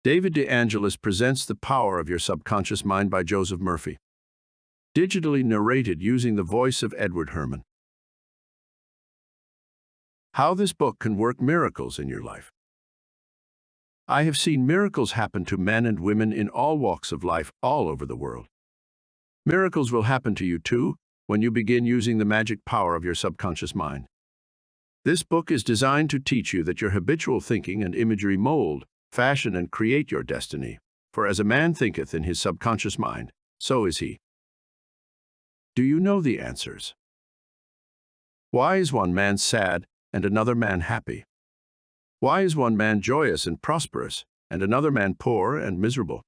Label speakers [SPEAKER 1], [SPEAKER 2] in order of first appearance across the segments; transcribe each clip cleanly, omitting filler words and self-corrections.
[SPEAKER 1] David DeAngelis presents The Power of Your Subconscious Mind by Joseph Murphy. Digitally narrated using the voice of Edward Herman. How this book can work miracles in your life. I have seen miracles happen to men and women in all walks of life all over the world. Miracles will happen to you too when you begin using the magic power of your subconscious mind. This book is designed to teach you that your habitual thinking and imagery mold, fashion, and create your destiny. For as a man thinketh in his subconscious mind, so is he. Do you know the answers? Why is one man sad and another man happy? Why is one man joyous and prosperous and another man poor and miserable?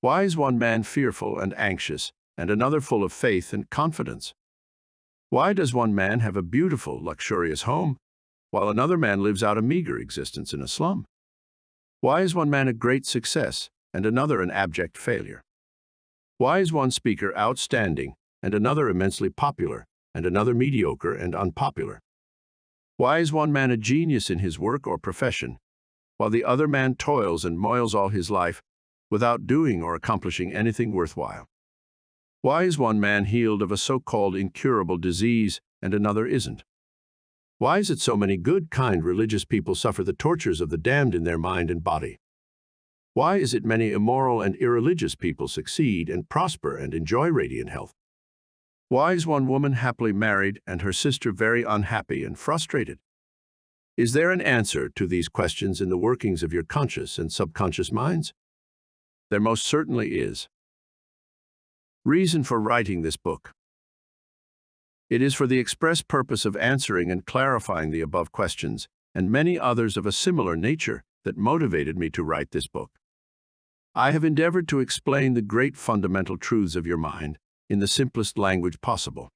[SPEAKER 1] Why is one man fearful and anxious and another full of faith and confidence? Why does one man have a beautiful, luxurious home while another man lives out a meager existence in a slum? Why is one man a great success and another an abject failure? Why is one speaker outstanding and another immensely popular and another mediocre and unpopular? Why is one man a genius in his work or profession, while the other man toils and moils all his life without doing or accomplishing anything worthwhile? Why is one man healed of a so-called incurable disease and another isn't? Why is it so many good, kind, religious people suffer the tortures of the damned in their mind and body? Why is it many immoral and irreligious people succeed and prosper and enjoy radiant health? Why is one woman happily married and her sister very unhappy and frustrated? Is there an answer to these questions in the workings of your conscious and subconscious minds? There most certainly is. Reason for writing this book. It is for the express purpose of answering and clarifying the above questions and many others of a similar nature that motivated me to write this book. I have endeavored to explain the great fundamental truths of your mind in the simplest language possible.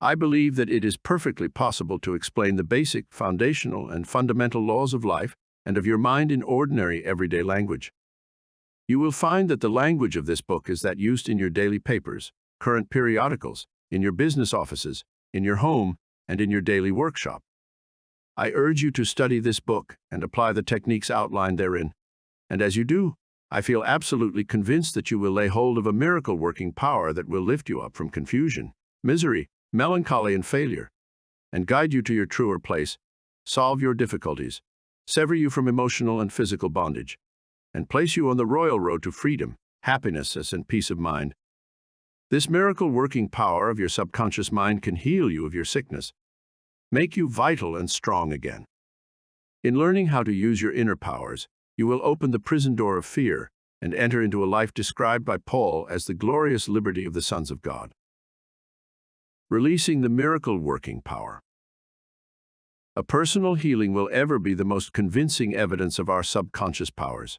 [SPEAKER 1] I believe that it is perfectly possible to explain the basic, foundational, and fundamental laws of life and of your mind in ordinary, everyday language. You will find that the language of this book is that used in your daily papers, current periodicals, in your business offices, in your home, and in your daily workshop. I urge you to study this book and apply the techniques outlined therein. And as you do, I feel absolutely convinced that you will lay hold of a miracle-working power that will lift you up from confusion, misery, melancholy, and failure, and guide you to your truer place, solve your difficulties, sever you from emotional and physical bondage, and place you on the royal road to freedom, happiness, and peace of mind. This miracle-working power of your subconscious mind can heal you of your sickness, make you vital and strong again. In learning how to use your inner powers, you will open the prison door of fear and enter into a life described by Paul as the glorious liberty of the sons of God. Releasing the miracle-working power. A personal healing will ever be the most convincing evidence of our subconscious powers.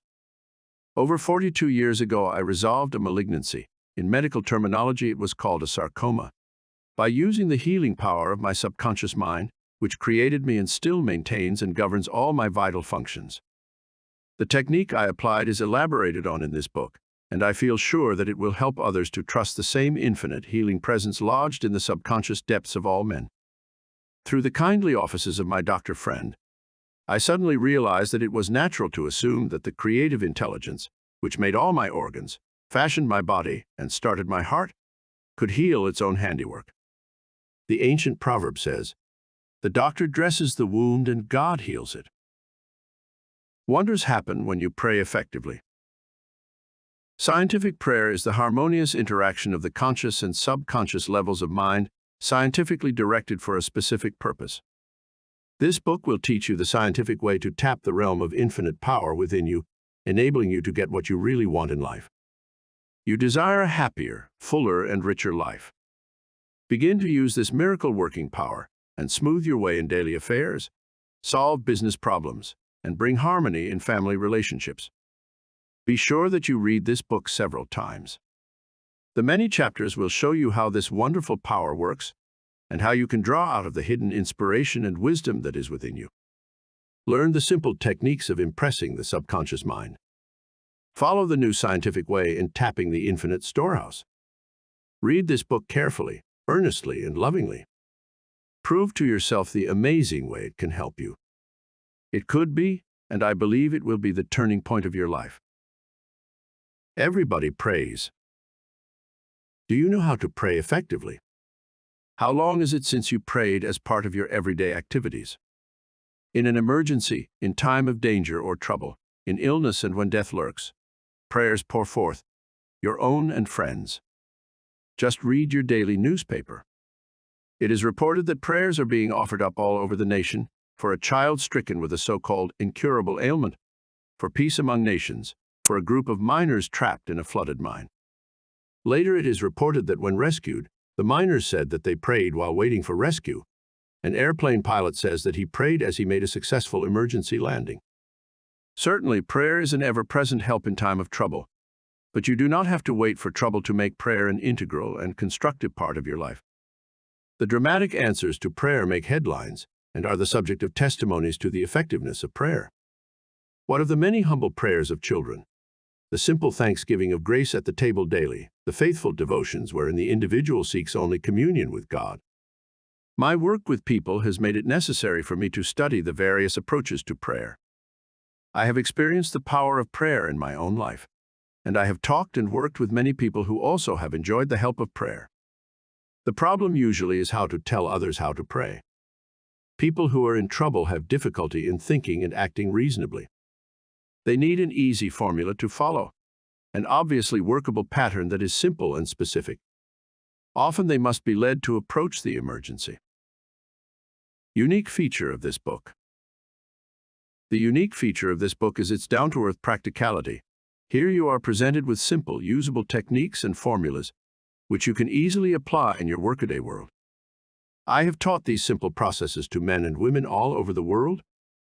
[SPEAKER 1] Over 42 years ago, I resolved a malignancy. In medical terminology, it was called a sarcoma. By using the healing power of my subconscious mind, which created me and still maintains and governs all my vital functions. The technique I applied is elaborated on in this book, and I feel sure that it will help others to trust the same infinite healing presence lodged in the subconscious depths of all men. Through the kindly offices of my doctor friend, I suddenly realized that it was natural to assume that the creative intelligence, which made all my organs, fashioned my body, and started my heart, could heal its own handiwork. The ancient proverb says, "The doctor dresses the wound and God heals it." Wonders happen when you pray effectively. Scientific prayer is the harmonious interaction of the conscious and subconscious levels of mind, scientifically directed for a specific purpose. This book will teach you the scientific way to tap the realm of infinite power within you, enabling you to get what you really want in life. You desire a happier, fuller, and richer life. Begin to use this miracle-working power and smooth your way in daily affairs, solve business problems, and bring harmony in family relationships. Be sure that you read this book several times. The many chapters will show you how this wonderful power works and how you can draw out of the hidden inspiration and wisdom that is within you. Learn the simple techniques of impressing the subconscious mind. Follow the new scientific way in tapping the infinite storehouse. Read this book carefully, earnestly, and lovingly. Prove to yourself the amazing way it can help you. It could be and I believe it will be the turning point of your life. Everybody prays. Do you know how to pray effectively? How long is it since you prayed as part of your everyday activities? In an emergency, in time of danger or trouble, in illness and when death lurks, prayers pour forth, your own and friends. Just read your daily newspaper. It is reported that prayers are being offered up all over the nation for a child stricken with a so-called incurable ailment, for peace among nations, for a group of miners trapped in a flooded mine. Later it is reported that when rescued, the miners said that they prayed while waiting for rescue. An airplane pilot says that he prayed as he made a successful emergency landing. Certainly, prayer is an ever-present help in time of trouble, but you do not have to wait for trouble to make prayer an integral and constructive part of your life. The dramatic answers to prayer make headlines and are the subject of testimonies to the effectiveness of prayer. What of the many humble prayers of children? The simple thanksgiving of grace at the table daily, the faithful devotions wherein the individual seeks only communion with God. My work with people has made it necessary for me to study the various approaches to prayer. I have experienced the power of prayer in my own life, and I have talked and worked with many people who also have enjoyed the help of prayer. The problem usually is how to tell others how to pray. People who are in trouble have difficulty in thinking and acting reasonably. They need an easy formula to follow, an obviously workable pattern that is simple and specific. Often they must be led to approach the emergency. Unique feature of this book. The unique feature of this book is its down-to-earth practicality. Here you are presented with simple, usable techniques and formulas, which you can easily apply in your workaday world. I have taught these simple processes to men and women all over the world,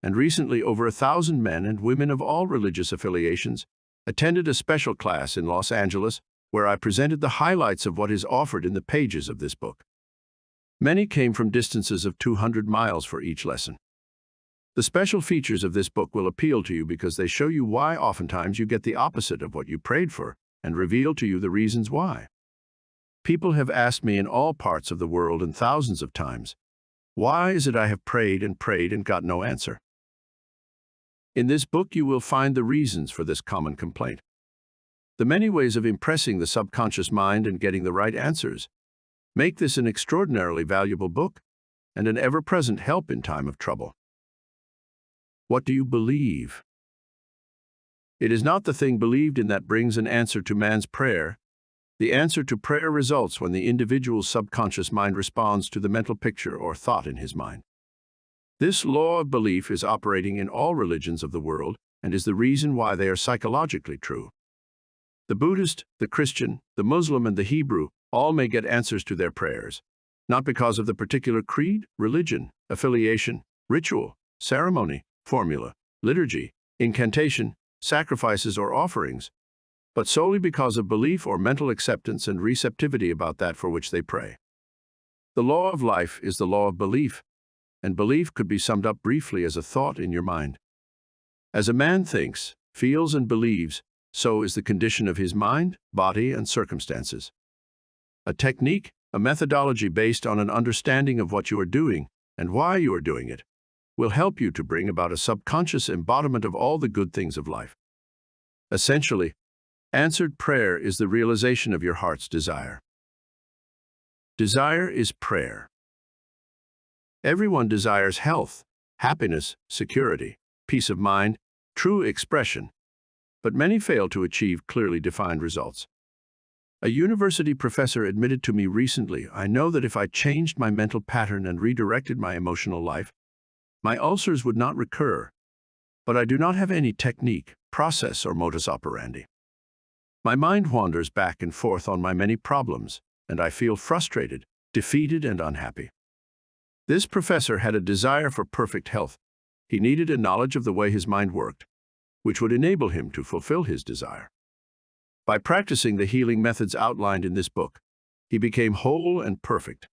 [SPEAKER 1] and recently over 1,000 men and women of all religious affiliations attended a special class in Los Angeles where I presented the highlights of what is offered in the pages of this book. Many came from distances of 200 miles for each lesson. The special features of this book will appeal to you because they show you why oftentimes you get the opposite of what you prayed for and reveal to you the reasons why. People have asked me in all parts of the world and thousands of times, why is it I have prayed and got no answer? In this book you will find the reasons for this common complaint. The many ways of impressing the subconscious mind and getting the right answers make this an extraordinarily valuable book and an ever-present help in time of trouble. What do you believe? It is not the thing believed in that brings an answer to man's prayer. The answer to prayer results when the individual's subconscious mind responds to the mental picture or thought in his mind. This law of belief is operating in all religions of the world and is the reason why they are psychologically true. The Buddhist, the Christian, the Muslim, and the Hebrew all may get answers to their prayers, not because of the particular creed, religion, affiliation, ritual, ceremony, formula, liturgy, incantation, sacrifices, or offerings, but solely because of belief or mental acceptance and receptivity about that for which they pray. The law of life is the law of belief, and belief could be summed up briefly as a thought in your mind. As a man thinks, feels, and believes, so is the condition of his mind, body, and circumstances. A technique, a methodology based on an understanding of what you are doing and why you are doing it, will help you to bring about a subconscious embodiment of all the good things of life. Essentially, answered prayer is the realization of your heart's desire. Desire is prayer. Everyone desires health, happiness, security, peace of mind, true expression, but many fail to achieve clearly defined results. A university professor admitted to me recently, I know that if I changed my mental pattern and redirected my emotional life, my ulcers would not recur, but I do not have any technique, process, or modus operandi. My mind wanders back and forth on my many problems, and I feel frustrated, defeated, and unhappy. This professor had a desire for perfect health. He needed a knowledge of the way his mind worked, which would enable him to fulfill his desire. By practicing the healing methods outlined in this book, he became whole and perfect.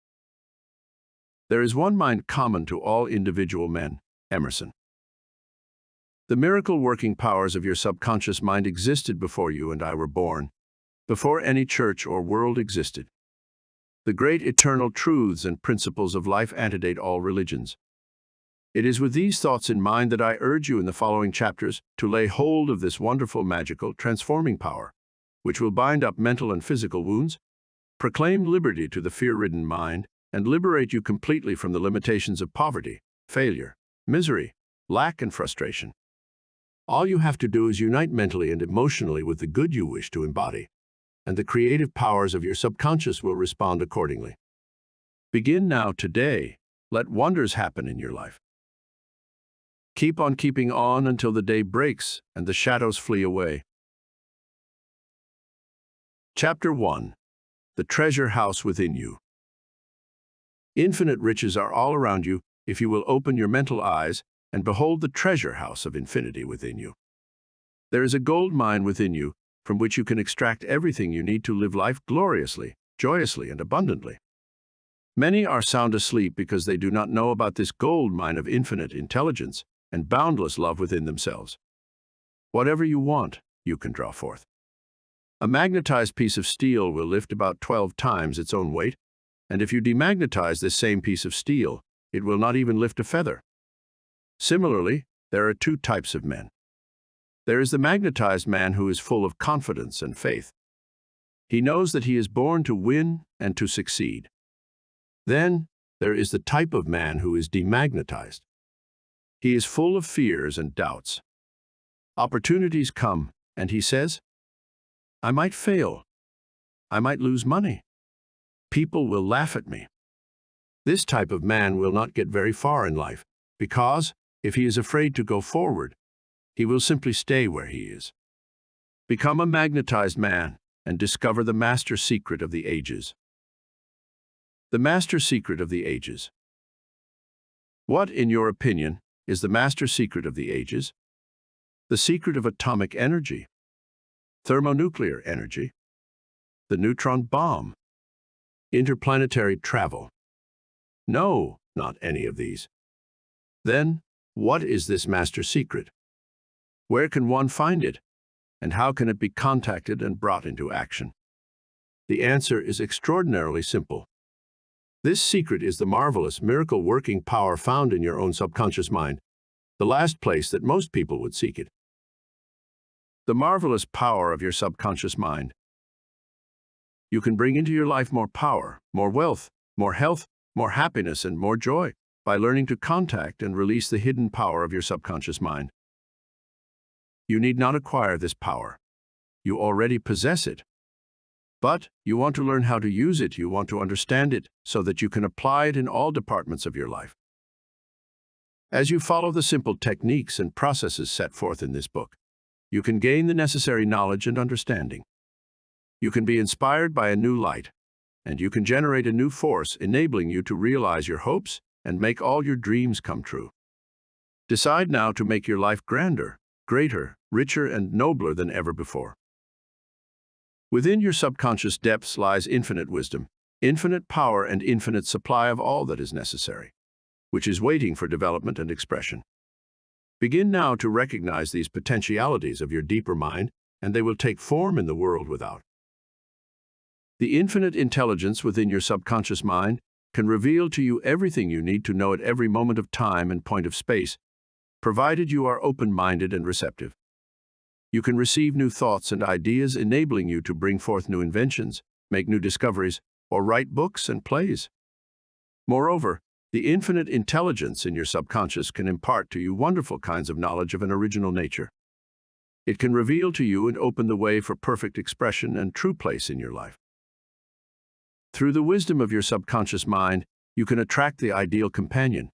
[SPEAKER 1] There is one mind common to all individual men, Emerson. The miracle-working powers of your subconscious mind existed before you and I were born, before any church or world existed. The great eternal truths and principles of life antedate all religions. It is with these thoughts in mind that I urge you in the following chapters to lay hold of this wonderful, magical, transforming power, which will bind up mental and physical wounds, proclaim liberty to the fear-ridden mind, and liberate you completely from the limitations of poverty, failure, misery, lack, and frustration. All you have to do is unite mentally and emotionally with the good you wish to embody, and the creative powers of your subconscious will respond accordingly. Begin now, today. Let wonders happen in your life. Keep on keeping on until the day breaks and the shadows flee away. Chapter 1. The Treasure House Within You. Infinite riches are all around you if you will open your mental eyes and behold the treasure house of infinity within you. There is a gold mine within you from which you can extract everything you need to live life gloriously, joyously, and abundantly. Many are sound asleep because they do not know about this gold mine of infinite intelligence and boundless love within themselves. Whatever you want, you can draw forth. A magnetized piece of steel will lift about 12 times its own weight, and if you demagnetize this same piece of steel, it will not even lift a feather. Similarly, there are two types of men. There is the magnetized man who is full of confidence and faith. He knows that he is born to win and to succeed. Then, there is the type of man who is demagnetized. He is full of fears and doubts. Opportunities come, and he says, "I might fail. I might lose money. People will laugh at me." This type of man will not get very far in life, because, if he is afraid to go forward, he will simply stay where he is. Become a magnetized man and discover the master secret of the ages. The master secret of the ages. What, in your opinion, is the master secret of the ages? The secret of atomic energy, thermonuclear energy, the neutron bomb, interplanetary travel? No, not any of these. Then, what is this master secret? Where can one find it? And how can it be contacted and brought into action? The answer is extraordinarily simple. This secret is the marvelous, miracle-working power found in your own subconscious mind, the last place that most people would seek it. The marvelous power of your subconscious mind. You can bring into your life more power, more wealth, more health, more happiness, and more joy by learning to contact and release the hidden power of your subconscious mind. You need not acquire this power. You already possess it. But you want to learn how to use it, you want to understand it, so that you can apply it in all departments of your life. As you follow the simple techniques and processes set forth in this book, you can gain the necessary knowledge and understanding. You can be inspired by a new light, and you can generate a new force enabling you to realize your hopes and make all your dreams come true. Decide now to make your life grander, greater, richer, and nobler than ever before. Within your subconscious depths lies infinite wisdom, infinite power, and infinite supply of all that is necessary, which is waiting for development and expression. Begin now to recognize these potentialities of your deeper mind, and they will take form in the world without. The infinite intelligence within your subconscious mind can reveal to you everything you need to know at every moment of time and point of space, provided you are open-minded and receptive. You can receive new thoughts and ideas, enabling you to bring forth new inventions, make new discoveries, or write books and plays. Moreover, the infinite intelligence in your subconscious can impart to you wonderful kinds of knowledge of an original nature. It can reveal to you and open the way for perfect expression and true place in your life. Through the wisdom of your subconscious mind, you can attract the ideal companion,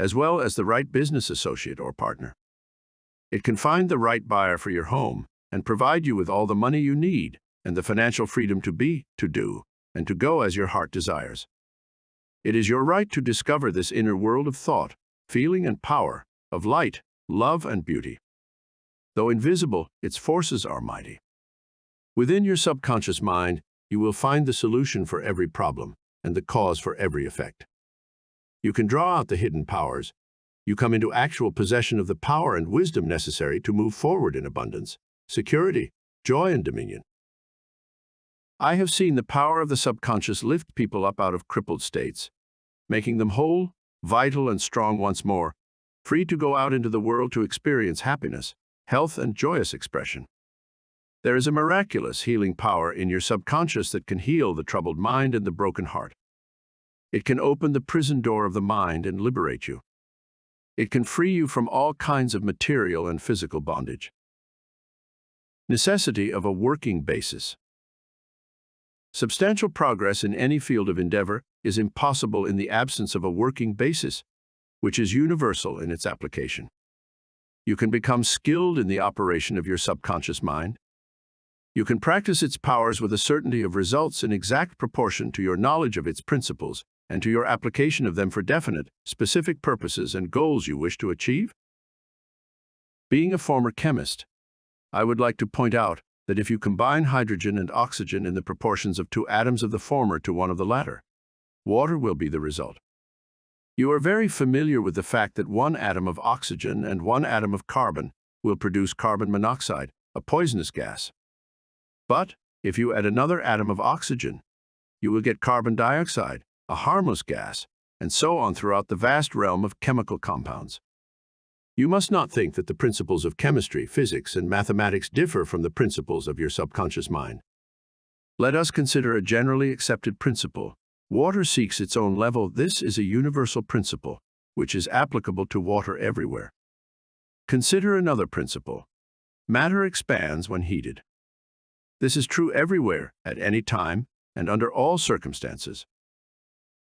[SPEAKER 1] as well as the right business associate or partner. It can find the right buyer for your home and provide you with all the money you need and the financial freedom to be, to do, and to go as your heart desires. It is your right to discover this inner world of thought, feeling, and power, of light, love, and beauty. Though invisible, its forces are mighty. Within your subconscious mind, you will find the solution for every problem and the cause for every effect. You can draw out the hidden powers. You come into actual possession of the power and wisdom necessary to move forward in abundance, security, joy, and dominion. I have seen the power of the subconscious lift people up out of crippled states, making them whole, vital, and strong once more, free to go out into the world to experience happiness, health, and joyous expression. There is a miraculous healing power in your subconscious that can heal the troubled mind and the broken heart. It can open the prison door of the mind and liberate you. It can free you from all kinds of material and physical bondage. Necessity of a working basis. Substantial progress in any field of endeavor is impossible in the absence of a working basis, which is universal in its application. You can become skilled in the operation of your subconscious mind. You can practice its powers with a certainty of results in exact proportion to your knowledge of its principles and to your application of them for definite, specific purposes and goals you wish to achieve. Being a former chemist, I would like to point out that if you combine hydrogen and oxygen in the proportions of 2 atoms of the former to 1 of the latter, water will be the result. You are very familiar with the fact that 1 atom of oxygen and 1 atom of carbon will produce carbon monoxide, a poisonous gas. But if you add another atom of oxygen, you will get carbon dioxide, a harmless gas, and so on throughout the vast realm of chemical compounds. You must not think that the principles of chemistry, physics, and mathematics differ from the principles of your subconscious mind. Let us consider a generally accepted principle. Water seeks its own level. This is a universal principle, which is applicable to water everywhere. Consider another principle. Matter expands when heated. This is true everywhere, at any time, and under all circumstances.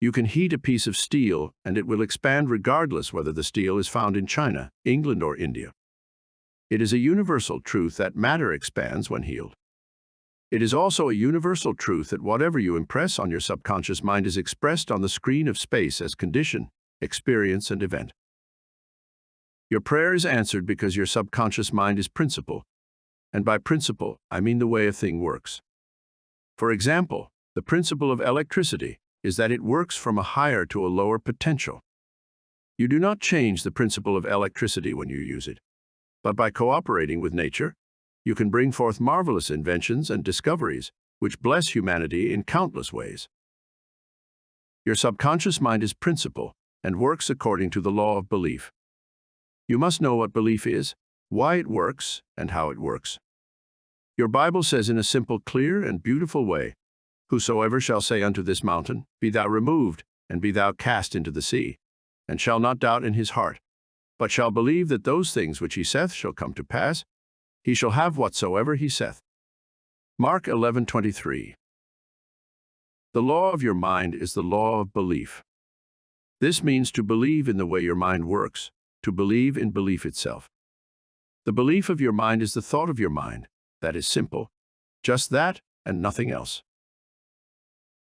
[SPEAKER 1] You can heat a piece of steel, and it will expand regardless whether the steel is found in China, England, or India. It is a universal truth that matter expands when healed. It is also a universal truth that whatever you impress on your subconscious mind is expressed on the screen of space as condition, experience, and event. Your prayer is answered because your subconscious mind is principle, and by principle, I mean the way a thing works. For example, the principle of electricity is that it works from a higher to a lower potential. You do not change the principle of electricity when you use it, but by cooperating with nature, you can bring forth marvelous inventions and discoveries which bless humanity in countless ways. Your subconscious mind is principle and works according to the law of belief. You must know what belief is, why it works, and how it works. Your Bible says in a simple, clear, and beautiful way, "Whosoever shall say unto this mountain, Be thou removed, and be thou cast into the sea, and shall not doubt in his heart, but shall believe that those things which he saith shall come to pass, he shall have whatsoever he saith." Mark 11:23. The law of your mind is the law of belief. This means to believe in the way your mind works, to believe in belief itself. The belief of your mind is the thought of your mind. That is simple. Just that and nothing else.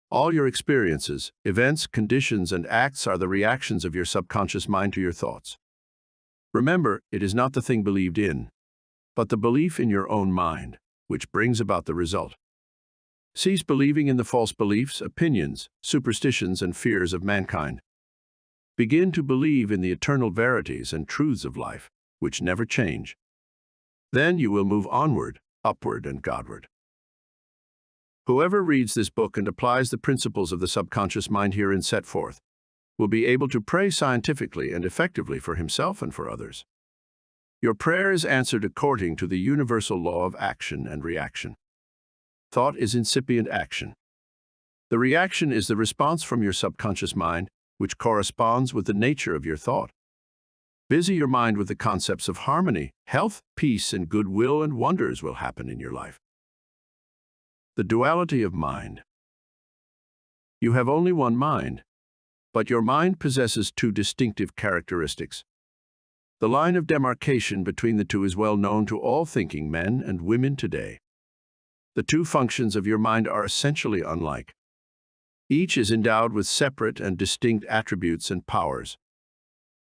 [SPEAKER 1] All your experiences, events, conditions, and acts are the reactions of your subconscious mind to your thoughts. Remember, it is not the thing believed in, but the belief in your own mind, which brings about the result. Cease believing in the false beliefs, opinions, superstitions, and fears of mankind. Begin to believe in the eternal verities and truths of life, which never change. Then you will move onward, upward, and Godward. Whoever reads this book and applies the principles of the subconscious mind herein set forth will be able to pray scientifically and effectively for himself and for others. Your prayer is answered according to the universal law of action and reaction. Thought is incipient action. The reaction is the response from your subconscious mind, which corresponds with the nature of your thought. Busy your mind with the concepts of harmony, health, peace, and goodwill, and wonders will happen in your life. The duality of mind. You have only one mind, but your mind possesses 2 distinctive characteristics. The line of demarcation between the two is well known to all thinking men and women today. The 2 functions of your mind are essentially unlike. Each is endowed with separate and distinct attributes and powers.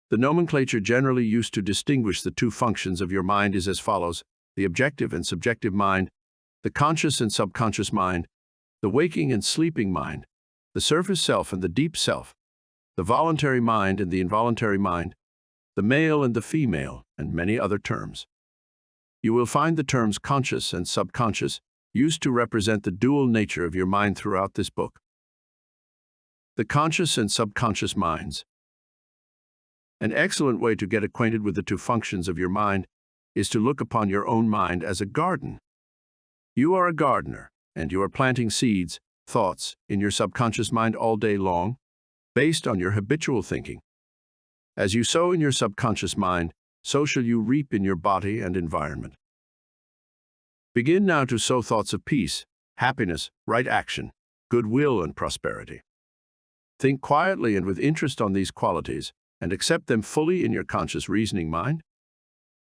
[SPEAKER 1] The nomenclature generally used to distinguish the 2 functions of your mind is as follows: the objective and subjective mind, the conscious and subconscious mind, the waking and sleeping mind, the surface self and the deep self, the voluntary mind and the involuntary mind, the male and the female, and many other terms. You will find the terms conscious and subconscious used to represent the dual nature of your mind throughout this book. The conscious and subconscious minds. An excellent way to get acquainted with the two functions of your mind is to look upon your own mind as a garden. You are a gardener, and you are planting seeds, thoughts, in your subconscious mind all day long, based on your habitual thinking. As you sow in your subconscious mind, so shall you reap in your body and environment. Begin now to sow thoughts of peace, happiness, right action, goodwill, and prosperity. Think quietly and with interest on these qualities, and accept them fully in your conscious reasoning mind.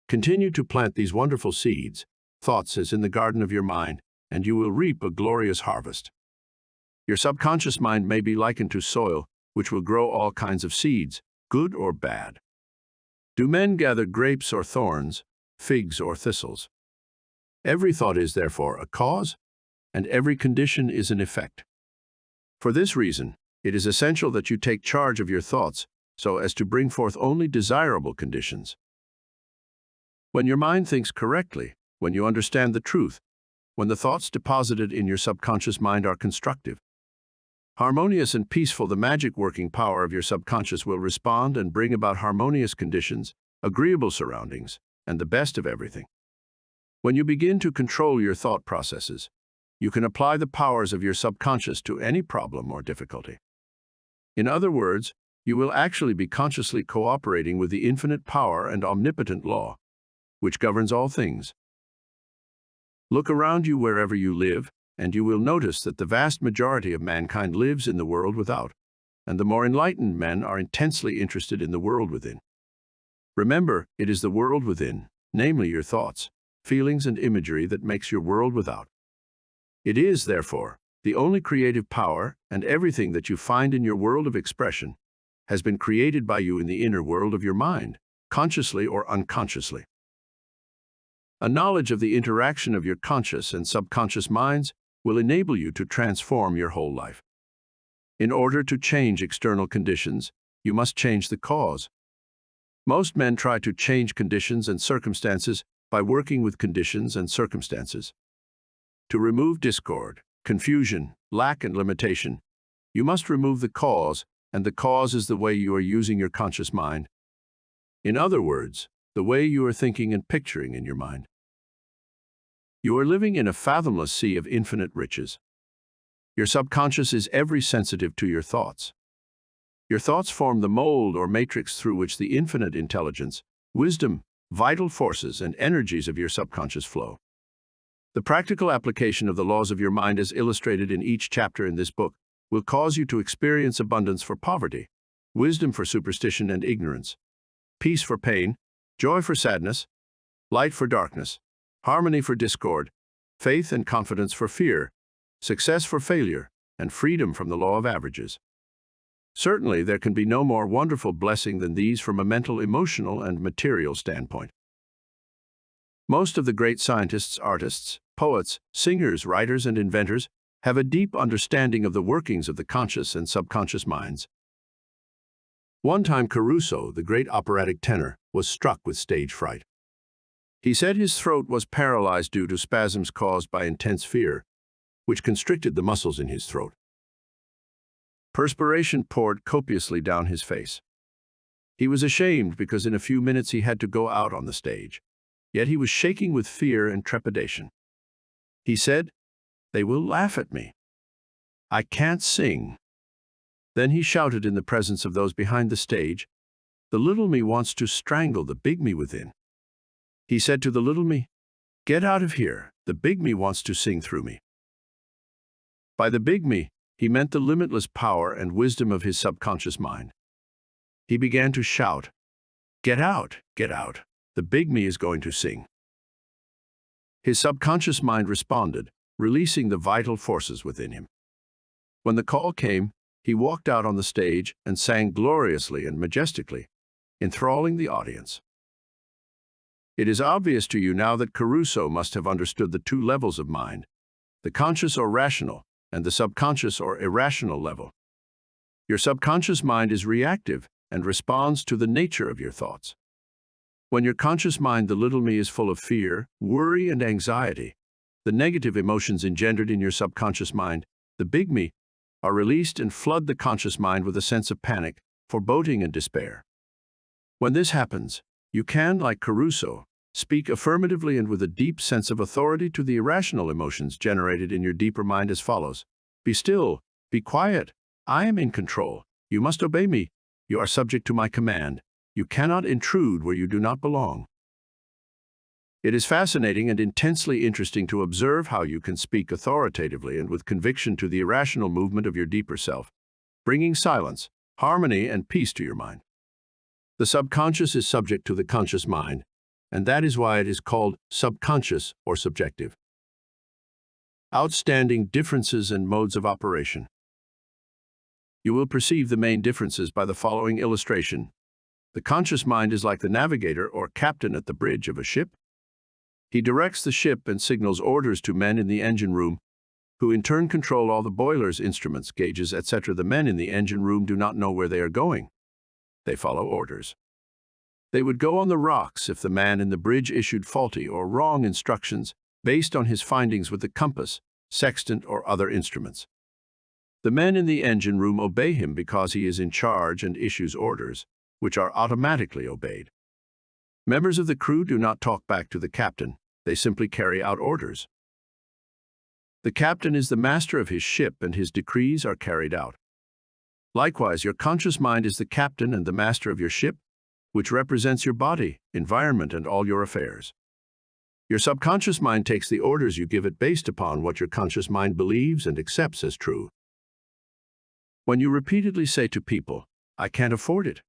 [SPEAKER 1] Continue to plant these wonderful seeds, thoughts as in the garden of your mind, and you will reap a glorious harvest. Your subconscious mind may be likened to soil, which will grow all kinds of seeds, good or bad. Do men gather grapes or thorns, figs or thistles? Every thought is, therefore, a cause, and every condition is an effect. For this reason, it is essential that you take charge of your thoughts so as to bring forth only desirable conditions. When your mind thinks correctly, when you understand the truth, when the thoughts deposited in your subconscious mind are constructive, harmonious and peaceful, the magic working power of your subconscious will respond and bring about harmonious conditions, agreeable surroundings, and the best of everything. When you begin to control your thought processes, you can apply the powers of your subconscious to any problem or difficulty. In other words, you will actually be consciously cooperating with the infinite power and omnipotent law, which governs all things. Look around you wherever you live, and you will notice that the vast majority of mankind lives in the world without, and the more enlightened men are intensely interested in the world within. Remember, it is the world within, namely your thoughts, feelings, and imagery that makes your world without. It is, therefore, the only creative power, and everything that you find in your world of expression has been created by you in the inner world of your mind, consciously or unconsciously. A knowledge of the interaction of your conscious and subconscious minds will enable you to transform your whole life. In order to change external conditions, you must change the cause. Most men try to change conditions and circumstances by working with conditions and circumstances. To remove discord, confusion, lack, and limitation, you must remove the cause, and the cause is the way you are using your conscious mind. In other words, the way you are thinking and picturing in your mind. You are living in a fathomless sea of infinite riches. Your subconscious is ever sensitive to your thoughts. Your thoughts form the mold or matrix through which the infinite intelligence, wisdom, vital forces, and energies of your subconscious flow. The practical application of the laws of your mind as illustrated in each chapter in this book will cause you to experience abundance for poverty, wisdom for superstition and ignorance, peace for pain, joy for sadness, light for darkness, harmony for discord, faith and confidence for fear, success for failure, and freedom from the law of averages. Certainly, there can be no more wonderful blessing than these from a mental, emotional, and material standpoint. Most of the great scientists, artists, poets, singers, writers, and inventors have a deep understanding of the workings of the conscious and subconscious minds. One time Caruso, the great operatic tenor, was struck with stage fright. He said his throat was paralyzed due to spasms caused by intense fear, which constricted the muscles in his throat. Perspiration poured copiously down his face. He was ashamed because in a few minutes he had to go out on the stage, yet he was shaking with fear and trepidation. He said, "They will laugh at me. I can't sing." Then he shouted in the presence of those behind the stage, "The little me wants to strangle the big me within." He said to the little me, "Get out of here, the big me wants to sing through me." By the big me, he meant the limitless power and wisdom of his subconscious mind. He began to shout, get out, the big me is going to sing." His subconscious mind responded, releasing the vital forces within him. When the call came, he walked out on the stage and sang gloriously and majestically, enthralling the audience. It is obvious to you now that Caruso must have understood the two levels of mind, the conscious or rational, and the subconscious or irrational level. Your subconscious mind is reactive and responds to the nature of your thoughts. When your conscious mind, the little me, is full of fear, worry, and anxiety, the negative emotions engendered in your subconscious mind, the big me, are released and flood the conscious mind with a sense of panic, foreboding, and despair. When this happens, you can, like Caruso, speak affirmatively and with a deep sense of authority to the irrational emotions generated in your deeper mind as follows. Be still, be quiet. I am in control. You must obey me. You are subject to my command. You cannot intrude where you do not belong. It is fascinating and intensely interesting to observe how you can speak authoritatively and with conviction to the irrational movement of your deeper self, bringing silence, harmony, and peace to your mind. The subconscious is subject to the conscious mind, and that is why it is called subconscious or subjective. Outstanding differences and modes of operation. You will perceive the main differences by the following illustration. The conscious mind is like the navigator or captain at the bridge of a ship. He directs the ship and signals orders to men in the engine room, who in turn control all the boilers, instruments, gauges, etc. The men in the engine room do not know where they are going. They follow orders. They would go on the rocks if the man in the bridge issued faulty or wrong instructions based on his findings with the compass, sextant, or other instruments. The men in the engine room obey him because he is in charge and issues orders, which are automatically obeyed. Members of the crew do not talk back to the captain. They simply carry out orders. The captain is the master of his ship and his decrees are carried out. Likewise, your conscious mind is the captain and the master of your ship, which represents your body, environment, and all your affairs. Your subconscious mind takes the orders you give it based upon what your conscious mind believes and accepts as true. When you repeatedly say to people, "I can't afford it,"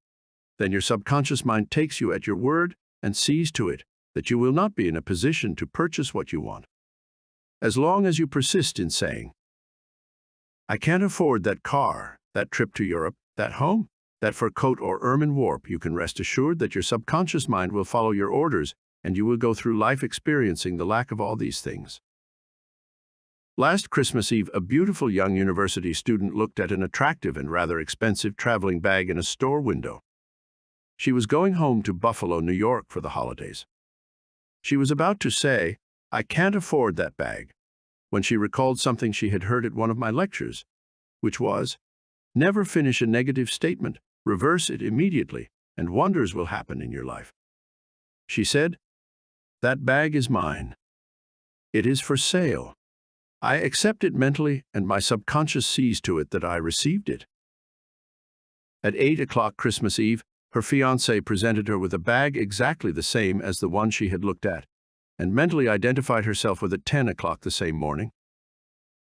[SPEAKER 1] then your subconscious mind takes you at your word and sees to it that you will not be in a position to purchase what you want. As long as you persist in saying, "I can't afford that car, that trip to Europe, that home, that fur coat or ermine warp," you can rest assured that your subconscious mind will follow your orders and you will go through life experiencing the lack of all these things. Last Christmas Eve, a beautiful young university student looked at an attractive and rather expensive traveling bag in a store window. She was going home to Buffalo, New York for the holidays. She was about to say, "I can't afford that bag," when she recalled something she had heard at one of my lectures, which was, never finish a negative statement, reverse it immediately, and wonders will happen in your life. She said, "That bag is mine. It is for sale. I accept it mentally, and my subconscious sees to it that I received it." At 8 o'clock Christmas Eve, her fiancé presented her with a bag exactly the same as the one she had looked at, and mentally identified herself with at 10 o'clock the same morning.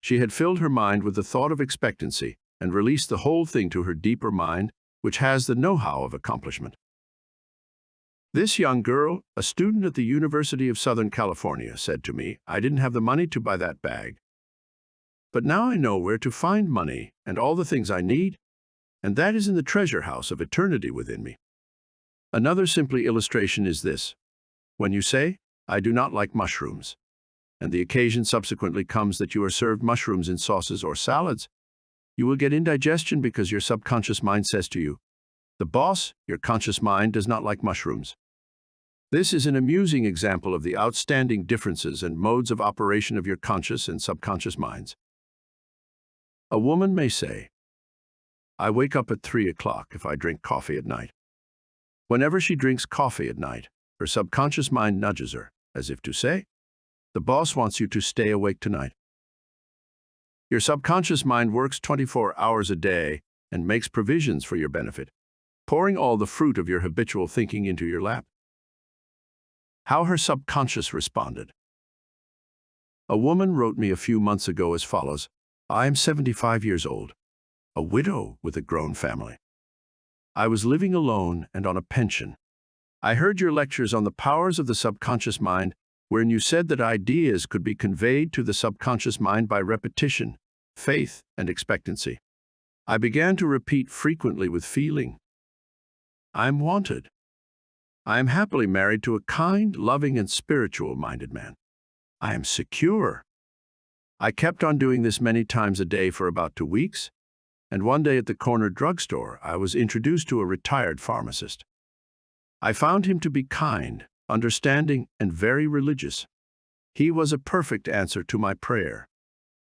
[SPEAKER 1] She had filled her mind with the thought of expectancy and released the whole thing to her deeper mind, which has the know-how of accomplishment. This young girl, a student at the University of Southern California, said to me, "I didn't have the money to buy that bag. But now I know where to find money and all the things I need, and that is in the treasure house of eternity within me." Another simple illustration is this. When you say, "I do not like mushrooms," and the occasion subsequently comes that you are served mushrooms in sauces or salads, you will get indigestion because your subconscious mind says to you, "The boss, your conscious mind, does not like mushrooms." This is an amusing example of the outstanding differences and modes of operation of your conscious and subconscious minds. A woman may say, "I wake up at 3 o'clock if I drink coffee at night." Whenever she drinks coffee at night, her subconscious mind nudges her, as if to say, "The boss wants you to stay awake tonight." Your subconscious mind works 24 hours a day and makes provisions for your benefit, pouring all the fruit of your habitual thinking into your lap. How her subconscious responded. A woman wrote me a few months ago as follows, "I am 75 years old, a widow with a grown family. I was living alone and on a pension. I heard your lectures on the powers of the subconscious mind, wherein you said that ideas could be conveyed to the subconscious mind by repetition, faith, and expectancy. I began to repeat frequently with feeling, 'I am wanted. I am happily married to a kind, loving, and spiritual-minded man. I am secure.' I kept on doing this many times a day for about 2 weeks, and one day at the corner drugstore, I was introduced to a retired pharmacist. I found him to be kind, understanding, and very religious. He was a perfect answer to my prayer.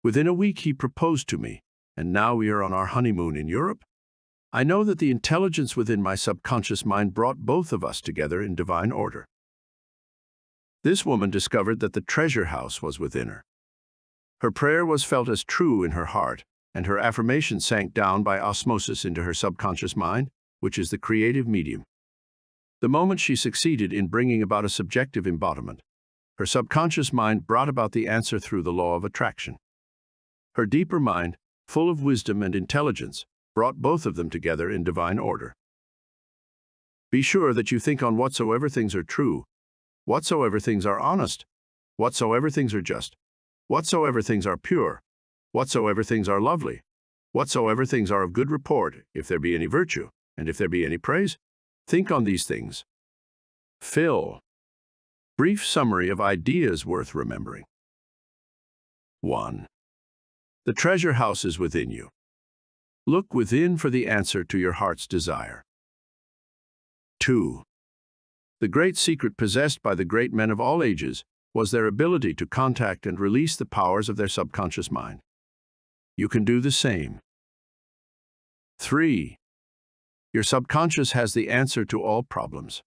[SPEAKER 1] Within a week he proposed to me, and now we are on our honeymoon in Europe. I know that the intelligence within my subconscious mind brought both of us together in divine order. This woman discovered that the treasure house was within her. Her prayer was felt as true in her heart, and her affirmation sank down by osmosis into her subconscious mind, which is the creative medium. The moment she succeeded in bringing about a subjective embodiment, her subconscious mind brought about the answer through the law of attraction. Her deeper mind, full of wisdom and intelligence, brought both of them together in divine order. Be sure that you think on whatsoever things are true, whatsoever things are honest, whatsoever things are just, whatsoever things are pure, whatsoever things are lovely, whatsoever things are of good report, if there be any virtue, and if there be any praise, think on these things. Phil. Brief summary of ideas worth remembering. 1. The treasure house is within you. Look within for the answer to your heart's desire. 2. The great secret possessed by the great men of all ages was their ability to contact and release the powers of their subconscious mind. You can do the same. 3. Your subconscious has the answer to all problems.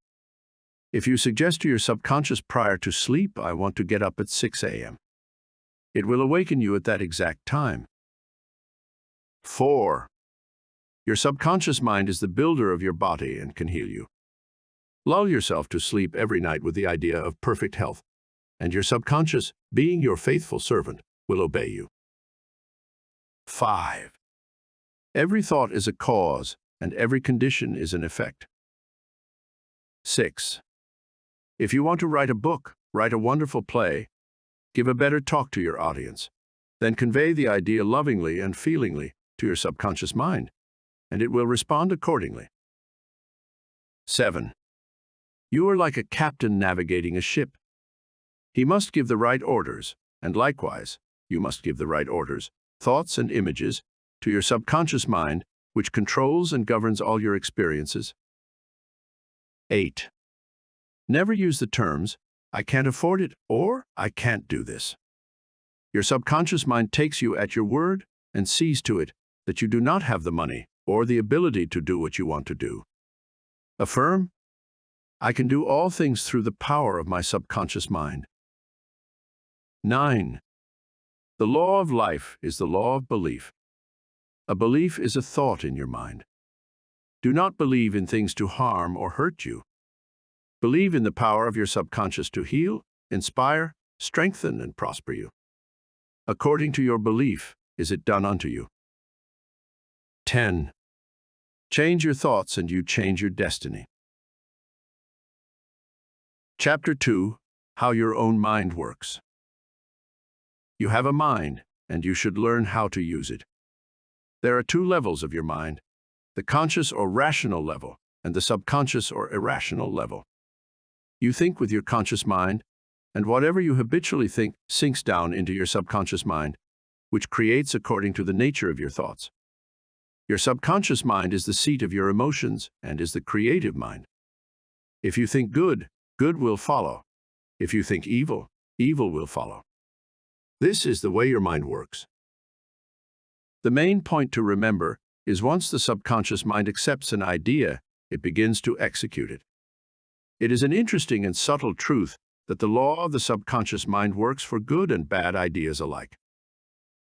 [SPEAKER 1] If you suggest to your subconscious prior to sleep, "I want to get up at 6 a.m., it will awaken you at that exact time. 4. Your subconscious mind is the builder of your body and can heal you. Lull yourself to sleep every night with the idea of perfect health, and your subconscious, being your faithful servant, will obey you. 5. Every thought is a cause, and every condition is an effect. 6. If you want to write a book, write a wonderful play, give a better talk to your audience, then convey the idea lovingly and feelingly to your subconscious mind, and it will respond accordingly. 7. You are like a captain navigating a ship. He must give the right orders, and likewise, you must give the right orders, thoughts and images, to your subconscious mind, which controls and governs all your experiences. 8. Never use the terms, "I can't afford it," or "I can't do this." Your subconscious mind takes you at your word and sees to it that you do not have the money or the ability to do what you want to do. Affirm, "I can do all things through the power of my subconscious mind." 9. The law of life is the law of belief. A belief is a thought in your mind. Do not believe in things to harm or hurt you. Believe in the power of your subconscious to heal, inspire, strengthen, and prosper you. According to your belief is it done unto you. 10. Change your thoughts and you change your destiny. Chapter 2. How your own mind works. You have a mind, and you should learn how to use it. There are two levels of your mind, the conscious or rational level and the subconscious or irrational level. You think with your conscious mind, and whatever you habitually think sinks down into your subconscious mind, which creates according to the nature of your thoughts. Your subconscious mind is the seat of your emotions and is the creative mind. If you think good, good will follow. If you think evil, evil will follow. This is the way your mind works. The main point to remember is once the subconscious mind accepts an idea, it begins to execute it. It is an interesting and subtle truth that the law of the subconscious mind works for good and bad ideas alike.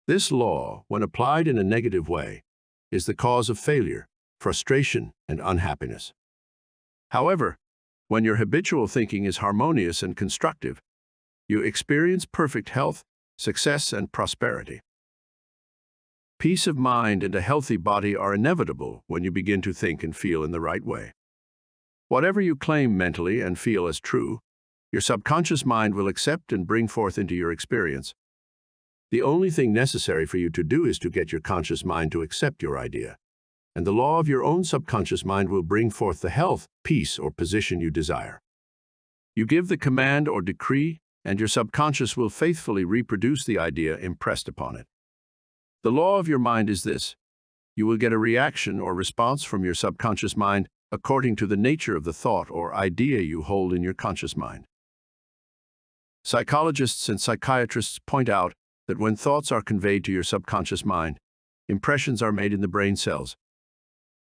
[SPEAKER 1] This law, when applied in a negative way, is the cause of failure, frustration, and unhappiness. However, when your habitual thinking is harmonious and constructive, you experience perfect health, success, and prosperity. Peace of mind and a healthy body are inevitable when you begin to think and feel in the right way. Whatever you claim mentally and feel as true, your subconscious mind will accept and bring forth into your experience. The only thing necessary for you to do is to get your conscious mind to accept your idea, and the law of your own subconscious mind will bring forth the health, peace, or position you desire. You give the command or decree, and your subconscious will faithfully reproduce the idea impressed upon it. The law of your mind is this: you will get a reaction or response from your subconscious mind according to the nature of the thought or idea you hold in your conscious mind. Psychologists and psychiatrists point out that when thoughts are conveyed to your subconscious mind, impressions are made in the brain cells.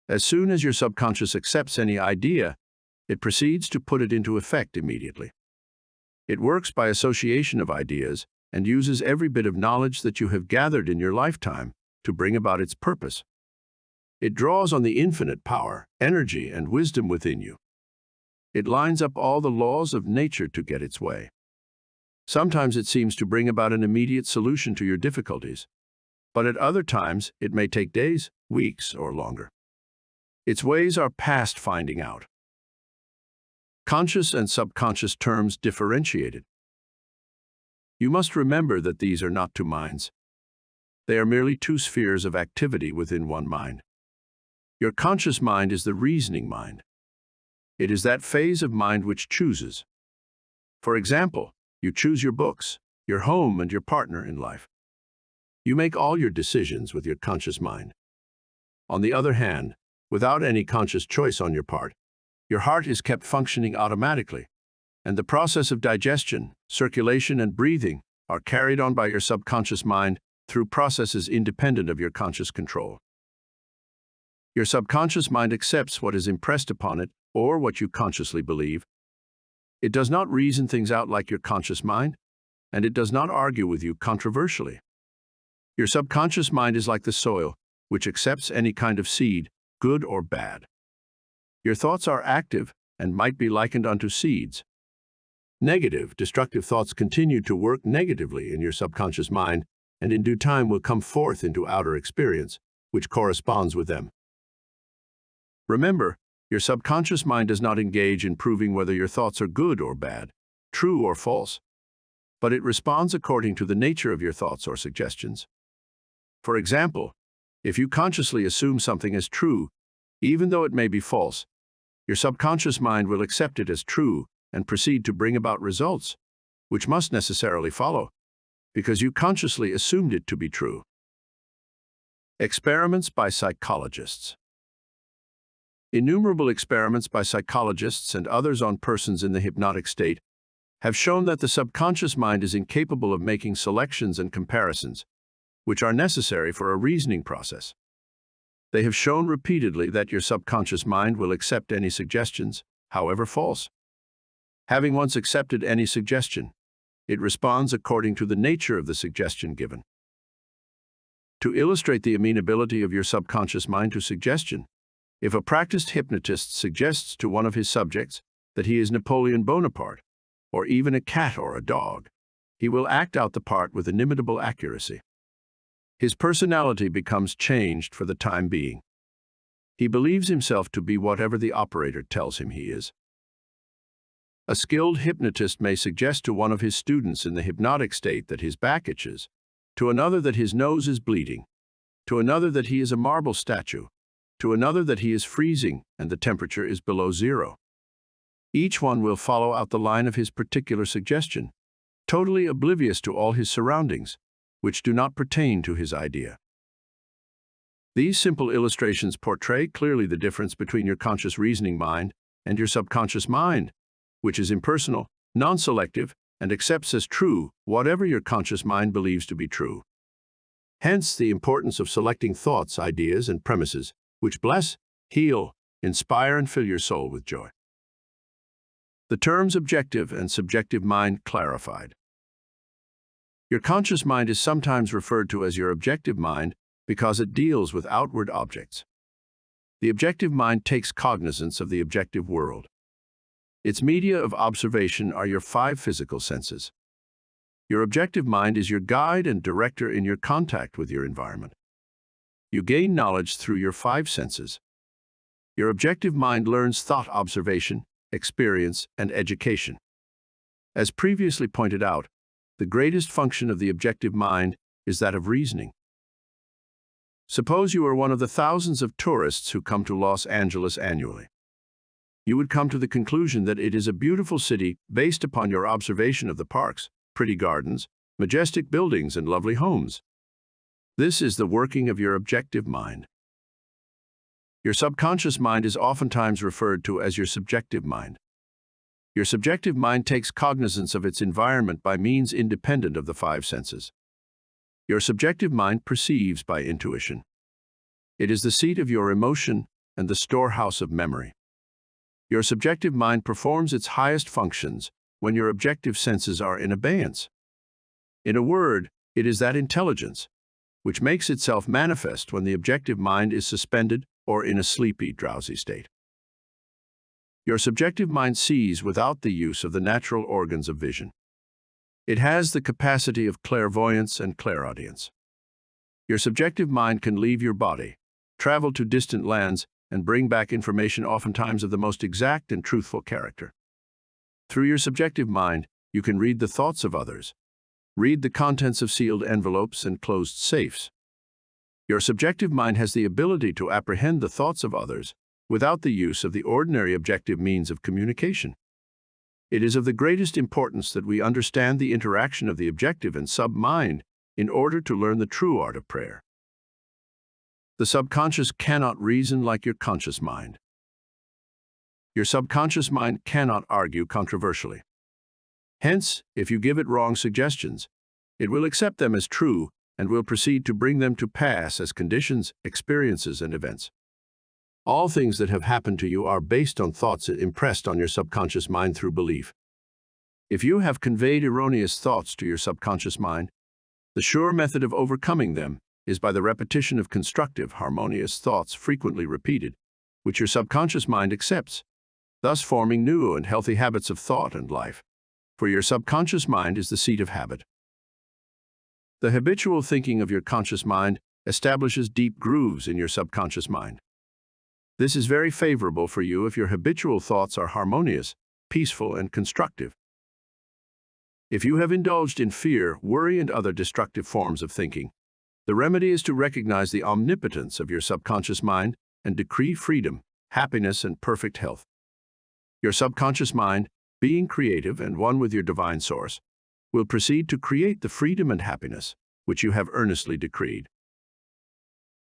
[SPEAKER 1] As soon as your subconscious accepts any idea, it proceeds to put it into effect immediately. It works by association of ideas and uses every bit of knowledge that you have gathered in your lifetime to bring about its purpose. It draws on the infinite power, energy, and wisdom within you. It lines up all the laws of nature to get its way. Sometimes it seems to bring about an immediate solution to your difficulties, but at other times it may take days, weeks, or longer. Its ways are past finding out. Conscious and subconscious terms differentiated. You must remember that these are not two minds. They are merely two spheres of activity within one mind. Your conscious mind is the reasoning mind. It is that phase of mind which chooses. For example, you choose your books, your home, and your partner in life. You make all your decisions with your conscious mind. On the other hand, without any conscious choice on your part, your heart is kept functioning automatically, and the process of digestion, circulation, and breathing are carried on by your subconscious mind through processes independent of your conscious control. Your subconscious mind accepts what is impressed upon it or what you consciously believe. It does not reason things out like your conscious mind, and it does not argue with you controversially. Your subconscious mind is like the soil, which accepts any kind of seed, good or bad. Your thoughts are active and might be likened unto seeds. Negative, destructive thoughts continue to work negatively in your subconscious mind, and in due time will come forth into outer experience, which corresponds with them. Remember, your subconscious mind does not engage in proving whether your thoughts are good or bad, true or false, but it responds according to the nature of your thoughts or suggestions. For example, if you consciously assume something as true, even though it may be false, your subconscious mind will accept it as true and proceed to bring about results, which must necessarily follow, because you consciously assumed it to be true. Experiments by psychologists. Innumerable experiments by psychologists and others on persons in the hypnotic state have shown that the subconscious mind is incapable of making selections and comparisons, which are necessary for a reasoning process. They have shown repeatedly that your subconscious mind will accept any suggestions, however false. Having once accepted any suggestion, it responds according to the nature of the suggestion given. To illustrate the amenability of your subconscious mind to suggestion, if a practiced hypnotist suggests to one of his subjects that he is Napoleon Bonaparte, or even a cat or a dog, he will act out the part with inimitable accuracy. His personality becomes changed for the time being. He believes himself to be whatever the operator tells him he is. A skilled hypnotist may suggest to one of his students in the hypnotic state that his back itches, to another that his nose is bleeding, to another that he is a marble statue, to another that he is freezing and the temperature is below zero. Each one will follow out the line of his particular suggestion, totally oblivious to all his surroundings, which do not pertain to his idea. These simple illustrations portray clearly the difference between your conscious reasoning mind and your subconscious mind, which is impersonal, non-selective, and accepts as true whatever your conscious mind believes to be true. Hence the importance of selecting thoughts, ideas, and premises which bless, heal, inspire, and fill your soul with joy. The terms objective and subjective mind clarified. Your conscious mind is sometimes referred to as your objective mind because it deals with outward objects. The objective mind takes cognizance of the objective world. Its media of observation are your 5 physical senses. Your objective mind is your guide and director in your contact with your environment. You gain knowledge through your 5 senses. Your objective mind learns thought observation, experience, and education. As previously pointed out, the greatest function of the objective mind is that of reasoning. Suppose you are one of the thousands of tourists who come to Los Angeles annually. You would come to the conclusion that it is a beautiful city based upon your observation of the parks, pretty gardens, majestic buildings, and lovely homes. This is the working of your objective mind. Your subconscious mind is oftentimes referred to as your subjective mind. Your subjective mind takes cognizance of its environment by means independent of the 5 senses. Your subjective mind perceives by intuition. It is the seat of your emotion, and the storehouse of memory. Your subjective mind performs its highest functions when your objective senses are in abeyance. In a word, it is that intelligence which makes itself manifest when the objective mind is suspended or in a sleepy, drowsy state. Your subjective mind sees without the use of the natural organs of vision. It has the capacity of clairvoyance and clairaudience. Your subjective mind can leave your body, travel to distant lands, and bring back information oftentimes of the most exact and truthful character. Through your subjective mind, you can read the thoughts of others, read the contents of sealed envelopes and closed safes. Your subjective mind has the ability to apprehend the thoughts of others without the use of the ordinary objective means of communication. It is of the greatest importance that we understand the interaction of the objective and sub-mind in order to learn the true art of prayer. The subconscious cannot reason like your conscious mind. Your subconscious mind cannot argue controversially. Hence, if you give it wrong suggestions, it will accept them as true and will proceed to bring them to pass as conditions, experiences, and events. All things that have happened to you are based on thoughts impressed on your subconscious mind through belief. If you have conveyed erroneous thoughts to your subconscious mind, the sure method of overcoming them is by the repetition of constructive, harmonious thoughts frequently repeated, which your subconscious mind accepts, thus forming new and healthy habits of thought and life. For your subconscious mind is the seat of habit. The habitual thinking of your conscious mind establishes deep grooves in your subconscious mind. This is very favorable for you if your habitual thoughts are harmonious, peaceful, and constructive. If you have indulged in fear, worry, and other destructive forms of thinking, the remedy is to recognize the omnipotence of your subconscious mind and decree freedom, happiness, and perfect health. Your subconscious mind, being creative and one with your divine source, will proceed to create the freedom and happiness which you have earnestly decreed.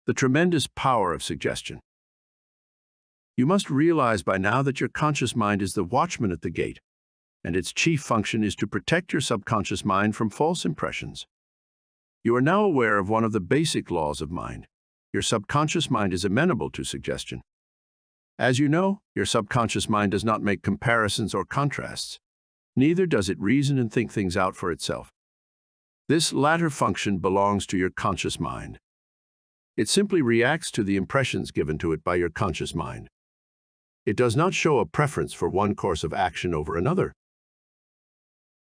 [SPEAKER 1] The tremendous power of suggestion. You must realize by now that your conscious mind is the watchman at the gate, and its chief function is to protect your subconscious mind from false impressions. You are now aware of one of the basic laws of mind. Your subconscious mind is amenable to suggestion. As you know, your subconscious mind does not make comparisons or contrasts. Neither does it reason and think things out for itself. This latter function belongs to your conscious mind. It simply reacts to the impressions given to it by your conscious mind. It does not show a preference for one course of action over another.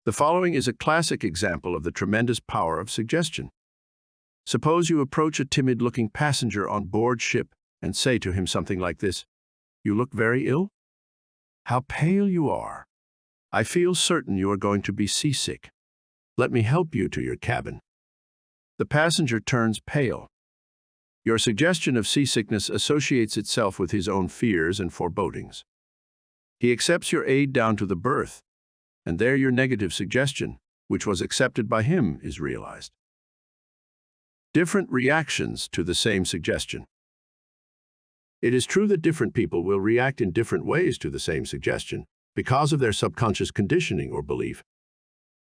[SPEAKER 1] The following is a classic example of the tremendous power of suggestion. Suppose you approach a timid-looking passenger on board ship and say to him something like this: "You look very ill? How pale you are! I feel certain you are going to be seasick. Let me help you to your cabin." The passenger turns pale. Your suggestion of seasickness associates itself with his own fears and forebodings. He accepts your aid down to the berth, and there your negative suggestion, which was accepted by him, is realized. Different reactions to the same suggestion. It is true that different people will react in different ways to the same suggestion because of their subconscious conditioning or belief.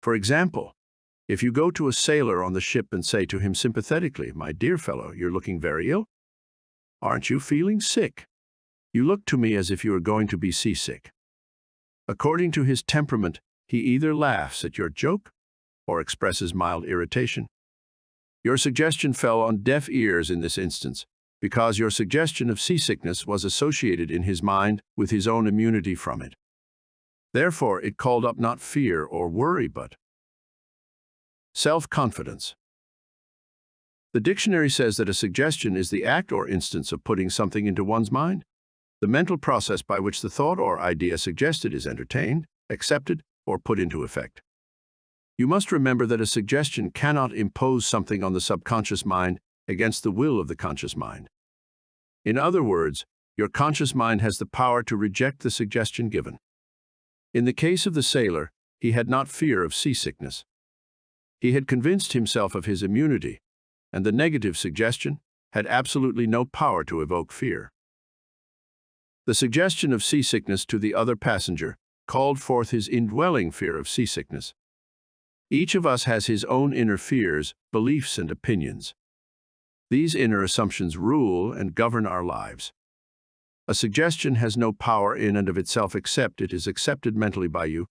[SPEAKER 1] For example, if you go to a sailor on the ship and say to him sympathetically, "My dear fellow, you're looking very ill. Aren't you feeling sick? You look to me as if you were going to be seasick." According to his temperament, he either laughs at your joke or expresses mild irritation. Your suggestion fell on deaf ears in this instance, because your suggestion of seasickness was associated in his mind with his own immunity from it. Therefore, it called up not fear or worry, but self-confidence. The dictionary says that a suggestion is the act or instance of putting something into one's mind, the mental process by which the thought or idea suggested is entertained, accepted, or put into effect. You must remember that a suggestion cannot impose something on the subconscious mind against the will of the conscious mind. In other words, your conscious mind has the power to reject the suggestion given. In the case of the sailor, he had not fear of seasickness. He had convinced himself of his immunity, and the negative suggestion had absolutely no power to evoke fear. The suggestion of seasickness to the other passenger called forth his indwelling fear of seasickness. Each of us has his own inner fears, beliefs, and opinions. These inner assumptions rule and govern our lives. A suggestion has no power in and of itself except it is accepted mentally by you.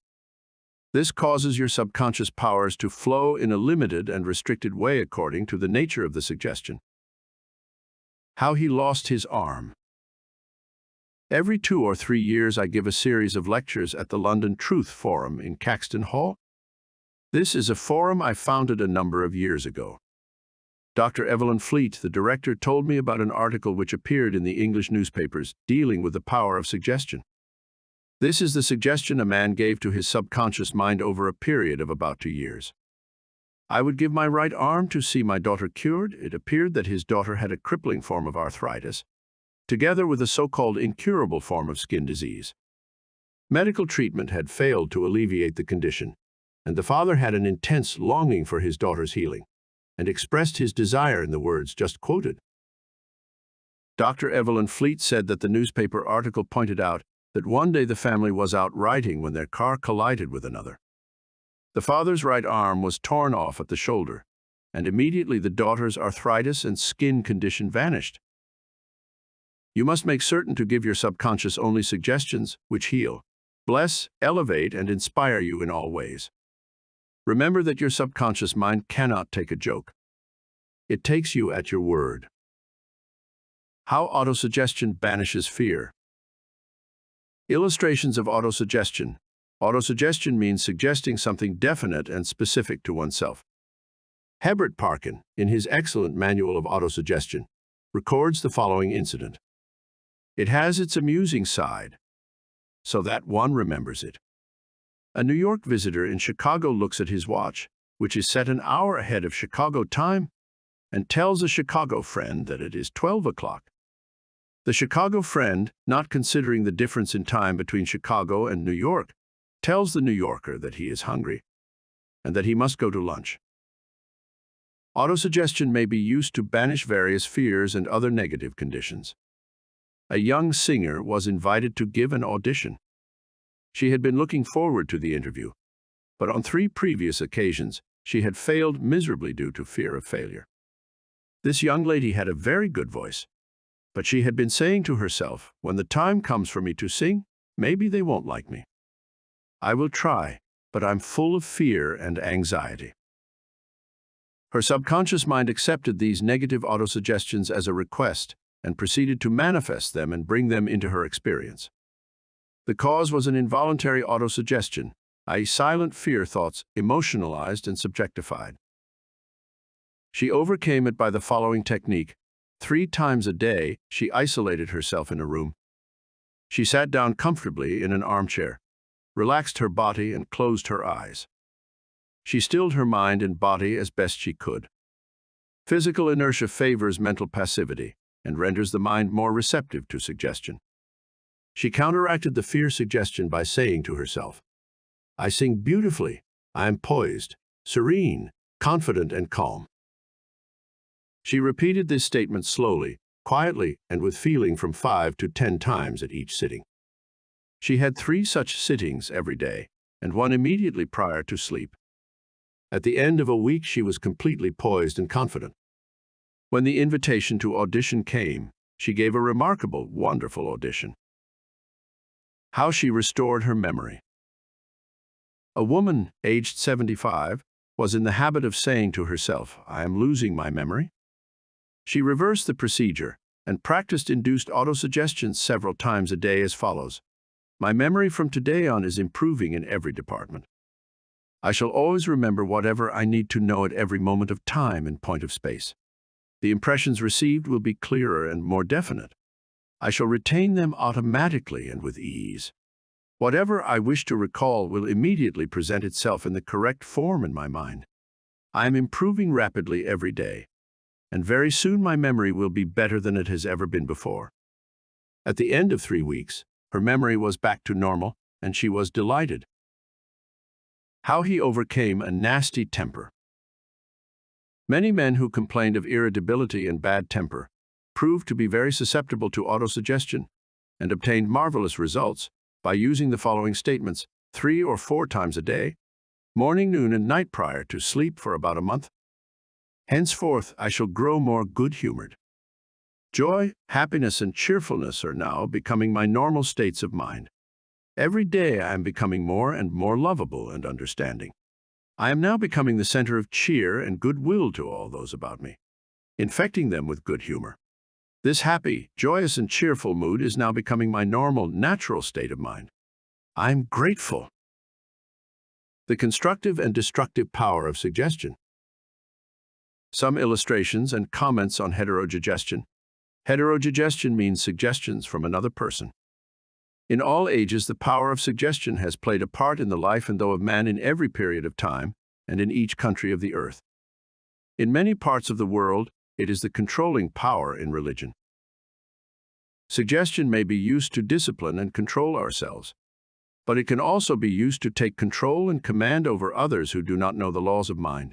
[SPEAKER 1] This causes your subconscious powers to flow in a limited and restricted way according to the nature of the suggestion. How he lost his arm. Every 2 or 3 years I give a series of lectures at the London Truth Forum in Caxton Hall. This is a forum I founded a number of years ago. Dr. Evelyn Fleet, the director, told me about an article which appeared in the English newspapers dealing with the power of suggestion. This is the suggestion a man gave to his subconscious mind over a period of about 2 years. I would give my right arm to see my daughter cured. It appeared that his daughter had a crippling form of arthritis, together with a so-called incurable form of skin disease. Medical treatment had failed to alleviate the condition, and the father had an intense longing for his daughter's healing, and expressed his desire in the words just quoted. Dr. Evelyn Fleet said that the newspaper article pointed out that one day the family was out riding when their car collided with another. The father's right arm was torn off at the shoulder, and immediately the daughter's arthritis and skin condition vanished. You must make certain to give your subconscious only suggestions which heal, bless, elevate, and inspire you in all ways. Remember that your subconscious mind cannot take a joke. It takes you at your word. How autosuggestion banishes fear. Illustrations of autosuggestion. Autosuggestion means suggesting something definite and specific to oneself. Herbert Parkin, in his excellent Manual of Autosuggestion, records the following incident. It has its amusing side, so that one remembers it. A New York visitor in Chicago looks at his watch, which is set an hour ahead of Chicago time, and tells a Chicago friend that it is 12 o'clock. The Chicago friend, not considering the difference in time between Chicago and New York, tells the New Yorker that he is hungry and that he must go to lunch. Autosuggestion may be used to banish various fears and other negative conditions. A young singer was invited to give an audition. She had been looking forward to the interview, but on 3 previous occasions she had failed miserably due to fear of failure. This young lady had a very good voice, but she had been saying to herself, when the time comes for me to sing, maybe they won't like me. I will try, but I'm full of fear and anxiety. Her subconscious mind accepted these negative autosuggestions as a request and proceeded to manifest them and bring them into her experience. The cause was an involuntary autosuggestion, i.e. silent fear thoughts emotionalized and subjectified. She overcame it by the following technique. 3 times a day, she isolated herself in a room. She sat down comfortably in an armchair, relaxed her body, and closed her eyes. She stilled her mind and body as best she could. Physical inertia favors mental passivity and renders the mind more receptive to suggestion. She counteracted the fear suggestion by saying to herself, I sing beautifully, I am poised, serene, confident, and calm. She repeated this statement slowly, quietly, and with feeling from 5 to 10 times at each sitting. She had 3 such sittings every day, and 1 immediately prior to sleep. At the end of a week, she was completely poised and confident. When the invitation to audition came, she gave a remarkable, wonderful audition. How she restored her memory. A woman, aged 75, was in the habit of saying to herself, I am losing my memory. She reversed the procedure and practiced induced autosuggestions several times a day as follows. My memory from today on is improving in every department. I shall always remember whatever I need to know at every moment of time and point of space. The impressions received will be clearer and more definite. I shall retain them automatically and with ease. Whatever I wish to recall will immediately present itself in the correct form in my mind. I am improving rapidly every day, and very soon my memory will be better than it has ever been before. At the end of 3 weeks, her memory was back to normal, and she was delighted. How he overcame a nasty temper. Many men who complained of irritability and bad temper proved to be very susceptible to autosuggestion and obtained marvelous results by using the following statements 3 or 4 times a day, morning, noon, and night prior to sleep for about a month. Henceforth, I shall grow more good-humored. Joy, happiness, and cheerfulness are now becoming my normal states of mind. Every day I am becoming more and more lovable and understanding. I am now becoming the center of cheer and goodwill to all those about me, infecting them with good humor. This happy, joyous, and cheerful mood is now becoming my normal, natural state of mind. I'm grateful. The constructive and destructive power of suggestion. Some illustrations and comments on heterogestion. Heterogestion means suggestions from another person. In all ages, the power of suggestion has played a part in the life and thought of man in every period of time and in each country of the earth. In many parts of the world, it is the controlling power in religion. Suggestion may be used to discipline and control ourselves, but it can also be used to take control and command over others who do not know the laws of mind.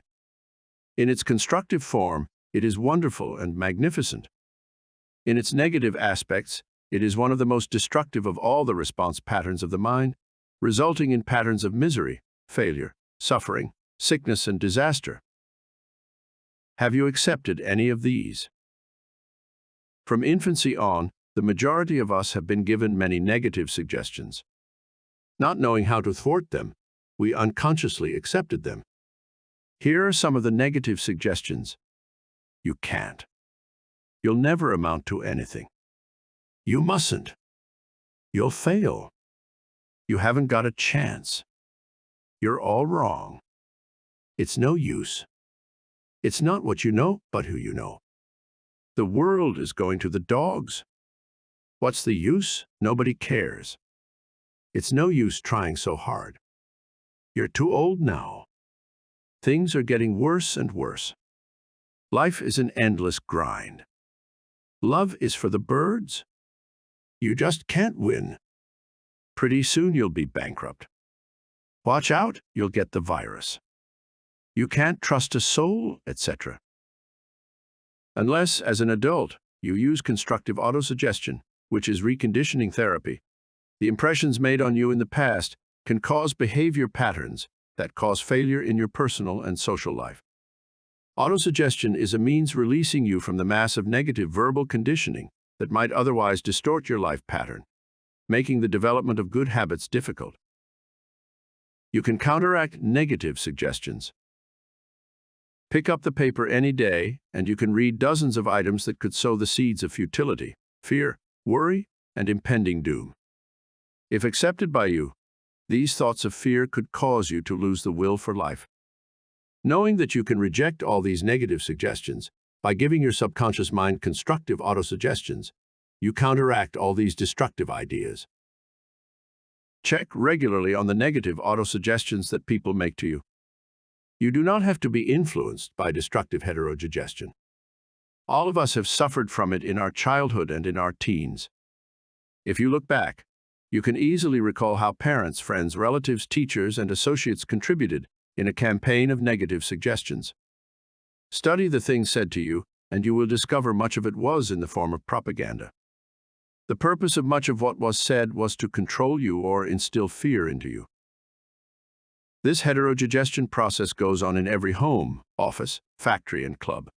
[SPEAKER 1] In its constructive form, it is wonderful and magnificent. In its negative aspects, it is one of the most destructive of all the response patterns of the mind, resulting in patterns of misery, failure, suffering, sickness, and disaster. Have you accepted any of these? From infancy on, the majority of us have been given many negative suggestions. Not knowing how to thwart them, we unconsciously accepted them. Here are some of the negative suggestions. You can't. You'll never amount to anything. You mustn't. You'll fail. You haven't got a chance. You're all wrong. It's no use. It's not what you know, but who you know. The world is going to the dogs. What's the use? Nobody cares. It's no use trying so hard. You're too old now. Things are getting worse and worse. Life is an endless grind. Love is for the birds. You just can't win. Pretty soon you'll be bankrupt. Watch out, you'll get the virus. You can't trust a soul, etc. Unless, as an adult, you use constructive autosuggestion, which is reconditioning therapy, the impressions made on you in the past can cause behavior patterns that cause failure in your personal and social life. Autosuggestion is a means releasing you from the mass of negative verbal conditioning that might otherwise distort your life pattern, making the development of good habits difficult. You can counteract negative suggestions. Pick up the paper any day, and you can read dozens of items that could sow the seeds of futility, fear, worry, and impending doom. If accepted by you, these thoughts of fear could cause you to lose the will for life. Knowing that you can reject all these negative suggestions by giving your subconscious mind constructive autosuggestions, you counteract all these destructive ideas. Check regularly on the negative autosuggestions that people make to you. You do not have to be influenced by destructive heterogestion. All of us have suffered from it in our childhood and in our teens. If you look back, you can easily recall how parents, friends, relatives, teachers, and associates contributed in a campaign of negative suggestions. Study the things said to you, and you will discover much of it was in the form of propaganda. The purpose of much of what was said was to control you or instill fear into you. This heterogestion process goes on in every home, office, factory, and club.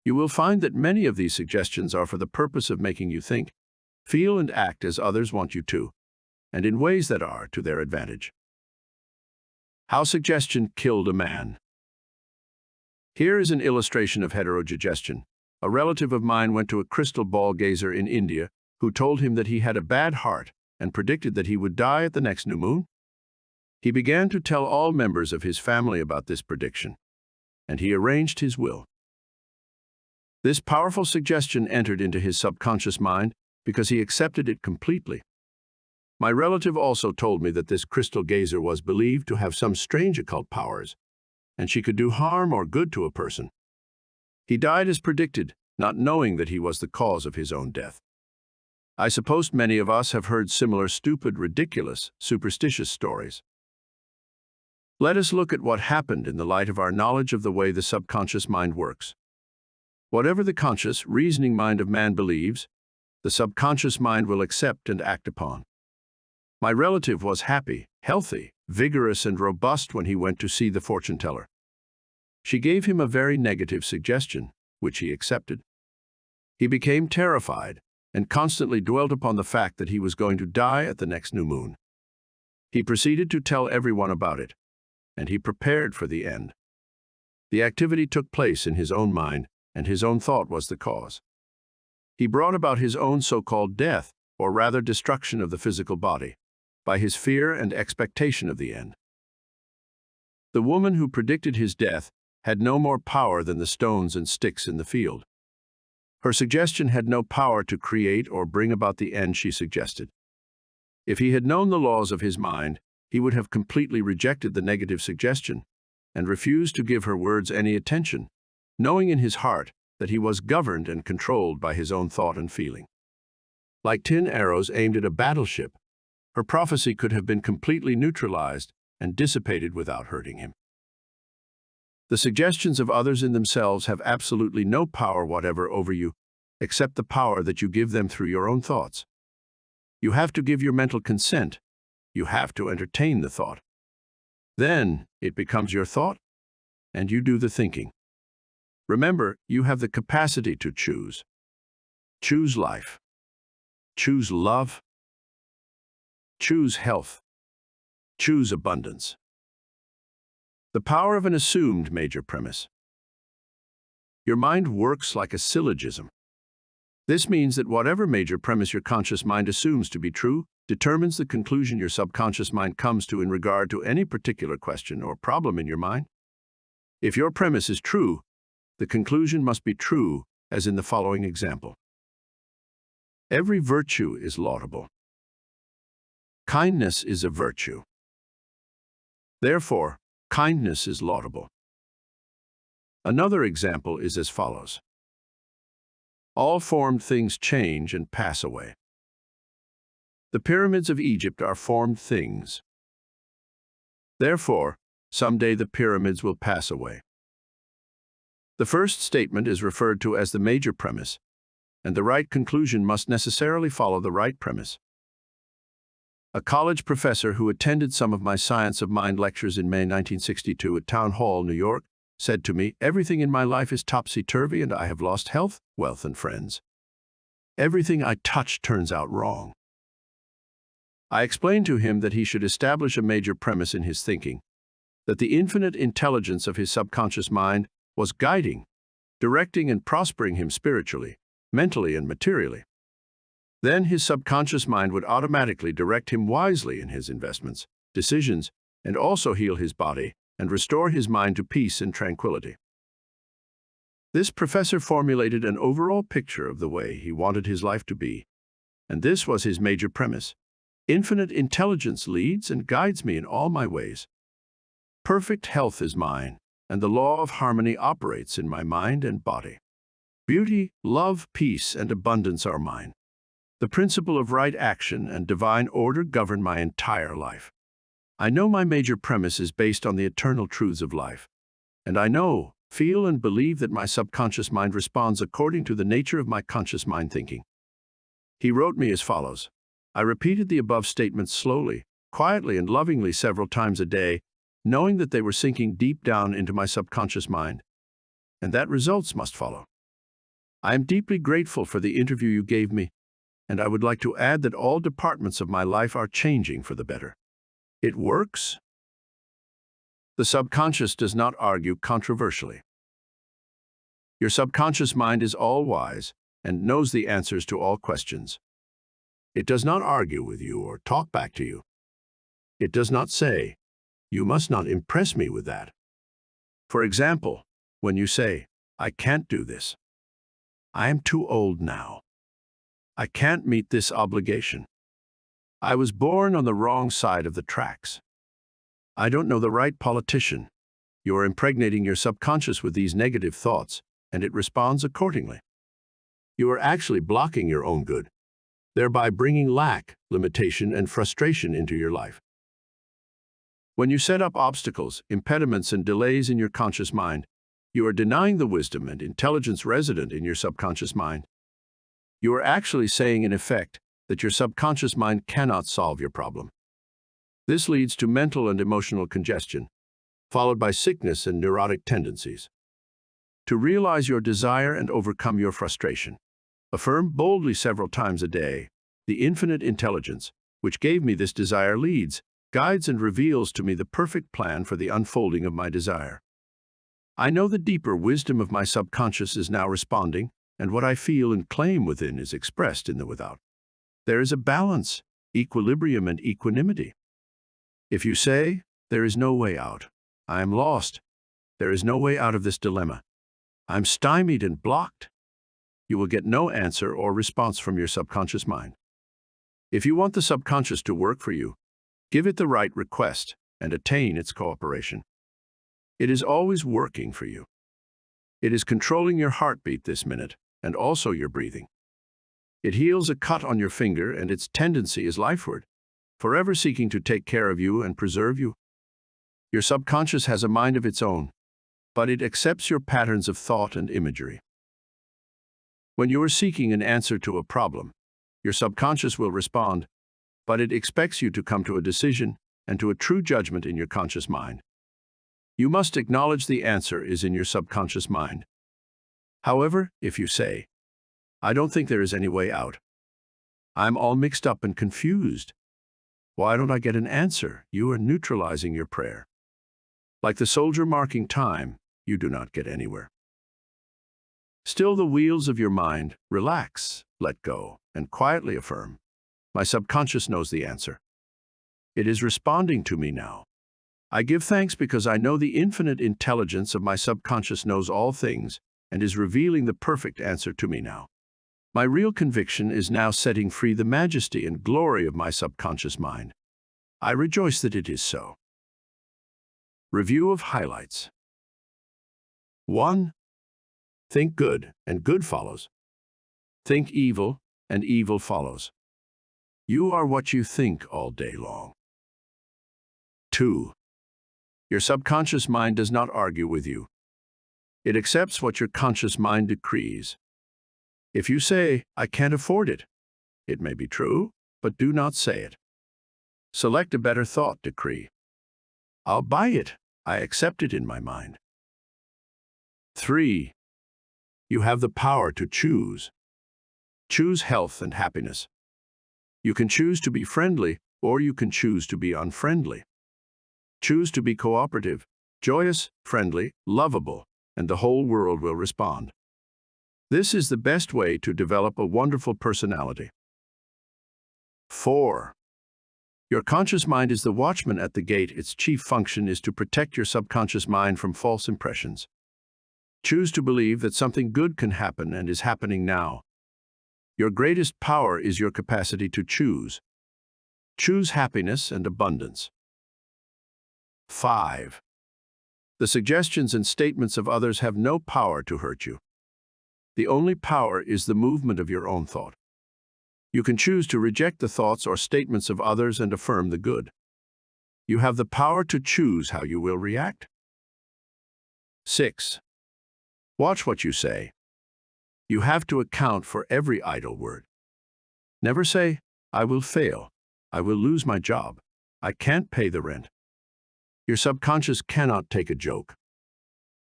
[SPEAKER 1] You will find that many of these suggestions are for the purpose of making you think, feel, and act as others want you to, and in ways that are to their advantage. How suggestion killed a man. Here is an illustration of heterogestion. A relative of mine went to a crystal ball gazer in India who told him that he had a bad heart and predicted that he would die at the next new moon. He began to tell all members of his family about this prediction, and he arranged his will. This powerful suggestion entered into his subconscious mind because he accepted it completely. My relative also told me that this crystal gazer was believed to have some strange occult powers, and she could do harm or good to a person. He died as predicted, not knowing that he was the cause of his own death. I suppose many of us have heard similar stupid, ridiculous, superstitious stories. Let us look at what happened in the light of our knowledge of the way the subconscious mind works. Whatever the conscious, reasoning mind of man believes, the subconscious mind will accept and act upon. My relative was happy, healthy, vigorous, and robust when he went to see the fortune teller. She gave him a very negative suggestion, which he accepted. He became terrified and constantly dwelt upon the fact that he was going to die at the next new moon. He proceeded to tell everyone about it, and he prepared for the end. The activity took place in his own mind, and his own thought was the cause. He brought about his own so-called death, or rather destruction of the physical body, by his fear and expectation of the end. The woman who predicted his death had no more power than the stones and sticks in the field. Her suggestion had no power to create or bring about the end she suggested. If he had known the laws of his mind, he would have completely rejected the negative suggestion and refused to give her words any attention, knowing in his heart that he was governed and controlled by his own thought and feeling. Like tin arrows aimed at a battleship, her prophecy could have been completely neutralized and dissipated without hurting him. The suggestions of others in themselves have absolutely no power whatever over you, except the power that you give them through your own thoughts. You have to give your mental consent. You have to entertain the thought. Then it becomes your thought, and you do the thinking. Remember, you have the capacity to choose. Choose life. Choose love. Choose health. Choose abundance. The power of an assumed major premise. Your mind works like a syllogism. This means that whatever major premise your conscious mind assumes to be true determines the conclusion your subconscious mind comes to in regard to any particular question or problem in your mind. If your premise is true, the conclusion must be true, as in the following example. Every virtue is laudable. Kindness is a virtue. Therefore, kindness is laudable. Another example is as follows. All formed things change and pass away. The pyramids of Egypt are formed things. Therefore, someday the pyramids will pass away. The first statement is referred to as the major premise, and the right conclusion must necessarily follow the right premise. A college professor who attended some of my Science of Mind lectures in May 1962 at Town Hall, New York, said to me, "Everything in my life is topsy-turvy and I have lost health, wealth, and friends. Everything I touch turns out wrong." I explained to him that he should establish a major premise in his thinking, that the infinite intelligence of his subconscious mind was guiding, directing, and prospering him spiritually, mentally, and materially. Then his subconscious mind would automatically direct him wisely in his investments, decisions, and also heal his body and restore his mind to peace and tranquility. This professor formulated an overall picture of the way he wanted his life to be, and this was his major premise. Infinite intelligence leads and guides me in all my ways. Perfect health is mine, and the law of harmony operates in my mind and body. Beauty, love, peace, and abundance are mine. The principle of right action and divine order govern my entire life. I know my major premise is based on the eternal truths of life, and I know, feel, and believe that my subconscious mind responds according to the nature of my conscious mind thinking. He wrote me as follows. I repeated the above statements slowly, quietly, and lovingly several times a day, knowing that they were sinking deep down into my subconscious mind, and that results must follow. I am deeply grateful for the interview you gave me, and I would like to add that all departments of my life are changing for the better. It works. The subconscious does not argue controversially. Your subconscious mind is all-wise and knows the answers to all questions. It does not argue with you or talk back to you. It does not say, "You must not impress me with that." For example, when you say, "I can't do this. I am too old now. I can't meet this obligation. I was born on the wrong side of the tracks. I don't know the right politician." You are impregnating your subconscious with these negative thoughts, and it responds accordingly. You are actually blocking your own good, thereby bringing lack, limitation, and frustration into your life. When you set up obstacles, impediments, and delays in your conscious mind, you are denying the wisdom and intelligence resident in your subconscious mind. You are actually saying, in effect, that your subconscious mind cannot solve your problem. This leads to mental and emotional congestion, followed by sickness and neurotic tendencies. To realize your desire and overcome your frustration, Affirm boldly several times a day. The infinite intelligence, which gave me this desire, leads, guides, and reveals to me the perfect plan for the unfolding of my desire. I know the deeper wisdom of my subconscious is now responding, and what I feel and claim within is expressed in the without. There is a balance, equilibrium, and equanimity. If you say, "There is no way out. I am lost. There is no way out of this dilemma. I'm stymied and blocked," you will get no answer or response from your subconscious mind. If you want the subconscious to work for you, give it the right request and attain its cooperation. It is always working for you. It is controlling your heartbeat this minute and also your breathing. It heals a cut on your finger, and its tendency is Lifeword, forever seeking to take care of you and preserve you. Your subconscious has a mind of its own, but it accepts your patterns of thought and imagery. When you are seeking an answer to a problem, your subconscious will respond, but it expects you to come to a decision and to a true judgment in your conscious mind. You must acknowledge the answer is in your subconscious mind. However, if you say, "I don't think there is any way out. I'm all mixed up and confused. Why don't I get an answer?" you are neutralizing your prayer. Like the soldier marking time, you do not get anywhere. Still the wheels of your mind, relax, let go, and quietly affirm, "My subconscious knows the answer. It is responding to me now. I give thanks because I know the infinite intelligence of my subconscious knows all things and is revealing the perfect answer to me now. My real conviction is now setting free the majesty and glory of my subconscious mind. I rejoice that it is so." Review of highlights. 1. Think good, and good follows. Think evil, and evil follows. You are what you think all day long. 2. Your subconscious mind does not argue with you. It accepts what your conscious mind decrees. If you say, "I can't afford it," it may be true, but do not say it. Select a better thought decree. "I'll buy it. I accept it in my mind." 3. You have the power to choose. Choose health and happiness. You can choose to be friendly, or you can choose to be unfriendly. Choose to be cooperative, joyous, friendly, lovable, and the whole world will respond. This is the best way to develop a wonderful personality. 4. Your conscious mind is the watchman at the gate. Its chief function is to protect your subconscious mind from false impressions. Choose to believe that something good can happen and is happening now. Your greatest power is your capacity to choose. Choose happiness and abundance. 5. The suggestions and statements of others have no power to hurt you. The only power is the movement of your own thought. You can choose to reject the thoughts or statements of others and affirm the good. You have the power to choose how you will react. 6. Watch what you say. You have to account for every idle word. Never say, "I will fail. I will lose my job. I can't pay the rent." Your subconscious cannot take a joke.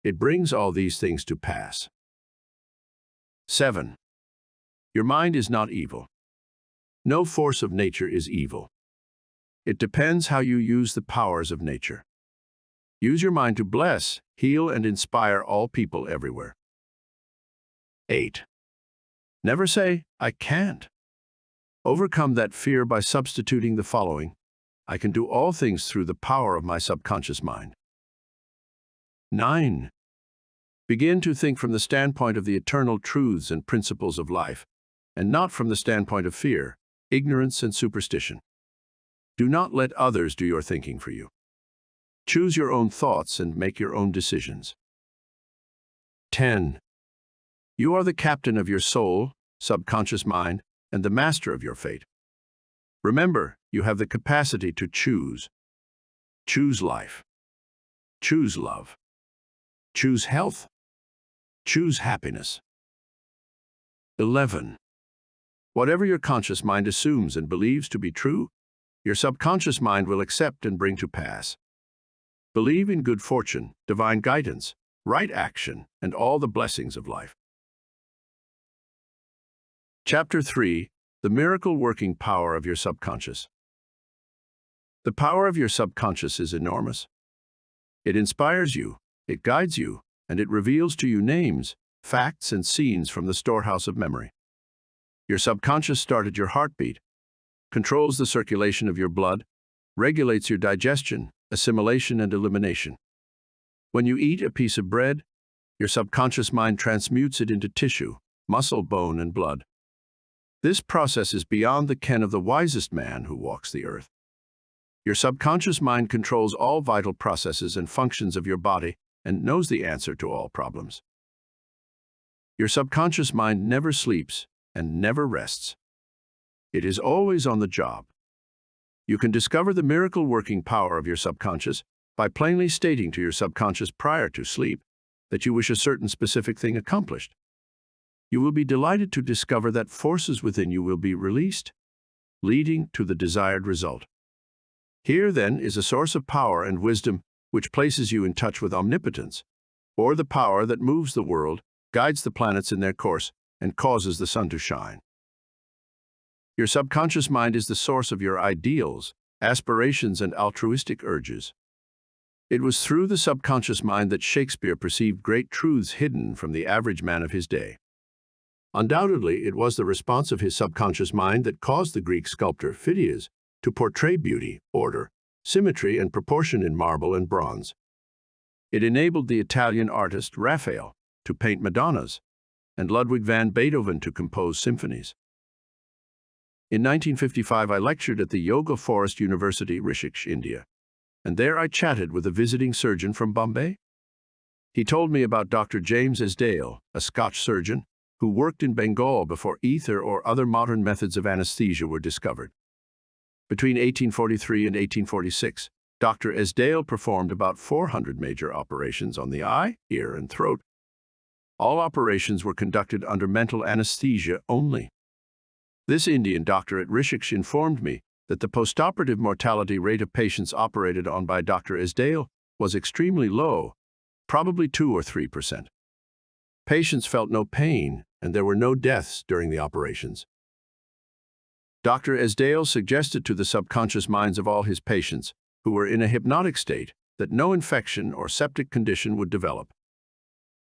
[SPEAKER 1] It brings all these things to pass. 7. Your mind is not evil. No force of nature is evil. It depends how you use the powers of nature. Use your mind to bless, heal, and inspire all people everywhere. 8. Never say, "I can't." Overcome that fear by substituting the following: I can do all things through the power of my subconscious mind. 9. Begin to think from the standpoint of the eternal truths and principles of life, and not from the standpoint of fear, ignorance, and superstition. Do not let others do your thinking for you. Choose your own thoughts and make your own decisions. 10. You are the captain of your soul, subconscious mind, and the master of your fate. Remember, you have the capacity to choose. Choose life. Choose love. Choose health. Choose happiness. 11. Whatever your conscious mind assumes and believes to be true, your subconscious mind will accept and bring to pass. Believe in good fortune, divine guidance, right action, and all the blessings of life. Chapter 3: The Miracle Working Power of Your Subconscious. The power of your subconscious is enormous. It inspires you, it guides you, and it reveals to you names, facts, and scenes from the storehouse of memory. Your subconscious started your heartbeat, controls the circulation of your blood, regulates your digestion, assimilation, and elimination. When you eat a piece of bread, your subconscious mind transmutes it into tissue, muscle, bone, and blood. This process is beyond the ken of the wisest man who walks the earth. Your subconscious mind controls all vital processes and functions of your body and knows the answer to all problems. Your subconscious mind never sleeps and never rests. It is always on the job. You can discover the miracle-working power of your subconscious by plainly stating to your subconscious prior to sleep that you wish a certain specific thing accomplished. You will be delighted to discover that forces within you will be released, leading to the desired result. Here, then, is a source of power and wisdom which places you in touch with omnipotence, or the power that moves the world, guides the planets in their course, and causes the sun to shine. Your subconscious mind is the source of your ideals, aspirations, and altruistic urges. It was through the subconscious mind that Shakespeare perceived great truths hidden from the average man of his day. Undoubtedly, it was the response of his subconscious mind that caused the Greek sculptor Phidias to portray beauty, order, symmetry, and proportion in marble and bronze. It enabled the Italian artist Raphael to paint Madonnas, and Ludwig van Beethoven to compose symphonies. In 1955, I lectured at the Yoga Forest University, Rishikesh, India, and there I chatted with a visiting surgeon from Bombay. He told me about Dr. James Esdale, a Scotch surgeon who worked in Bengal before ether or other modern methods of anesthesia were discovered. Between 1843 and 1846, Dr. Esdale performed about 400 major operations on the eye, ear, and throat. All operations were conducted under mental anesthesia only. This Indian doctor at Rishikesh informed me that the postoperative mortality rate of patients operated on by Dr. Esdale was extremely low, probably 2 or 3%. Patients felt no pain, and there were no deaths during the operations. Dr. Esdale suggested to the subconscious minds of all his patients, who were in a hypnotic state, that no infection or septic condition would develop.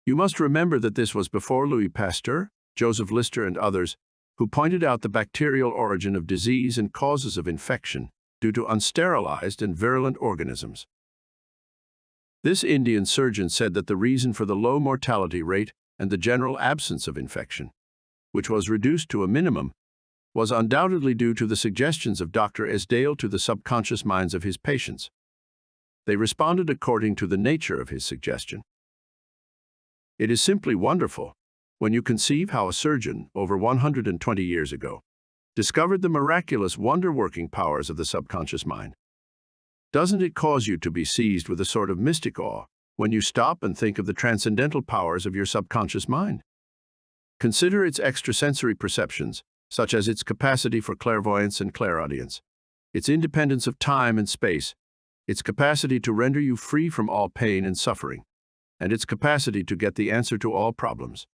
[SPEAKER 1] You must remember that this was before Louis Pasteur, Joseph Lister, and others, who pointed out the bacterial origin of disease and causes of infection due to unsterilized and virulent organisms. This Indian surgeon said that the reason for the low mortality rate and the general absence of infection, which was reduced to a minimum, was undoubtedly due to the suggestions of Dr. Esdale to the subconscious minds of his patients. They responded according to the nature of his suggestion. It is simply wonderful when you conceive how a surgeon, over 120 years ago, discovered the miraculous wonder-working powers of the subconscious mind. Doesn't it cause you to be seized with a sort of mystic awe when you stop and think of the transcendental powers of your subconscious mind? Consider its extrasensory perceptions, such as its capacity for clairvoyance and clairaudience, its independence of time and space, its capacity to render you free from all pain and suffering, and its capacity to get the answer to all problems,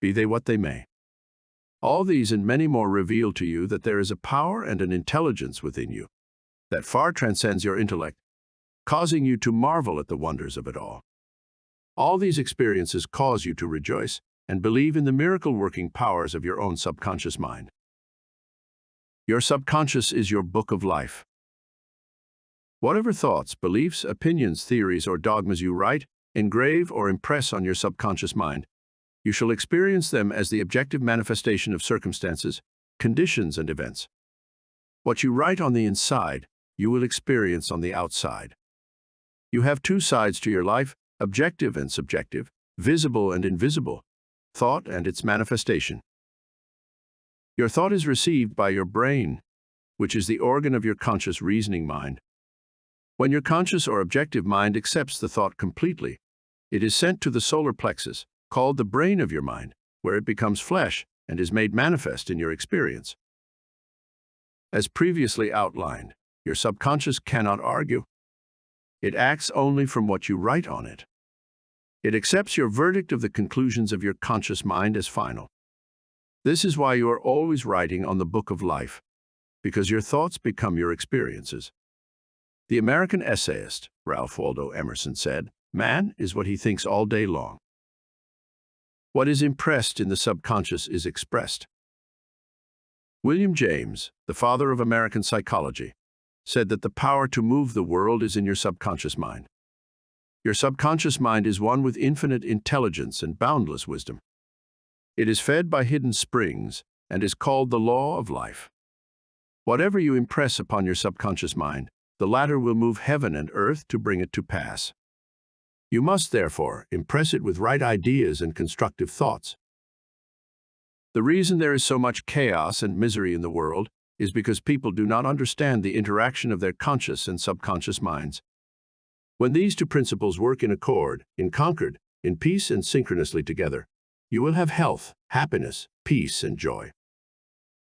[SPEAKER 1] be they what they may. All these and many more reveal to you that there is a power and an intelligence within you that far transcends your intellect, causing you to marvel at the wonders of it all. All these experiences cause you to rejoice and believe in the miracle-working powers of your own subconscious mind. Your subconscious is your book of life. Whatever thoughts, beliefs, opinions, theories, or dogmas you write, engrave, or impress on your subconscious mind, you shall experience them as the objective manifestation of circumstances, conditions, and events. What you write on the inside, you will experience on the outside. You have two sides to your life, objective and subjective, visible and invisible, thought and its manifestation. Your thought is received by your brain, which is the organ of your conscious reasoning mind. When your conscious or objective mind accepts the thought completely, it is sent to the solar plexus, called the brain of your mind, where it becomes flesh and is made manifest in your experience. As previously outlined, your subconscious cannot argue. It acts only from what you write on it. It accepts your verdict of the conclusions of your conscious mind as final. This is why you are always writing on the book of life, because your thoughts become your experiences. The American essayist, Ralph Waldo Emerson, said, "Man is what he thinks all day long. What is impressed in the subconscious is expressed." William James, the father of American psychology, said that the power to move the world is in your subconscious mind. Your subconscious mind is one with infinite intelligence and boundless wisdom. It is fed by hidden springs and is called the law of life. Whatever you impress upon your subconscious mind, the latter will move heaven and earth to bring it to pass. You must, therefore, impress it with right ideas and constructive thoughts. The reason there is so much chaos and misery in the world is because people do not understand the interaction of their conscious and subconscious minds. When these two principles work in accord, in concord, in peace and synchronously together, you will have health, happiness, peace, and joy.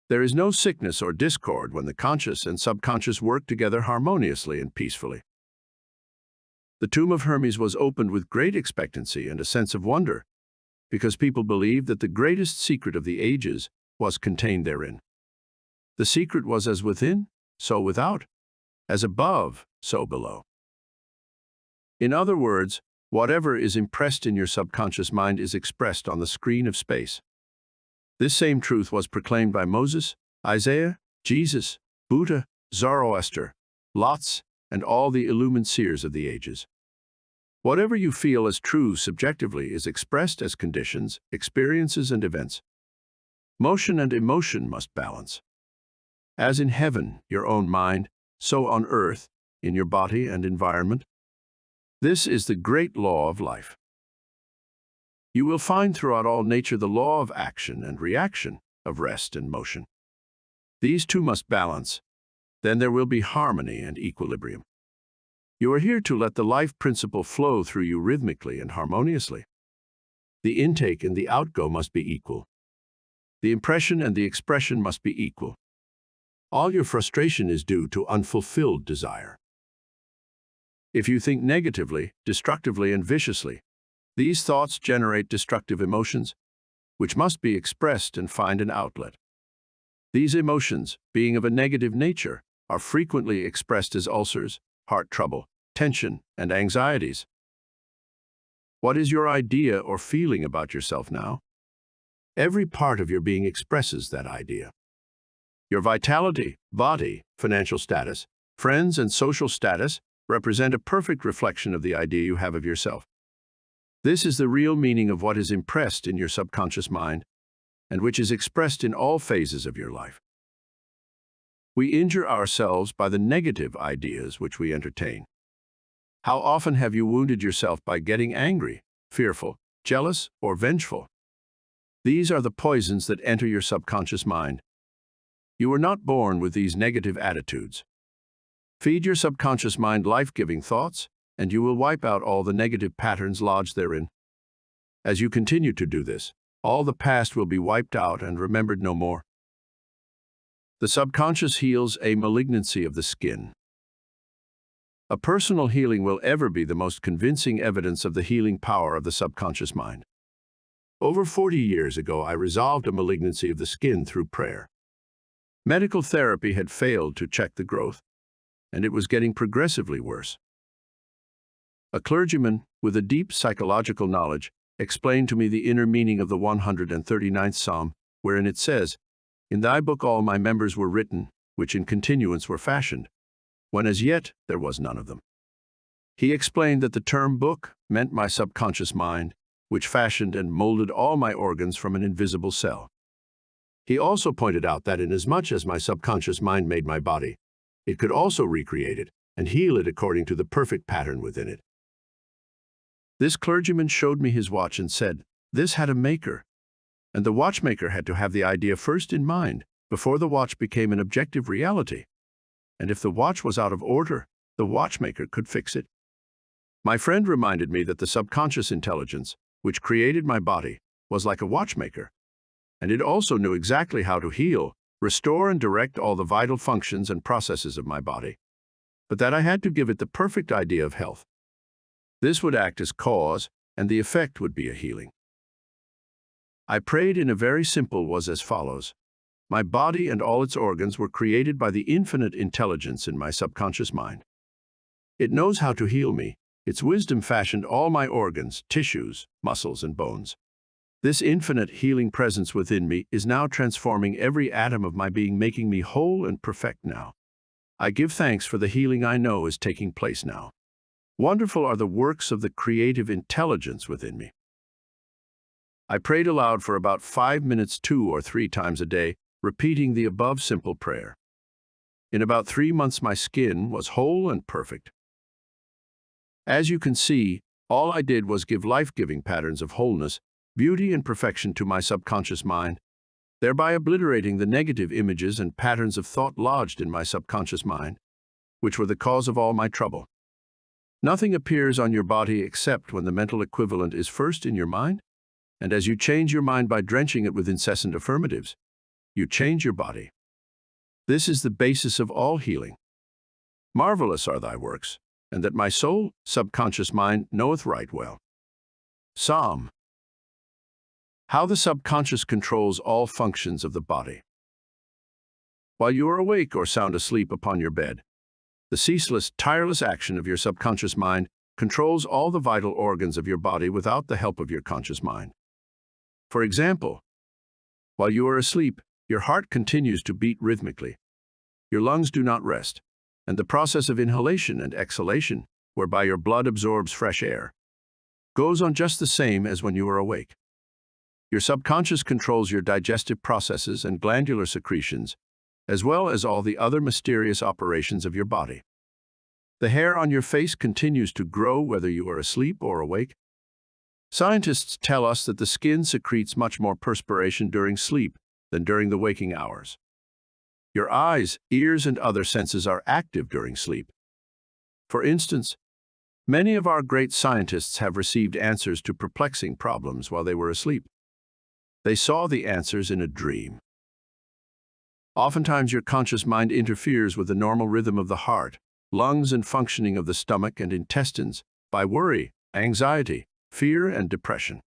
[SPEAKER 1] There is no sickness or discord when the conscious and subconscious work together harmoniously and peacefully. The tomb of Hermes was opened with great expectancy and a sense of wonder, because people believed that the greatest secret of the ages was contained therein. The secret was as within, so without, as above, so below. In other words, whatever is impressed in your subconscious mind is expressed on the screen of space. This same truth was proclaimed by Moses, Isaiah, Jesus, Buddha, Zoroaster, Lotz, and all the illumined seers of the ages. Whatever you feel as true subjectively is expressed as conditions, experiences, and events. Motion and emotion must balance. As in heaven, your own mind, so on earth, in your body and environment. This is the great law of life. You will find throughout all nature the law of action and reaction, of rest and motion. These two must balance, then there will be harmony and equilibrium. You are here to let the life principle flow through you rhythmically and harmoniously. The intake and the outgo must be equal. The impression and the expression must be equal. All your frustration is due to unfulfilled desire. If you think negatively, destructively, and viciously, these thoughts generate destructive emotions, which must be expressed and find an outlet. These emotions, being of a negative nature, are frequently expressed as ulcers, heart trouble, tension, and anxieties. What is your idea or feeling about yourself now? Every part of your being expresses that idea. Your vitality, body, financial status, friends, and social status represent a perfect reflection of the idea you have of yourself. This is the real meaning of what is impressed in your subconscious mind, and which is expressed in all phases of your life. We injure ourselves by the negative ideas which we entertain. How often have you wounded yourself by getting angry, fearful, jealous, or vengeful? These are the poisons that enter your subconscious mind. You were not born with these negative attitudes. Feed your subconscious mind life-giving thoughts, and you will wipe out all the negative patterns lodged therein. As you continue to do this, all the past will be wiped out and remembered no more. The subconscious heals a malignancy of the skin. A personal healing will ever be the most convincing evidence of the healing power of the subconscious mind. Over 40 years ago, I resolved a malignancy of the skin through prayer. Medical therapy had failed to check the growth, and it was getting progressively worse. A clergyman with a deep psychological knowledge explained to me the inner meaning of the 139th Psalm, wherein it says, "In thy book all my members were written, which in continuance were fashioned, when as yet there was none of them." He explained that the term book meant my subconscious mind, which fashioned and molded all my organs from an invisible cell. He also pointed out that inasmuch as my subconscious mind made my body, it could also recreate it and heal it according to the perfect pattern within it. This clergyman showed me his watch and said, "This had a maker," and the watchmaker had to have the idea first in mind before the watch became an objective reality. And if the watch was out of order, the watchmaker could fix it. My friend reminded me that the subconscious intelligence, which created my body, was like a watchmaker, and it also knew exactly how to heal, restore, and direct all the vital functions and processes of my body, but that I had to give it the perfect idea of health. This would act as cause, and the effect would be a healing. I prayed in a very simple was as follows. My body and all its organs were created by the infinite intelligence in my subconscious mind. It knows how to heal me. Its wisdom fashioned all my organs, tissues, muscles, and bones. This infinite healing presence within me is now transforming every atom of my being, making me whole and perfect now. I give thanks for the healing I know is taking place now. Wonderful are the works of the creative intelligence within me. I prayed aloud for about 5 minutes 2 or 3 times a day, repeating the above simple prayer. In about 3 months my skin was whole and perfect. As you can see, all I did was give life-giving patterns of wholeness, beauty and perfection to my subconscious mind, thereby obliterating the negative images and patterns of thought lodged in my subconscious mind, which were the cause of all my trouble. Nothing appears on your body except when the mental equivalent is first in your mind, and as you change your mind by drenching it with incessant affirmatives, you change your body. This is the basis of all healing. Marvelous are thy works, and that my soul, subconscious mind, knoweth right well. Psalm. How the subconscious controls all functions of the body. While you are awake or sound asleep upon your bed, the ceaseless, tireless action of your subconscious mind controls all the vital organs of your body without the help of your conscious mind. For example, while you are asleep, your heart continues to beat rhythmically. Your lungs do not rest, and the process of inhalation and exhalation, whereby your blood absorbs fresh air, goes on just the same as when you are awake. Your subconscious controls your digestive processes and glandular secretions, as well as all the other mysterious operations of your body. The hair on your face continues to grow whether you are asleep or awake. Scientists tell us that the skin secretes much more perspiration during sleep than during the waking hours. Your eyes, ears, and other senses are active during sleep. For instance, many of our great scientists have received answers to perplexing problems while they were asleep. They saw the answers in a dream. Oftentimes, your conscious mind interferes with the normal rhythm of the heart, lungs, and functioning of the stomach and intestines by worry, anxiety, fear, and depression.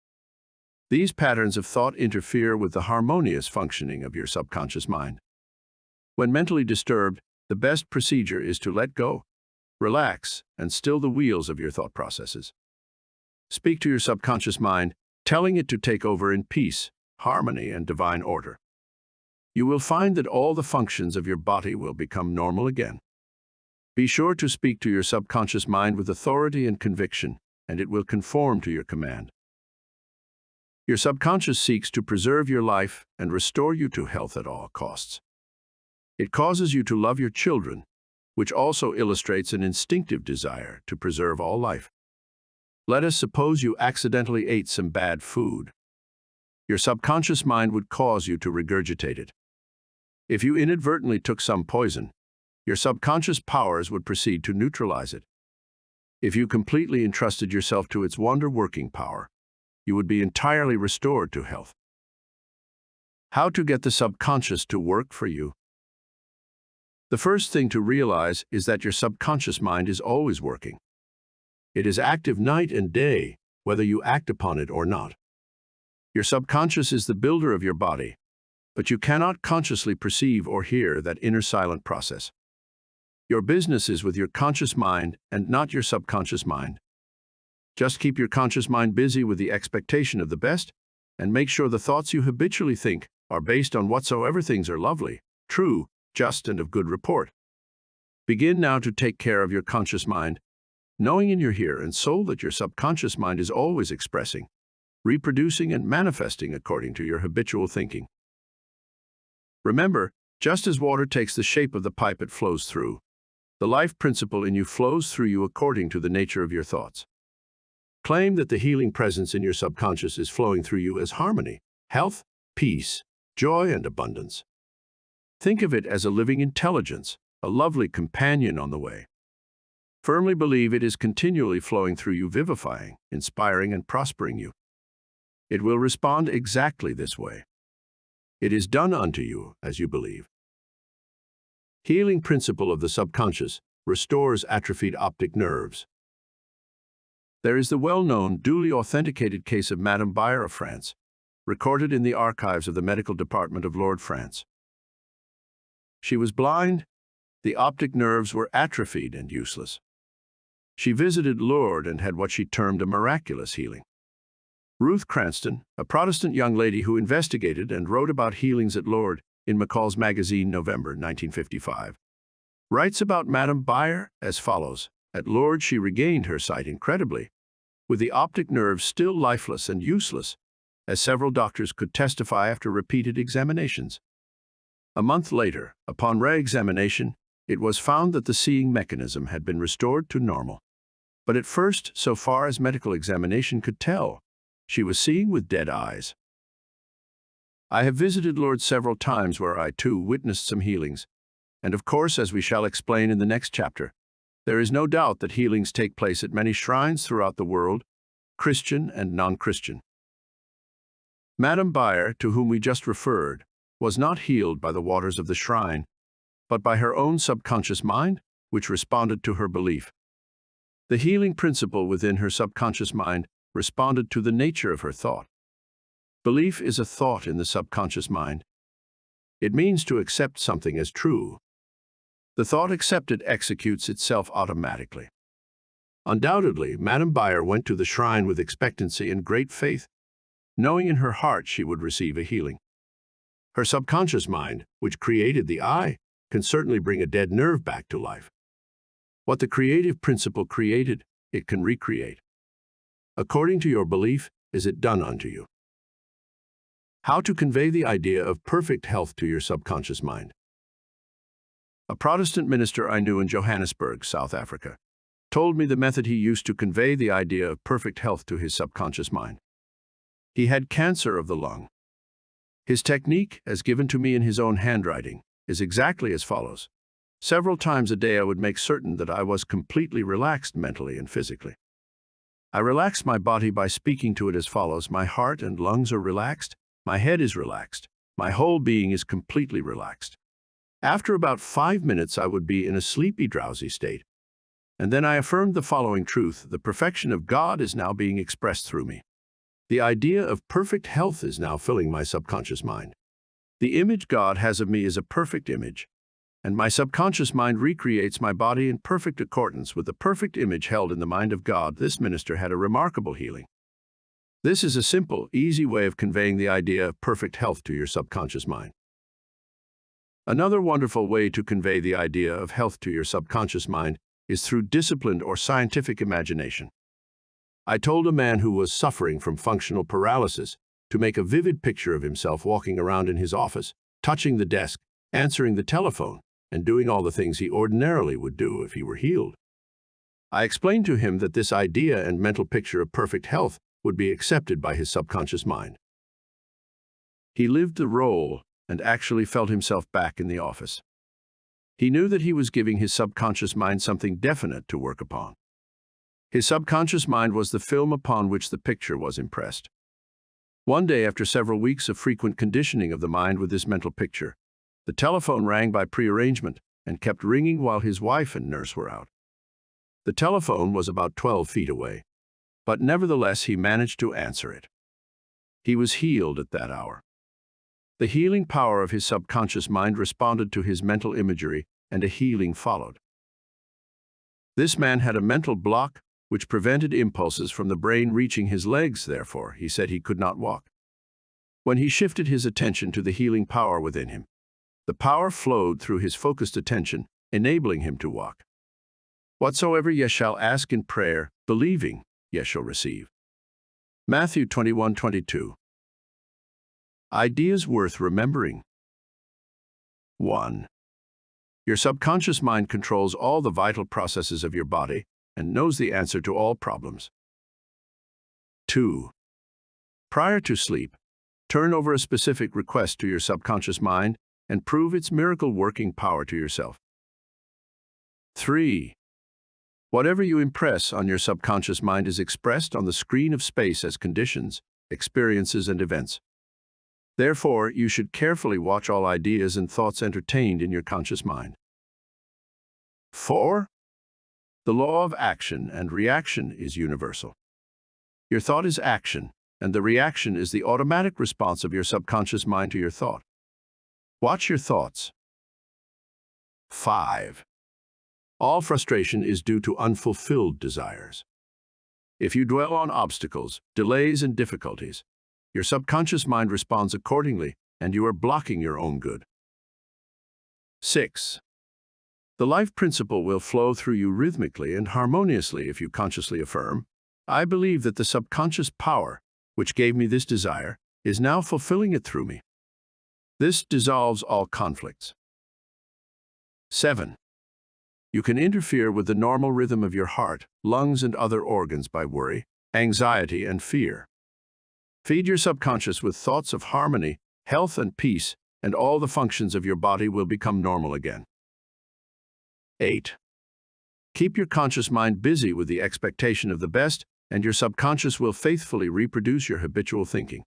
[SPEAKER 1] These patterns of thought interfere with the harmonious functioning of your subconscious mind. When mentally disturbed, the best procedure is to let go, relax, and still the wheels of your thought processes. Speak to your subconscious mind, telling it to take over in peace, harmony, and divine order. You will find that all the functions of your body will become normal again. Be sure to speak to your subconscious mind with authority and conviction, and it will conform to your command. Your subconscious seeks to preserve your life and restore you to health at all costs. It causes you to love your children, which also illustrates an instinctive desire to preserve all life. Let us suppose you accidentally ate some bad food. Your subconscious mind would cause you to regurgitate it. If you inadvertently took some poison, your subconscious powers would proceed to neutralize it. If you completely entrusted yourself to its wonder-working power, you would be entirely restored to health. How to get the subconscious to work for you? The first thing to realize is that your subconscious mind is always working. It is active night and day, whether you act upon it or not. Your subconscious is the builder of your body, but you cannot consciously perceive or hear that inner silent process. Your business is with your conscious mind and not your subconscious mind. Just keep your conscious mind busy with the expectation of the best, and make sure the thoughts you habitually think are based on whatsoever things are lovely, true, just, and of good report. Begin now to take care of your conscious mind, knowing in your heart and soul that your subconscious mind is always expressing, reproducing, and manifesting according to your habitual thinking. Remember, just as water takes the shape of the pipe it flows through, the life principle in you flows through you according to the nature of your thoughts. Claim that the healing presence in your subconscious is flowing through you as harmony, health, peace, joy, and abundance. Think of it as a living intelligence, a lovely companion on the way. Firmly believe it is continually flowing through you, vivifying, inspiring, and prospering you. It will respond exactly this way. It is done unto you as you believe. Healing principle of the subconscious restores atrophied optic nerves. There is the well-known, duly authenticated case of Madame Bayer of France, recorded in the archives of the medical department of Lord France. She was blind, the optic nerves were atrophied and useless. She visited Lourdes and had what she termed a miraculous healing. Ruth Cranston, a Protestant young lady who investigated and wrote about healings at Lourdes in McCall's magazine, November 1955, writes about Madame Bayer as follows. At Lourdes she regained her sight incredibly, with the optic nerves still lifeless and useless, as several doctors could testify after repeated examinations. A month later, upon re-examination, it was found that the seeing mechanism had been restored to normal. But at first, so far as medical examination could tell, she was seeing with dead eyes. I have visited Lourdes several times where I, too, witnessed some healings. And of course, as we shall explain in the next chapter, there is no doubt that healings take place at many shrines throughout the world, Christian and non-Christian. Madame Bayer, to whom we just referred, was not healed by the waters of the shrine, but by her own subconscious mind, which responded to her belief. The healing principle within her subconscious mind responded to the nature of her thought. Belief is a thought in the subconscious mind. It means to accept something as true. The thought accepted executes itself automatically. Undoubtedly, Madame Bayer went to the shrine with expectancy and great faith, knowing in her heart she would receive a healing. Her subconscious mind, which created the eye, can certainly bring a dead nerve back to life. What the creative principle created, it can recreate. According to your belief, is it done unto you. How to convey the idea of perfect health to your subconscious mind. A Protestant minister I knew in Johannesburg, South Africa, told me the method he used to convey the idea of perfect health to his subconscious mind. He had cancer of the lung. His technique, as given to me in his own handwriting, is exactly as follows. Several times a day I would make certain that I was completely relaxed mentally and physically. I relax my body by speaking to it as follows. My heart and lungs are relaxed, my head is relaxed, my whole being is completely relaxed. After about 5 minutes I would be in a sleepy, drowsy state. And then I affirmed the following truth: the perfection of God is now being expressed through me. The idea of perfect health is now filling my subconscious mind. The image God has of me is a perfect image, and my subconscious mind recreates my body in perfect accordance with the perfect image held in the mind of God. This minister had a remarkable healing. This is a simple, easy way of conveying the idea of perfect health to your subconscious mind. Another wonderful way to convey the idea of health to your subconscious mind is through disciplined or scientific imagination. I told a man who was suffering from functional paralysis to make a vivid picture of himself walking around in his office, touching the desk, answering the telephone, and doing all the things he ordinarily would do if he were healed. I explained to him that this idea and mental picture of perfect health would be accepted by his subconscious mind. He lived the role and actually felt himself back in the office. He knew that he was giving his subconscious mind something definite to work upon. His subconscious mind was the film upon which the picture was impressed. One day, after several weeks of frequent conditioning of the mind with this mental picture, the telephone rang by prearrangement and kept ringing while his wife and nurse were out. The telephone was about 12 feet away, but nevertheless he managed to answer it. He was healed at that hour. The healing power of his subconscious mind responded to his mental imagery, and a healing followed. This man had a mental block which prevented impulses from the brain reaching his legs. Therefore, he said he could not walk. When he shifted his attention to the healing power within him, the power flowed through his focused attention, enabling him to walk. Whatsoever ye shall ask in prayer, believing, ye shall receive. Matthew 21:22. Ideas worth remembering. 1. Your subconscious mind controls all the vital processes of your body and knows the answer to all problems. 2. Prior to sleep, turn over a specific request to your subconscious mind and prove its miracle-working power to yourself. 3. Whatever you impress on your subconscious mind is expressed on the screen of space as conditions, experiences, and events. Therefore, you should carefully watch all ideas and thoughts entertained in your conscious mind. 4. The law of action and reaction is universal. Your thought is action, and the reaction is the automatic response of your subconscious mind to your thought. Watch your thoughts. 5. All frustration is due to unfulfilled desires. If you dwell on obstacles, delays, and difficulties, your subconscious mind responds accordingly, and you are blocking your own good. 6. The life principle will flow through you rhythmically and harmoniously if you consciously affirm, "I believe that the subconscious power, which gave me this desire, is now fulfilling it through me." This dissolves all conflicts. 7. You can interfere with the normal rhythm of your heart, lungs, and other organs by worry, anxiety, and fear. Feed your subconscious with thoughts of harmony, health, and peace, and all the functions of your body will become normal again. 8. Keep your conscious mind busy with the expectation of the best, and your subconscious will faithfully reproduce your habitual thinking.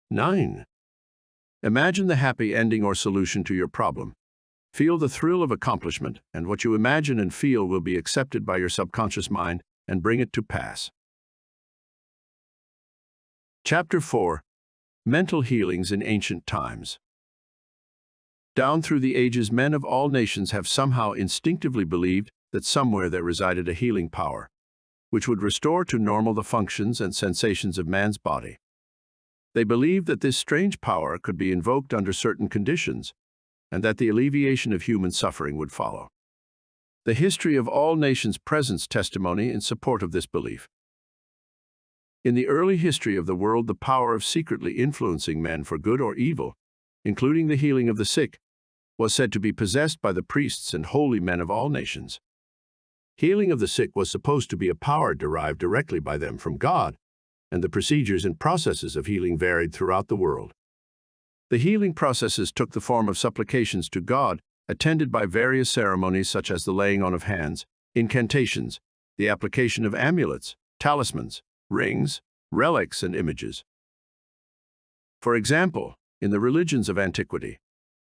[SPEAKER 1] 9. Imagine the happy ending or solution to your problem. Feel the thrill of accomplishment, and what you imagine and feel will be accepted by your subconscious mind and bring it to pass. Chapter 4. Mental Healings in Ancient Times. Down through the ages, men of all nations have somehow instinctively believed that somewhere there resided a healing power, which would restore to normal the functions and sensations of man's body. They believed that this strange power could be invoked under certain conditions, and that the alleviation of human suffering would follow. The history of all nations presents testimony in support of this belief. In the early history of the world, the power of secretly influencing men for good or evil, including the healing of the sick, was said to be possessed by the priests and holy men of all nations. Healing of the sick was supposed to be a power derived directly by them from God, and the procedures and processes of healing varied throughout the world. The healing processes took the form of supplications to God, attended by various ceremonies such as the laying on of hands, incantations, the application of amulets, talismans, rings, relics, and images. For example, in the religions of antiquity,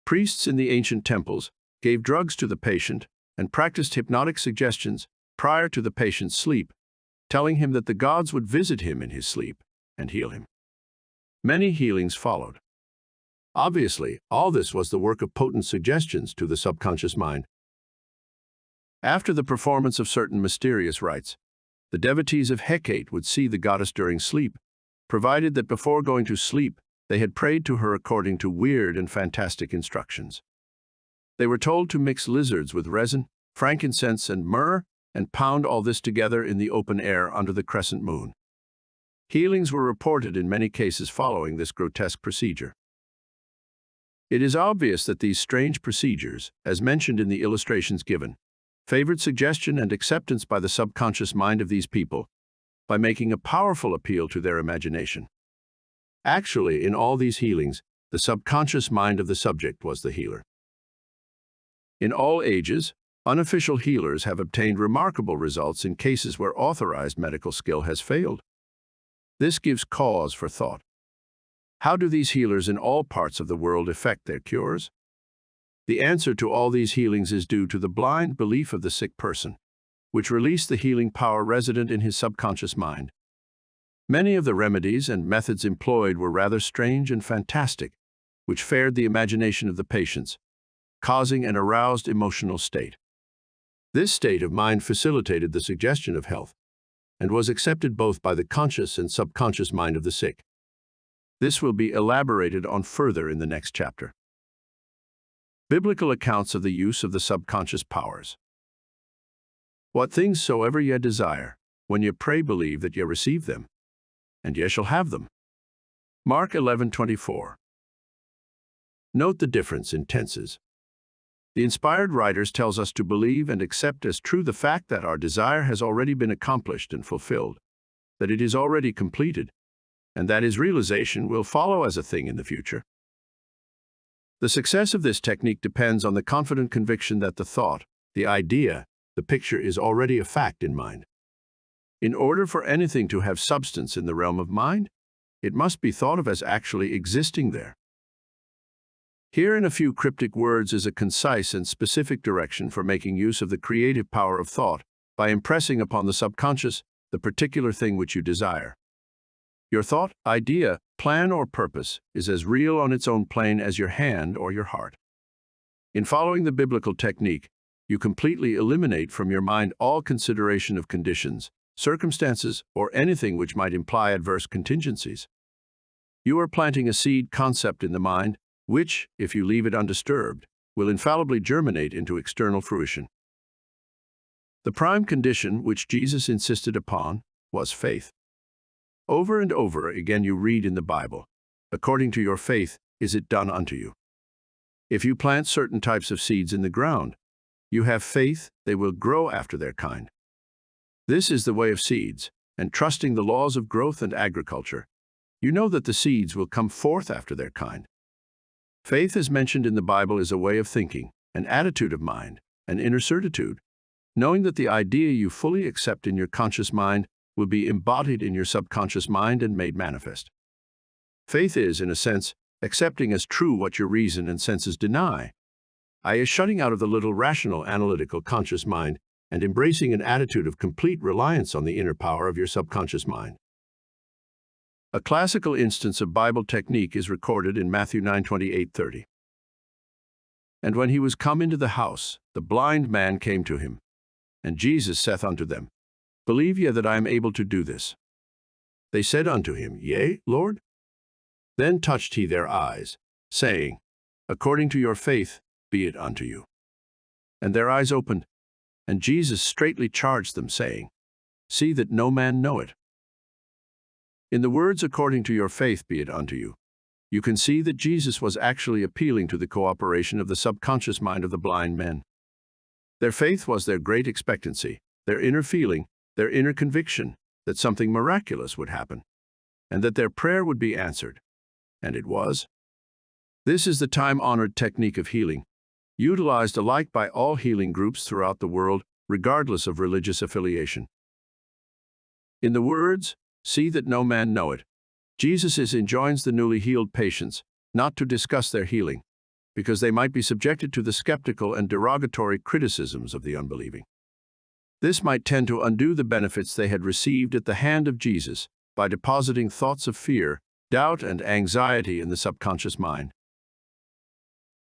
[SPEAKER 1] priests in the ancient temples gave drugs to the patient and practiced hypnotic suggestions prior to the patient's sleep, telling him that the gods would visit him in his sleep and heal him. Many healings followed. Obviously, all this was the work of potent suggestions to the subconscious mind. After the performance of certain mysterious rites, the devotees of Hecate would see the goddess during sleep, provided that before going to sleep, they had prayed to her according to weird and fantastic instructions. They were told to mix lizards with resin, frankincense, and myrrh, and pound all this together in the open air under the crescent moon. Healings were reported in many cases following this grotesque procedure. It is obvious that these strange procedures, as mentioned in the illustrations given, favored suggestion and acceptance by the subconscious mind of these people by making a powerful appeal to their imagination. Actually, in all these healings, the subconscious mind of the subject was the healer. In all ages, unofficial healers have obtained remarkable results in cases where authorized medical skill has failed. This gives cause for thought. How do these healers in all parts of the world effect their cures? The answer to all these healings is due to the blind belief of the sick person, which released the healing power resident in his subconscious mind. Many of the remedies and methods employed were rather strange and fantastic, which fared the imagination of the patients, causing an aroused emotional state. This state of mind facilitated the suggestion of health, and was accepted both by the conscious and subconscious mind of the sick. This will be elaborated on further in the next chapter. Biblical accounts of the use of the subconscious powers. What things soever ye desire, when ye pray, believe that ye receive them, and ye shall have them. Mark 11:24. Note the difference in tenses. The inspired writers tells us to believe and accept as true the fact that our desire has already been accomplished and fulfilled, that it is already completed, and that his realization will follow as a thing in the future. The success of this technique depends on the confident conviction that the thought, the idea, the picture is already a fact in mind. In order for anything to have substance in the realm of mind, it must be thought of as actually existing there. Here in a few cryptic words is a concise and specific direction for making use of the creative power of thought by impressing upon the subconscious the particular thing which you desire. Your thought, idea, plan, or purpose is as real on its own plane as your hand or your heart. In following the biblical technique, you completely eliminate from your mind all consideration of conditions, circumstances, or anything which might imply adverse contingencies. You are planting a seed concept in the mind, which, if you leave it undisturbed, will infallibly germinate into external fruition. The prime condition which Jesus insisted upon was faith. Over and over again you read in the Bible, "According to your faith is it done unto you." If you plant certain types of seeds in the ground, you have faith they will grow after their kind. This is the way of seeds, and trusting the laws of growth and agriculture, you know that the seeds will come forth after their kind. Faith, as mentioned in the Bible, is a way of thinking, an attitude of mind, an inner certitude, knowing that the idea you fully accept in your conscious mind will be embodied in your subconscious mind and made manifest. Faith is, in a sense, accepting as true what your reason and senses deny, i.e., shutting out of the little rational, analytical conscious mind and embracing an attitude of complete reliance on the inner power of your subconscious mind. A classical instance of Bible technique is recorded in Matthew 9:28-30. And when he was come into the house, the blind man came to him. And Jesus saith unto them, Believe ye that I am able to do this? They said unto him, Yea, Lord. Then touched he their eyes, saying, According to your faith be it unto you. And their eyes opened, and Jesus straitly charged them, saying, See that no man know it. In the words, according to your faith be it unto you, you can see that Jesus was actually appealing to the cooperation of the subconscious mind of the blind men. Their faith was their great expectancy, their inner feeling, their inner conviction that something miraculous would happen, and that their prayer would be answered. And it was. This is the time-honored technique of healing, utilized alike by all healing groups throughout the world, regardless of religious affiliation. In the words, See that no man know it, Jesus enjoins the newly healed patients not to discuss their healing, because they might be subjected to the skeptical and derogatory criticisms of the unbelieving. This might tend to undo the benefits they had received at the hand of Jesus by depositing thoughts of fear, doubt, and anxiety in the subconscious mind.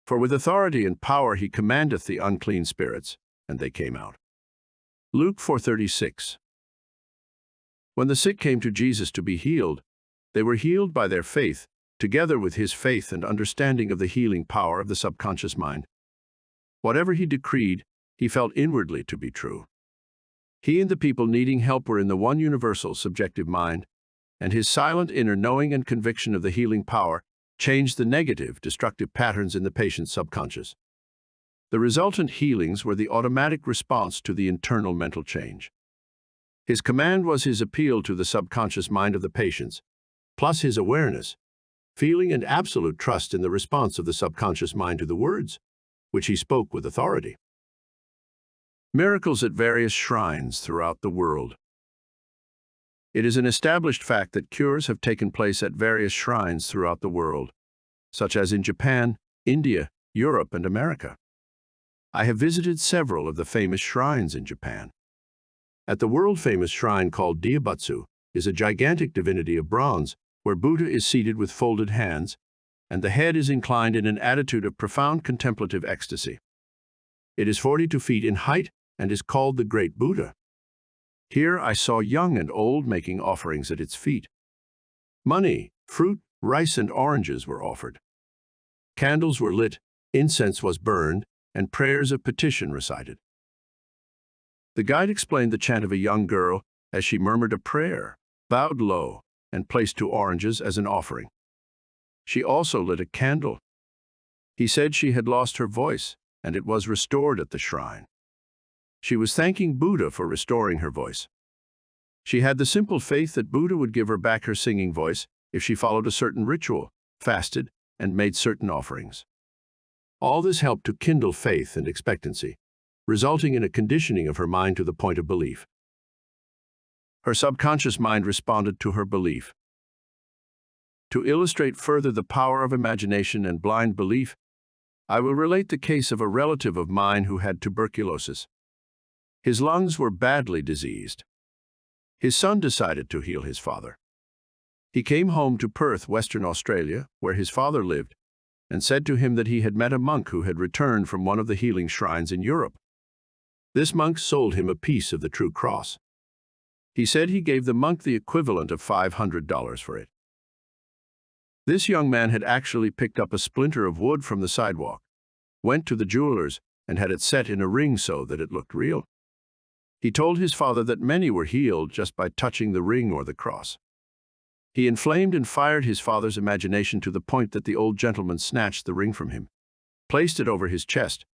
[SPEAKER 1] For with authority and power he commandeth the unclean spirits, and they came out. Luke 4:36. When the sick came to Jesus to be healed, they were healed by their faith, together with his faith and understanding of the healing power of the subconscious mind. Whatever he decreed, he felt inwardly to be true. He and the people needing help were in the one universal subjective mind, and his silent inner knowing and conviction of the healing power changed the negative, destructive patterns in the patient's subconscious. The resultant healings were the automatic response to the internal mental change. His command was his appeal to the subconscious mind of the patients, plus his awareness, feeling, and absolute trust in the response of the subconscious mind to the words, which he spoke with authority. Miracles at various shrines throughout the world. It is an established fact that cures have taken place at various shrines throughout the world, such as in Japan, India, Europe, and America. I have visited several of the famous shrines in Japan. At the world-famous shrine called Diabutsu is a gigantic divinity of bronze where Buddha is seated with folded hands, and the head is inclined in an attitude of profound contemplative ecstasy. It is 42 feet in height and is called the Great Buddha. Here I saw young and old making offerings at its feet. Money, fruit, rice, and oranges were offered. Candles were lit, incense was burned, and prayers of petition recited. The guide explained the chant of a young girl as she murmured a prayer, bowed low, and placed 2 oranges as an offering. She also lit a candle. He said she had lost her voice, and it was restored at the shrine. She was thanking Buddha for restoring her voice. She had the simple faith that Buddha would give her back her singing voice if she followed a certain ritual, fasted, and made certain offerings. All this helped to kindle faith and expectancy, resulting in a conditioning of her mind to the point of belief. Her subconscious mind responded to her belief. To illustrate further the power of imagination and blind belief, I will relate the case of a relative of mine who had tuberculosis. His lungs were badly diseased. His son decided to heal his father. He came home to Perth, Western Australia, where his father lived, and said to him that he had met a monk who had returned from one of the healing shrines in Europe. This monk sold him a piece of the true cross. He said he gave the monk the equivalent of $500 for it. This young man had actually picked up a splinter of wood from the sidewalk, went to the jeweler's, and had it set in a ring so that it looked real. He told his father that many were healed just by touching the ring or the cross. He inflamed and fired his father's imagination to the point that the old gentleman snatched the ring from him, placed it over his chest,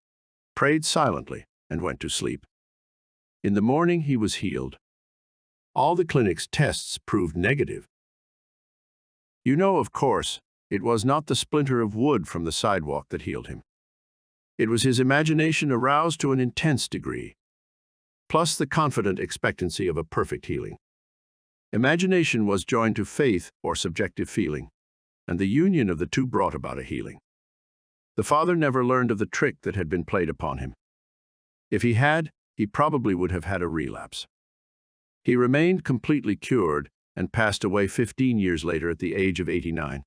[SPEAKER 1] prayed silently, and went to sleep. In the morning, he was healed. All the clinic's tests proved negative. You know, of course, it was not the splinter of wood from the sidewalk that healed him. It was his imagination aroused to an intense degree, plus the confident expectancy of a perfect healing. Imagination was joined to faith or subjective feeling, and the union of the two brought about a healing. The father never learned of the trick that had been played upon him. If he had, he probably would have had a relapse. He remained completely cured and passed away 15 years later at the age of 89.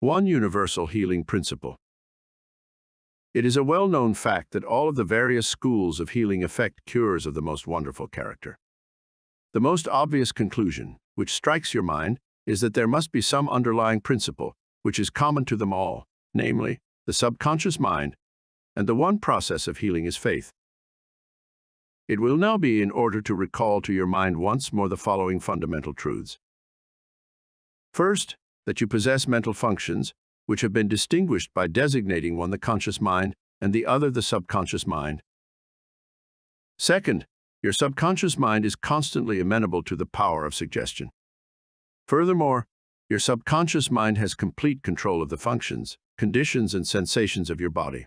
[SPEAKER 1] One universal healing principle. It is a well-known fact that all of the various schools of healing effect cures of the most wonderful character. The most obvious conclusion, which strikes your mind, is that there must be some underlying principle which is common to them all, namely, the subconscious mind, and the one process of healing is faith. It will now be in order to recall to your mind once more the following fundamental truths. First, that you possess mental functions which have been distinguished by designating one the conscious mind and the other the subconscious mind. Second, your subconscious mind is constantly amenable to the power of suggestion. Furthermore, your subconscious mind has complete control of the functions, conditions, and sensations of your body.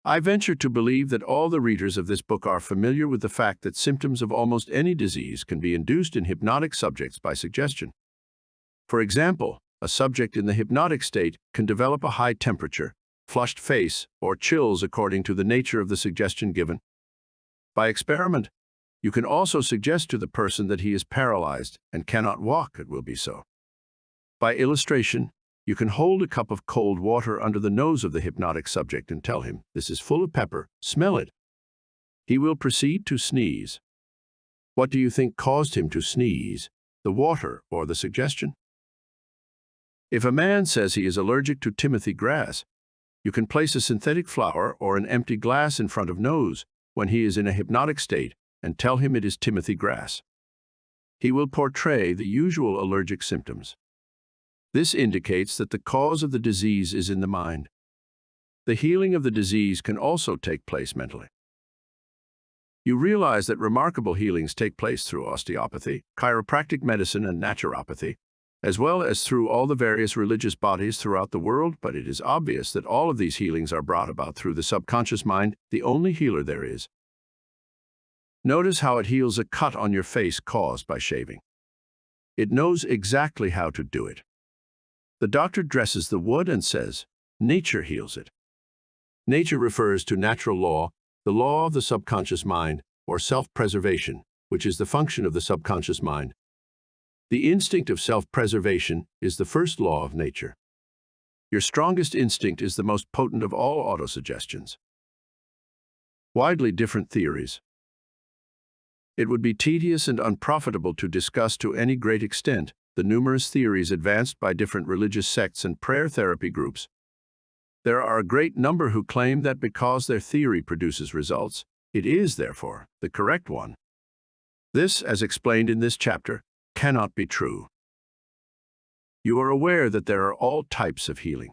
[SPEAKER 1] I venture to believe that all the readers of this book are familiar with the fact that symptoms of almost any disease can be induced in hypnotic subjects by suggestion. For example, a subject in the hypnotic state can develop a high temperature, flushed face, or chills according to the nature of the suggestion given. By experiment, you can also suggest to the person that he is paralyzed and cannot walk, it will be so. By illustration, you can hold a cup of cold water under the nose of the hypnotic subject and tell him, "This is full of pepper, smell it." He will proceed to sneeze. What do you think caused him to sneeze, the water or the suggestion? If a man says he is allergic to Timothy grass, you can place a synthetic flower or an empty glass in front of nose when he is in a hypnotic state and tell him it is Timothy grass. He will portray the usual allergic symptoms. This indicates that the cause of the disease is in the mind. The healing of the disease can also take place mentally. You realize that remarkable healings take place through osteopathy, chiropractic medicine, and naturopathy, as well as through all the various religious bodies throughout the world, but it is obvious that all of these healings are brought about through the subconscious mind, the only healer there is. Notice how it heals a cut on your face caused by shaving. It knows exactly how to do it. The doctor dresses the wound and says, "Nature heals it." Nature refers to natural law, the law of the subconscious mind, or self-preservation, which is the function of the subconscious mind. The instinct of self-preservation is the first law of nature. Your strongest instinct is the most potent of all autosuggestions. Widely different theories. It would be tedious and unprofitable to discuss to any great extent the numerous theories advanced by different religious sects and prayer therapy groups. There are a great number who claim that because their theory produces results, it is, therefore, the correct one. This, as explained in this chapter, cannot be true. You are aware that there are all types of healing.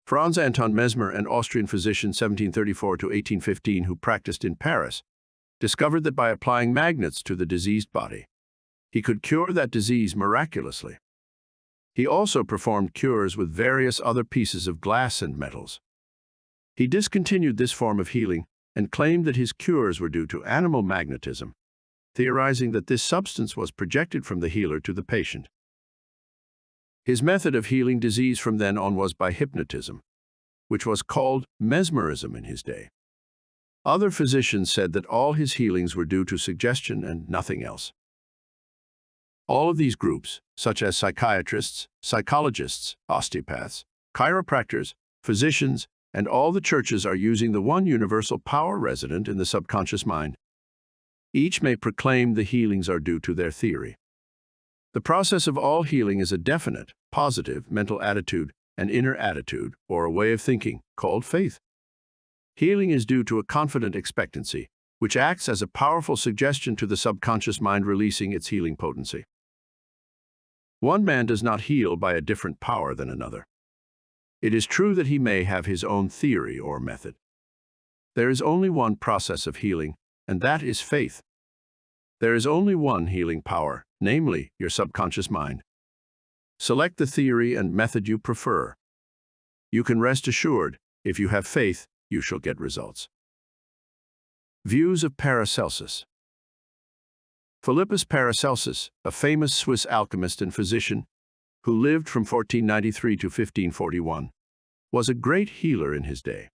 [SPEAKER 1] Franz Anton Mesmer, an Austrian physician 1734 to 1815 who practiced in Paris, discovered that by applying magnets to the diseased body, he could cure that disease miraculously. He also performed cures with various other pieces of glass and metals. He discontinued this form of healing and claimed that his cures were due to animal magnetism, theorizing that this substance was projected from the healer to the patient. His method of healing disease from then on was by hypnotism, which was called mesmerism in his day. Other physicians said that all his healings were due to suggestion and nothing else. All of these groups, such as psychiatrists, psychologists, osteopaths, chiropractors, physicians, and all the churches are using the one universal power resident in the subconscious mind. Each may proclaim the healings are due to their theory. The process of all healing is a definite, positive mental attitude, an inner attitude, or a way of thinking, called faith. Healing is due to a confident expectancy, which acts as a powerful suggestion to the subconscious mind, releasing its healing potency. One man does not heal by a different power than another. It is true that he may have his own theory or method. There is only one process of healing, and that is faith. There is only one healing power, namely your subconscious mind. Select the theory and method you prefer. You can rest assured, if you have faith, you shall get results. Views of Paracelsus. Philippus Paracelsus, a famous Swiss alchemist and physician, who lived from 1493 to 1541, was a great healer in his day.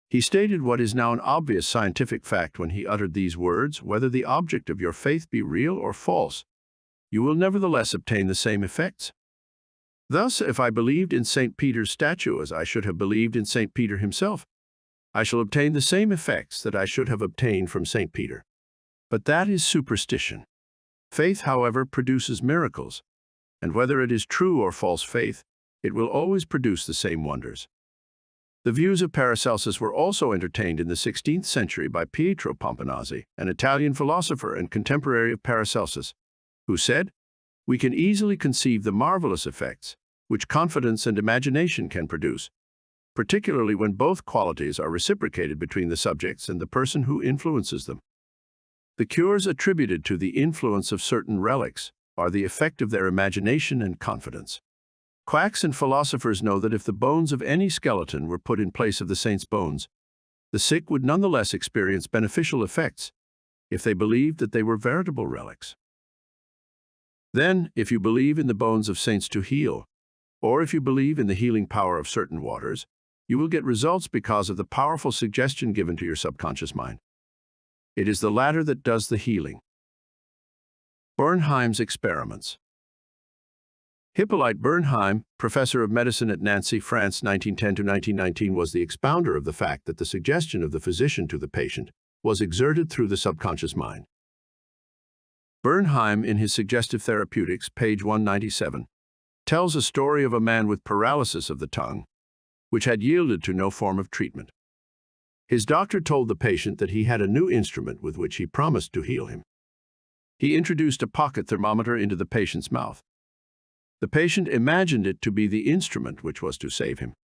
[SPEAKER 1] He stated what is now an obvious scientific fact when he uttered these words: whether the object of your faith be real or false, you will nevertheless obtain the same effects. Thus, if I believed in St. Peter's statue as I should have believed in St. Peter himself, I shall obtain the same effects that I should have obtained from St. Peter. But that is superstition. Faith, however, produces miracles, and whether it is true or false faith, it will always produce the same wonders. The views of Paracelsus were also entertained in the 16th century by Pietro Pomponazzi, an Italian philosopher and contemporary of Paracelsus, who said, "We can easily conceive the marvelous effects which confidence and imagination can produce, particularly when both qualities are reciprocated between the subjects and the person who influences them. The cures attributed to the influence of certain relics are the effect of their imagination and confidence. Quacks and philosophers know that if the bones of any skeleton were put in place of the saint's bones, the sick would nonetheless experience beneficial effects if they believed that they were veritable relics. Then, if you believe in the bones of saints to heal, or if you believe in the healing power of certain waters, you will get results because of the powerful suggestion given to your subconscious mind. It is the latter that does the healing." Bernheim's experiments. Hippolyte Bernheim, professor of medicine at Nancy, France, 1910 to 1919, was the expounder of the fact that the suggestion of the physician to the patient was exerted through the subconscious mind. Bernheim, in his Suggestive Therapeutics, page 197, tells a story of a man with paralysis of the tongue, which had yielded to no form of treatment. His doctor told the patient that he had a new instrument with which he promised to heal him. He introduced a pocket thermometer into the patient's mouth. The patient imagined it to be the instrument which was to save him.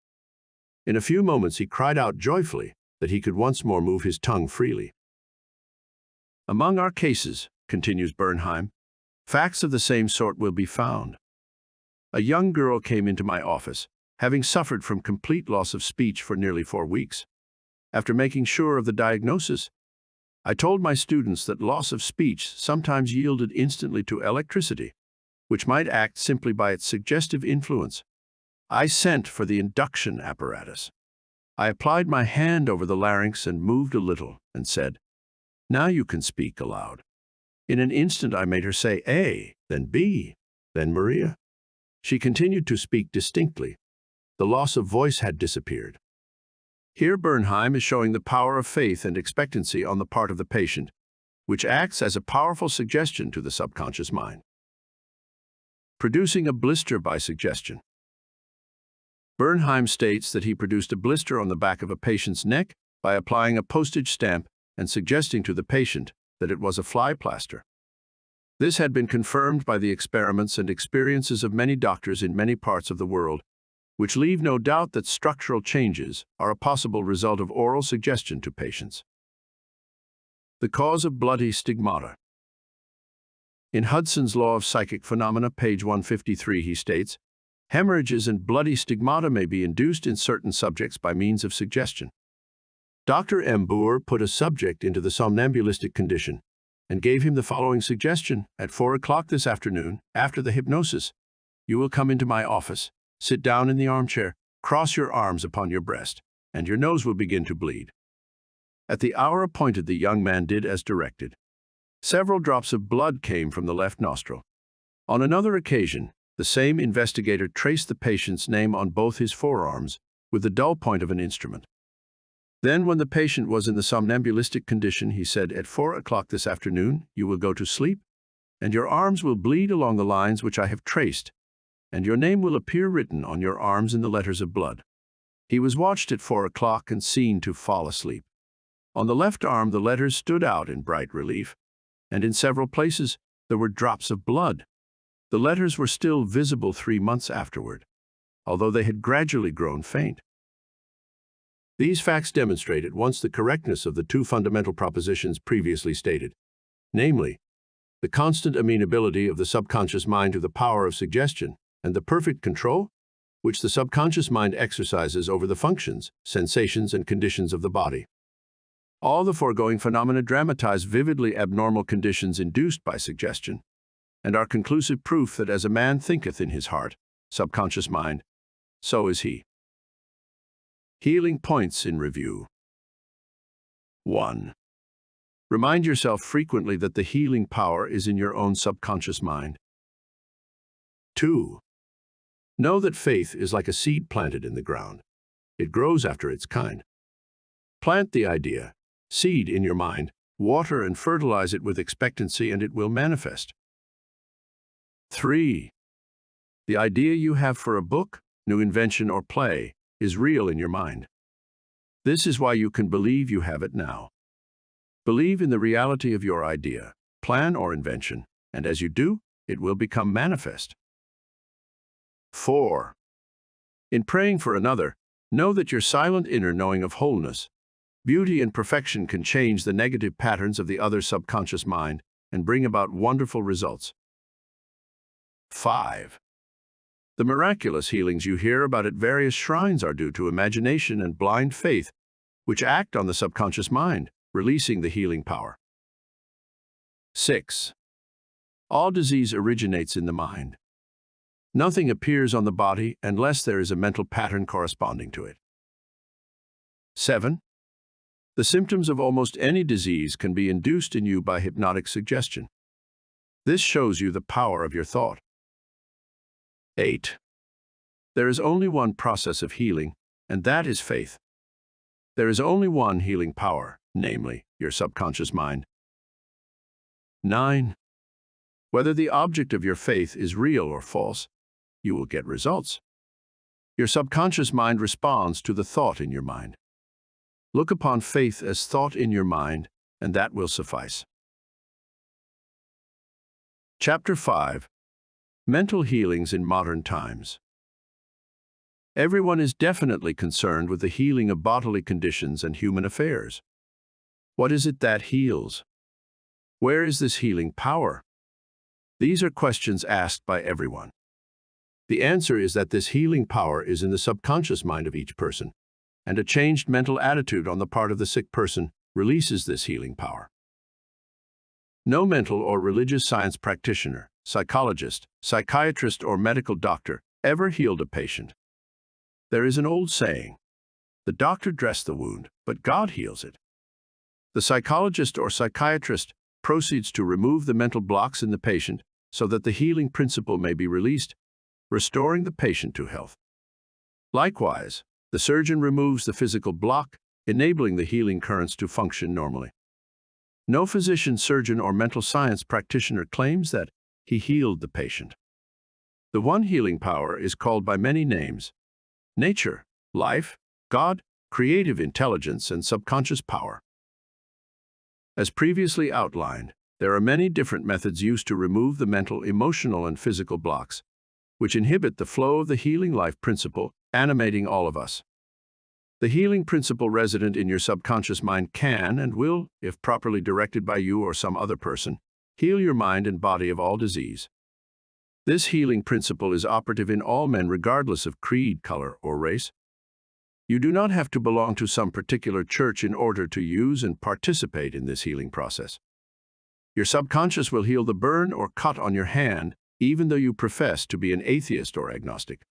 [SPEAKER 1] In a few moments he cried out joyfully that he could once more move his tongue freely. "Among our cases," continues Bernheim, "facts of the same sort will be found. A young girl came into my office, having suffered from complete loss of speech for nearly 4 weeks. After making sure of the diagnosis, I told my students that loss of speech sometimes yielded instantly to electricity, which might act simply by its suggestive influence. I sent for the induction apparatus. I applied my hand over the larynx and moved a little and said, 'Now you can speak aloud.' In an instant I made her say A, then B, then Maria. She continued to speak distinctly. The loss of voice had disappeared." Here Bernheim is showing the power of faith and expectancy on the part of the patient, which acts as a powerful suggestion to the subconscious mind. Producing a blister by suggestion. Bernheim states that he produced a blister on the back of a patient's neck by applying a postage stamp and suggesting to the patient that it was a fly plaster. This had been confirmed by the experiments and experiences of many doctors in many parts of the world, which leave no doubt that structural changes are a possible result of oral suggestion to patients. The cause of bloody stigmata. In Hudson's Law of Psychic Phenomena, page 153, he states, "Hemorrhages and bloody stigmata may be induced in certain subjects by means of suggestion." Dr. M. Boer put a subject into the somnambulistic condition and gave him the following suggestion: "At 4 o'clock this afternoon, after the hypnosis, you will come into my office, sit down in the armchair, cross your arms upon your breast, and your nose will begin to bleed." At the hour appointed, the young man did as directed. Several drops of blood came from the left nostril. On another occasion, the same investigator traced the patient's name on both his forearms with the dull point of an instrument. Then, when the patient was in the somnambulistic condition, he said, "At 4 o'clock this afternoon, you will go to sleep, and your arms will bleed along the lines which I have traced, and your name will appear written on your arms in the letters of blood." He was watched at 4 o'clock and seen to fall asleep. On the left arm, the letters stood out in bright relief, and in several places there were drops of blood. The letters were still visible 3 months afterward, although they had gradually grown faint. These facts demonstrate at once the correctness of the two fundamental propositions previously stated, namely, the constant amenability of the subconscious mind to the power of suggestion and the perfect control which the subconscious mind exercises over the functions, sensations, and conditions of the body. All the foregoing phenomena dramatize vividly abnormal conditions induced by suggestion, and are conclusive proof that as a man thinketh in his heart, subconscious mind, so is he. Healing points in review. 1. Remind yourself frequently that the healing power is in your own subconscious mind. 2. Know that faith is like a seed planted in the ground. It grows after its kind. Plant the idea, seed in your mind, water and fertilize it with expectancy, and it will manifest. 3. The idea you have for a book, new invention, or play is real in your mind. This is why you can believe you have it now. Believe in the reality of your idea, plan, or invention, and as you do, it will become manifest. 4. In praying for another, know that your silent inner knowing of wholeness, beauty, and perfection can change the negative patterns of the other's subconscious mind and bring about wonderful results. 5. The miraculous healings you hear about at various shrines are due to imagination and blind faith, which act on the subconscious mind, releasing the healing power. 6. All disease originates in the mind. Nothing appears on the body unless there is a mental pattern corresponding to it. 7. The symptoms of almost any disease can be induced in you by hypnotic suggestion. This shows you the power of your thought. 8. There is only one process of healing, and that is faith. There is only one healing power, namely, your subconscious mind. 9. Whether the object of your faith is real or false, you will get results. Your subconscious mind responds to the thought in your mind. Look upon faith as thought in your mind, and that will suffice. Chapter 5. Mental Healings in Modern Times. Everyone is definitely concerned with the healing of bodily conditions and human affairs. What is it that heals? Where is this healing power? These are questions asked by everyone. The answer is that this healing power is in the subconscious mind of each person, and a changed mental attitude on the part of the sick person releases this healing power. No mental or religious science practitioner, psychologist, psychiatrist, or medical doctor ever healed a patient. There is an old saying, "The doctor dressed the wound, but God heals it." The psychologist or psychiatrist proceeds to remove the mental blocks in the patient so that the healing principle may be released, restoring the patient to health. Likewise, the surgeon removes the physical block, enabling the healing currents to function normally. No physician, surgeon, or mental science practitioner claims that he healed the patient. The one healing power is called by many names: nature, life, God, creative intelligence, and subconscious power. As previously outlined, there are many different methods used to remove the mental, emotional, and physical blocks, which inhibit the flow of the healing life principle animating all of us. The healing principle resident in your subconscious mind can and will, if properly directed by you or some other person, heal your mind and body of all disease. This healing principle is operative in all men regardless of creed, color, or race. You do not have to belong to some particular church in order to use and participate in this healing process. Your subconscious will heal the burn or cut on your hand, even though you profess to be an atheist or agnostic.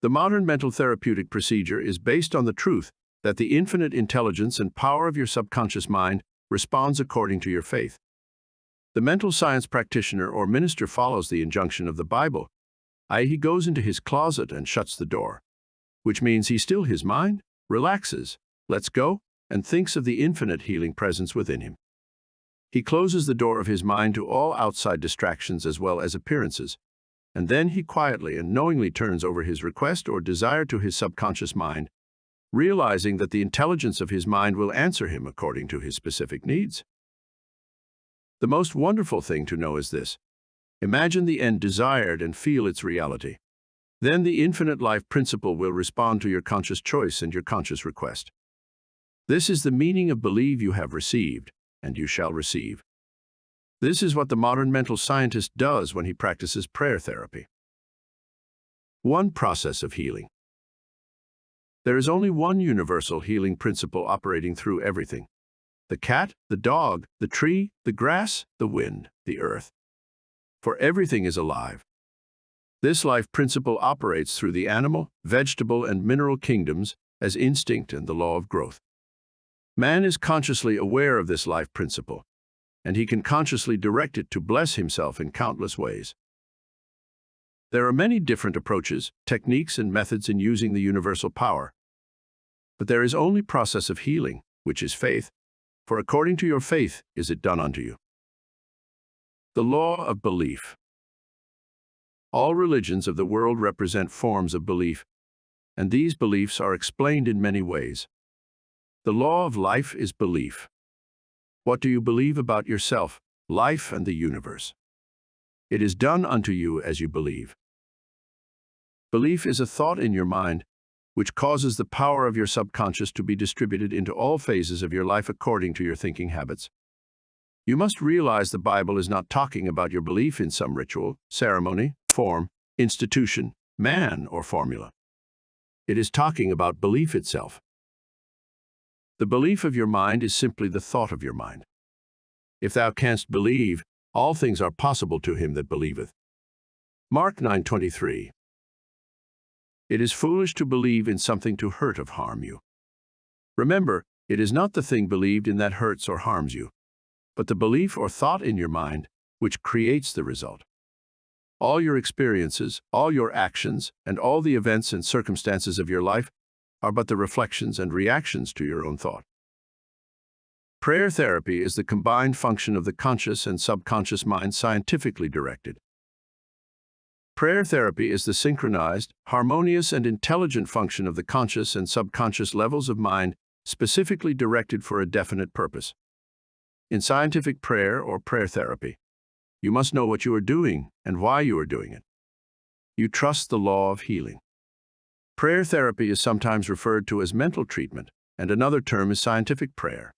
[SPEAKER 1] The modern mental therapeutic procedure is based on the truth that the infinite intelligence and power of your subconscious mind responds according to your faith. The mental science practitioner or minister follows the injunction of the Bible, i.e., he goes into his closet and shuts the door, which means he stills his mind, relaxes, lets go, and thinks of the infinite healing presence within him. He closes the door of his mind to all outside distractions as well as appearances, and then he quietly and knowingly turns over his request or desire to his subconscious mind, realizing that the intelligence of his mind will answer him according to his specific needs. The most wonderful thing to know is this: imagine the end desired and feel its reality. Then the infinite life principle will respond to your conscious choice and your conscious request. This is the meaning of believe you have received, and you shall receive. This is what the modern mental scientist does when he practices prayer therapy. One process of healing. There is only one universal healing principle operating through everything: the cat, the dog, the tree, the grass, the wind, the earth. For everything is alive. This life principle operates through the animal, vegetable, and mineral kingdoms as instinct and the law of growth. Man is consciously aware of this life principle, and he can consciously direct it to bless himself in countless ways. There are many different approaches, techniques, and methods in using the universal power. But there is only process of healing, which is faith, for according to your faith is it done unto you. The law of belief. All religions of the world represent forms of belief, and these beliefs are explained in many ways. The law of life is belief. What do you believe about yourself, life, and the universe? It is done unto you as you believe. Belief is a thought in your mind, which causes the power of your subconscious to be distributed into all phases of your life according to your thinking habits. You must realize the Bible is not talking about your belief in some ritual, ceremony, form, institution, man, or formula. It is talking about belief itself. The belief of your mind is simply the thought of your mind. If thou canst believe, all things are possible to him that believeth. Mark 9:23. It is foolish to believe in something to hurt or harm you. Remember, it is not the thing believed in that hurts or harms you, but the belief or thought in your mind which creates the result. All your experiences, all your actions, and all the events and circumstances of your life are but the reflections and reactions to your own thought. Prayer therapy is the combined function of the conscious and subconscious mind scientifically directed. Prayer therapy is the synchronized, harmonious, and intelligent function of the conscious and subconscious levels of mind specifically directed for a definite purpose. In scientific prayer or prayer therapy, you must know what you are doing and why you are doing it. You trust the law of healing. Prayer therapy is sometimes referred to as mental treatment, and another term is scientific prayer.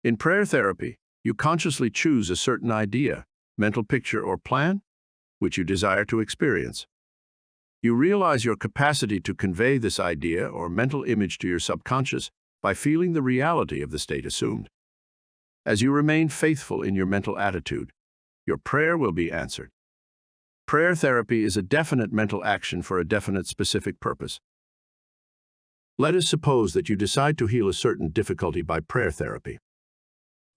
[SPEAKER 1] In prayer therapy, you consciously choose a certain idea, mental picture, or plan which you desire to experience. You realize your capacity to convey this idea or mental image to your subconscious by feeling the reality of the state assumed. As you remain faithful in your mental attitude, your prayer will be answered. Prayer therapy is a definite mental action for a definite specific purpose. Let us suppose that you decide to heal a certain difficulty by prayer therapy.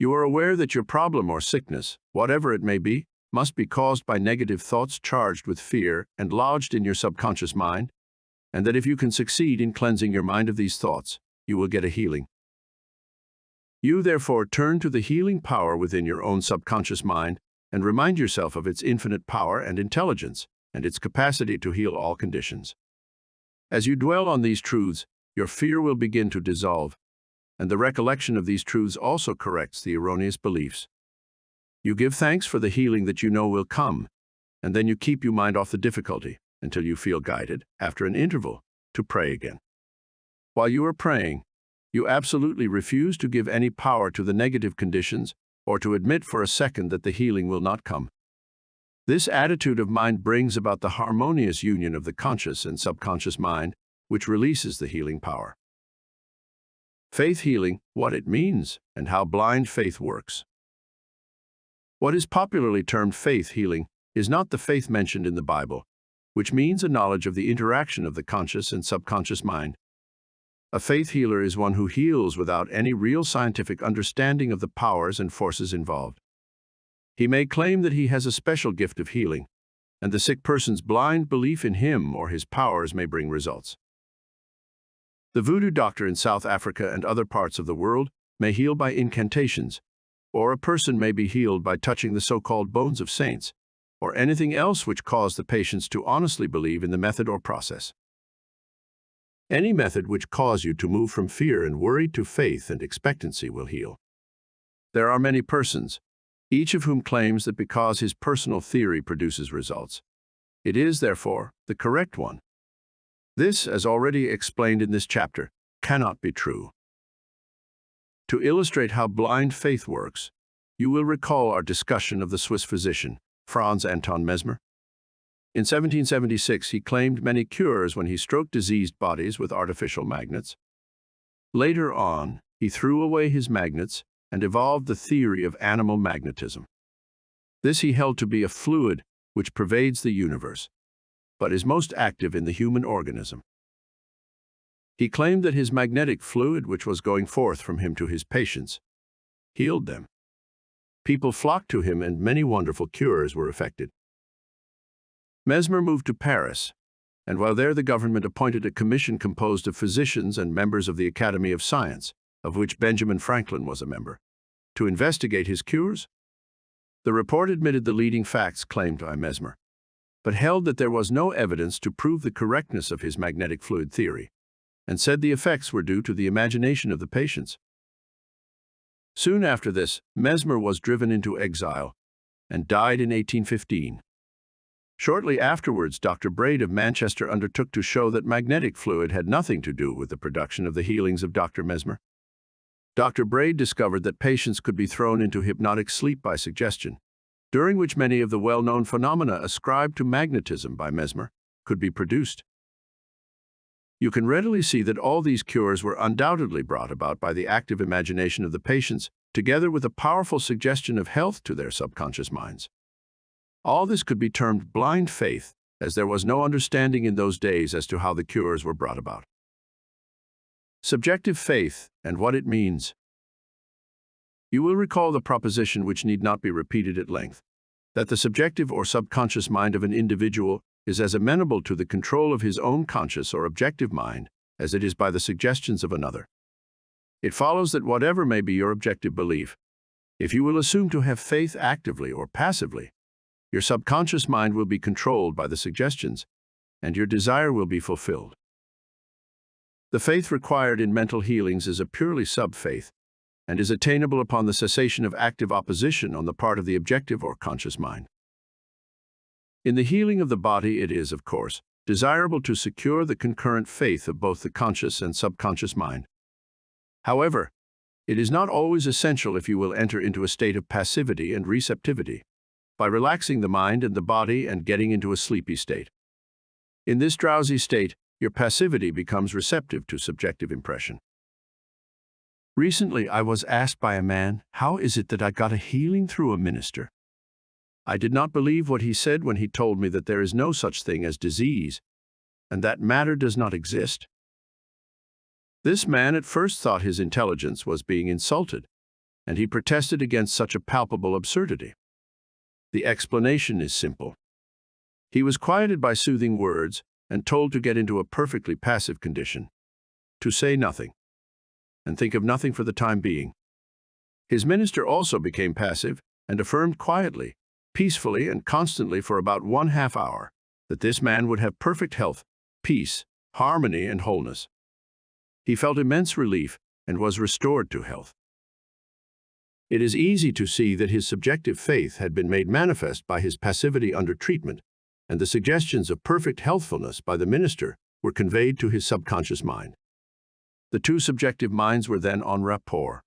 [SPEAKER 1] You are aware that your problem or sickness, whatever it may be, must be caused by negative thoughts charged with fear and lodged in your subconscious mind, and that if you can succeed in cleansing your mind of these thoughts, you will get a healing. You therefore turn to the healing power within your own subconscious mind and remind yourself of its infinite power and intelligence and its capacity to heal all conditions. As you dwell on these truths, your fear will begin to dissolve, and the recollection of these truths also corrects the erroneous beliefs. You give thanks for the healing that you know will come, and then you keep your mind off the difficulty until you feel guided, after an interval, to pray again. While you are praying, you absolutely refuse to give any power to the negative conditions or to admit for a second that the healing will not come. This attitude of mind brings about the harmonious union of the conscious and subconscious mind, which releases the healing power. Faith healing, what it means, and how blind faith works. What is popularly termed faith healing is not the faith mentioned in the Bible, which means a knowledge of the interaction of the conscious and subconscious mind. A faith healer is one who heals without any real scientific understanding of the powers and forces involved. He may claim that he has a special gift of healing, and the sick person's blind belief in him or his powers may bring results. The voodoo doctor in South Africa and other parts of the world may heal by incantations, or a person may be healed by touching the so-called bones of saints, or anything else which cause the patients to honestly believe in the method or process. Any method which cause you to move from fear and worry to faith and expectancy will heal. There are many persons, each of whom claims that because his personal theory produces results, it is, therefore, the correct one. This, as already explained in this chapter, cannot be true. To illustrate how blind faith works, you will recall our discussion of the Swiss physician, Franz Anton Mesmer. In 1776, he claimed many cures when he stroked diseased bodies with artificial magnets. Later on, he threw away his magnets and evolved the theory of animal magnetism. This he held to be a fluid which pervades the universe, but is most active in the human organism. He claimed that his magnetic fluid, which was going forth from him to his patients, healed them. People flocked to him and many wonderful cures were effected. Mesmer moved to Paris, and while there the government appointed a commission composed of physicians and members of the Academy of Science, of which Benjamin Franklin was a member, to investigate his cures. The report admitted the leading facts claimed by Mesmer, but held that there was no evidence to prove the correctness of his magnetic fluid theory, and said the effects were due to the imagination of the patients. Soon after this, Mesmer was driven into exile and died in 1815. Shortly afterwards, Dr. Braid of Manchester undertook to show that magnetic fluid had nothing to do with the production of the healings of Dr. Mesmer. Dr. Braid discovered that patients could be thrown into hypnotic sleep by suggestion, during which many of the well-known phenomena ascribed to magnetism by Mesmer could be produced. You can readily see that all these cures were undoubtedly brought about by the active imagination of the patients, together with a powerful suggestion of health to their subconscious minds. All this could be termed blind faith, as there was no understanding in those days as to how the cures were brought about. Subjective faith and what it means. You will recall the proposition, which need not be repeated at length, that the subjective or subconscious mind of an individual is as amenable to the control of his own conscious or objective mind as it is by the suggestions of another. It follows that whatever may be your objective belief, if you will assume to have faith actively or passively, your subconscious mind will be controlled by the suggestions, and your desire will be fulfilled. The faith required in mental healings is a purely sub-faith, and is attainable upon the cessation of active opposition on the part of the objective or conscious mind. In the healing of the body, it is, of course, desirable to secure the concurrent faith of both the conscious and subconscious mind. However, it is not always essential if you will enter into a state of passivity and receptivity, by relaxing the mind and the body and getting into a sleepy state. In this drowsy state, your passivity becomes receptive to subjective impression. Recently, I was asked by a man, how is it that I got a healing through a minister? I did not believe what he said when he told me that there is no such thing as disease, and that matter does not exist. This man at first thought his intelligence was being insulted, and he protested against such a palpable absurdity. The explanation is simple. He was quieted by soothing words and told to get into a perfectly passive condition, to say nothing, and think of nothing for the time being. His minister also became passive and affirmed quietly, peacefully and constantly for about 1/2 hour that this man would have perfect health, peace, harmony, and wholeness. He felt immense relief and was restored to health. It is easy to see that his subjective faith had been made manifest by his passivity under treatment, and the suggestions of perfect healthfulness by the minister were conveyed to his subconscious mind. The two subjective minds were then en rapport.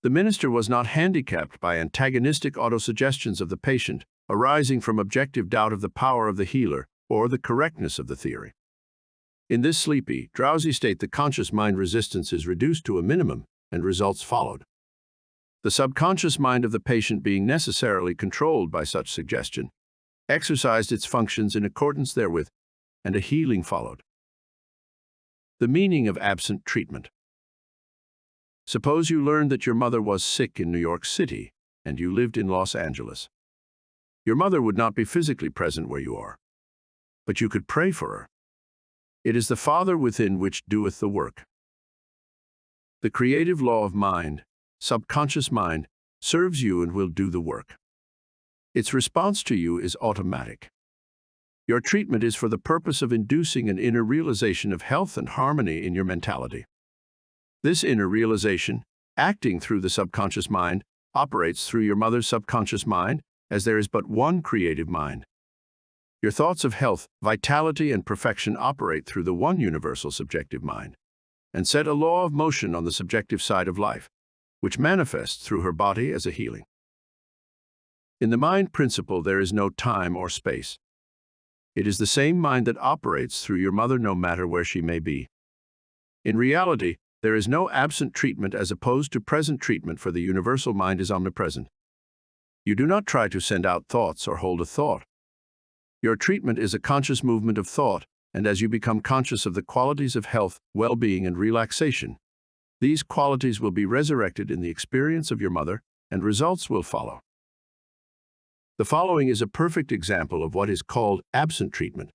[SPEAKER 1] The minister was not handicapped by antagonistic autosuggestions of the patient arising from objective doubt of the power of the healer or the correctness of the theory. In this sleepy, drowsy state, the conscious mind resistance is reduced to a minimum, and results followed. The subconscious mind of the patient, being necessarily controlled by such suggestion, exercised its functions in accordance therewith, and a healing followed. The meaning of absent treatment. Suppose you learned that your mother was sick in New York City, and you lived in Los Angeles. Your mother would not be physically present where you are, but you could pray for her. It is the Father within which doeth the work. The creative law of mind, subconscious mind, serves you and will do the work. Its response to you is automatic. Your treatment is for the purpose of inducing an inner realization of health and harmony in your mentality. This inner realization, acting through the subconscious mind, operates through your mother's subconscious mind, as there is but one creative mind. Your thoughts of health, vitality, and perfection operate through the one universal subjective mind, and set a law of motion on the subjective side of life, which manifests through her body as a healing. In the mind principle, there is no time or space. It is the same mind that operates through your mother no matter where she may be. In reality, there is no absent treatment as opposed to present treatment, for the universal mind is omnipresent. You do not try to send out thoughts or hold a thought. Your treatment is a conscious movement of thought, and as you become conscious of the qualities of health, well-being, and relaxation, these qualities will be resurrected in the experience of your mother, and results will follow. The following is a perfect example of what is called absent treatment.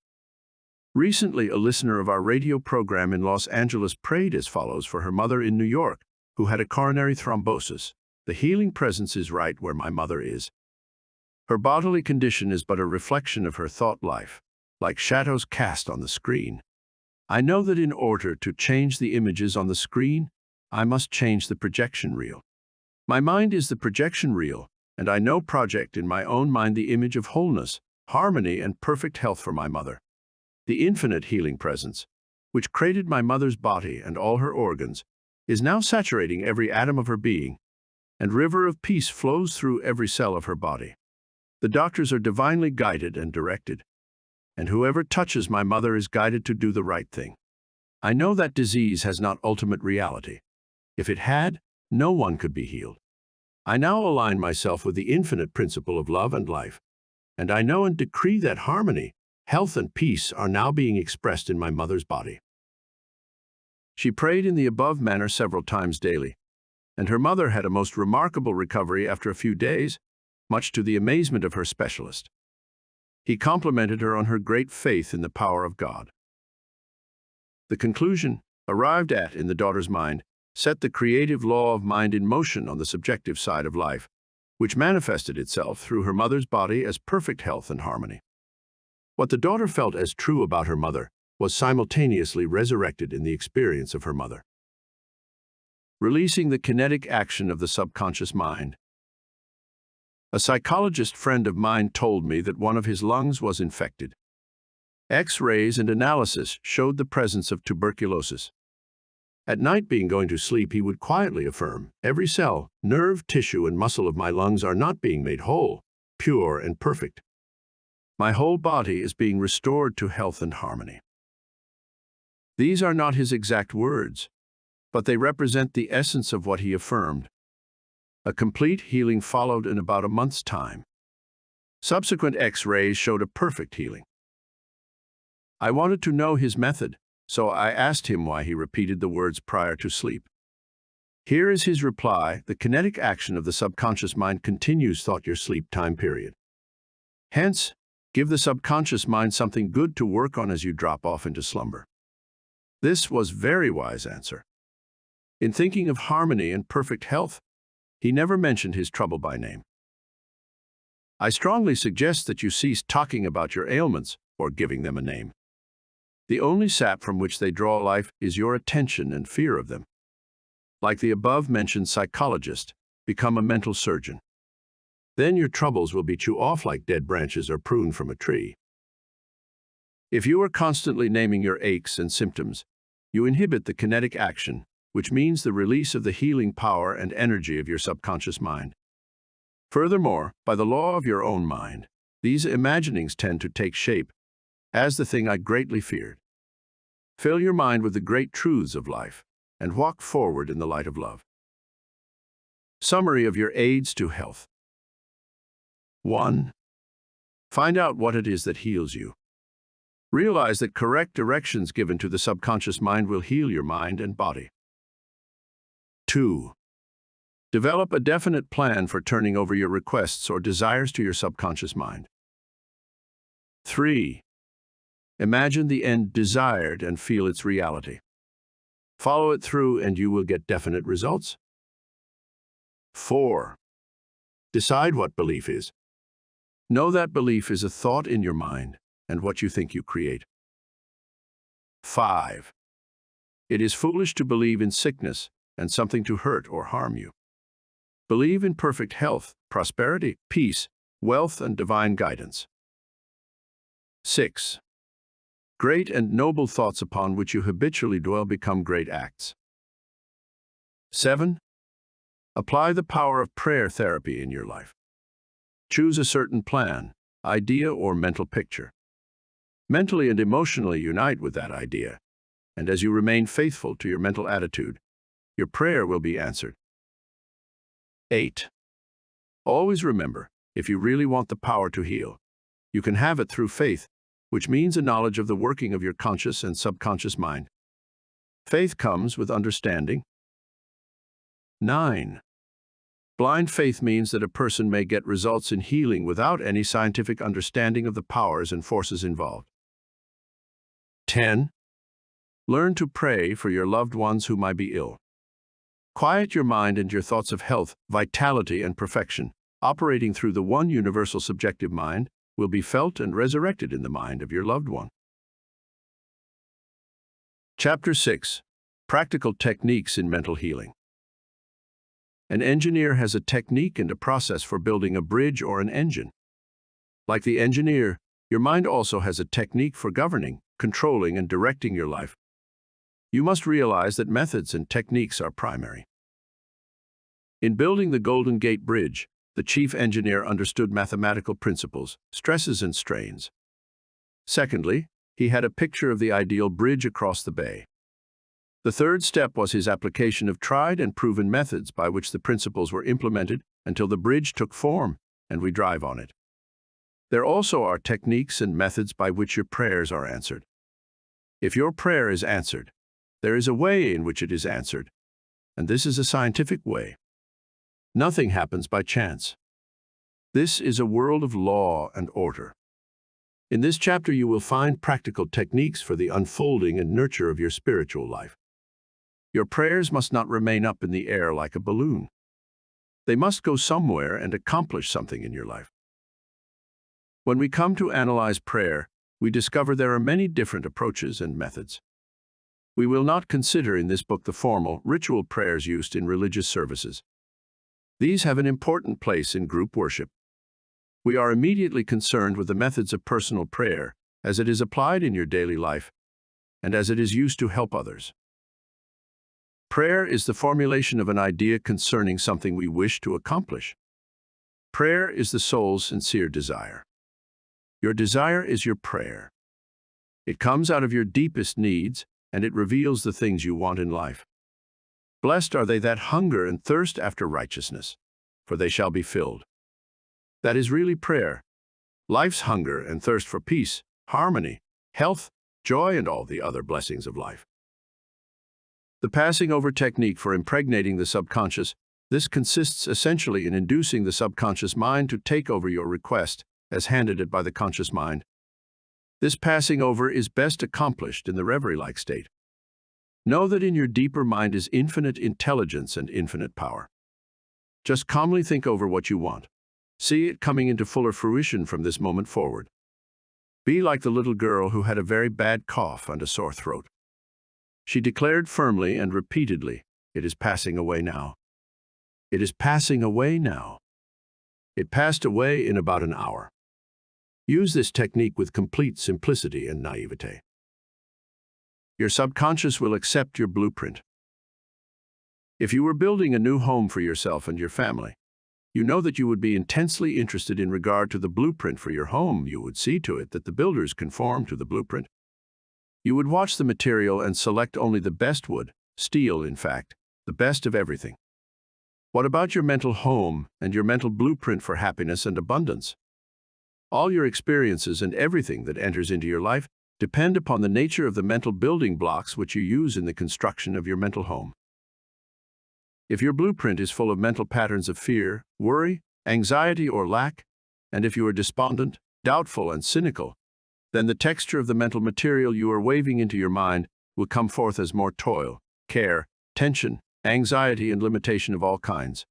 [SPEAKER 1] Recently, a listener of our radio program in Los Angeles prayed as follows for her mother in New York, who had a coronary thrombosis. The healing presence is right where my mother is. Her bodily condition is but a reflection of her thought life, like shadows cast on the screen. I know that in order to change the images on the screen, I must change the projection reel. My mind is the projection reel, and I now project in my own mind the image of wholeness, harmony, and perfect health for my mother. The infinite healing presence, which created my mother's body and all her organs, is now saturating every atom of her being, and river of peace flows through every cell of her body. The doctors are divinely guided and directed, and whoever touches my mother is guided to do the right thing. I know that disease has not ultimate reality. If it had, no one could be healed. I now align myself with the infinite principle of love and life, and I know and decree that harmony, health, and peace are now being expressed in my mother's body. She prayed in the above manner several times daily, and her mother had a most remarkable recovery after a few days, much to the amazement of her specialist. He complimented her on her great faith in the power of God. The conclusion, arrived at in the daughter's mind, set the creative law of mind in motion on the subjective side of life, which manifested itself through her mother's body as perfect health and harmony. What the daughter felt as true about her mother was simultaneously resurrected in the experience of her mother. Releasing the kinetic action of the subconscious mind. A psychologist friend of mine told me that one of his lungs was infected. X-rays and analysis showed the presence of tuberculosis. At night, being going to sleep, he would quietly affirm, "Every cell, nerve, tissue, and muscle of my lungs are not being made whole, pure, and perfect. My whole body is being restored to health and harmony." These are not his exact words, but they represent the essence of what he affirmed. A complete healing followed in about a month's time. Subsequent X-rays showed a perfect healing. I wanted to know his method, so I asked him why he repeated the words prior to sleep. Here is his reply: the kinetic action of the subconscious mind continues throughout your sleep time period. Hence, give the subconscious mind something good to work on as you drop off into slumber. This was very wise answer. In thinking of harmony and perfect health, he never mentioned his trouble by name. I strongly suggest that you cease talking about your ailments or giving them a name. The only sap from which they draw life is your attention and fear of them. Like the above-mentioned psychologist, become a mental surgeon. Then your troubles will beat you off like dead branches or pruned from a tree. If you are constantly naming your aches and symptoms, you inhibit the kinetic action, which means the release of the healing power and energy of your subconscious mind. Furthermore, by the law of your own mind, these imaginings tend to take shape as the thing I greatly feared. Fill your mind with the great truths of life and walk forward in the light of love. Summary of your aids to health. 1. Find out what it is that heals you. Realize that correct directions given to the subconscious mind will heal your mind and body. 2. Develop a definite plan for turning over your requests or desires to your subconscious mind. 3. Imagine the end desired and feel its reality. Follow it through and you will get definite results. 4. Decide what belief is. Know that belief is a thought in your mind and what you think you create. 5. It is foolish to believe in sickness and something to hurt or harm you. Believe in perfect health, prosperity, peace, wealth, and divine guidance. 6. Great and noble thoughts upon which you habitually dwell become great acts. 7. Apply the power of prayer therapy in your life. Choose a certain plan, idea, or mental picture. Mentally and emotionally unite with that idea, and as you remain faithful to your mental attitude, your prayer will be answered. 8. Always remember, if you really want the power to heal, you can have it through faith, which means a knowledge of the working of your conscious and subconscious mind. Faith comes with understanding. 9. Blind faith means that a person may get results in healing without any scientific understanding of the powers and forces involved. 10. Learn to pray for your loved ones who might be ill. Quiet your mind and your thoughts of health, vitality, and perfection, operating through the one universal subjective mind, will be felt and resurrected in the mind of your loved one. Chapter 6. Practical Techniques in Mental Healing. An engineer has a technique and a process for building a bridge or an engine. Like the engineer, your mind also has a technique for governing, controlling, and directing your life. You must realize that methods and techniques are primary. In building the Golden Gate Bridge, the chief engineer understood mathematical principles, stresses and strains. Secondly, he had a picture of the ideal bridge across the bay. The third step was his application of tried and proven methods by which the principles were implemented until the bridge took form and we drive on it. There also are techniques and methods by which your prayers are answered. If your prayer is answered, there is a way in which it is answered, and this is a scientific way. Nothing happens by chance. This is a world of law and order. In this chapter, you will find practical techniques for the unfolding and nurture of your spiritual life. Your prayers must not remain up in the air like a balloon. They must go somewhere and accomplish something in your life. When we come to analyze prayer, we discover there are many different approaches and methods. We will not consider in this book the formal, ritual prayers used in religious services. These have an important place in group worship. We are immediately concerned with the methods of personal prayer as it is applied in your daily life and as it is used to help others. Prayer is the formulation of an idea concerning something we wish to accomplish. Prayer is the soul's sincere desire. Your desire is your prayer. It comes out of your deepest needs, and it reveals the things you want in life. Blessed are they that hunger and thirst after righteousness, for they shall be filled. That is really prayer. Life's hunger and thirst for peace, harmony, health, joy, and all the other blessings of life. The passing over technique for impregnating the subconscious, this consists essentially in inducing the subconscious mind to take over your request as handed it by the conscious mind. This passing over is best accomplished in the reverie-like state. Know that in your deeper mind is infinite intelligence and infinite power. Just calmly think over what you want. See it coming into fuller fruition from this moment forward. Be like the little girl who had a very bad cough and a sore throat. She declared firmly and repeatedly, "It is passing away now. It is passing away now." It passed away in about an hour. Use this technique with complete simplicity and naivete. Your subconscious will accept your blueprint. If you were building a new home for yourself and your family, you know that you would be intensely interested in regard to the blueprint for your home. You would see to it that the builders conform to the blueprint. You would watch the material and select only the best wood, steel, in fact, the best of everything. What about your mental home and your mental blueprint for happiness and abundance? All your experiences and everything that enters into your life depend upon the nature of the mental building blocks which you use in the construction of your mental home. If your blueprint is full of mental patterns of fear, worry, anxiety, or lack, and if you are despondent, doubtful, and cynical, then the texture of the mental material you are waving into your mind will come forth as more toil, care, tension, anxiety, and limitation of all kinds.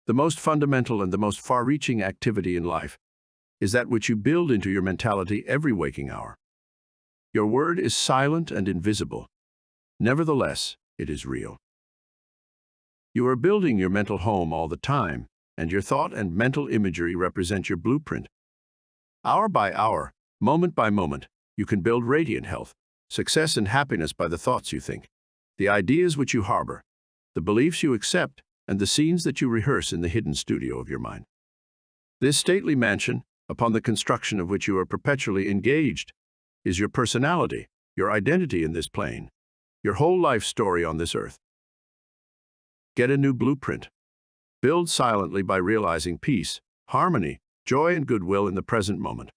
[SPEAKER 1] The most fundamental and the most far-reaching activity in life is that which you build into your mentality every waking hour. Your word is silent and invisible. Nevertheless, it is real. You are building your mental home all the time, and your thought and mental imagery represent your blueprint. Hour by hour, moment by moment, you can build radiant health, success, and happiness by the thoughts you think, the ideas which you harbor, the beliefs you accept, and the scenes that you rehearse in the hidden studio of your mind. This stately mansion, upon the construction of which you are perpetually engaged, is your personality, your identity in this plane, your whole life story on this earth. Get a new blueprint. Build silently by realizing peace, harmony, joy, and goodwill in the present moment.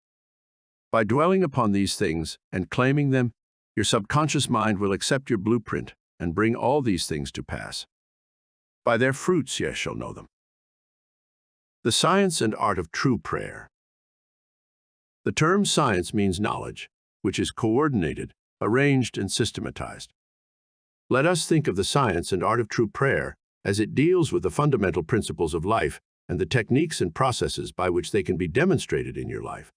[SPEAKER 1] By dwelling upon these things and claiming them, your subconscious mind will accept your blueprint and bring all these things to pass. By their fruits ye shall know them. The science and art of true prayer. The term science means knowledge, which is coordinated, arranged, and systematized. Let us think of the science and art of true prayer as it deals with the fundamental principles of life and the techniques and processes by which they can be demonstrated in your life,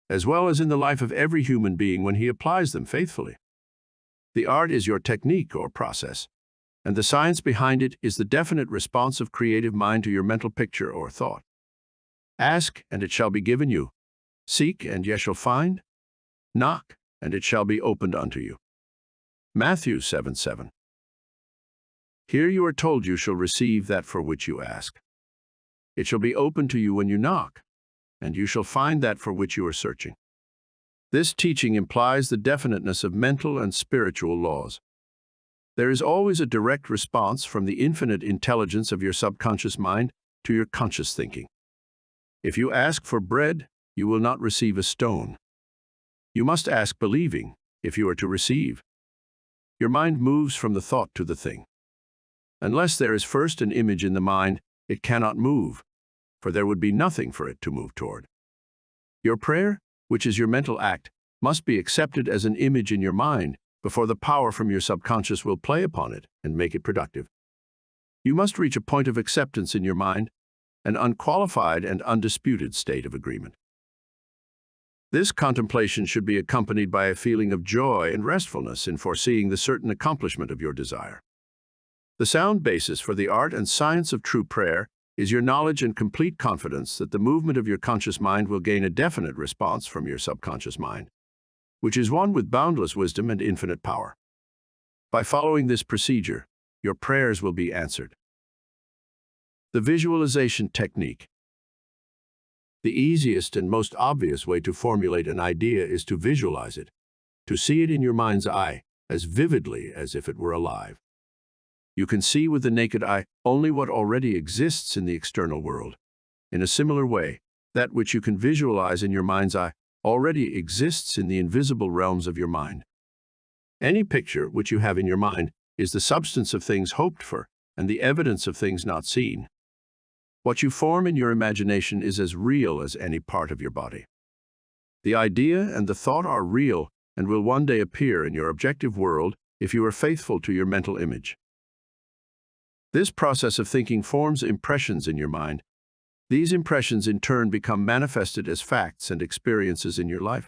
[SPEAKER 1] as well as in the life of every human being when he applies them faithfully. The art is your technique or process, and the science behind it is the definite responsive creative mind to your mental picture or thought. Ask, and it shall be given you. Seek, and ye shall find. Knock, and it shall be opened unto you. Matthew 7:7. Here you are told you shall receive that for which you ask. It shall be opened to you when you knock, and you shall find that for which you are searching. This teaching implies the definiteness of mental and spiritual laws. There is always a direct response from the infinite intelligence of your subconscious mind to your conscious thinking. If you ask for bread, you will not receive a stone. You must ask believing if you are to receive. Your mind moves from the thought to the thing. Unless there is first an image in the mind, it cannot move, for there would be nothing for it to move toward. Your prayer, which is your mental act, must be accepted as an image in your mind before the power from your subconscious will play upon it and make it productive. You must reach a point of acceptance in your mind, an unqualified and undisputed state of agreement. This contemplation should be accompanied by a feeling of joy and restfulness in foreseeing the certain accomplishment of your desire. The sound basis for the art and science of true prayer is your knowledge and complete confidence that the movement of your conscious mind will gain a definite response from your subconscious mind, which is one with boundless wisdom and infinite power. By following this procedure, your prayers will be answered. The visualization technique. The easiest and most obvious way to formulate an idea is to visualize it, to see it in your mind's eye as vividly as if it were alive. You can see with the naked eye only what already exists in the external world. In a similar way, that which you can visualize in your mind's eye already exists in the invisible realms of your mind. Any picture which you have in your mind is the substance of things hoped for and the evidence of things not seen. What you form in your imagination is as real as any part of your body. The idea and the thought are real and will one day appear in your objective world if you are faithful to your mental image. This process of thinking forms impressions in your mind. These impressions in turn become manifested as facts and experiences in your life.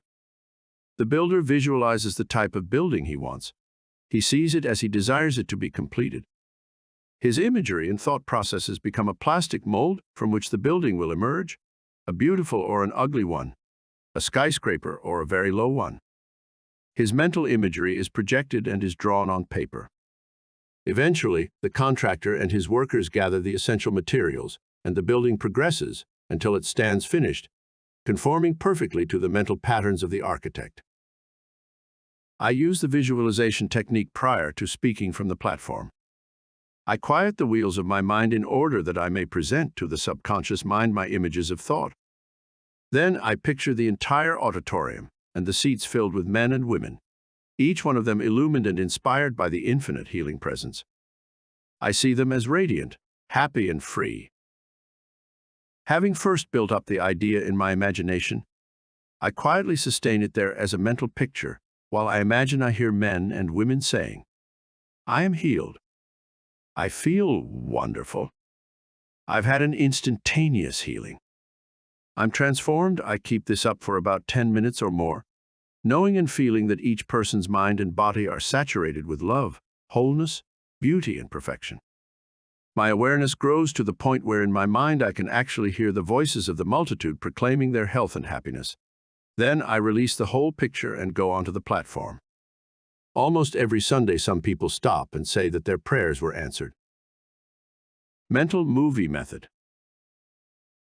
[SPEAKER 1] The builder visualizes the type of building he wants. He sees it as he desires it to be completed. His imagery and thought processes become a plastic mold from which the building will emerge, a beautiful or an ugly one, a skyscraper or a very low one. His mental imagery is projected and is drawn on paper. Eventually, the contractor and his workers gather the essential materials, and the building progresses until it stands finished, conforming perfectly to the mental patterns of the architect. I use the visualization technique prior to speaking from the platform. I quiet the wheels of my mind in order that I may present to the subconscious mind my images of thought. Then I picture the entire auditorium and the seats filled with men and women, each one of them illumined and inspired by the infinite healing presence. I see them as radiant, happy and free. Having first built up the idea in my imagination, I quietly sustain it there as a mental picture while I imagine I hear men and women saying, "I am healed. I feel wonderful. I've had an instantaneous healing. I'm transformed." I keep this up for about 10 minutes or more, knowing and feeling that each person's mind and body are saturated with love, wholeness, beauty, and perfection. My awareness grows to the point where in my mind I can actually hear the voices of the multitude proclaiming their health and happiness. Then I release the whole picture and go onto the platform. Almost every Sunday some people stop and say that their prayers were answered. Mental movie method.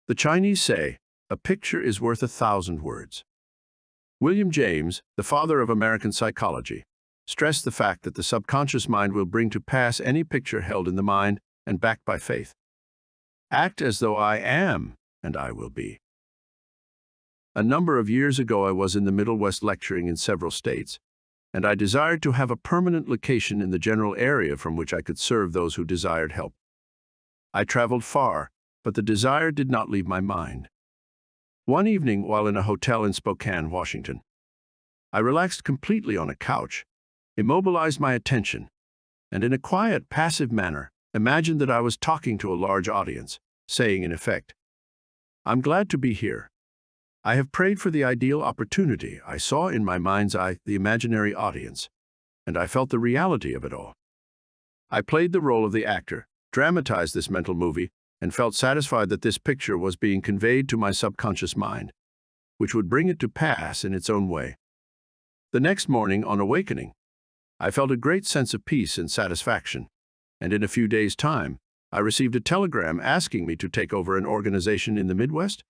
[SPEAKER 1] The Chinese say, "A picture is worth 1,000 words." William James, the father of American psychology, stressed the fact that the subconscious mind will bring to pass any picture held in the mind and backed by faith. Act as though I am, and I will be. A number of years ago, I was in the Middle West lecturing in several states, and I desired to have a permanent location in the general area from which I could serve those who desired help. I traveled far, but the desire did not leave my mind. One evening, while in a hotel in Spokane, Washington, I relaxed completely on a couch, immobilized my attention, and in a quiet, passive manner, imagined that I was talking to a large audience, saying in effect, "I'm glad to be here. I have prayed for the ideal opportunity. I saw in my mind's eye the imaginary audience, and I felt the reality of it all. I played the role of the actor, dramatized this mental movie, and felt satisfied that this picture was being conveyed to my subconscious mind, which would bring it to pass in its own way. The next morning, on awakening, I felt a great sense of peace and satisfaction, and in a few days' time, I received a telegram asking me to take over an organization in the Midwest,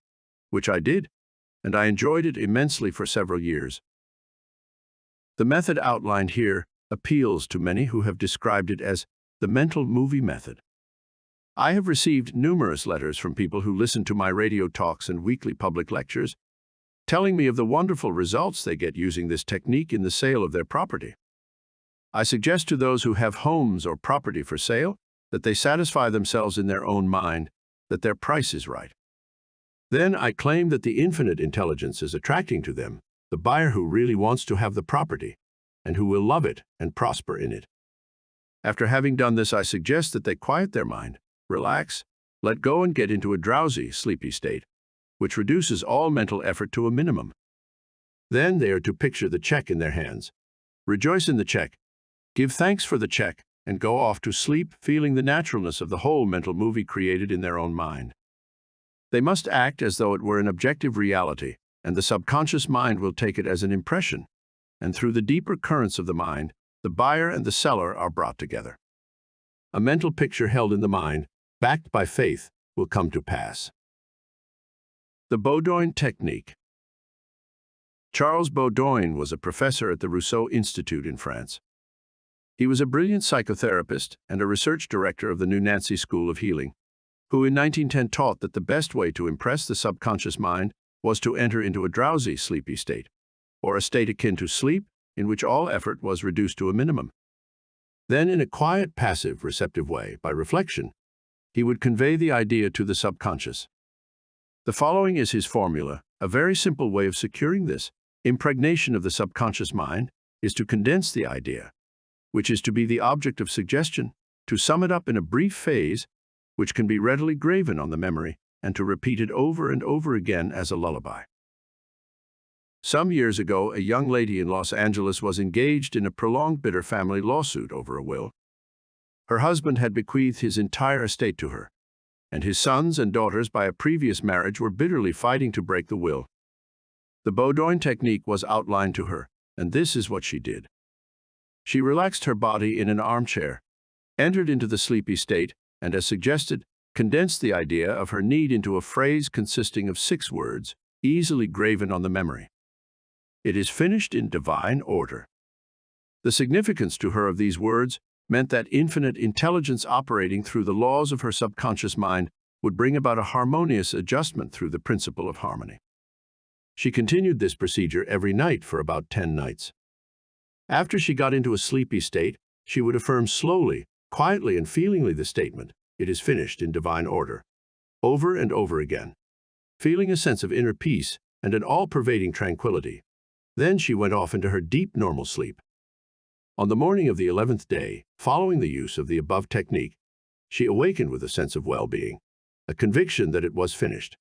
[SPEAKER 1] which I did, and I enjoyed it immensely for several years. The method outlined here appeals to many who have described it as the mental movie method. I have received numerous letters from people who listen to my radio talks and weekly public lectures, telling me of the wonderful results they get using this technique in the sale of their property. I suggest to those who have homes or property for sale that they satisfy themselves in their own mind that their price is right. Then I claim that the infinite intelligence is attracting to them the buyer who really wants to have the property and who will love it and prosper in it. After having done this, I suggest that they quiet their mind, relax, let go, and get into a drowsy, sleepy state, which reduces all mental effort to a minimum. Then they are to picture the check in their hands, rejoice in the check, give thanks for the check, and go off to sleep feeling the naturalness of the whole mental movie created in their own mind. They must act as though it were an objective reality, and the subconscious mind will take it as an impression, and through the deeper currents of the mind, the buyer and the seller are brought together. A mental picture held in the mind, backed by faith, will come to pass. The Baudouin Technique. Charles Baudouin was a professor at the Rousseau Institute in France. He was a brilliant psychotherapist and a research director of the New Nancy School of Healing, who in 1910 taught that the best way to impress the subconscious mind was to enter into a drowsy, sleepy state, or a state akin to sleep in which all effort was reduced to a minimum. Then, in a quiet, passive, receptive way, by reflection, he would convey the idea to the subconscious. The following is his formula. A very simple way of securing this impregnation of the subconscious mind is to condense the idea, which is to be the object of suggestion, to sum it up in a brief phrase, which can be readily graven on the memory, and to repeat it over and over again as a lullaby. Some years ago, a young lady in Los Angeles was engaged in a prolonged bitter family lawsuit over a will. Her husband had bequeathed his entire estate to her, and his sons and daughters by a previous marriage were bitterly fighting to break the will. The Baudouin technique was outlined to her, and this is what she did. She relaxed her body in an armchair, entered into the sleepy state, and as suggested, condensed the idea of her need into a phrase consisting of 6 words, easily graven on the memory. It is finished in divine order. The significance to her of these words meant that infinite intelligence operating through the laws of her subconscious mind would bring about a harmonious adjustment through the principle of harmony. She continued this procedure every night for about 10 nights. After she got into a sleepy state, she would affirm slowly, quietly and feelingly the statement, "It is finished," in divine order, over and over again, feeling a sense of inner peace and an all-pervading tranquility. Then she went off into her deep normal sleep. On the morning of the 11th day, following the use of the above technique, she awakened with a sense of well-being, a conviction that it was finished.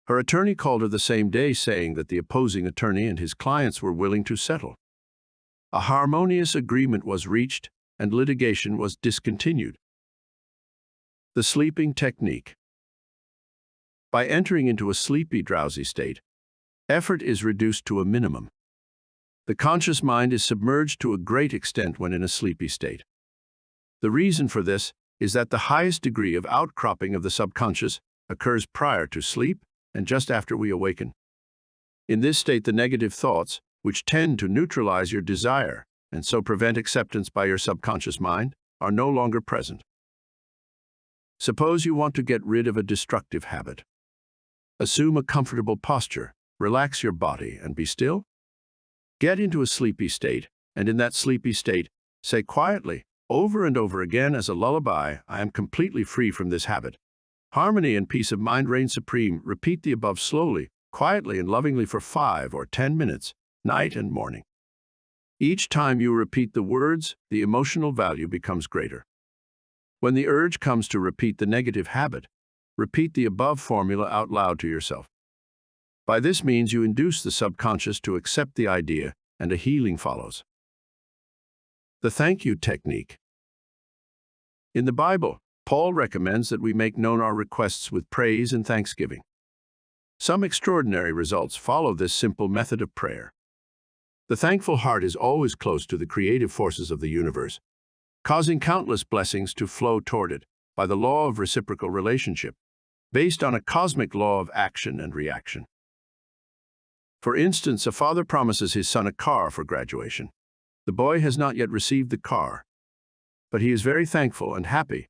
[SPEAKER 1] Her attorney called her the same day saying that the opposing attorney and his clients were willing to settle. A harmonious agreement was reached and litigation was discontinued. The sleeping technique. By entering into a sleepy, drowsy state, effort is reduced to a minimum. The conscious mind is submerged to a great extent when in a sleepy state. The reason for this is that the highest degree of outcropping of the subconscious occurs prior to sleep and just after we awaken. In this state, the negative thoughts, which tend to neutralize your desire and so prevent acceptance by your subconscious mind, are no longer present. Suppose you want to get rid of a destructive habit. Assume a comfortable posture, relax your body, and be still. Get into a sleepy state, and in that sleepy state, say quietly, over and over again as a lullaby, "I am completely free from this habit. Harmony and peace of mind reign supreme." Repeat the above slowly, quietly, and lovingly for 5 or 10 minutes, night and morning. Each time you repeat the words, the emotional value becomes greater. When the urge comes to repeat the negative habit, repeat the above formula out loud to yourself. By this means, you induce the subconscious to accept the idea, and a healing follows. The thank you technique. In the Bible, Paul recommends that we make known our requests with praise and thanksgiving. Some extraordinary results follow this simple method of prayer. The thankful heart is always close to the creative forces of the universe, causing countless blessings to flow toward it by the law of reciprocal relationship, based on a cosmic law of action and reaction. For instance, a father promises his son a car for graduation. The boy has not yet received the car, but he is very thankful and happy,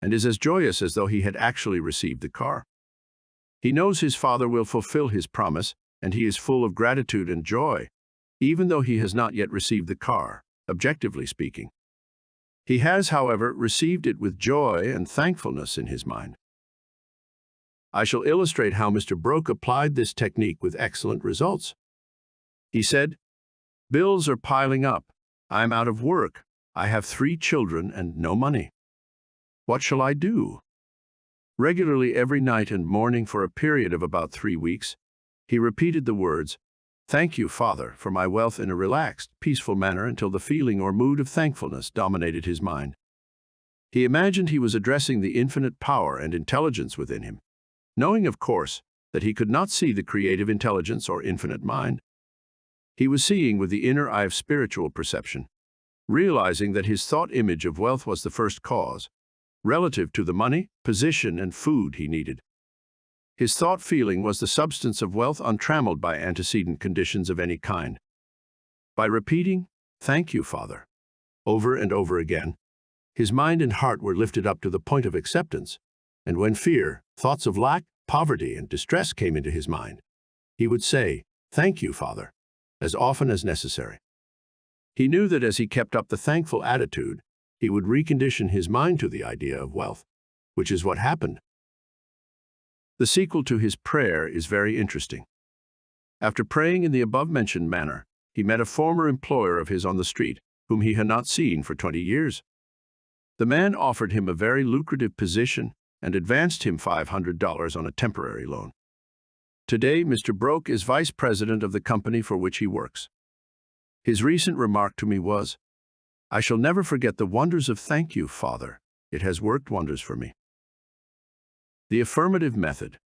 [SPEAKER 1] and is as joyous as though he had actually received the car. He knows his father will fulfill his promise, and he is full of gratitude and joy, even though he has not yet received the car, objectively speaking. He has, however, received it with joy and thankfulness in his mind. I shall illustrate how Mr. Broke applied this technique with excellent results. He said, "Bills are piling up. I'm out of work. I have 3 children and no money. What shall I do?" Regularly every night and morning for a period of about 3 weeks, he repeated the words, "Thank you, Father, for my wealth," in a relaxed, peaceful manner until the feeling or mood of thankfulness dominated his mind. He imagined he was addressing the infinite power and intelligence within him, knowing, of course, that he could not see the creative intelligence or infinite mind. He was seeing with the inner eye of spiritual perception, realizing that his thought image of wealth was the first cause, relative to the money, position, and food he needed. His thought feeling was the substance of wealth untrammeled by antecedent conditions of any kind. By repeating, "Thank you, Father," over and over again, his mind and heart were lifted up to the point of acceptance, and when fear, thoughts of lack, poverty, and distress came into his mind, he would say, "Thank you, Father," as often as necessary. He knew that as he kept up the thankful attitude, he would recondition his mind to the idea of wealth, which is what happened. The sequel to his prayer is very interesting. After praying in the above-mentioned manner, he met a former employer of his on the street, whom he had not seen for 20 years. The man offered him a very lucrative position and advanced him $500 on a temporary loan. Today, Mr. Broke is vice president of the company for which he works. His recent remark to me was, "I shall never forget the wonders of thank you, Father. It has worked wonders for me." The affirmative method.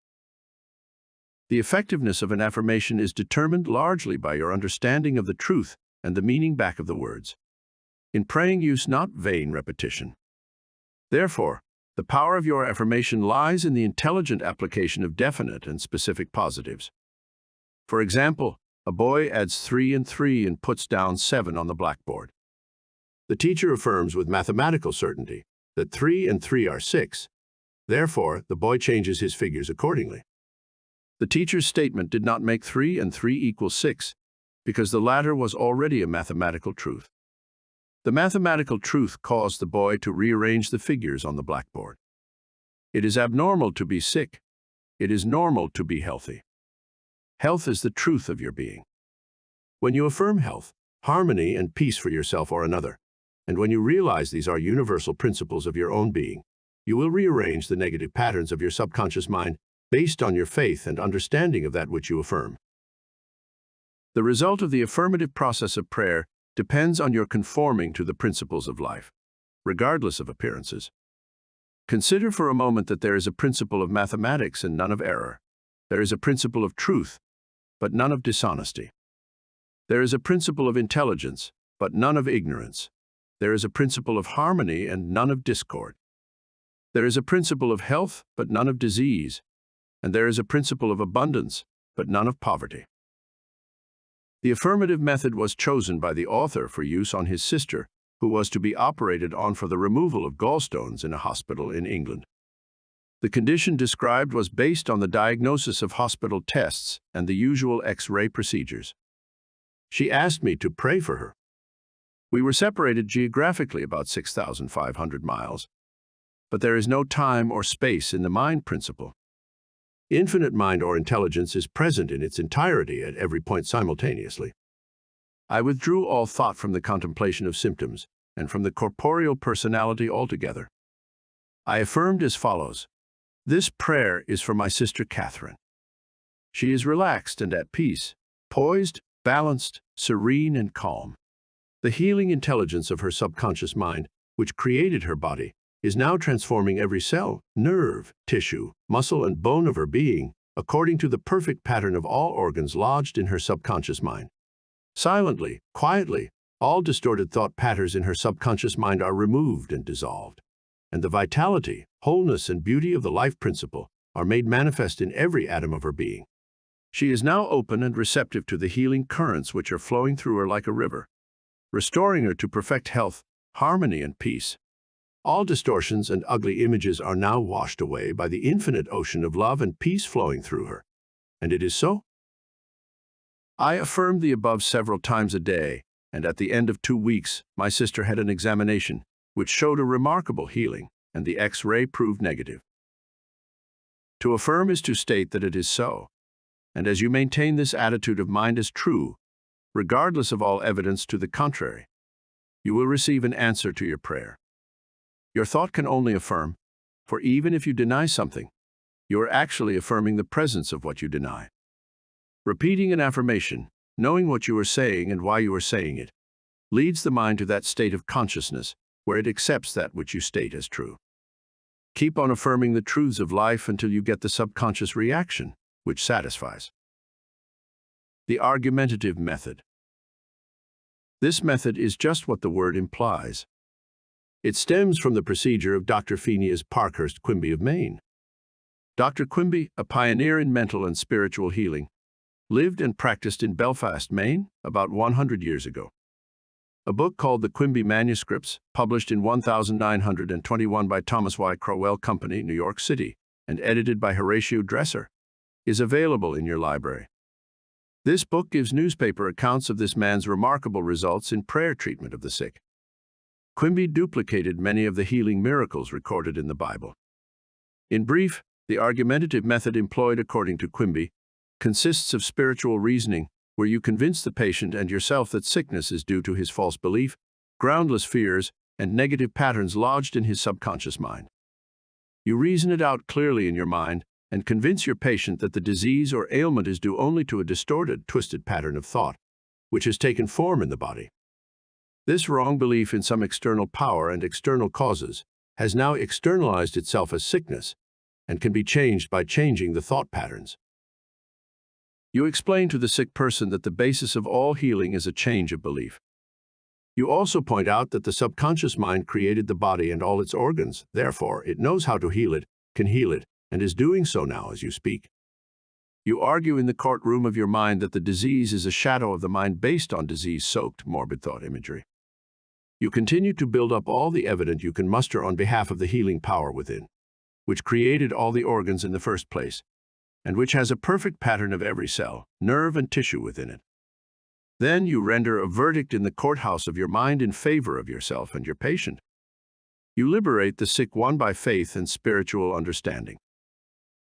[SPEAKER 1] The effectiveness of an affirmation is determined largely by your understanding of the truth and the meaning back of the words. In praying, use not vain repetition. Therefore, the power of your affirmation lies in the intelligent application of definite and specific positives. For example, a boy adds 3 and 3 and puts down 7 on the blackboard. The teacher affirms with mathematical certainty that 3 and 3 are 6. Therefore, the boy changes his figures accordingly. The teacher's statement did not make 3 and 3 equal 6, because the latter was already a mathematical truth. The mathematical truth caused the boy to rearrange the figures on the blackboard. It is abnormal to be sick. It is normal to be healthy. Health is the truth of your being. When you affirm health, harmony, and peace for yourself or another, and when you realize these are universal principles of your own being, you will rearrange the negative patterns of your subconscious mind based on your faith and understanding of that which you affirm. The result of the affirmative process of prayer depends on your conforming to the principles of life, regardless of appearances. Consider for a moment that there is a principle of mathematics and none of error. There is a principle of truth, but none of dishonesty. There is a principle of intelligence, but none of ignorance. There is a principle of harmony and none of discord. There is a principle of health, but none of disease. And there is a principle of abundance, but none of poverty. The affirmative method was chosen by the author for use on his sister, who was to be operated on for the removal of gallstones in a hospital in England. The condition described was based on the diagnosis of hospital tests and the usual X-ray procedures. She asked me to pray for her. We were separated geographically about 6,500 miles, but there is no time or space in the mind principle. Infinite mind or intelligence is present in its entirety at every point simultaneously. I withdrew all thought from the contemplation of symptoms and from the corporeal personality altogether. I affirmed as follows: this prayer is for my sister Catherine. She is relaxed and at peace, poised, balanced, serene, and calm. The healing intelligence of her subconscious mind, which created her body, is now transforming every cell, nerve, tissue, muscle, and bone of her being, according to the perfect pattern of all organs lodged in her subconscious mind. Silently, quietly, all distorted thought patterns in her subconscious mind are removed and dissolved, and the vitality, wholeness, and beauty of the life principle are made manifest in every atom of her being. She is now open and receptive to the healing currents which are flowing through her like a river, restoring her to perfect health, harmony, and peace. All distortions and ugly images are now washed away by the infinite ocean of love and peace flowing through her. And it is so. I affirmed the above several times a day, and at the end of 2 weeks, my sister had an examination, which showed a remarkable healing, and the X-ray proved negative. To affirm is to state that it is so, and as you maintain this attitude of mind as true, regardless of all evidence to the contrary, you will receive an answer to your prayer. Your thought can only affirm, for even if you deny something, you are actually affirming the presence of what you deny. Repeating an affirmation, knowing what you are saying and why you are saying it, leads the mind to that state of consciousness where it accepts that which you state as true. Keep on affirming the truths of life until you get the subconscious reaction, which satisfies. The argumentative method. This method is just what the word implies. It stems from the procedure of Dr. Phineas Parkhurst Quimby of Maine. Dr. Quimby, a pioneer in mental and spiritual healing, lived and practiced in Belfast, Maine, about 100 years ago. A book called The Quimby Manuscripts, published in 1921 by Thomas Y. Crowell Company, New York City, and edited by Horatio Dresser, is available in your library. This book gives newspaper accounts of this man's remarkable results in prayer treatment of the sick. Quimby duplicated many of the healing miracles recorded in the Bible. In brief, the argumentative method employed according to Quimby consists of spiritual reasoning, where you convince the patient and yourself that sickness is due to his false belief, groundless fears, and negative patterns lodged in his subconscious mind. You reason it out clearly in your mind and convince your patient that the disease or ailment is due only to a distorted, twisted pattern of thought, which has taken form in the body. This wrong belief in some external power and external causes has now externalized itself as sickness and can be changed by changing the thought patterns. You explain to the sick person that the basis of all healing is a change of belief. You also point out that the subconscious mind created the body and all its organs, therefore it knows how to heal it, can heal it, and is doing so now as you speak. You argue in the courtroom of your mind that the disease is a shadow of the mind based on disease-soaked, morbid thought imagery. You continue to build up all the evidence you can muster on behalf of the healing power within, which created all the organs in the first place, and which has a perfect pattern of every cell, nerve, and tissue within it. Then you render a verdict in the courthouse of your mind in favor of yourself and your patient. You liberate the sick one by faith and spiritual understanding.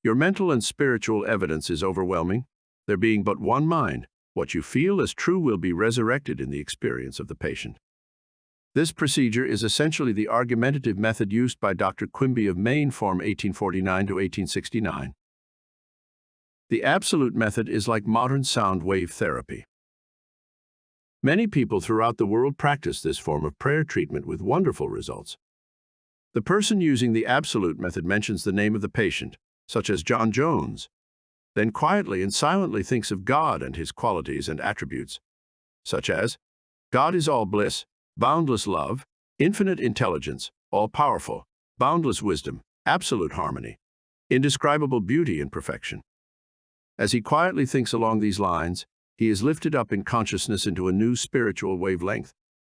[SPEAKER 1] Your mental and spiritual evidence is overwhelming. There being but one mind, what you feel as true will be resurrected in the experience of the patient. This procedure is essentially the argumentative method used by Dr. Quimby of Maine, Form 1849 to 1869. The absolute method is like modern sound wave therapy. Many people throughout the world practice this form of prayer treatment with wonderful results. The person using the absolute method mentions the name of the patient, such as John Jones, then quietly and silently thinks of God and his qualities and attributes, such as, God is all bliss, boundless love, infinite intelligence, all-powerful, boundless wisdom, absolute harmony, indescribable beauty and perfection. As he quietly thinks along these lines, he is lifted up in consciousness into a new spiritual wavelength,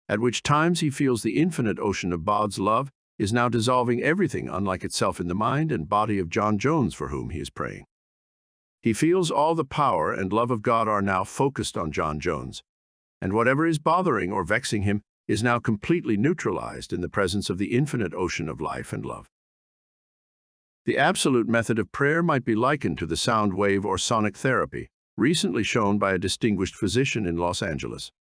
[SPEAKER 1] at which times he feels the infinite ocean of God's love is now dissolving everything unlike itself in the mind and body of John Jones for whom he is praying. He feels all the power and love of God are now focused on John Jones, and whatever is bothering or vexing him is now completely neutralized in the presence of the infinite ocean of life and love. The absolute method of prayer might be likened to the sound wave or sonic therapy, recently shown by a distinguished physician in Los Angeles.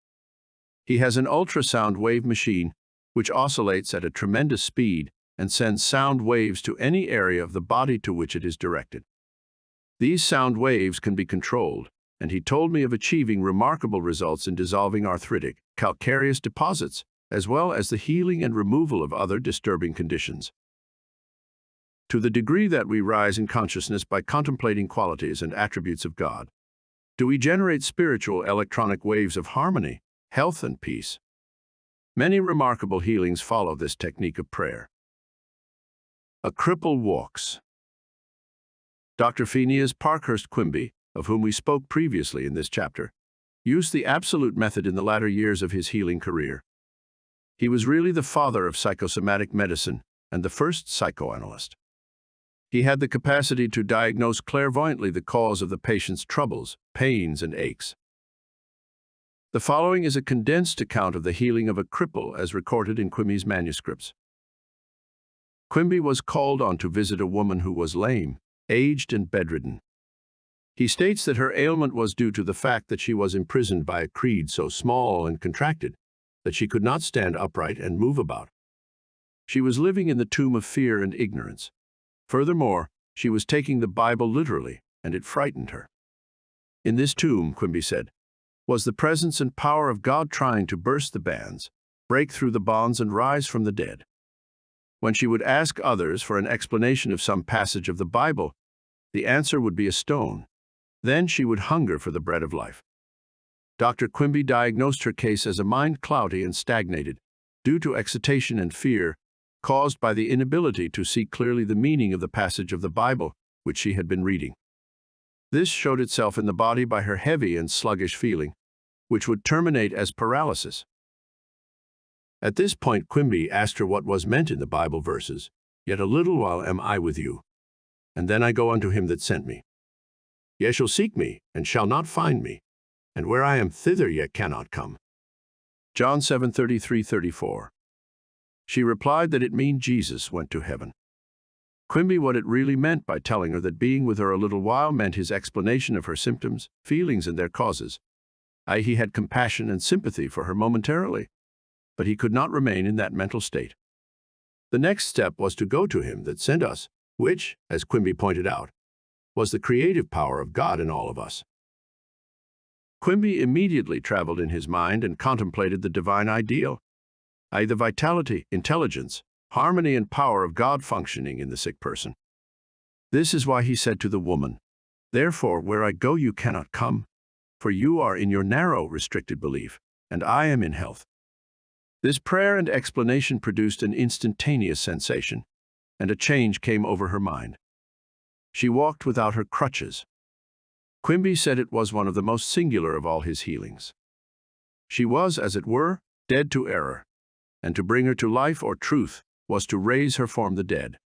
[SPEAKER 1] He has an ultrasound wave machine which oscillates at a tremendous speed and sends sound waves to any area of the body to which it is directed. These sound waves can be controlled, and he told me of achieving remarkable results in dissolving arthritic, calcareous deposits, as well as the healing and removal of other disturbing conditions. To the degree that we rise in consciousness by contemplating qualities and attributes of God, do we generate spiritual electronic waves of harmony, health, and peace. Many remarkable healings follow this technique of prayer. A cripple walks. Dr. Phineas Parkhurst Quimby, of whom we spoke previously in this chapter, used the absolute method in the latter years of his healing career. He was really the father of psychosomatic medicine and the first psychoanalyst. He had the capacity to diagnose clairvoyantly the cause of the patient's troubles, pains, and aches. The following is a condensed account of the healing of a cripple as recorded in Quimby's manuscripts. Quimby was called on to visit a woman who was lame, aged, and bedridden. He states that her ailment was due to the fact that she was imprisoned by a creed so small and contracted that she could not stand upright and move about. She was living in the tomb of fear and ignorance. Furthermore, she was taking the Bible literally, and it frightened her. In this tomb, Quimby said, was the presence and power of God trying to burst the bands, break through the bonds, and rise from the dead. When she would ask others for an explanation of some passage of the Bible, the answer would be a stone. Then she would hunger for the bread of life. Dr. Quimby diagnosed her case as a mind cloudy and stagnated, due to excitation and fear, caused by the inability to see clearly the meaning of the passage of the Bible which she had been reading. This showed itself in the body by her heavy and sluggish feeling, which would terminate as paralysis. At this point, Quimby asked her what was meant in the Bible verses, "Yet a little while am I with you, and then I go unto him that sent me. Ye shall seek me, and shall not find me, and where I am, thither ye cannot come." John 7:33-34. She replied that it meant Jesus went to heaven. Quimby what it really meant by telling her that being with her a little while meant his explanation of her symptoms, feelings, and their causes. He had compassion and sympathy for her momentarily, but he could not remain in that mental state. The next step was to go to him that sent us, which, as Quimby pointed out, was the creative power of God in all of us. Quimby immediately traveled in his mind and contemplated the divine ideal, i.e. the vitality, intelligence, harmony, and power of God functioning in the sick person. This is why he said to the woman, "Therefore, where I go you cannot come, for you are in your narrow, restricted belief, and I am in health." This prayer and explanation produced an instantaneous sensation, and a change came over her mind. She walked without her crutches. Quimby said it was one of the most singular of all his healings. She was, as it were, dead to error, and to bring her to life or truth was to raise her from the dead.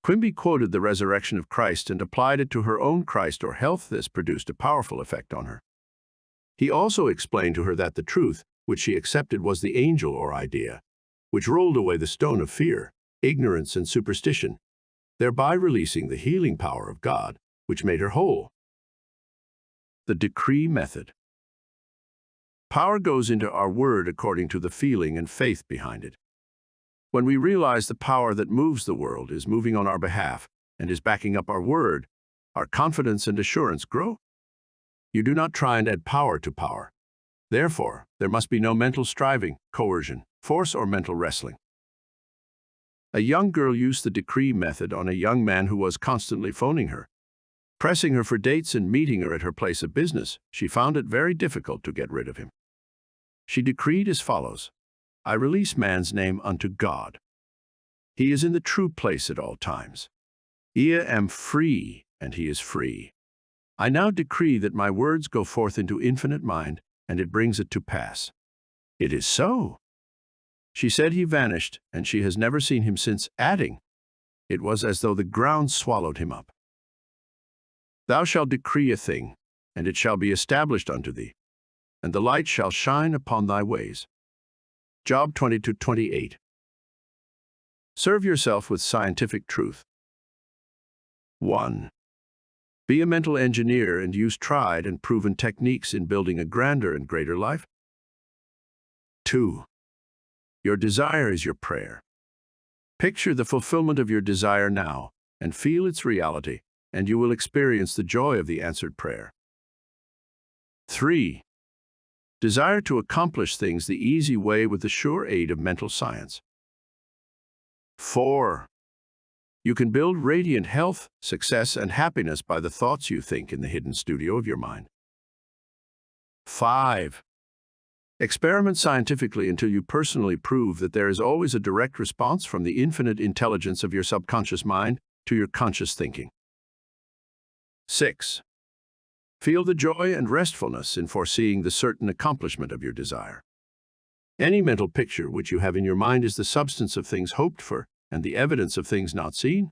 [SPEAKER 1] Quimby quoted the resurrection of Christ and applied it to her own Christ or health. This produced a powerful effect on her. He also explained to her that the truth, which she accepted, was the angel or idea, which rolled away the stone of fear, ignorance, and superstition, thereby releasing the healing power of God, which made her whole. The decree method. Power goes into our word according to the feeling and faith behind it. When we realize the power that moves the world is moving on our behalf and is backing up our word, our confidence and assurance grow. You do not try and add power to power. Therefore, there must be no mental striving, coercion, force, or mental wrestling. A young girl used the decree method on a young man who was constantly phoning her, pressing her for dates and meeting her at her place of business. She found it very difficult to get rid of him. She decreed as follows: I release man's name unto God. He is in the true place at all times. I am free, and he is free. I now decree that my words go forth into infinite mind, and it brings it to pass. It is so. She said he vanished, and she has never seen him since, adding, it was as though the ground swallowed him up. Thou shalt decree a thing, and it shall be established unto thee, and the light shall shine upon thy ways. Job 20-28. Serve yourself with scientific truth. 1. Be a mental engineer and use tried and proven techniques in building a grander and greater life. 2. Your desire is your prayer. Picture the fulfillment of your desire now and feel its reality, and you will experience the joy of the answered prayer. 3. Desire to accomplish things the easy way with the sure aid of mental science. 4. You can build radiant health, success, and happiness by the thoughts you think in the hidden studio of your mind. 5. Experiment scientifically until you personally prove that there is always a direct response from the infinite intelligence of your subconscious mind to your conscious thinking. 6. Feel the joy and restfulness in foreseeing the certain accomplishment of your desire. Any mental picture which you have in your mind is the substance of things hoped for and the evidence of things not seen.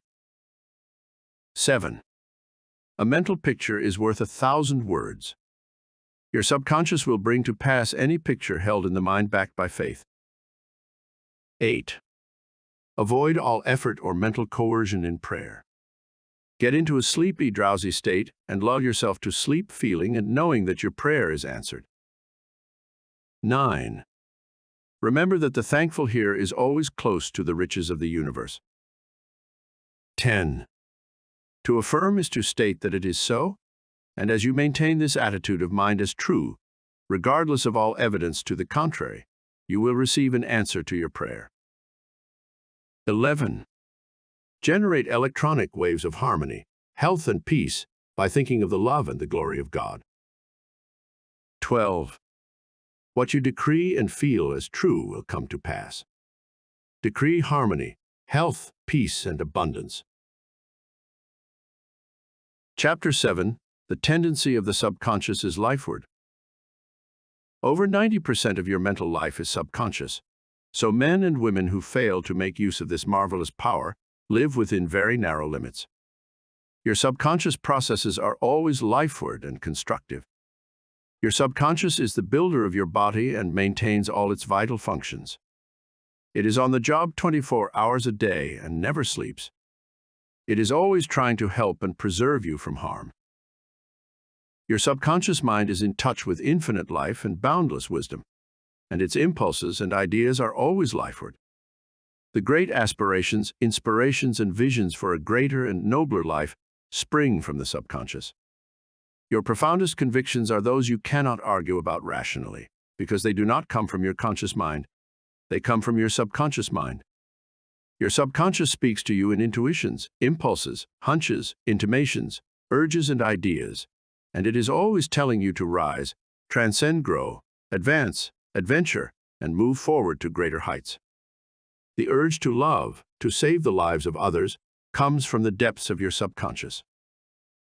[SPEAKER 1] 7. A mental picture is worth 1,000 words. Your subconscious will bring to pass any picture held in the mind backed by faith. 8. Avoid all effort or mental coercion in prayer. Get into a sleepy, drowsy state and lull yourself to sleep feeling and knowing that your prayer is answered. 9. Remember that the thankful here is always close to the riches of the universe. 10. To affirm is to state that it is so, and as you maintain this attitude of mind as true, regardless of all evidence to the contrary, you will receive an answer to your prayer. 11. Generate electronic waves of harmony, health, and peace by thinking of the love and the glory of God. 12. What you decree and feel as true will come to pass. Decree harmony, health, peace, and abundance. Chapter 7. The tendency of the subconscious is Lifeword. Over 90% of your mental life is subconscious, so men and women who fail to make use of this marvelous power live within very narrow limits. Your subconscious processes are always Lifeword and constructive. Your subconscious is the builder of your body and maintains all its vital functions. It is on the job 24 hours a day and never sleeps. It is always trying to help and preserve you from harm. Your subconscious mind is in touch with infinite life and boundless wisdom, and its impulses and ideas are always Lifeword. The great aspirations, inspirations, and visions for a greater and nobler life spring from the subconscious. Your profoundest convictions are those you cannot argue about rationally, because they do not come from your conscious mind. They come from your subconscious mind. Your subconscious speaks to you in intuitions, impulses, hunches, intimations, urges, and ideas, and it is always telling you to rise, transcend, grow, advance, adventure, and move forward to greater heights. The urge to love, to save the lives of others, comes from the depths of your subconscious.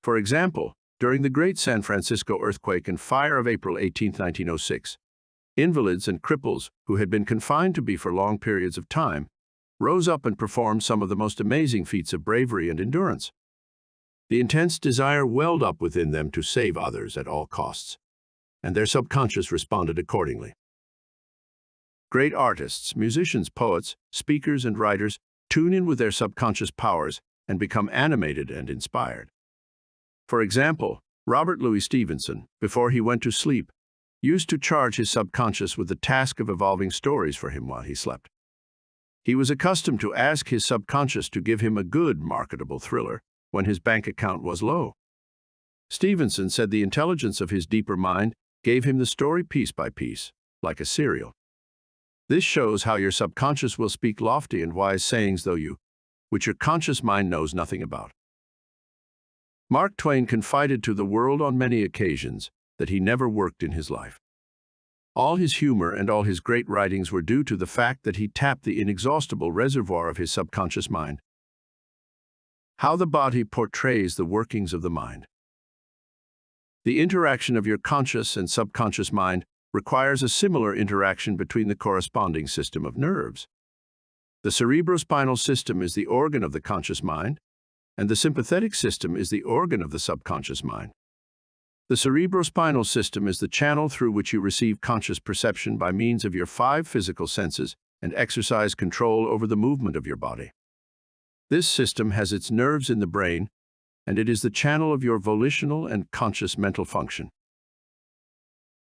[SPEAKER 1] For example, during the Great San Francisco earthquake and fire of April 18, 1906, invalids and cripples who had been confined to be for long periods of time rose up and performed some of the most amazing feats of bravery and endurance. The intense desire welled up within them to save others at all costs. and their subconscious responded accordingly. Great artists, musicians, poets, speakers, and writers tune in with their subconscious powers and become animated and inspired. For example, Robert Louis Stevenson, before he went to sleep, used to charge his subconscious with the task of evolving stories for him while he slept. He was accustomed to ask his subconscious to give him a good, marketable thriller when his bank account was low. Stevenson said the intelligence of his deeper mind gave him the story piece by piece, like a serial. This shows how your subconscious will speak lofty and wise sayings, which your conscious mind knows nothing about. Mark Twain confided to the world on many occasions that he never worked in his life. All his humor and all his great writings were due to the fact that he tapped the inexhaustible reservoir of his subconscious mind. How the body portrays the workings of the mind. The interaction of your conscious and subconscious mind requires a similar interaction between the corresponding system of nerves. The cerebrospinal system is the organ of the conscious mind, and the sympathetic system is the organ of the subconscious mind. The cerebrospinal system is the channel through which you receive conscious perception by means of your 5 physical senses and exercise control over the movement of your body. This system has its nerves in the brain, and it is the channel of your volitional and conscious mental function.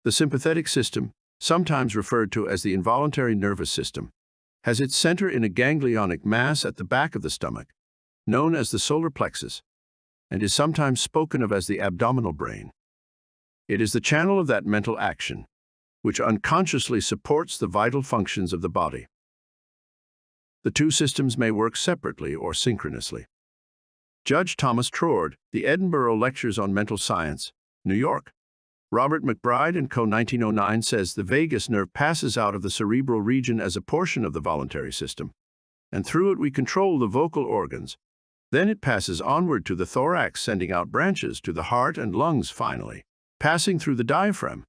[SPEAKER 1] The sympathetic system, sometimes referred to as the involuntary nervous system, has its center in a ganglionic mass at the back of the stomach, known as the solar plexus, and is sometimes spoken of as the abdominal brain. It is the channel of that mental action, which unconsciously supports the vital functions of the body. The two systems may work separately or synchronously. Judge Thomas Troard, The Edinburgh Lectures on Mental Science, New York. Robert McBride & Co. 1909 says the vagus nerve passes out of the cerebral region as a portion of the voluntary system, and through it we control the vocal organs. Then it passes onward to the thorax, sending out branches to the heart and lungs. Finally, passing through the diaphragm,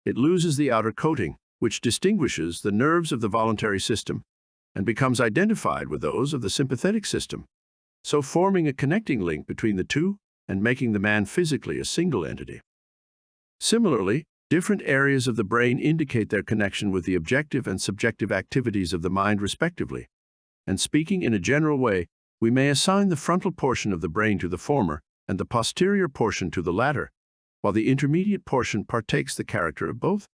[SPEAKER 1] it loses the outer coating, which distinguishes the nerves of the voluntary system, and becomes identified with those of the sympathetic system, so forming a connecting link between the two and making the man physically a single entity. Similarly, different areas of the brain indicate their connection with the objective and subjective activities of the mind respectively, and speaking in a general way, we may assign the frontal portion of the brain to the former and the posterior portion to the latter, while the intermediate portion partakes the character of both.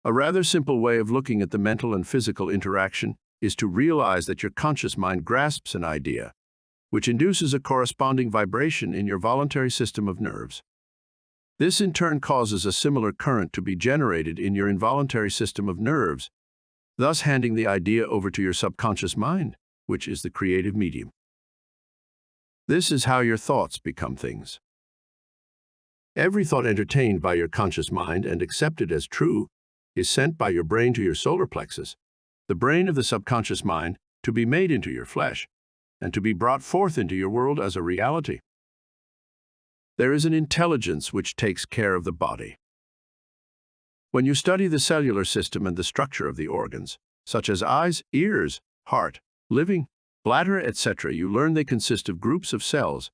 [SPEAKER 1] A rather simple way of looking at the mental and physical interaction is to realize that your conscious mind grasps an idea, which induces a corresponding vibration in your voluntary system of nerves. This in turn causes a similar current to be generated in your involuntary system of nerves, thus handing the idea over to your subconscious mind, which is the creative medium. This is how your thoughts become things. Every thought entertained by your conscious mind and accepted as true is sent by your brain to your solar plexus, the brain of the subconscious mind, to be made into your flesh, and to be brought forth into your world as a reality. There is an intelligence which takes care of the body. When you study the cellular system and the structure of the organs, such as eyes, ears, heart, liver, bladder, etc., you learn they consist of groups of cells,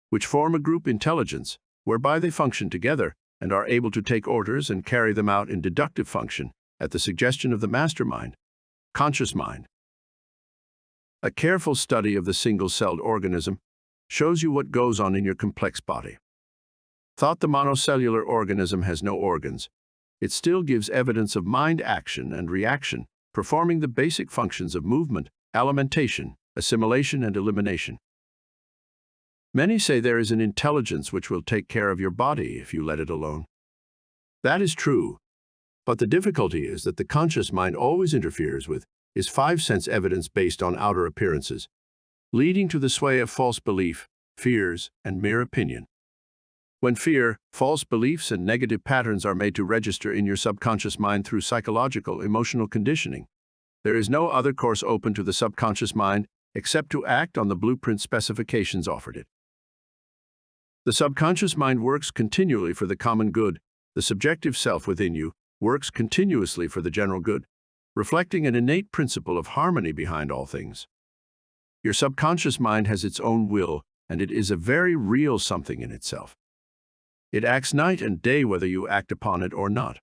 [SPEAKER 1] which form a group intelligence, whereby they function together and are able to take orders and carry them out in deductive function at the suggestion of the mastermind, conscious mind. A careful study of the single-celled organism shows you what goes on in your complex body. Thought the monocellular organism has no organs, it still gives evidence of mind action and reaction, performing the basic functions of movement, alimentation, assimilation, and elimination. Many say there is an intelligence which will take care of your body if you let it alone. That is true, but the difficulty is that the conscious mind always interferes with is 5-sense evidence based on outer appearances, leading to the sway of false belief, fears, and mere opinion. When fear, false beliefs, and negative patterns are made to register in your subconscious mind through psychological, emotional conditioning, there is no other course open to the subconscious mind except to act on the blueprint specifications offered it. The subconscious mind works continually for the common good. The subjective self within you works continuously for the general good, reflecting an innate principle of harmony behind all things. Your subconscious mind has its own will, and it is a very real something in itself. It acts night and day whether you act upon it or not.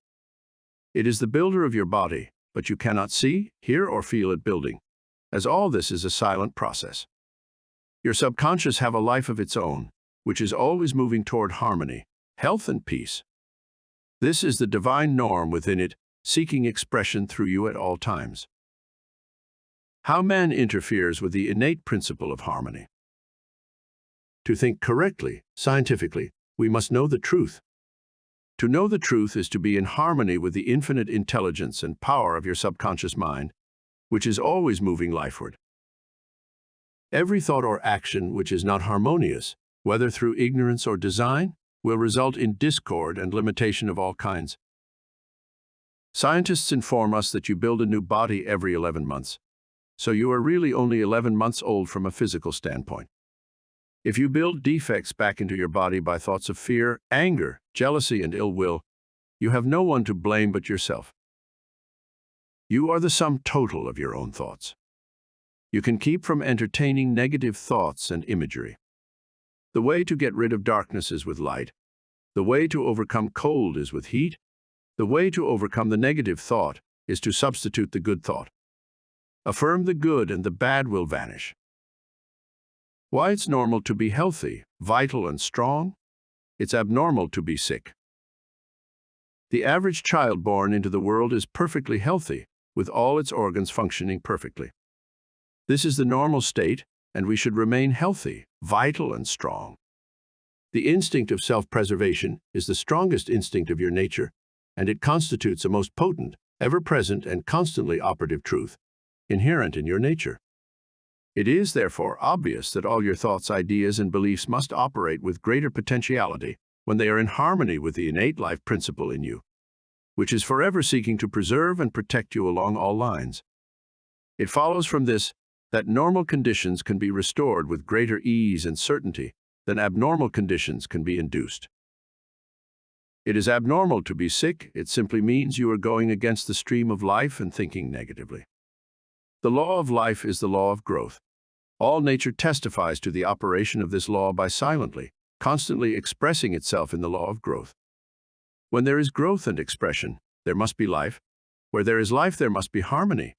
[SPEAKER 1] It is the builder of your body, but you cannot see, hear, or feel it building, as all this is a silent process. Your subconscious have a life of its own, which is always moving toward harmony, health, and peace. This is the divine norm within it, seeking expression through you at all times. How man interferes with the innate principle of harmony. To think correctly, scientifically, we must know the truth. To know the truth is to be in harmony with the infinite intelligence and power of your subconscious mind, which is always moving lifeward. Every thought or action which is not harmonious, whether through ignorance or design, will result in discord and limitation of all kinds. Scientists inform us that you build a new body every 11 months, so you are really only 11 months old from a physical standpoint. If you build defects back into your body by thoughts of fear, anger, jealousy, and ill will, you have no one to blame but yourself. You are the sum total of your own thoughts. You can keep from entertaining negative thoughts and imagery. The way to get rid of darkness is with light. The way to overcome cold is with heat. The way to overcome the negative thought is to substitute the good thought. Affirm the good and the bad will vanish. Why it's normal to be healthy, vital, and strong? It's abnormal to be sick. The average child born into the world is perfectly healthy, with all its organs functioning perfectly. This is the normal state, and we should remain healthy, vital, and strong. The instinct of self-preservation is the strongest instinct of your nature, and it constitutes a most potent, ever-present, and constantly operative truth, inherent in your nature. It is, therefore, obvious that all your thoughts, ideas, and beliefs must operate with greater potentiality when they are in harmony with the innate life principle in you, which is forever seeking to preserve and protect you along all lines. It follows from this that normal conditions can be restored with greater ease and certainty than abnormal conditions can be induced. It is abnormal to be sick. It simply means you are going against the stream of life and thinking negatively. The law of life is the law of growth. All nature testifies to the operation of this law by silently, constantly expressing itself in the law of growth. When there is growth and expression, there must be life. Where there is life, there must be harmony.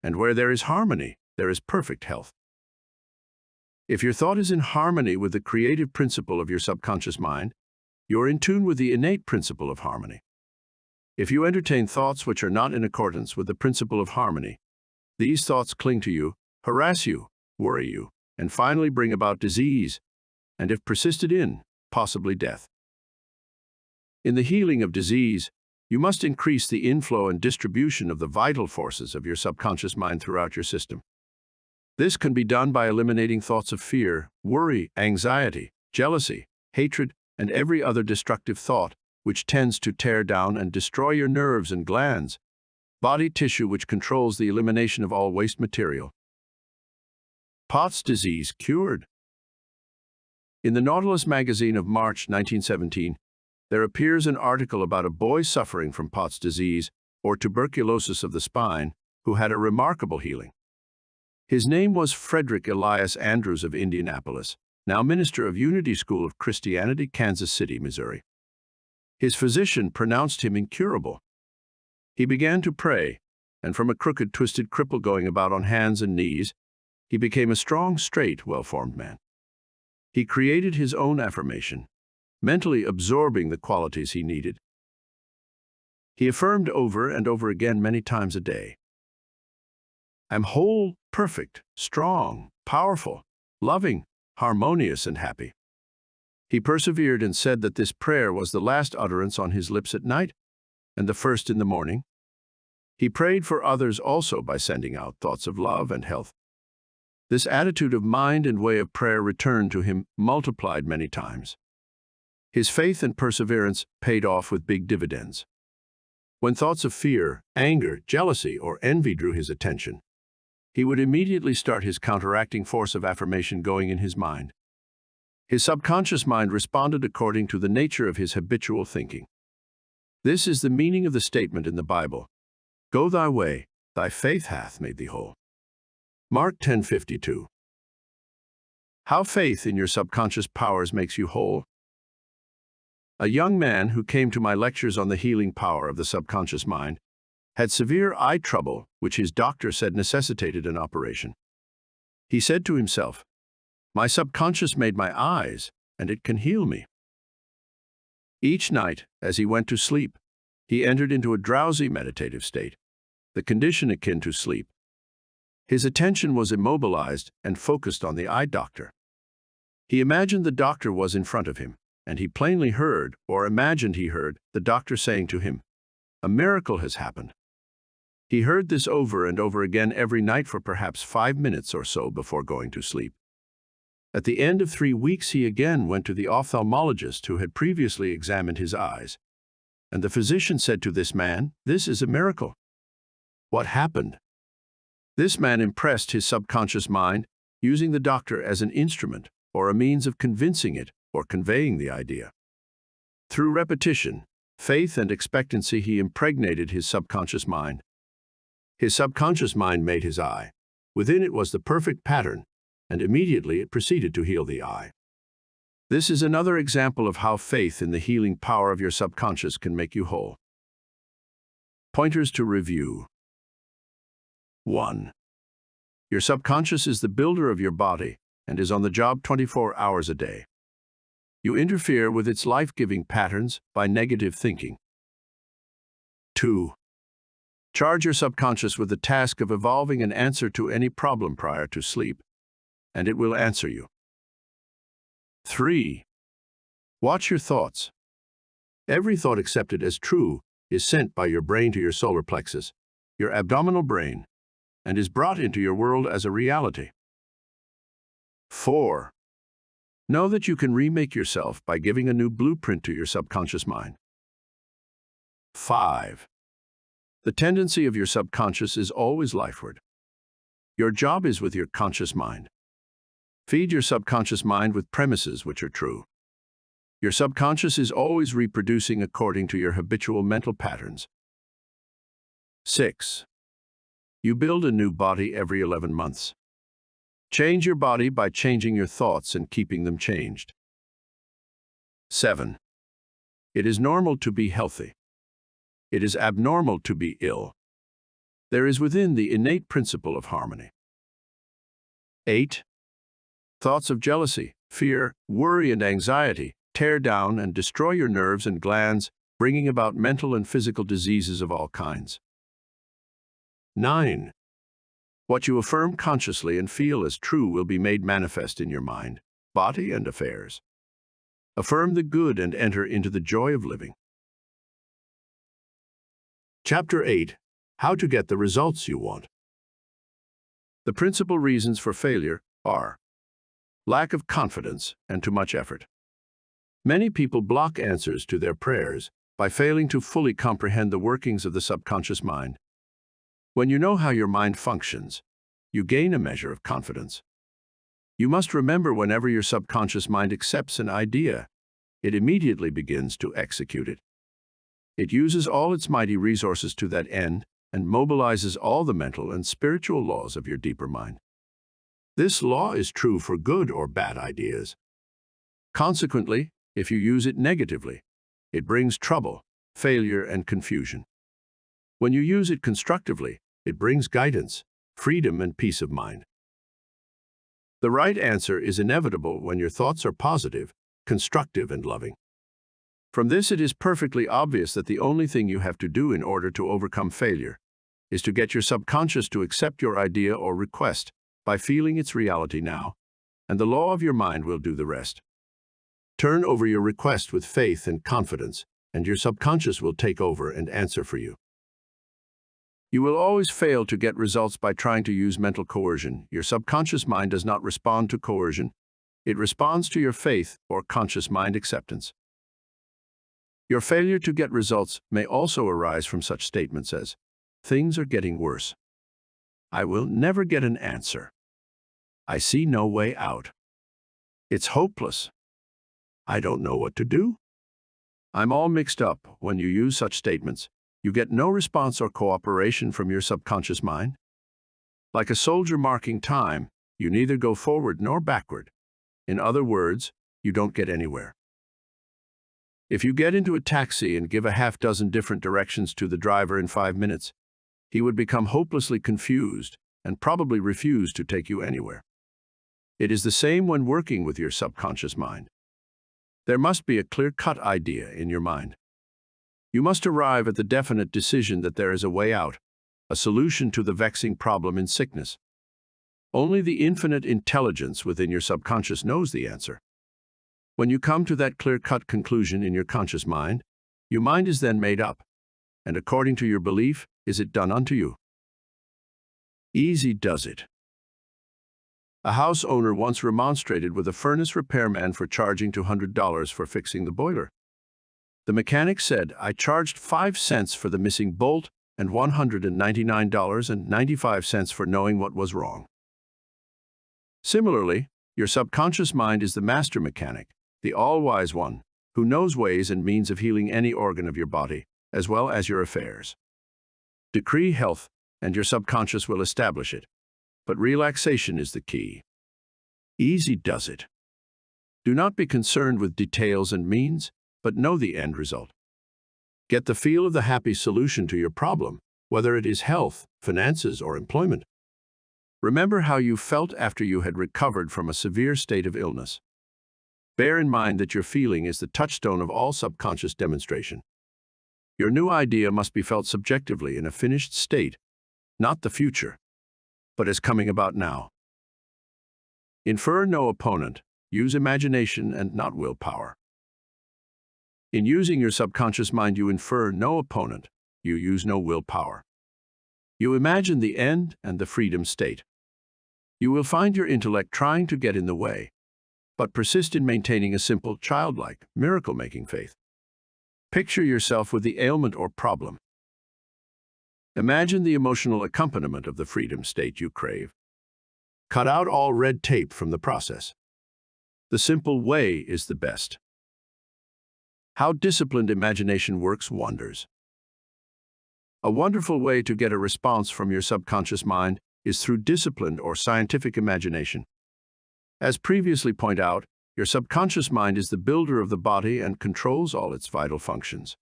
[SPEAKER 1] And where there is harmony, there is perfect health. If your thought is in harmony with the creative principle of your subconscious mind, you are in tune with the innate principle of harmony. If you entertain thoughts which are not in accordance with the principle of harmony, these thoughts cling to you, harass you, worry you, and finally bring about disease, and if persisted in, possibly death. In the healing of disease, you must increase the inflow and distribution of the vital forces of your subconscious mind throughout your system. This can be done by eliminating thoughts of fear, worry, anxiety, jealousy, hatred, and every other destructive thought which tends to tear down and destroy your nerves and glands, body tissue which controls the elimination of all waste material. Pott's disease cured. In the Nautilus magazine of March 1917, there appears an article about a boy suffering from Pott's disease, or tuberculosis of the spine, who had a remarkable healing. His name was Frederick Elias Andrews of Indianapolis, now minister of Unity School of Christianity, Kansas City, Missouri. His physician pronounced him incurable. He began to pray, and from a crooked, twisted cripple going about on hands and knees, he became a strong, straight, well-formed man. He created his own affirmation, mentally absorbing the qualities he needed. He affirmed over and over again many times a day, "I'm whole, perfect, strong, powerful, loving, harmonious, and happy." He persevered and said that this prayer was the last utterance on his lips at night and the first in the morning. He prayed for others also by sending out thoughts of love and health. This attitude of mind and way of prayer returned to him multiplied many times. His faith and perseverance paid off with big dividends. When thoughts of fear, anger, jealousy, or envy drew his attention, he would immediately start his counteracting force of affirmation going in his mind. His subconscious mind responded according to the nature of his habitual thinking. This is the meaning of the statement in the Bible, "Go thy way, thy faith hath made thee whole." Mark 10:52. How faith in your subconscious powers makes you whole. A young man who came to my lectures on the healing power of the subconscious mind had severe eye trouble, which his doctor said necessitated an operation. He said to himself, "My subconscious made my eyes, and it can heal me." Each night, as he went to sleep, he entered into a drowsy meditative state, the condition akin to sleep. His attention was immobilized and focused on the eye doctor. He imagined the doctor was in front of him, and he plainly heard, or imagined he heard, the doctor saying to him, "A miracle has happened." He heard this over and over again every night for perhaps 5 minutes or so before going to sleep. At the end of 3 weeks, he again went to the ophthalmologist who had previously examined his eyes, and the physician said to this man, "This is a miracle." What happened? This man impressed his subconscious mind, using the doctor as an instrument or a means of convincing it or conveying the idea. Through repetition, faith, and expectancy, he impregnated his subconscious mind. His subconscious mind made his eye. Within it was the perfect pattern, and immediately it proceeded to heal the eye. This is another example of how faith in the healing power of your subconscious can make you whole. Pointers to review. 1. Your subconscious is the builder of your body and is on the job 24 hours a day. You interfere with its life-giving patterns by negative thinking. 2. Charge your subconscious with the task of evolving an answer to any problem prior to sleep, and it will answer you. 3. Watch your thoughts. Every thought accepted as true is sent by your brain to your solar plexus, your abdominal brain, and is brought into your world as a reality. 4. Know that you can remake yourself by giving a new blueprint to your subconscious mind. 5. The tendency of your subconscious is always lifeward. Your job is with your conscious mind. Feed your subconscious mind with premises which are true. Your subconscious is always reproducing according to your habitual mental patterns. 6. You build a new body every 11 months. Change your body by changing your thoughts and keeping them changed. 7. It is normal to be healthy. It is abnormal to be ill. There is within the innate principle of harmony. 8. Thoughts of jealousy, fear, worry, and anxiety tear down and destroy your nerves and glands, bringing about mental and physical diseases of all kinds. 9. What you affirm consciously and feel as true will be made manifest in your mind, body, and affairs. Affirm the good and enter into the joy of living. Chapter 8. How to get the results you want. The principal reasons for failure are lack of confidence and too much effort. Many people block answers to their prayers by failing to fully comprehend the workings of the subconscious mind. When you know how your mind functions, you gain a measure of confidence. You must remember, whenever your subconscious mind accepts an idea, it immediately begins to execute it. It uses all its mighty resources to that end and mobilizes all the mental and spiritual laws of your deeper mind. This law is true for good or bad ideas. Consequently, if you use it negatively, it brings trouble, failure, and confusion. When you use it constructively, it brings guidance, freedom, and peace of mind. The right answer is inevitable when your thoughts are positive, constructive, and loving. From this, it is perfectly obvious that the only thing you have to do in order to overcome failure is to get your subconscious to accept your idea or request by feeling its reality now, and the law of your mind will do the rest. Turn over your request with faith and confidence, and your subconscious will take over and answer for you. You will always fail to get results by trying to use mental coercion. Your subconscious mind does not respond to coercion. It responds to your faith or conscious mind acceptance. Your failure to get results may also arise from such statements as, "Things are getting worse. I will never get an answer. I see no way out. It's hopeless. I don't know what to do." I'm all mixed up. When you use such statements, you get no response or cooperation from your subconscious mind. Like a soldier marking time, you neither go forward nor backward. In other words, you don't get anywhere. If you get into a taxi and give a half-dozen different directions to the driver in 5 minutes, he would become hopelessly confused and probably refuse to take you anywhere. It is the same when working with your subconscious mind. There must be a clear-cut idea in your mind. You must arrive at the definite decision that there is a way out, a solution to the vexing problem in sickness. Only the infinite intelligence within your subconscious knows the answer. When you come to that clear-cut conclusion in your conscious mind, your mind is then made up, and according to your belief, is it done unto you. Easy does it. A house owner once remonstrated with a furnace repairman for charging $200 for fixing the boiler. The mechanic said, "I charged 5 cents for the missing bolt and $199.95 for knowing what was wrong." Similarly, your subconscious mind is the master mechanic, the all-wise one, who knows ways and means of healing any organ of your body, as well as your affairs. Decree health, and your subconscious will establish it. But relaxation is the key. Easy does it. Do not be concerned with details and means, but know the end result. Get the feel of the happy solution to your problem, whether it is health, finances, or employment. Remember how you felt after you had recovered from a severe state of illness. Bear in mind that your feeling is the touchstone of all subconscious demonstration. Your new idea must be felt subjectively in a finished state, not the future, but as coming about now. Infer no opponent, use imagination and not willpower. In using your subconscious mind, you infer no opponent, you use no willpower. You imagine the end and the freedom state. You will find your intellect trying to get in the way, but persist in maintaining a simple, childlike, miracle-making faith. Picture yourself with the ailment or problem. Imagine the emotional accompaniment of the freedom state you crave. Cut out all red tape from the process. The simple way is the best. How disciplined imagination works wonders. A wonderful way to get a response from your subconscious mind is through disciplined or scientific imagination. As previously pointed out, your subconscious mind is the builder of the body and controls all its vital functions.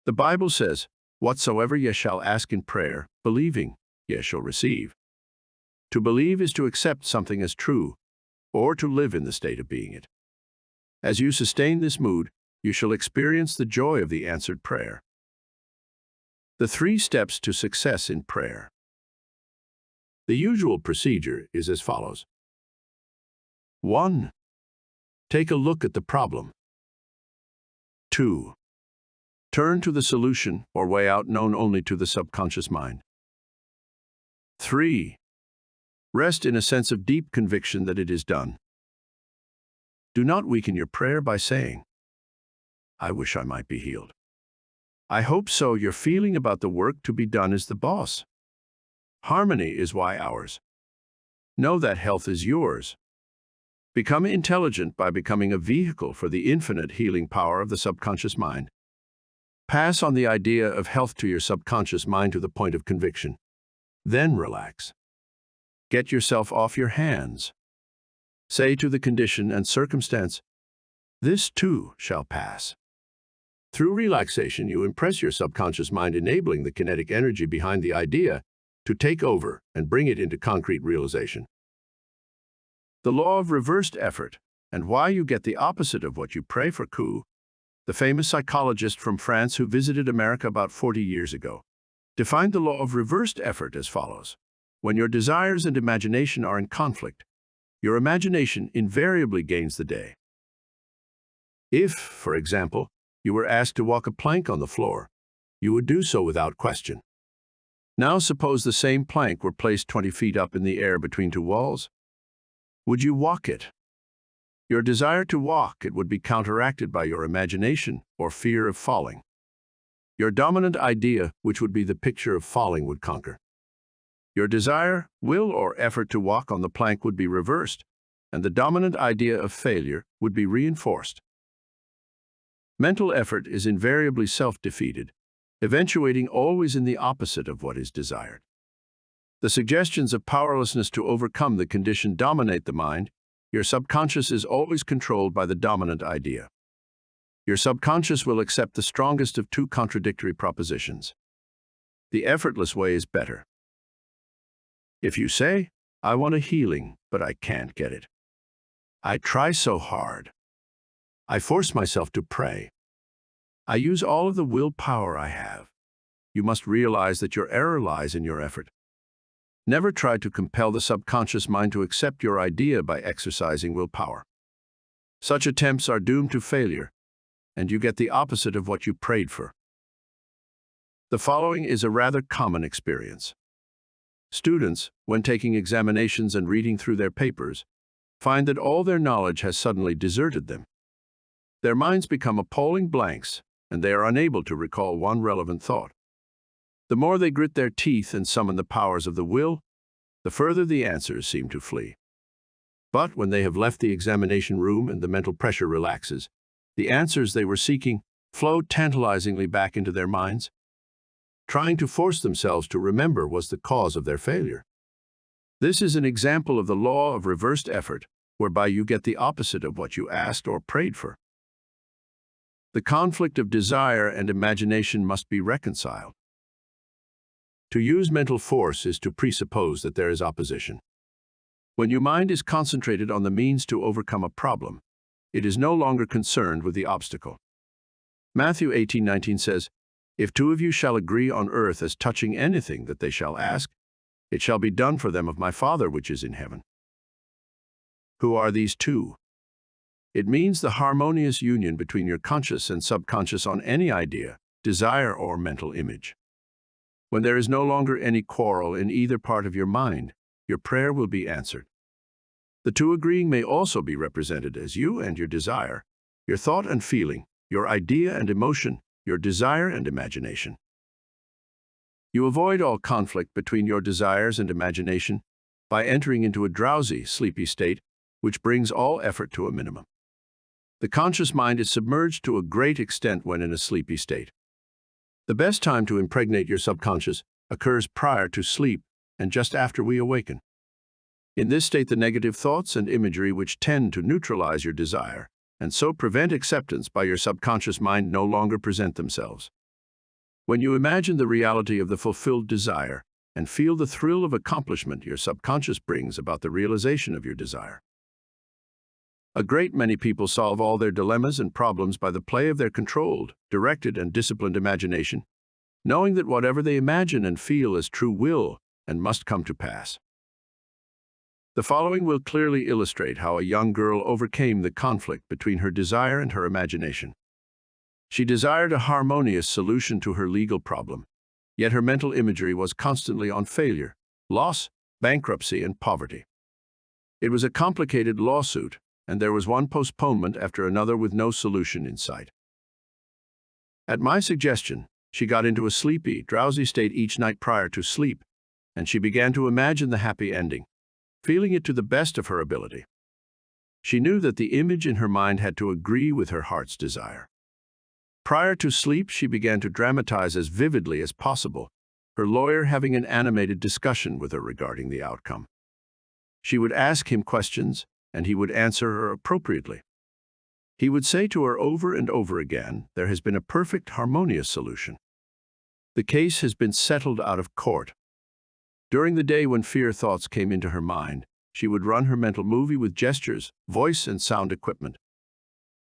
[SPEAKER 1] The Bible says, "Whatsoever ye shall ask in prayer, believing, ye shall receive." To believe is to accept something as true, or to live in the state of being it. As you sustain this mood, you shall experience the joy of the answered prayer. The 3 steps to success in prayer. The usual procedure is as follows. 1. Take a look at the problem. 2. Turn to the solution or way out known only to the subconscious mind. 3. Rest in a sense of deep conviction that it is done. Do not weaken your prayer by saying, "I wish I might be healed. I hope so." Your feeling about the work to be done is the boss. Harmony is why ours. Know that health is yours. Become intelligent by becoming a vehicle for the infinite healing power of the subconscious mind. Pass on the idea of health to your subconscious mind to the point of conviction. Then relax. Get yourself off your hands. Say to the condition and circumstance, "This too shall pass." Through relaxation, you impress your subconscious mind, enabling the kinetic energy behind the idea to take over and bring it into concrete realization. The law of reversed effort, and why you get the opposite of what you pray for. The famous psychologist from France who visited America about 40 years ago, defined the law of reversed effort as follows. When your desires and imagination are in conflict, your imagination invariably gains the day. If, for example, you were asked to walk a plank on the floor, you would do so without question. Now suppose the same plank were placed 20 feet up in the air between 2 walls. Would you walk it? Your desire to walk it would be counteracted by your imagination or fear of falling. Your dominant idea, which would be the picture of falling, would conquer. Your desire, will, or effort to walk on the plank would be reversed, and the dominant idea of failure would be reinforced. Mental effort is invariably self-defeated, eventuating always in the opposite of what is desired. The suggestions of powerlessness to overcome the condition dominate the mind. Your subconscious is always controlled by the dominant idea. Your subconscious will accept the strongest of two contradictory propositions. The effortless way is better. If you say, I want a healing, but I can't get it. I try so hard. I force myself to pray. I use all of the willpower I have. You must realize that your error lies in your effort. Never try to compel the subconscious mind to accept your idea by exercising willpower. Such attempts are doomed to failure, and you get the opposite of what you prayed for. The following is a rather common experience. Students, when taking examinations and reading through their papers, find that all their knowledge has suddenly deserted them. Their minds become appalling blanks, and they are unable to recall one relevant thought. The more they grit their teeth and summon the powers of the will, the further the answers seem to flee. But when they have left the examination room and the mental pressure relaxes, the answers they were seeking flow tantalizingly back into their minds. Trying to force themselves to remember was the cause of their failure. This is an example of the law of reversed effort, whereby you get the opposite of what you asked or prayed for. The conflict of desire and imagination must be reconciled. To use mental force is to presuppose that there is opposition. When your mind is concentrated on the means to overcome a problem, it is no longer concerned with the obstacle. Matthew 18:19 says, If two of you shall agree on earth as touching anything that they shall ask, it shall be done for them of my Father which is in heaven. Who are these two? It means the harmonious union between your conscious and subconscious on any idea, desire, or mental image. When there is no longer any quarrel in either part of your mind, your prayer will be answered. The two agreeing may also be represented as you and your desire, your thought and feeling, your idea and emotion, your desire and imagination. You avoid all conflict between your desires and imagination by entering into a drowsy, sleepy state, which brings all effort to a minimum. The conscious mind is submerged to a great extent when in a sleepy state. The best time to impregnate your subconscious occurs prior to sleep and just after we awaken. In this state, the negative thoughts and imagery which tend to neutralize your desire and so prevent acceptance by your subconscious mind no longer present themselves. When you imagine the reality of the fulfilled desire and feel the thrill of accomplishment your subconscious brings about the realization of your desire. A great many people solve all their dilemmas and problems by the play of their controlled, directed, and disciplined imagination, knowing that whatever they imagine and feel is true will and must come to pass. The following will clearly illustrate how a young girl overcame the conflict between her desire and her imagination. She desired a harmonious solution to her legal problem, yet her mental imagery was constantly on failure, loss, bankruptcy, and poverty. It was a complicated lawsuit, and there was one postponement after another with no solution in sight. At my suggestion, she got into a sleepy, drowsy state each night prior to sleep, and she began to imagine the happy ending, feeling it to the best of her ability. She knew that the image in her mind had to agree with her heart's desire. Prior to sleep, she began to dramatize as vividly as possible, her lawyer having an animated discussion with her regarding the outcome. She would ask him questions, and he would answer her appropriately. He would say to her over and over again, there has been a perfect, harmonious solution. The case has been settled out of court. During the day when fear thoughts came into her mind, she would run her mental movie with gestures, voice, and sound equipment.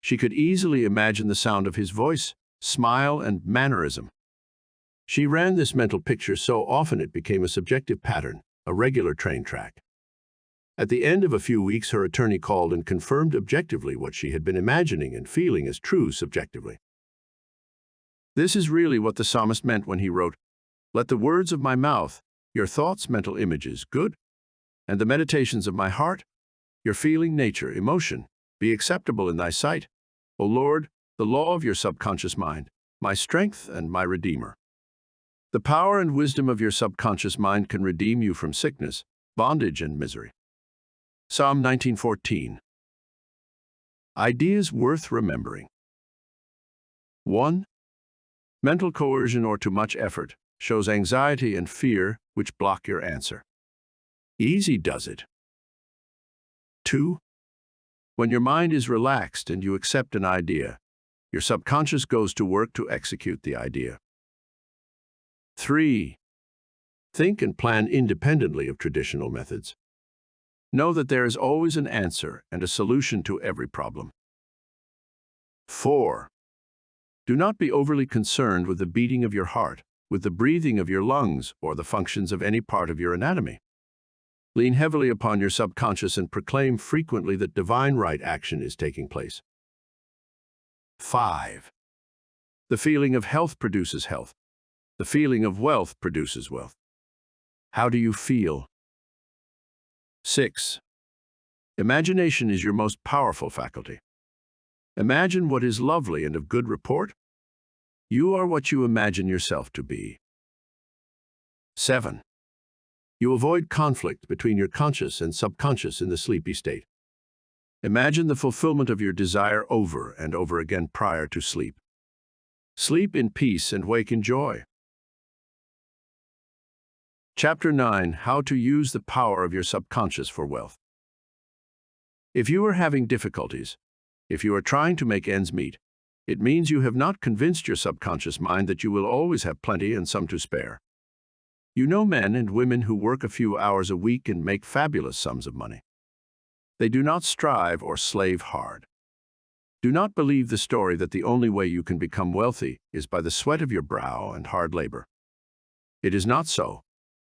[SPEAKER 1] She could easily imagine the sound of his voice, smile, and mannerism. She ran this mental picture so often it became a subjective pattern, a regular train track. At the end of a few weeks, her attorney called and confirmed objectively what she had been imagining and feeling as true subjectively. This is really what the psalmist meant when he wrote, "Let the words of my mouth, your thoughts, mental images, good, and the meditations of my heart, your feeling, nature, emotion, be acceptable in thy sight, O Lord, the law of your subconscious mind, my strength and my Redeemer." The power and wisdom of your subconscious mind can redeem you from sickness, bondage, and misery. Psalm 19:14. Ideas worth remembering. 1. Mental coercion or too much effort shows anxiety and fear which block your answer. Easy does it. 2. When your mind is relaxed and you accept an idea, Your subconscious goes to work to execute the idea. 3. Think and plan independently of traditional methods. Know that there is always an answer and a solution to every problem. 4. Do not be overly concerned with the beating of your heart, with the breathing of your lungs, or the functions of any part of your anatomy. Lean heavily upon your subconscious and proclaim frequently that divine right action is taking place. 5. The feeling of health produces health. The feeling of wealth produces wealth. How do you feel? 6. Imagination is your most powerful faculty. Imagine what is lovely and of good report. You are what you imagine yourself to be. 7. You avoid conflict between your conscious and subconscious in the sleepy state. Imagine the fulfillment of your desire over and over again prior to sleep. Sleep in peace and wake in joy. Chapter 9: How to use the power of your subconscious for wealth. If you are having difficulties, if you are trying to make ends meet, it means you have not convinced your subconscious mind that you will always have plenty and some to spare. You know men and women who work a few hours a week and make fabulous sums of money. They do not strive or slave hard. Do not believe the story that the only way you can become wealthy is by the sweat of your brow and hard labor. It is not so.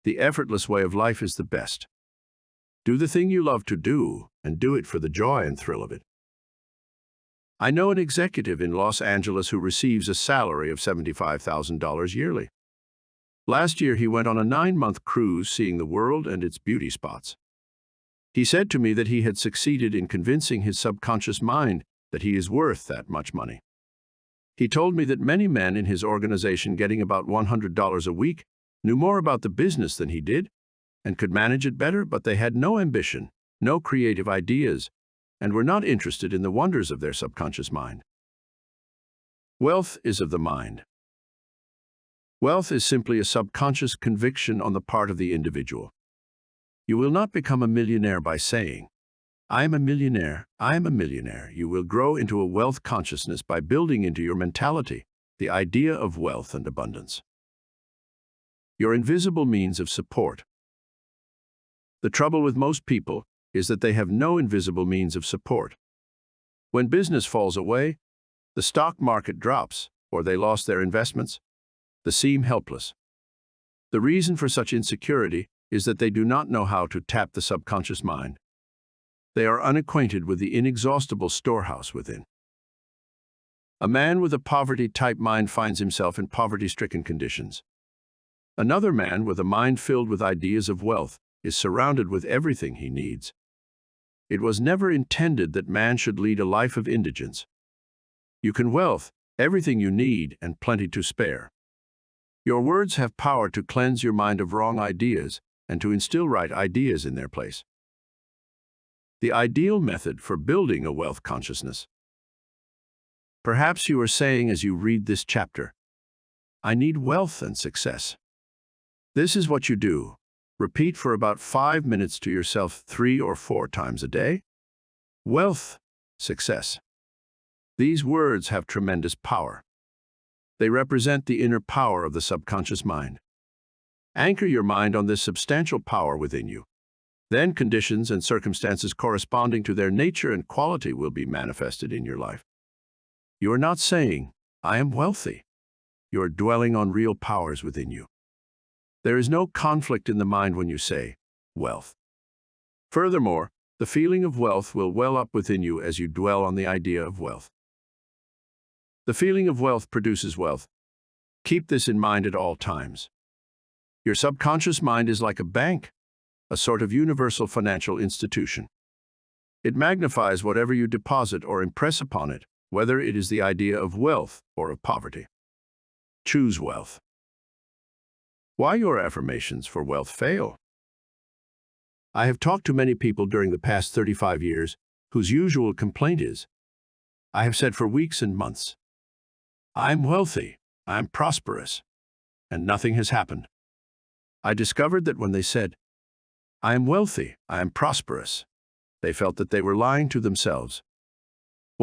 [SPEAKER 1] The effortless way of life is the best. Do the thing you love to do, and do it for the joy and thrill of it. I know an executive in Los Angeles who receives a salary of $75,000 yearly. Last year, he went on a 9-month cruise seeing the world and its beauty spots. He said to me that he had succeeded in convincing his subconscious mind that he is worth that much money. He told me that many men in his organization getting about $100 a week knew more about the business than he did and could manage it better, but they had no ambition, no creative ideas, and were not interested in the wonders of their subconscious mind. Wealth is of the mind. Wealth is simply a subconscious conviction on the part of the individual. You will not become a millionaire by saying, "I am a millionaire, I am a millionaire." You will grow into a wealth consciousness by building into your mentality the idea of wealth and abundance. Your invisible means of support. The trouble with most people is that they have no invisible means of support. When business falls away, the stock market drops, or they lost their investments, they seem helpless. The reason for such insecurity is that they do not know how to tap the subconscious mind. They are unacquainted with the inexhaustible storehouse within. A man with a poverty-type mind finds himself in poverty-stricken conditions. Another man with a mind filled with ideas of wealth is surrounded with everything he needs. It was never intended that man should lead a life of indigence. You can wealth, everything you need, and plenty to spare. Your words have power to cleanse your mind of wrong ideas and to instill right ideas in their place. The ideal method for building a wealth consciousness. Perhaps you are saying as you read this chapter, "I need wealth and success." This is what you do. Repeat for about 5 minutes to yourself 3 or 4 times a day. Wealth, success. These words have tremendous power. They represent the inner power of the subconscious mind. Anchor your mind on this substantial power within you. Then conditions and circumstances corresponding to their nature and quality will be manifested in your life. You are not saying, "I am wealthy." You are dwelling on real powers within you. There is no conflict in the mind when you say, "wealth." Furthermore, the feeling of wealth will well up within you as you dwell on the idea of wealth. The feeling of wealth produces wealth. Keep this in mind at all times. Your subconscious mind is like a bank, a sort of universal financial institution. It magnifies whatever you deposit or impress upon it, whether it is the idea of wealth or of poverty. Choose wealth. Why your affirmations for wealth fail. I have talked to many people during the past 35 years whose usual complaint is, I have said for weeks and months, "I'm wealthy, I'm prosperous," and nothing has happened. I discovered that when they said, "I am wealthy, I am prosperous," they felt that they were lying to themselves.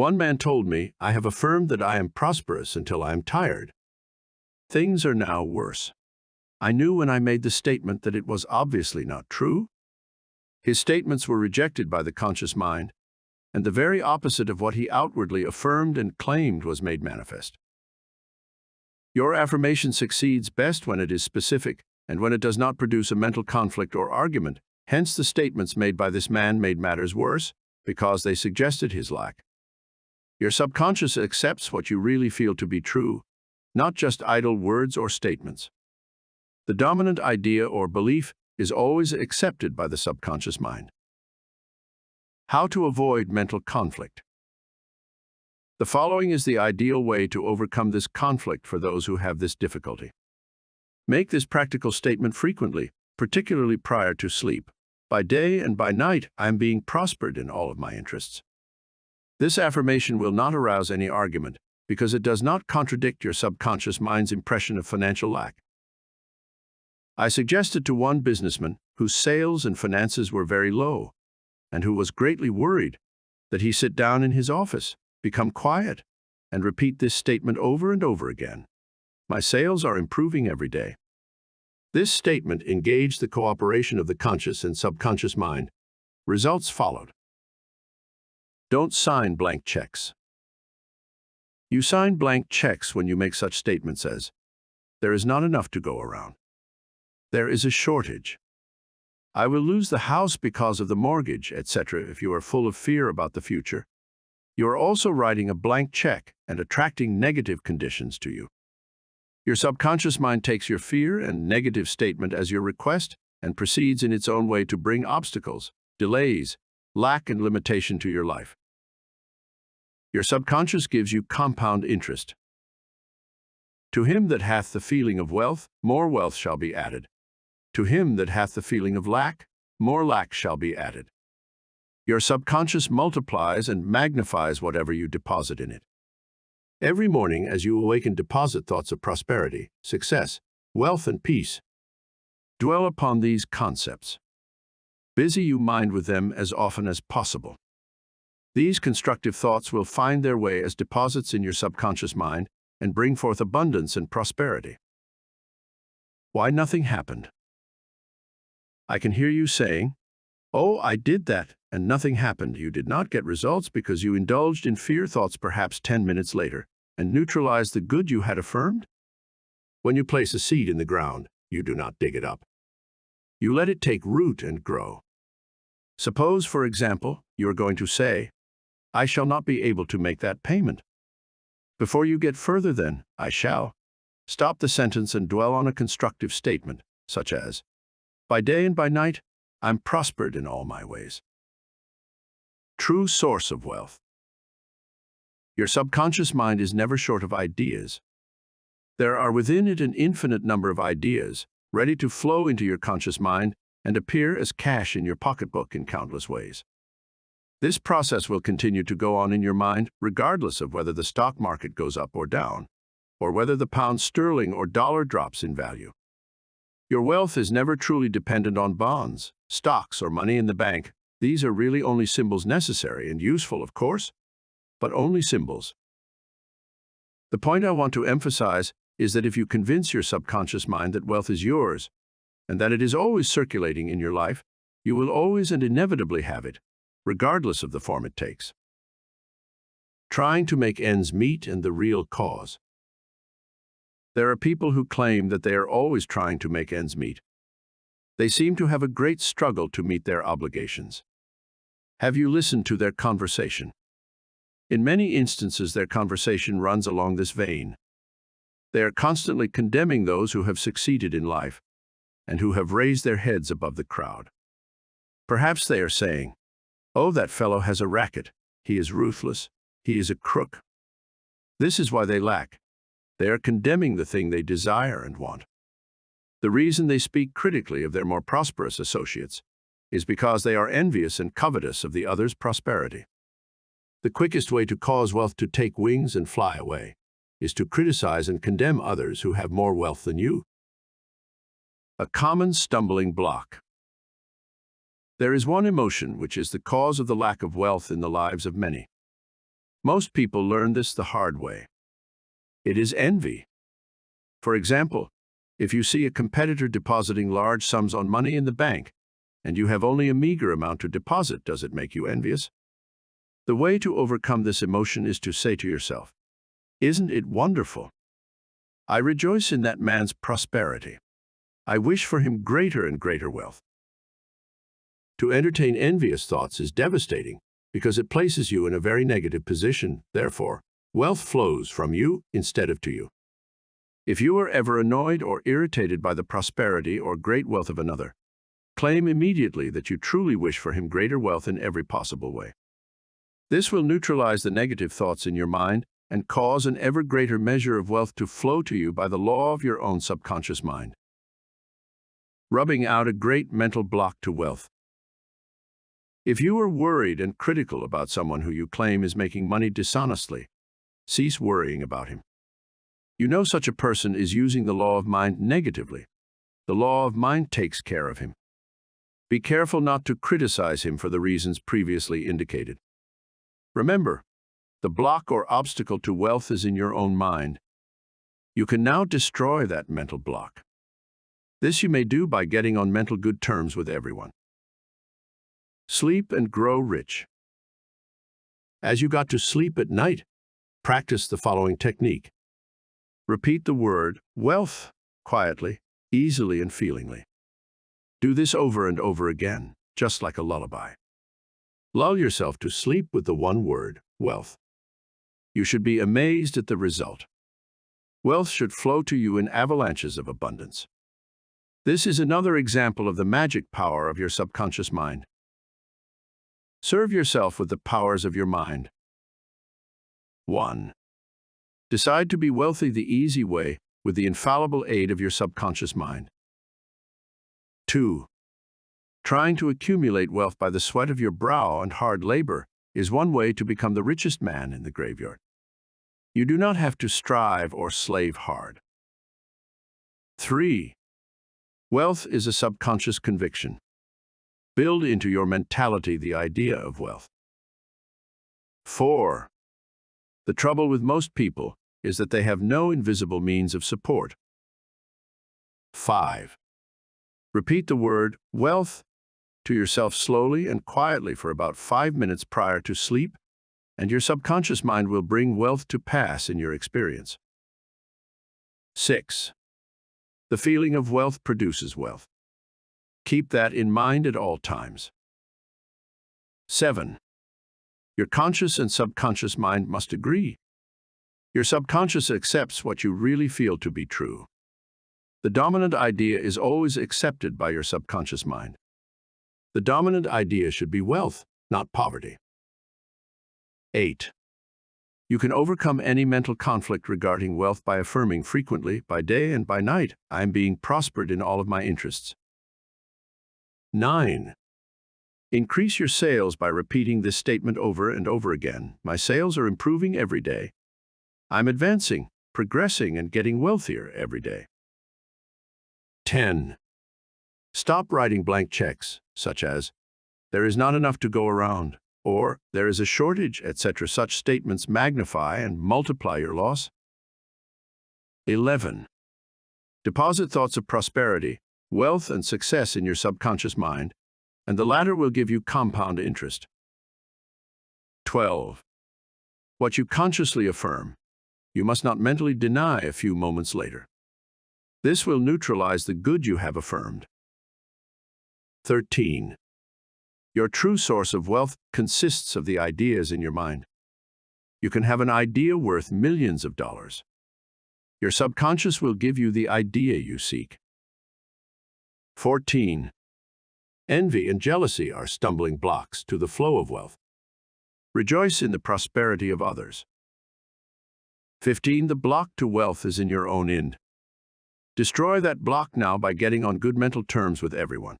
[SPEAKER 1] One man told me, "I have affirmed that I am prosperous until I am tired. Things are now worse." I knew when I made the statement that it was obviously not true. His statements were rejected by the conscious mind, and the very opposite of what he outwardly affirmed and claimed was made manifest. Your affirmation succeeds best when it is specific and when it does not produce a mental conflict or argument. Hence, the statements made by this man made matters worse because they suggested his lack. Your subconscious accepts what you really feel to be true, not just idle words or statements. The dominant idea or belief is always accepted by the subconscious mind. How to avoid mental conflict. The following is the ideal way to overcome this conflict for those who have this difficulty. Make this practical statement frequently, particularly prior to sleep. By day and by night, I am being prospered in all of my interests. This affirmation will not arouse any argument because it does not contradict your subconscious mind's impression of financial lack. I suggested to one businessman whose sales and finances were very low and who was greatly worried that he sit down in his office, become quiet, and repeat this statement over and over again. My sales are improving every day. This statement engaged the cooperation of the conscious and subconscious mind. Results followed. Don't sign blank checks. You sign blank checks when you make such statements as, "There is not enough to go around. There is a shortage. I will lose the house because of the mortgage," etc. If you are full of fear about the future, you are also writing a blank check and attracting negative conditions to you. Your subconscious mind takes your fear and negative statement as your request and proceeds in its own way to bring obstacles, delays, lack, and limitation to your life. Your subconscious gives you compound interest. To him that hath the feeling of wealth, more wealth shall be added. To him that hath the feeling of lack, more lack shall be added. Your subconscious multiplies and magnifies whatever you deposit in it. Every morning as you awaken, deposit thoughts of prosperity, success, wealth, and peace. Dwell upon these concepts. Busy your mind with them as often as possible. These constructive thoughts will find their way as deposits in your subconscious mind and bring forth abundance and prosperity. Why nothing happened? I can hear you saying, "Oh, I did that, and nothing happened." You did not get results because you indulged in fear thoughts perhaps 10 minutes later and neutralized the good you had affirmed. When you place a seed in the ground, you do not dig it up. You let it take root and grow. Suppose, for example, you are going to say, "I shall not be able to make that payment." Before you get further than "I shall," stop the sentence and dwell on a constructive statement, such as, "By day and by night, I'm prospered in all my ways." True source of wealth. Your subconscious mind is never short of ideas. There are within it an infinite number of ideas, ready to flow into your conscious mind and appear as cash in your pocketbook in countless ways. This process will continue to go on in your mind, regardless of whether the stock market goes up or down, or whether the pound sterling or dollar drops in value. Your wealth is never truly dependent on bonds, stocks, or money in the bank. These are really only symbols, necessary and useful, of course, but only symbols. The point I want to emphasize is that if you convince your subconscious mind that wealth is yours and that it is always circulating in your life, you will always and inevitably have it, regardless of the form it takes. Trying to make ends meet and the real cause. There are people who claim that they are always trying to make ends meet. They seem to have a great struggle to meet their obligations. Have you listened to their conversation? In many instances, their conversation runs along this vein. They are constantly condemning those who have succeeded in life and who have raised their heads above the crowd. Perhaps they are saying, "Oh, that fellow has a racket. He is ruthless. He is a crook." This is why they lack. They are condemning the thing they desire and want. The reason they speak critically of their more prosperous associates is because they are envious and covetous of the other's prosperity. The quickest way to cause wealth to take wings and fly away is to criticize and condemn others who have more wealth than you. A common stumbling block. There is one emotion which is the cause of the lack of wealth in the lives of many. Most people learn this the hard way. It is envy. For example, if you see a competitor depositing large sums on money in the bank, and you have only a meager amount to deposit, does it make you envious? The way to overcome this emotion is to say to yourself, "Isn't it wonderful? I rejoice in that man's prosperity. I wish for him greater and greater wealth." To entertain envious thoughts is devastating because it places you in a very negative position. Therefore, wealth flows from you instead of to you. If you are ever annoyed or irritated by the prosperity or great wealth of another, claim immediately that you truly wish for him greater wealth in every possible way. This will neutralize the negative thoughts in your mind and cause an ever greater measure of wealth to flow to you by the law of your own subconscious mind. Rubbing out a great mental block to wealth. If you are worried and critical about someone who you claim is making money dishonestly, cease worrying about him. You know such a person is using the law of mind negatively. The law of mind takes care of him. Be careful not to criticize him for the reasons previously indicated. Remember, the block or obstacle to wealth is in your own mind. You can now destroy that mental block. This you may do by getting on mental good terms with everyone. Sleep and grow rich. As you got to sleep at night, practice the following technique. Repeat the word wealth quietly, easily, and feelingly. Do this over and over again, just like a lullaby. Lull yourself to sleep with the one word, wealth. You should be amazed at the result. Wealth should flow to you in avalanches of abundance. This is another example of the magic power of your subconscious mind. Serve yourself with the powers of your mind. 1. Decide to be wealthy the easy way with the infallible aid of your subconscious mind. 2. Trying to accumulate wealth by the sweat of your brow and hard labor is one way to become the richest man in the graveyard. You do not have to strive or slave hard. 3. Wealth is a subconscious conviction. Build into your mentality the idea of wealth. 4. The trouble with most people is that they have no invisible means of support. 5. Repeat the word wealth to yourself slowly and quietly for about 5 minutes prior to sleep, and your subconscious mind will bring wealth to pass in your experience. 6. The feeling of wealth produces wealth. Keep that in mind at all times. 7. Your conscious and subconscious mind must agree. Your subconscious accepts what you really feel to be true. The dominant idea is always accepted by your subconscious mind. The dominant idea should be wealth, not poverty. 8. You can overcome any mental conflict regarding wealth by affirming frequently, by day and by night, I am being prospered in all of my interests. 9. Increase your sales by repeating this statement over and over again. My sales are improving every day. I'm advancing, progressing, and getting wealthier every day. 10. Stop writing blank checks, such as, there is not enough to go around, or there is a shortage, etc. Such statements magnify and multiply your loss. 11. Deposit thoughts of prosperity, wealth, and success in your subconscious mind, and the latter will give you compound interest. 12. What you consciously affirm, you must not mentally deny a few moments later. This will neutralize the good you have affirmed. 13. Your true source of wealth consists of the ideas in your mind. You can have an idea worth millions of dollars. Your subconscious will give you the idea you seek. 14. Envy and jealousy are stumbling blocks to the flow of wealth. Rejoice in the prosperity of others. 15. The block to wealth is in your own end. Destroy that block now by getting on good mental terms with everyone.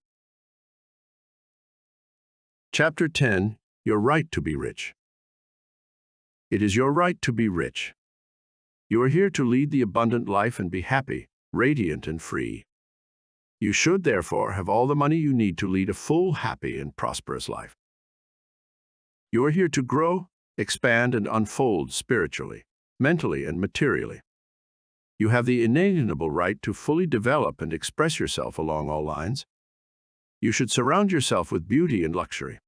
[SPEAKER 1] Chapter 10. Your right to be rich. It is your right to be rich. You are here to lead the abundant life and be happy, radiant, and free. You should, therefore, have all the money you need to lead a full, happy, and prosperous life. You are here to grow, expand and unfold spiritually, mentally, and materially. You have the inalienable right to fully develop and express yourself along all lines. You should surround yourself with beauty and luxury.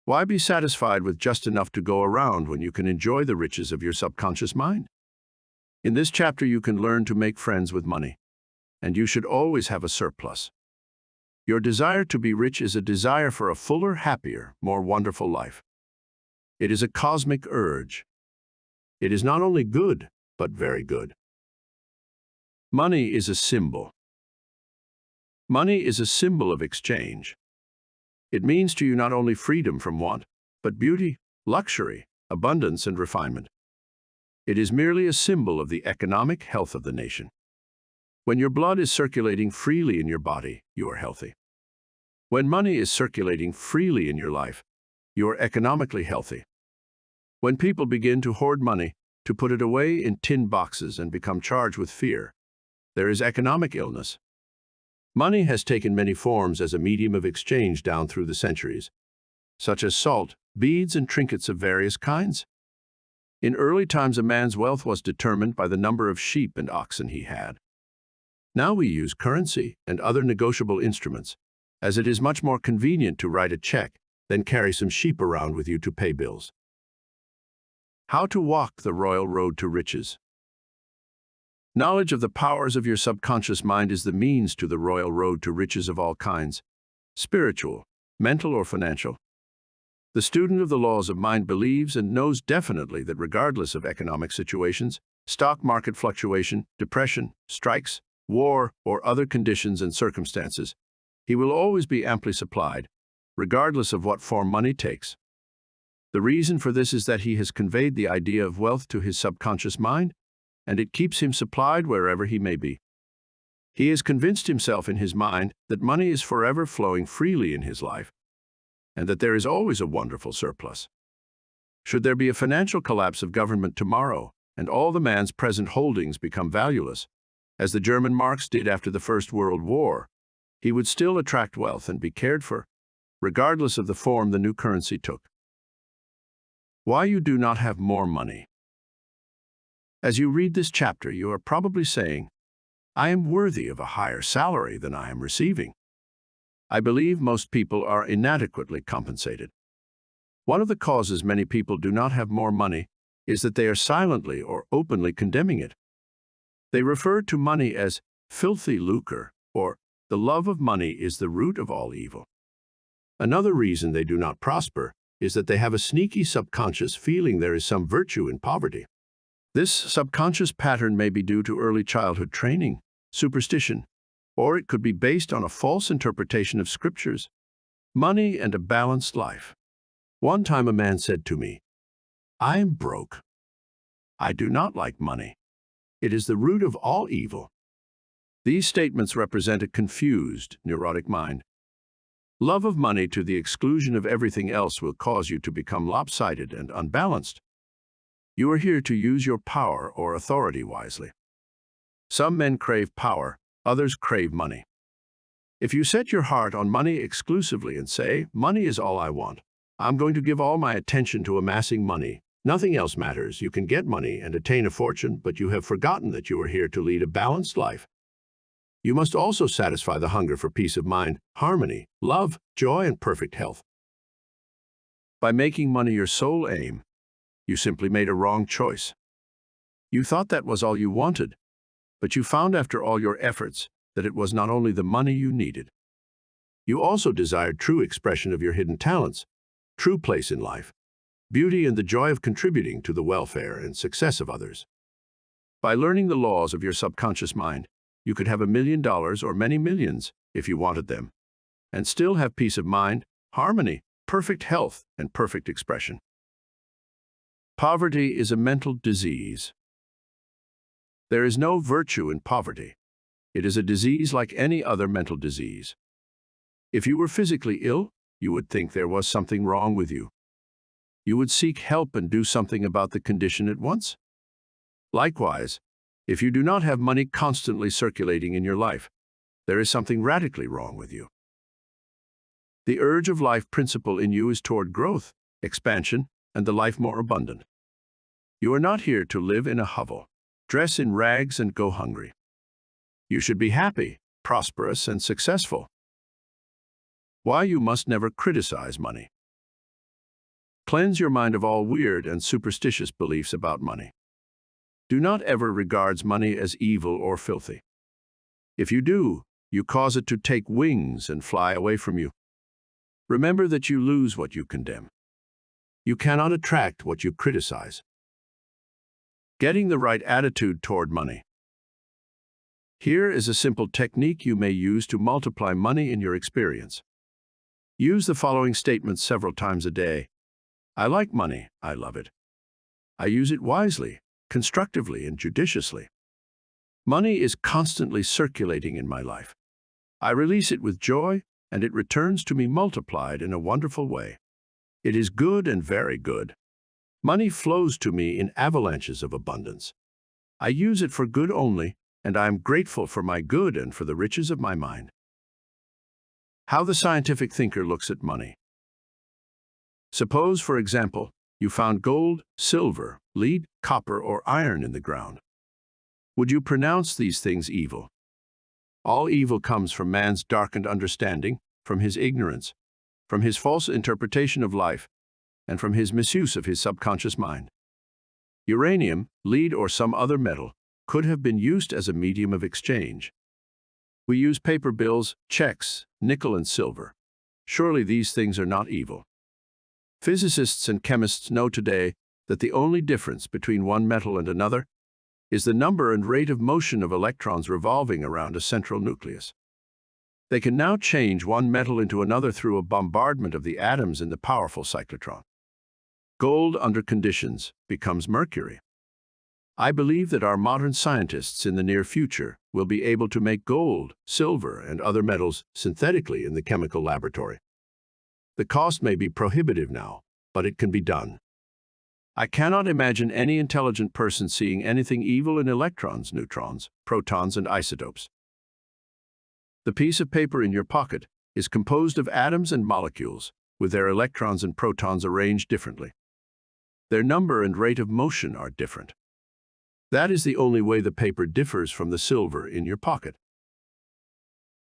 [SPEAKER 1] Why be satisfied with just enough to go around when you can enjoy the riches of your subconscious mind? In this chapter, you can learn to make friends with money, and you should always have a surplus. Your desire to be rich is a desire for a fuller, happier, more wonderful life. It is a cosmic urge. It is not only good, but very good. Money is a symbol. Money is a symbol of exchange. It means to you not only freedom from want, but beauty, luxury, abundance, and refinement. It is merely a symbol of the economic health of the nation. When your blood is circulating freely in your body, you are healthy. When money is circulating freely in your life, you are economically healthy. When people begin to hoard money, to put it away in tin boxes and become charged with fear, there is economic illness. Money has taken many forms as a medium of exchange down through the centuries, such as salt, beads, and trinkets of various kinds. In early times, a man's wealth was determined by the number of sheep and oxen he had. Now we use currency and other negotiable instruments, as it is much more convenient to write a check than carry some sheep around with you to pay bills. How to walk the royal road to riches. Knowledge of the powers of your subconscious mind is the means to the royal road to riches of all kinds, spiritual, mental, or financial. The student of the laws of mind believes and knows definitely that regardless of economic situations, stock market fluctuation, depression, strikes, war, or other conditions and circumstances, he will always be amply supplied, regardless of what form money takes. The reason for this is that he has conveyed the idea of wealth to his subconscious mind, and it keeps him supplied wherever he may be. He has convinced himself in his mind that money is forever flowing freely in his life, and that there is always a wonderful surplus. Should there be a financial collapse of government tomorrow, and all the man's present holdings become valueless, as the German marks did after the First World War, he would still attract wealth and be cared for, regardless of the form the new currency took. Why you do not have more money. As you read this chapter, you are probably saying, I am worthy of a higher salary than I am receiving. I believe most people are inadequately compensated. One of the causes many people do not have more money is that they are silently or openly condemning it. They refer to money as filthy lucre, or the love of money is the root of all evil. Another reason they do not prosper is that they have a sneaky subconscious feeling there is some virtue in poverty. This subconscious pattern may be due to early childhood training, superstition, or it could be based on a false interpretation of scriptures, money, and a balanced life. One time a man said to me, I am broke. I do not like money. It is the root of all evil. These statements represent a confused, neurotic mind. Love of money to the exclusion of everything else will cause you to become lopsided and unbalanced. You are here to use your power or authority wisely. Some men crave power, others crave money. If you set your heart on money exclusively and say, money is all I want, I'm going to give all my attention to amassing money, nothing else matters, you can get money and attain a fortune, but you have forgotten that you are here to lead a balanced life. You must also satisfy the hunger for peace of mind, harmony, love, joy, and perfect health. By making money your sole aim, you simply made a wrong choice. You thought that was all you wanted, but you found after all your efforts that it was not only the money you needed. You also desired true expression of your hidden talents, true place in life, beauty, and the joy of contributing to the welfare and success of others. By learning the laws of your subconscious mind, you could have $1 million or many millions if you wanted them, and still have peace of mind, harmony, perfect health, and perfect expression. Poverty is a mental disease. There is no virtue in poverty. It is a disease like any other mental disease. If you were physically ill, you would think there was something wrong with you. You would seek help and do something about the condition at once. Likewise, if you do not have money constantly circulating in your life, there is something radically wrong with you. The urge of life principle in you is toward growth, expansion, and the life more abundant. You are not here to live in a hovel, dress in rags, and go hungry. You should be happy, prosperous, and successful. Why you must never criticize money. Cleanse your mind of all weird and superstitious beliefs about money. Do not ever regard money as evil or filthy. If you do, you cause it to take wings and fly away from you. Remember that you lose what you condemn. You cannot attract what you criticize. Getting the right attitude toward money. Here is a simple technique you may use to multiply money in your experience. Use the following statements several times a day. I like money, I love it. I use it wisely, constructively, and judiciously. Money is constantly circulating in my life. I release it with joy, and it returns to me multiplied in a wonderful way. It is good and very good. Money flows to me in avalanches of abundance. I use it for good only, and I am grateful for my good and for the riches of my mind. How the scientific thinker looks at money. Suppose, for example, you found gold, silver, lead, copper, or iron in the ground. Would you pronounce these things evil? All evil comes from man's darkened understanding, from his ignorance, from his false interpretation of life, and from his misuse of his subconscious mind. Uranium, lead, or some other metal could have been used as a medium of exchange. We use paper bills, checks, nickel, and silver. Surely these things are not evil. Physicists and chemists know today that the only difference between one metal and another is the number and rate of motion of electrons revolving around a central nucleus. They can now change one metal into another through a bombardment of the atoms in the powerful cyclotron. Gold, under conditions, becomes mercury. I believe that our modern scientists in the near future will be able to make gold, silver, and other metals synthetically in the chemical laboratory. The cost may be prohibitive now, but it can be done. I cannot imagine any intelligent person seeing anything evil in electrons, neutrons, protons, and isotopes. The piece of paper in your pocket is composed of atoms and molecules, with their electrons and protons arranged differently. Their number and rate of motion are different. That is the only way the paper differs from the silver in your pocket.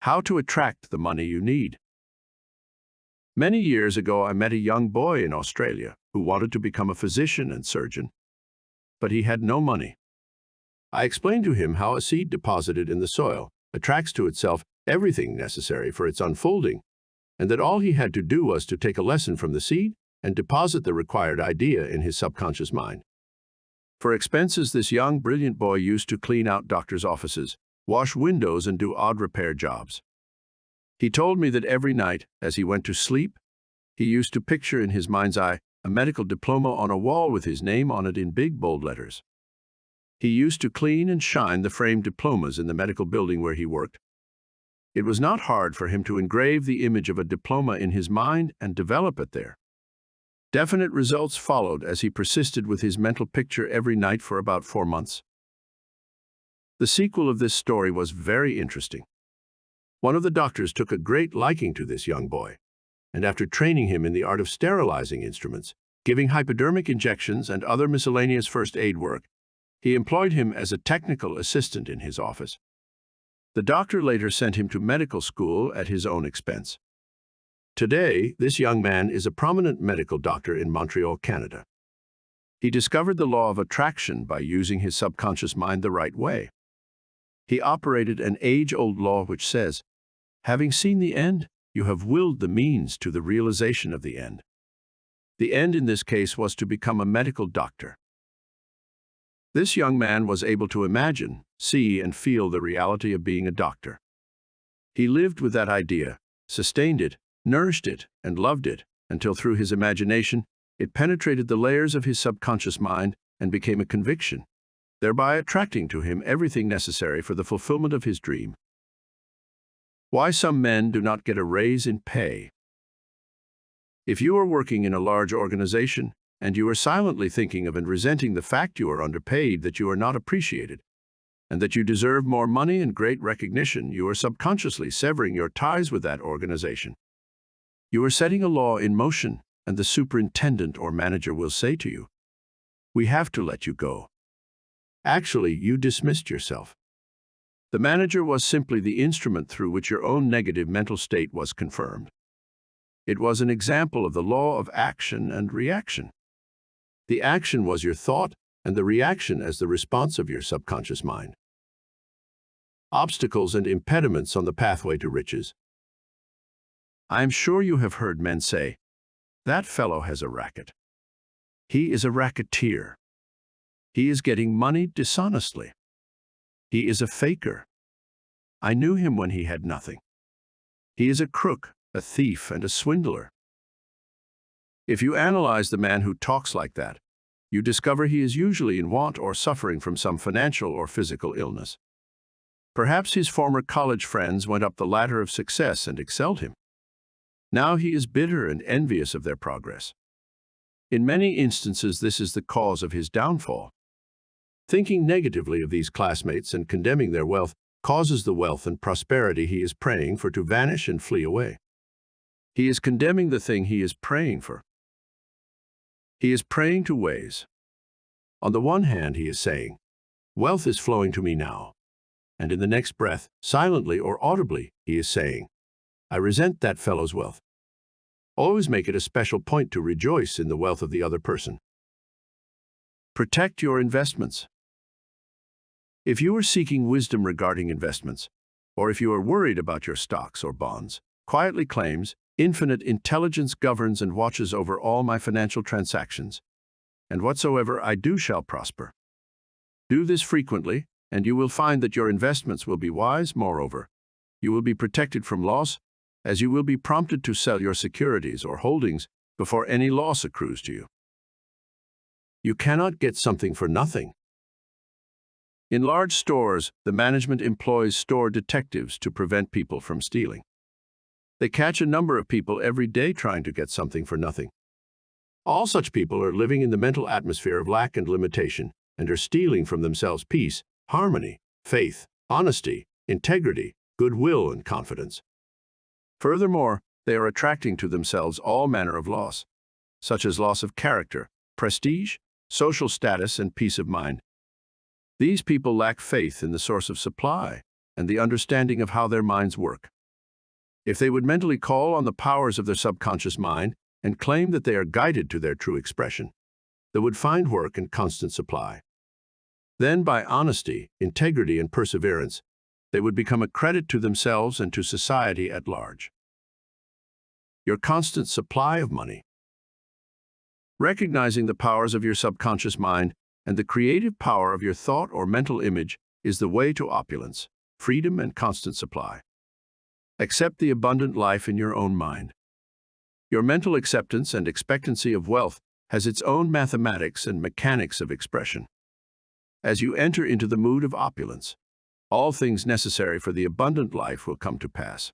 [SPEAKER 1] How to attract the money you need. Many years ago, I met a young boy in Australia who wanted to become a physician and surgeon, but he had no money. I explained to him how a seed deposited in the soil attracts to itself everything necessary for its unfolding, and that all he had to do was to take a lesson from the seed and deposit the required idea in his subconscious mind. For expenses, this young, brilliant boy used to clean out doctors' offices, wash windows, and do odd repair jobs. He told me that every night, as he went to sleep, he used to picture in his mind's eye a medical diploma on a wall with his name on it in big, bold letters. He used to clean and shine the framed diplomas in the medical building where he worked. It was not hard for him to engrave the image of a diploma in his mind and develop it there. Definite results followed as he persisted with his mental picture every night for about 4 months. The sequel of this story was very interesting. One of the doctors took a great liking to this young boy, and after training him in the art of sterilizing instruments, giving hypodermic injections, and other miscellaneous first aid work, he employed him as a technical assistant in his office. The doctor later sent him to medical school at his own expense. Today, this young man is a prominent medical doctor in Montreal, Canada. He discovered the law of attraction by using his subconscious mind the right way. He operated an age-old law which says, having seen the end, you have willed the means to the realization of the end. The end in this case was to become a medical doctor. This young man was able to imagine, see, and feel the reality of being a doctor. He lived with that idea, sustained it, nourished it, and loved it, until through his imagination, it penetrated the layers of his subconscious mind and became a conviction, thereby attracting to him everything necessary for the fulfillment of his dream. Why some men do not get a raise in pay. If you are working in a large organization, and you are silently thinking of and resenting the fact you are underpaid, that you are not appreciated, and that you deserve more money and great recognition, you are subconsciously severing your ties with that organization. You are setting a law in motion, and the superintendent or manager will say to you, "We have to let you go." Actually, you dismissed yourself. The manager was simply the instrument through which your own negative mental state was confirmed. It was an example of the law of action and reaction. The action was your thought, and the reaction as the response of your subconscious mind. Obstacles and impediments on the pathway to riches. I am sure you have heard men say, "That fellow has a racket. He is a racketeer. He is getting money dishonestly. He is a faker. I knew him when he had nothing. He is a crook, a thief, and a swindler." If you analyze the man who talks like that, you discover he is usually in want or suffering from some financial or physical illness. Perhaps his former college friends went up the ladder of success and excelled him. Now he is bitter and envious of their progress. In many instances, this is the cause of his downfall. Thinking negatively of these classmates and condemning their wealth causes the wealth and prosperity he is praying for to vanish and flee away. He is condemning the thing he is praying for. He is praying two ways. On the one hand, he is saying, "Wealth is flowing to me now." And in the next breath, silently or audibly, he is saying, "I resent that fellow's wealth." Always make it a special point to rejoice in the wealth of the other person. Protect your investments. If you are seeking wisdom regarding investments, or if you are worried about your stocks or bonds, quietly claims, "Infinite intelligence governs and watches over all my financial transactions, and whatsoever I do shall prosper." Do this frequently, and you will find that your investments will be wise. Moreover, you will be protected from loss, as you will be prompted to sell your securities or holdings before any loss accrues to you. You cannot get something for nothing. In large stores, the management employs store detectives to prevent people from stealing. They catch a number of people every day trying to get something for nothing. All such people are living in the mental atmosphere of lack and limitation and are stealing from themselves peace, harmony, faith, honesty, integrity, goodwill, and confidence. Furthermore, they are attracting to themselves all manner of loss, such as loss of character, prestige, social status, and peace of mind. These people lack faith in the source of supply and the understanding of how their minds work. If they would mentally call on the powers of their subconscious mind and claim that they are guided to their true expression, they would find work in constant supply. Then, by honesty, integrity, and perseverance, they would become a credit to themselves and to society at large. Your constant supply of money. Recognizing the powers of your subconscious mind and the creative power of your thought or mental image is the way to opulence, freedom, and constant supply. Accept the abundant life in your own mind. Your mental acceptance and expectancy of wealth has its own mathematics and mechanics of expression. As you enter into the mood of opulence, all things necessary for the abundant life will come to pass.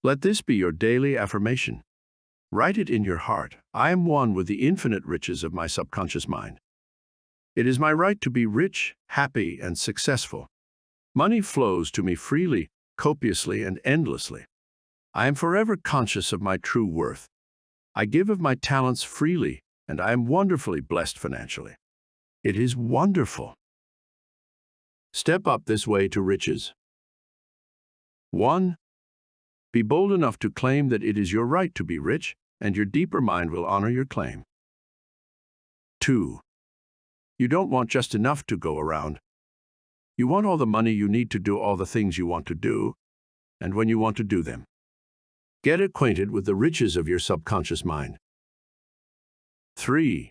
[SPEAKER 1] Let this be your daily affirmation. Write it in your heart. I am one with the infinite riches of my subconscious mind. It is my right to be rich, happy, and successful. Money flows to me freely, copiously, and endlessly. I am forever conscious of my true worth. I give of my talents freely, and I am wonderfully blessed financially. It is wonderful. Step up this way to riches. 1. Be bold enough to claim that it is your right to be rich, and your deeper mind will honor your claim. 2. You don't want just enough to go around. You want all the money you need to do all the things you want to do, and when you want to do them. Get acquainted with the riches of your subconscious mind. 3.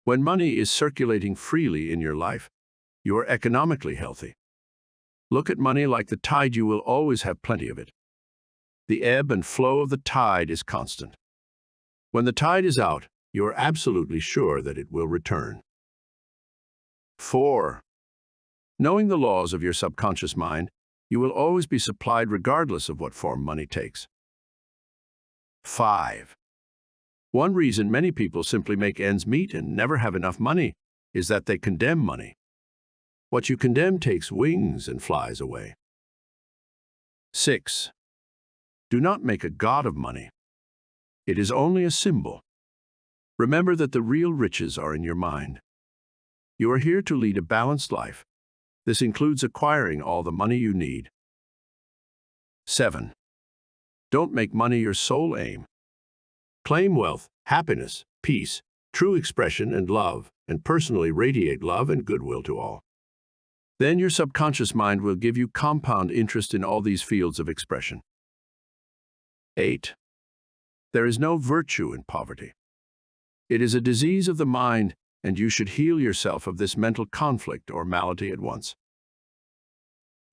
[SPEAKER 1] When money is circulating freely in your life, you are economically healthy. Look at money like the tide. You will always have plenty of it. The ebb and flow of the tide is constant. When the tide is out, you are absolutely sure that it will return. 4. Knowing the laws of your subconscious mind, you will always be supplied regardless of what form money takes. 5. One reason many people simply make ends meet and never have enough money is that they condemn money. What you condemn takes wings and flies away. 6. Do not make a god of money. It is only a symbol. Remember that the real riches are in your mind. You are here to lead a balanced life. This includes acquiring all the money you need. 7. Don't make money your sole aim. Claim wealth, happiness, peace, true expression and love, and personally radiate love and goodwill to all. Then your subconscious mind will give you compound interest in all these fields of expression. 8. There is no virtue in poverty. It is a disease of the mind, and you should heal yourself of this mental conflict or malady at once.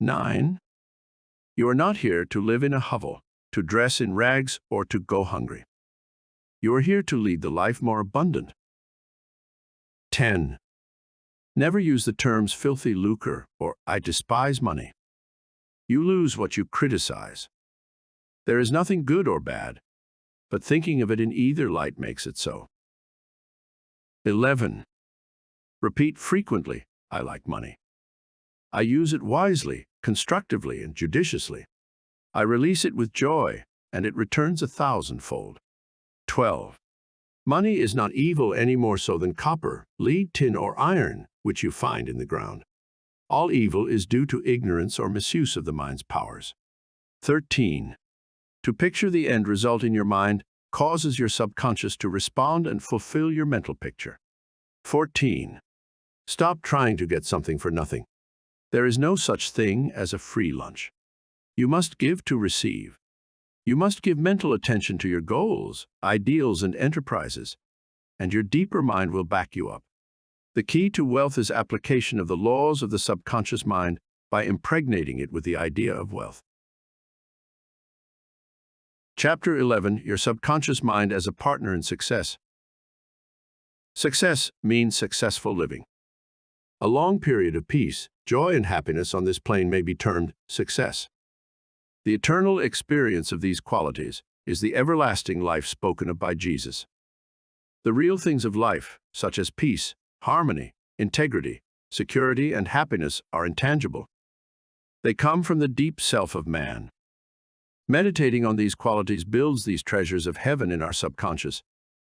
[SPEAKER 1] 9. You are not here to live in a hovel, to dress in rags, or to go hungry. You are here to lead the life more abundant. 10. Never use the terms filthy lucre or I despise money. You lose what you criticize. There is nothing good or bad, but thinking of it in either light makes it so. 11. Repeat frequently, I like money. I use it wisely, constructively, and judiciously. I release it with joy, and it returns 1,000-fold. 12. Money is not evil any more so than copper, lead, tin, or iron, which you find in the ground. All evil is due to ignorance or misuse of the mind's powers. 13. To picture the end result in your mind causes your subconscious to respond and fulfill your mental picture. 14. Stop trying to get something for nothing. There is no such thing as a free lunch. You must give to receive. You must give mental attention to your goals, ideals, and enterprises, and your deeper mind will back you up. The key to wealth is application of the laws of the subconscious mind by impregnating it with the idea of wealth. Chapter 11. Your subconscious mind as a partner in success. Success means successful living. A long period of peace, joy, and happiness on this plane may be termed success. The eternal experience of these qualities is the everlasting life spoken of by Jesus. The real things of life, such as peace, harmony, integrity, security, and happiness, are intangible. They come from the deep self of man. Meditating on these qualities builds these treasures of heaven in our subconscious.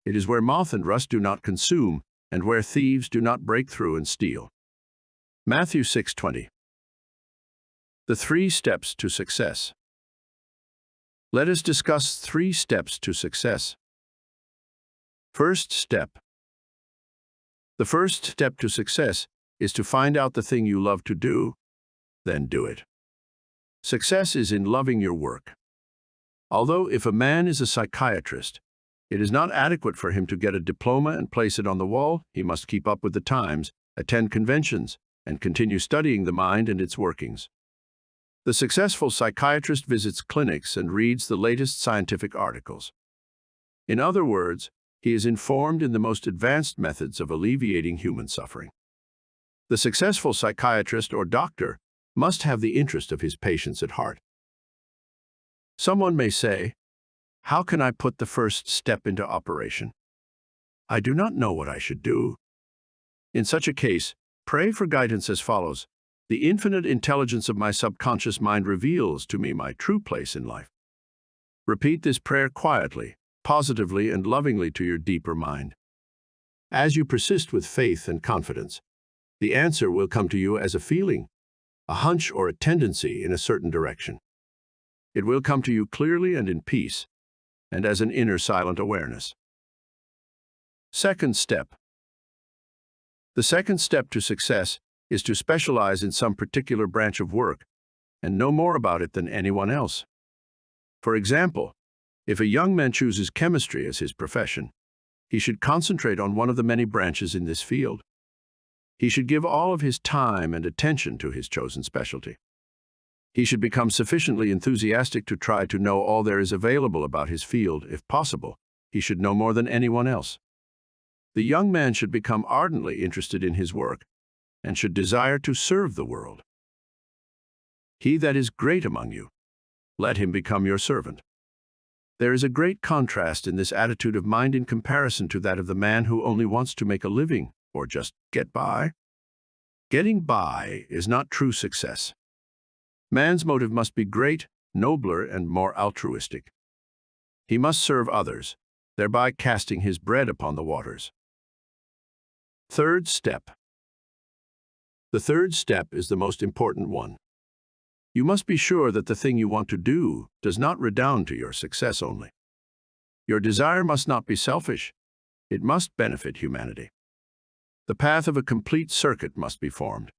[SPEAKER 1] It is where moth and rust do not consume, and where thieves do not break through and steal. Matthew 6:20. The 3 steps to success. Let us discuss 3 steps to success. First step. The first step to success is to find out the thing you love to do, then do it. Success is in loving your work. Although if a man is a psychiatrist, it is not adequate for him to get a diploma and place it on the wall. He must keep up with the times, attend conventions, and continue studying the mind and its workings. The successful psychiatrist visits clinics and reads the latest scientific articles. In other words, he is informed in the most advanced methods of alleviating human suffering. The successful psychiatrist or doctor must have the interest of his patients at heart. Someone may say, "How can I put the first step into operation? I do not know what I should do." In such a case, pray for guidance as follows. The infinite intelligence of my subconscious mind reveals to me my true place in life. Repeat this prayer quietly, positively, and lovingly to your deeper mind. As you persist with faith and confidence, the answer will come to you as a feeling, a hunch, or a tendency in a certain direction. It will come to you clearly and in peace, and as an inner silent awareness. Second step. The second step to success is to specialize in some particular branch of work and know more about it than anyone else. For example, if a young man chooses chemistry as his profession, he should concentrate on one of the many branches in this field. He should give all of his time and attention to his chosen specialty. He should become sufficiently enthusiastic to try to know all there is available about his field. If possible, he should know more than anyone else. The young man should become ardently interested in his work and should desire to serve the world. He that is great among you, let him become your servant. There is a great contrast in this attitude of mind in comparison to that of the man who only wants to make a living or just get by. Getting by is not true success. Man's motive must be great, nobler, and more altruistic. He must serve others, thereby casting his bread upon the waters. Third step. The third step is the most important one. You must be sure that the thing you want to do does not redound to your success only. Your desire must not be selfish. It must benefit humanity. The path of a complete circuit must be formed.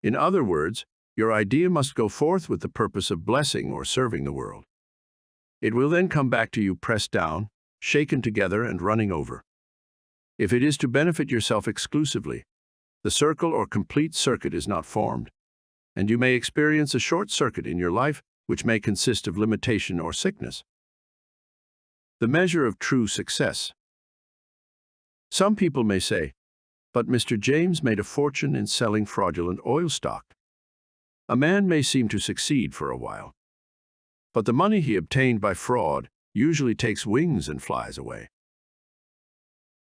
[SPEAKER 1] In other words, your idea must go forth with the purpose of blessing or serving the world. It will then come back to you pressed down, shaken together, and running over. If it is to benefit yourself exclusively, the circle or complete circuit is not formed, and you may experience a short circuit in your life which may consist of limitation or sickness. The measure of true success. Some people may say, "But Mr. James made a fortune in selling fraudulent oil stock." A man may seem to succeed for a while, but the money he obtained by fraud usually takes wings and flies away.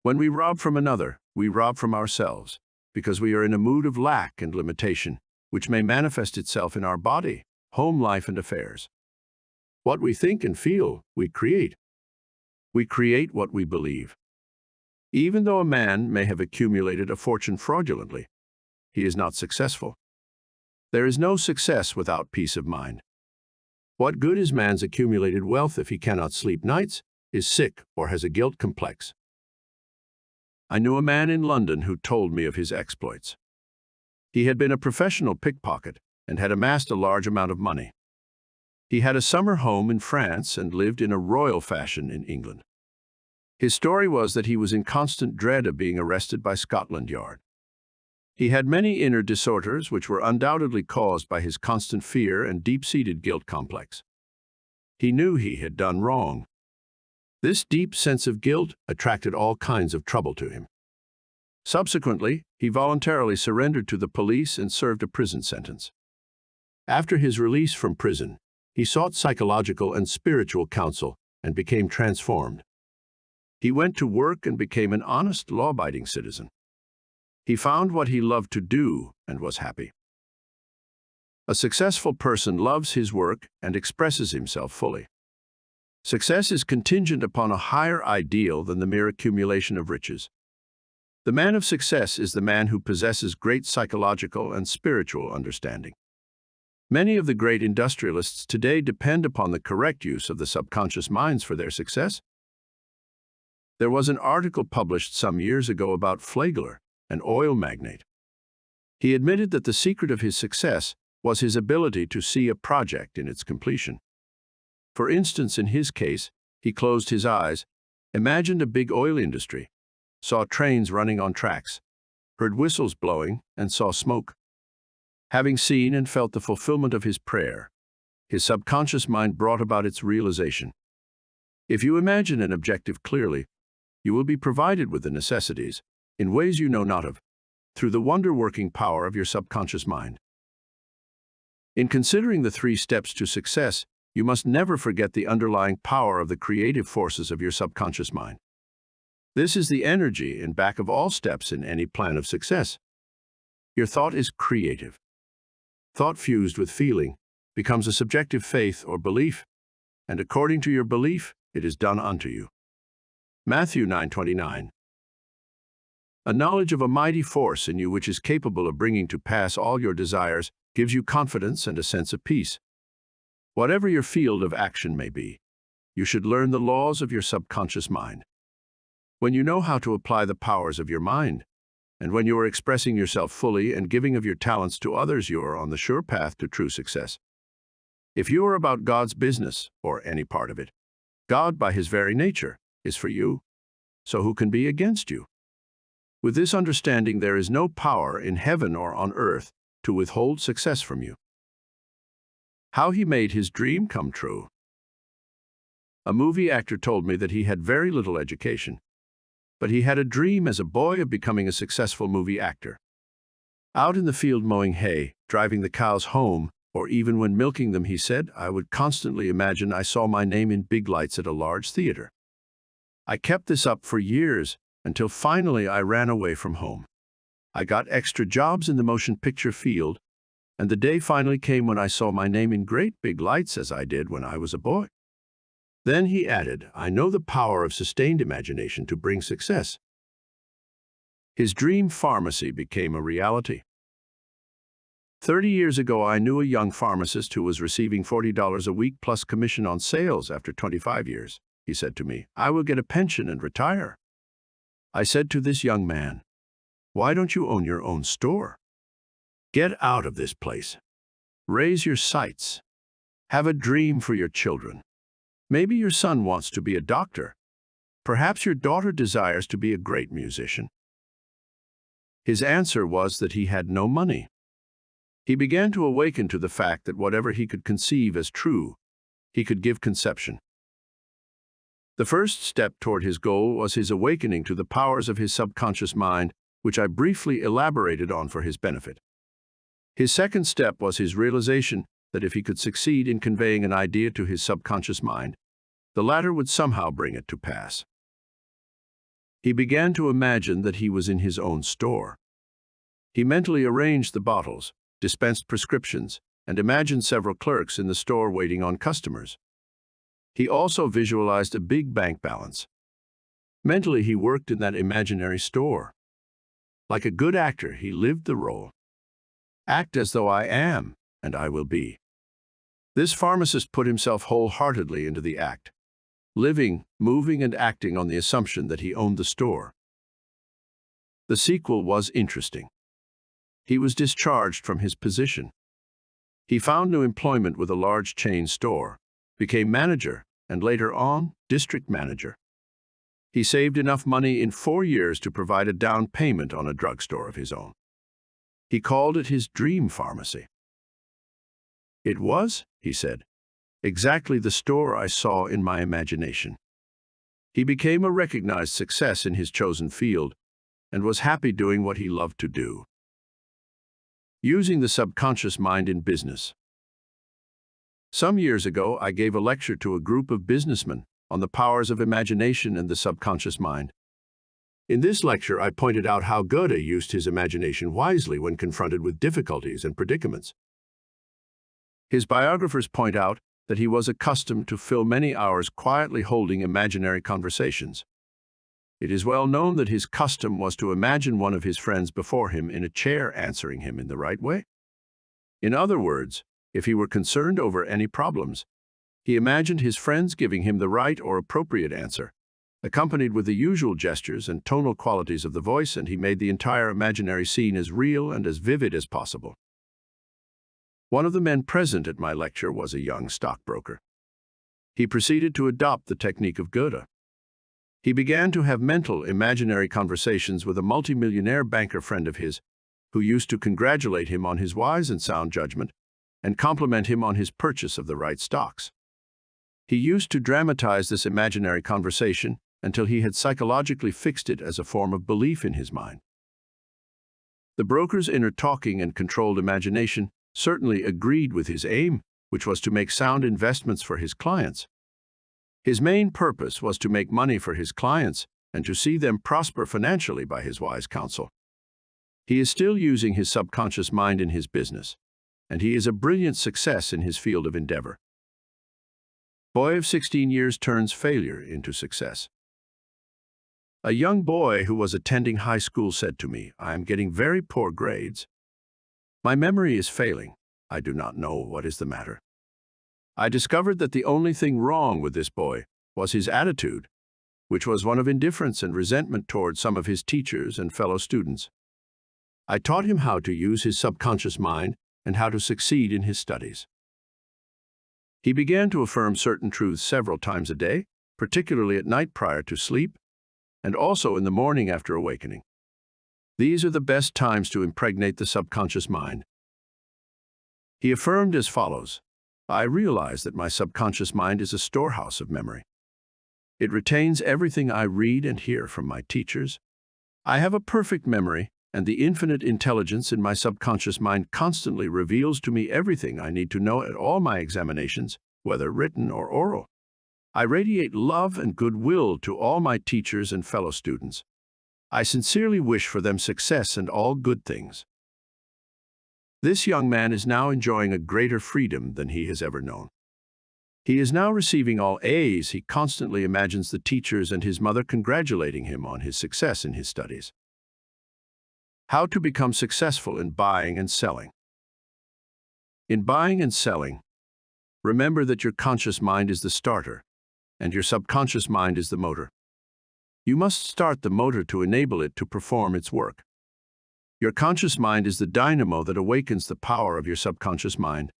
[SPEAKER 1] When we rob from another, we rob from ourselves, because we are in a mood of lack and limitation, which may manifest itself in our body, home life, and affairs. What we think and feel, we create. We create what we believe. Even though a man may have accumulated a fortune fraudulently, he is not successful. There is no success without peace of mind. What good is man's accumulated wealth if he cannot sleep nights, is sick, or has a guilt complex? I knew a man in London who told me of his exploits. He had been a professional pickpocket and had amassed a large amount of money. He had a summer home in France and lived in a royal fashion in England. His story was that he was in constant dread of being arrested by Scotland Yard. He had many inner disorders which were undoubtedly caused by his constant fear and deep-seated guilt complex. He knew he had done wrong. This deep sense of guilt attracted all kinds of trouble to him. Subsequently, he voluntarily surrendered to the police and served a prison sentence. After his release from prison, he sought psychological and spiritual counsel and became transformed. He went to work and became an honest, law-abiding citizen. He found what he loved to do and was happy. A successful person loves his work and expresses himself fully. Success is contingent upon a higher ideal than the mere accumulation of riches. The man of success is the man who possesses great psychological and spiritual understanding. Many of the great industrialists today depend upon the correct use of the subconscious minds for their success. There was an article published some years ago about Flagler, an oil magnate. He admitted that the secret of his success was his ability to see a project in its completion. For instance, in his case, he closed his eyes, imagined a big oil industry, saw trains running on tracks, heard whistles blowing, and saw smoke. Having seen and felt the fulfillment of his prayer, his subconscious mind brought about its realization. If you imagine an objective clearly, you will be provided with the necessities, in ways you know not of, through the wonder-working power of your subconscious mind. In considering the 3 steps to success, you must never forget the underlying power of the creative forces of your subconscious mind. This is the energy in back of all steps in any plan of success. Your thought is creative. Thought fused with feeling becomes a subjective faith or belief, and according to your belief, it is done unto you. Matthew 9:29. A knowledge of a mighty force in you which is capable of bringing to pass all your desires gives you confidence and a sense of peace. Whatever your field of action may be, you should learn the laws of your subconscious mind. When you know how to apply the powers of your mind, and when you are expressing yourself fully and giving of your talents to others, you are on the sure path to true success. If you are about God's business, or any part of it, God, by his very nature, is for you, so who can be against you? With this understanding, there is no power in heaven or on earth to withhold success from you. How he made his dream come true. A movie actor told me that he had very little education, but he had a dream as a boy of becoming a successful movie actor. Out in the field mowing hay, driving the cows home, or even when milking them, he said, I would constantly imagine I saw my name in big lights at a large theater. I kept this up for years, until finally I ran away from home. I got extra jobs in the motion picture field, and the day finally came when I saw my name in great big lights as I did when I was a boy. Then he added, I know the power of sustained imagination to bring success. His dream pharmacy became a reality. 30 years ago, I knew a young pharmacist who was receiving $40 a week plus commission on sales after 25 years. He said to me, I will get a pension and retire. I said to this young man, why don't you own your own store? Get out of this place. Raise your sights. Have a dream for your children. Maybe your son wants to be a doctor. Perhaps your daughter desires to be a great musician. His answer was that he had no money. He began to awaken to the fact that whatever he could conceive as true, he could give conception. The first step toward his goal was his awakening to the powers of his subconscious mind, which I briefly elaborated on for his benefit. His second step was his realization that if he could succeed in conveying an idea to his subconscious mind, the latter would somehow bring it to pass. He began to imagine that he was in his own store. He mentally arranged the bottles, dispensed prescriptions, and imagined several clerks in the store waiting on customers. He also visualized a big bank balance. Mentally, he worked in that imaginary store. Like a good actor, he lived the role. Act as though I am, and I will be. This pharmacist put himself wholeheartedly into the act, living, moving, and acting on the assumption that he owned the store. The sequel was interesting. He was discharged from his position. He found new employment with a large chain store, became manager, and later on, district manager. He saved enough money in 4 years to provide a down payment on a drugstore of his own. He called it his dream pharmacy. It was, he said, exactly the store I saw in my imagination. He became a recognized success in his chosen field and was happy doing what he loved to do. Using the subconscious mind in business. Some years ago, I gave a lecture to a group of businessmen on the powers of imagination and the subconscious mind. In this lecture, I pointed out how Goethe used his imagination wisely when confronted with difficulties and predicaments. His biographers point out that he was accustomed to fill many hours quietly holding imaginary conversations. It is well known that his custom was to imagine one of his friends before him in a chair answering him in the right way. In other words, if he were concerned over any problems, he imagined his friends giving him the right or appropriate answer, accompanied with the usual gestures and tonal qualities of the voice, and he made the entire imaginary scene as real and as vivid as possible. One of the men present at my lecture was a young stockbroker. He proceeded to adopt the technique of Goethe. He began to have mental, imaginary conversations with a multimillionaire banker friend of his, who used to congratulate him on his wise and sound judgment and compliment him on his purchase of the right stocks. He used to dramatize this imaginary conversation until he had psychologically fixed it as a form of belief in his mind. The broker's inner talking and controlled imagination certainly agreed with his aim, which was to make sound investments for his clients. His main purpose was to make money for his clients and to see them prosper financially by his wise counsel. He is still using his subconscious mind in his business, and he is a brilliant success in his field of endeavor. Boy of 16 years turns failure into success. A young boy who was attending high school said to me, I am getting very poor grades. My memory is failing. I do not know what is the matter. I discovered that the only thing wrong with this boy was his attitude, which was one of indifference and resentment toward some of his teachers and fellow students. I taught him how to use his subconscious mind and how to succeed in his studies. He began to affirm certain truths several times a day, particularly at night prior to sleep, and also in the morning after awakening. These are the best times to impregnate the subconscious mind. He affirmed as follows, I realize that my subconscious mind is a storehouse of memory. It retains everything I read and hear from my teachers. I have a perfect memory, and the infinite intelligence in my subconscious mind constantly reveals to me everything I need to know at all my examinations, whether written or oral. I radiate love and goodwill to all my teachers and fellow students. I sincerely wish for them success and all good things. This young man is now enjoying a greater freedom than he has ever known. He is now receiving all A's. He constantly imagines the teachers and his mother congratulating him on his success in his studies. How to become successful in buying and selling. In buying and selling, remember that your conscious mind is the starter, and your subconscious mind is the motor. You must start the motor to enable it to perform its work. Your conscious mind is the dynamo that awakens the power of your subconscious mind.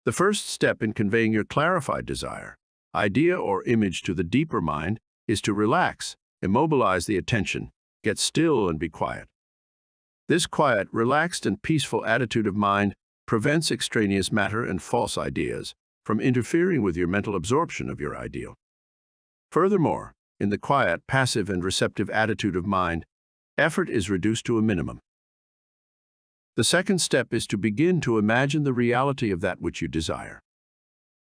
[SPEAKER 1] The first step in conveying your clarified desire, idea, or image to the deeper mind is to relax, immobilize the attention, get still and be quiet. This quiet, relaxed, and peaceful attitude of mind prevents extraneous matter and false ideas from interfering with your mental absorption of your ideal. Furthermore, in the quiet, passive, and receptive attitude of mind, effort is reduced to a minimum. The second step is to begin to imagine the reality of that which you desire.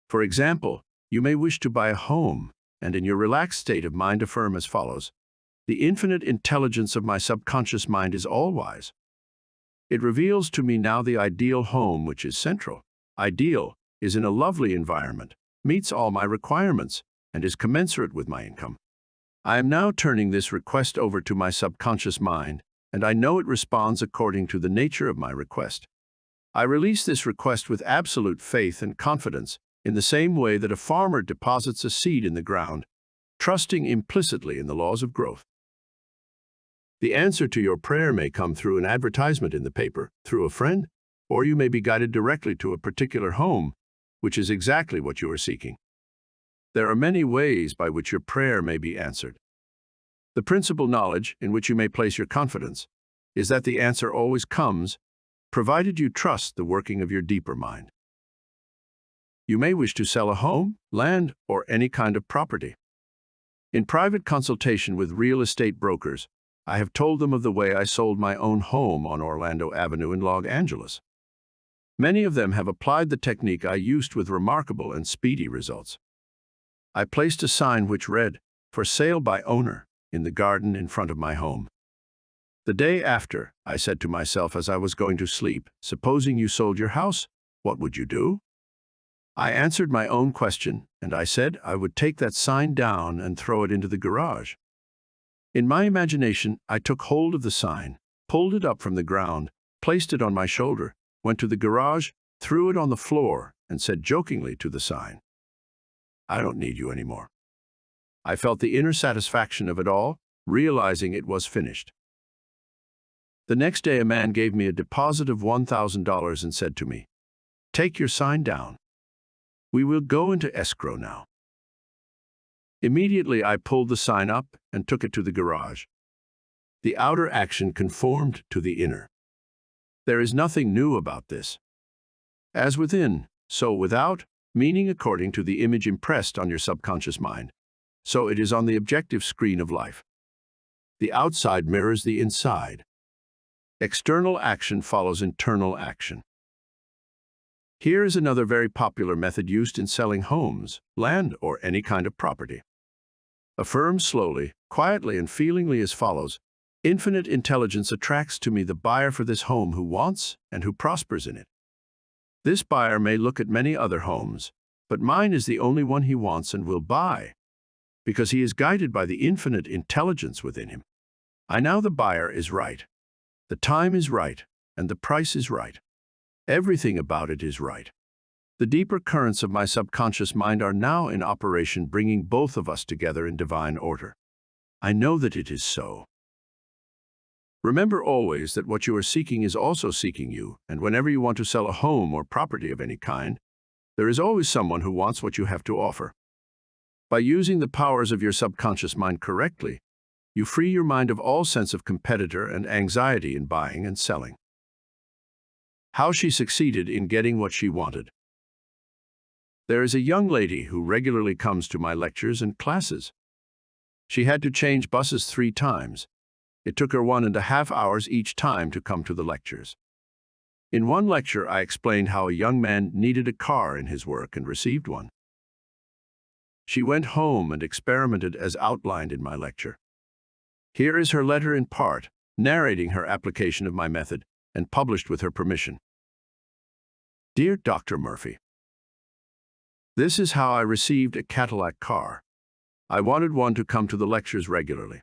[SPEAKER 1] For example, you may wish to buy a home, and in your relaxed state of mind affirm as follows: "The infinite intelligence of my subconscious mind is all-wise. It reveals to me now the ideal home which is central. Ideal is in a lovely environment, meets all my requirements, and is commensurate with my income. I am now turning this request over to my subconscious mind, and I know it responds according to the nature of my request. I release this request with absolute faith and confidence, in the same way that a farmer deposits a seed in the ground, trusting implicitly in the laws of growth. The answer to your prayer may come through an advertisement in the paper, through a friend, or you may be guided directly to a particular home, which is exactly what you are seeking. There are many ways by which your prayer may be answered. The principal knowledge in which you may place your confidence is that the answer always comes, provided you trust the working of your deeper mind. You may wish to sell a home, land, or any kind of property. In private consultation with real estate brokers, I have told them of the way I sold my own home on Orlando Avenue in Los Angeles. Many of them have applied the technique I used with remarkable and speedy results. I placed a sign which read, "For sale by owner," in the garden in front of my home. The day after, I said to myself as I was going to sleep, "Supposing you sold your house, what would you do?" I answered my own question, and I said I would take that sign down and throw it into the garage. In my imagination, I took hold of the sign, pulled it up from the ground, placed it on my shoulder, went to the garage, threw it on the floor, and said jokingly to the sign, "I don't need you anymore." I felt the inner satisfaction of it all, realizing it was finished. The next day, a man gave me a deposit of $1,000 and said to me, "Take your sign down. We will go into escrow now." Immediately, I pulled the sign up and took it to the garage. The outer action conformed to the inner. There is nothing new about this. As within, so without, meaning according to the image impressed on your subconscious mind, so it is on the objective screen of life. The outside mirrors the inside. External action follows internal action. Here is another very popular method used in selling homes, land, or any kind of property. Affirm slowly, quietly, and feelingly as follows: "Infinite intelligence attracts to me the buyer for this home who wants and who prospers in it. This buyer may look at many other homes, but mine is the only one he wants and will buy, because he is guided by the infinite intelligence within him. I know the buyer is right, the time is right, and the price is right. Everything about it is right. The deeper currents of my subconscious mind are now in operation, bringing both of us together in divine order. I know that it is so." Remember always that what you are seeking is also seeking you, and whenever you want to sell a home or property of any kind, there is always someone who wants what you have to offer. By using the powers of your subconscious mind correctly, you free your mind of all sense of competitor and anxiety in buying and selling. How she succeeded in getting what she wanted. There is a young lady who regularly comes to my lectures and classes. She had to change buses 3 times. It took her 1.5 hours each time to come to the lectures. In one lecture, I explained how a young man needed a car in his work and received one. She went home and experimented as outlined in my lecture. Here is her letter in part, narrating her application of my method, and published with her permission. Dear Dr. Murphy, This is how I received a Cadillac car. I wanted one to come to the lectures regularly.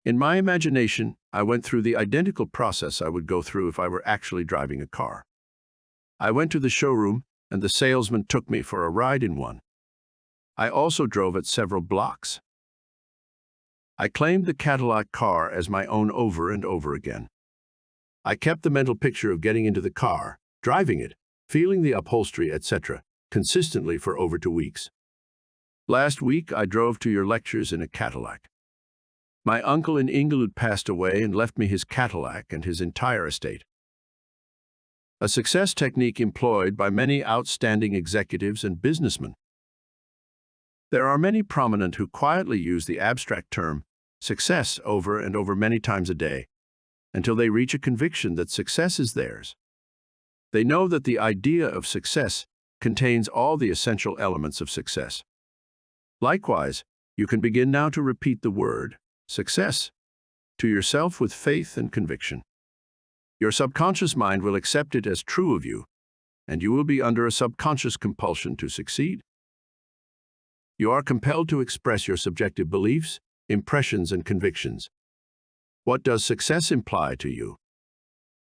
[SPEAKER 1] In my imagination, I went through the identical process I would go through if I were actually driving a car. I went to the showroom, and the salesman took me for a ride in one. I also drove it several blocks. I claimed the Cadillac car as my own over and over again. I kept the mental picture of getting into the car, driving it, feeling the upholstery, etc., consistently for over 2 weeks. Last week, I drove to your lectures in a Cadillac. My uncle in Inglewood passed away and left me his Cadillac and his entire estate. A success technique employed by many outstanding executives and businessmen. There are many prominent who quietly use the abstract term success over and over many times a day until they reach a conviction that success is theirs. They know that the idea of success contains all the essential elements of success. Likewise, you can begin now to repeat the word success to yourself with faith and conviction. Your subconscious mind will accept it as true of you, and you will be under a subconscious compulsion to succeed. You are compelled to express your subjective beliefs, impressions, and convictions. What does success imply to you?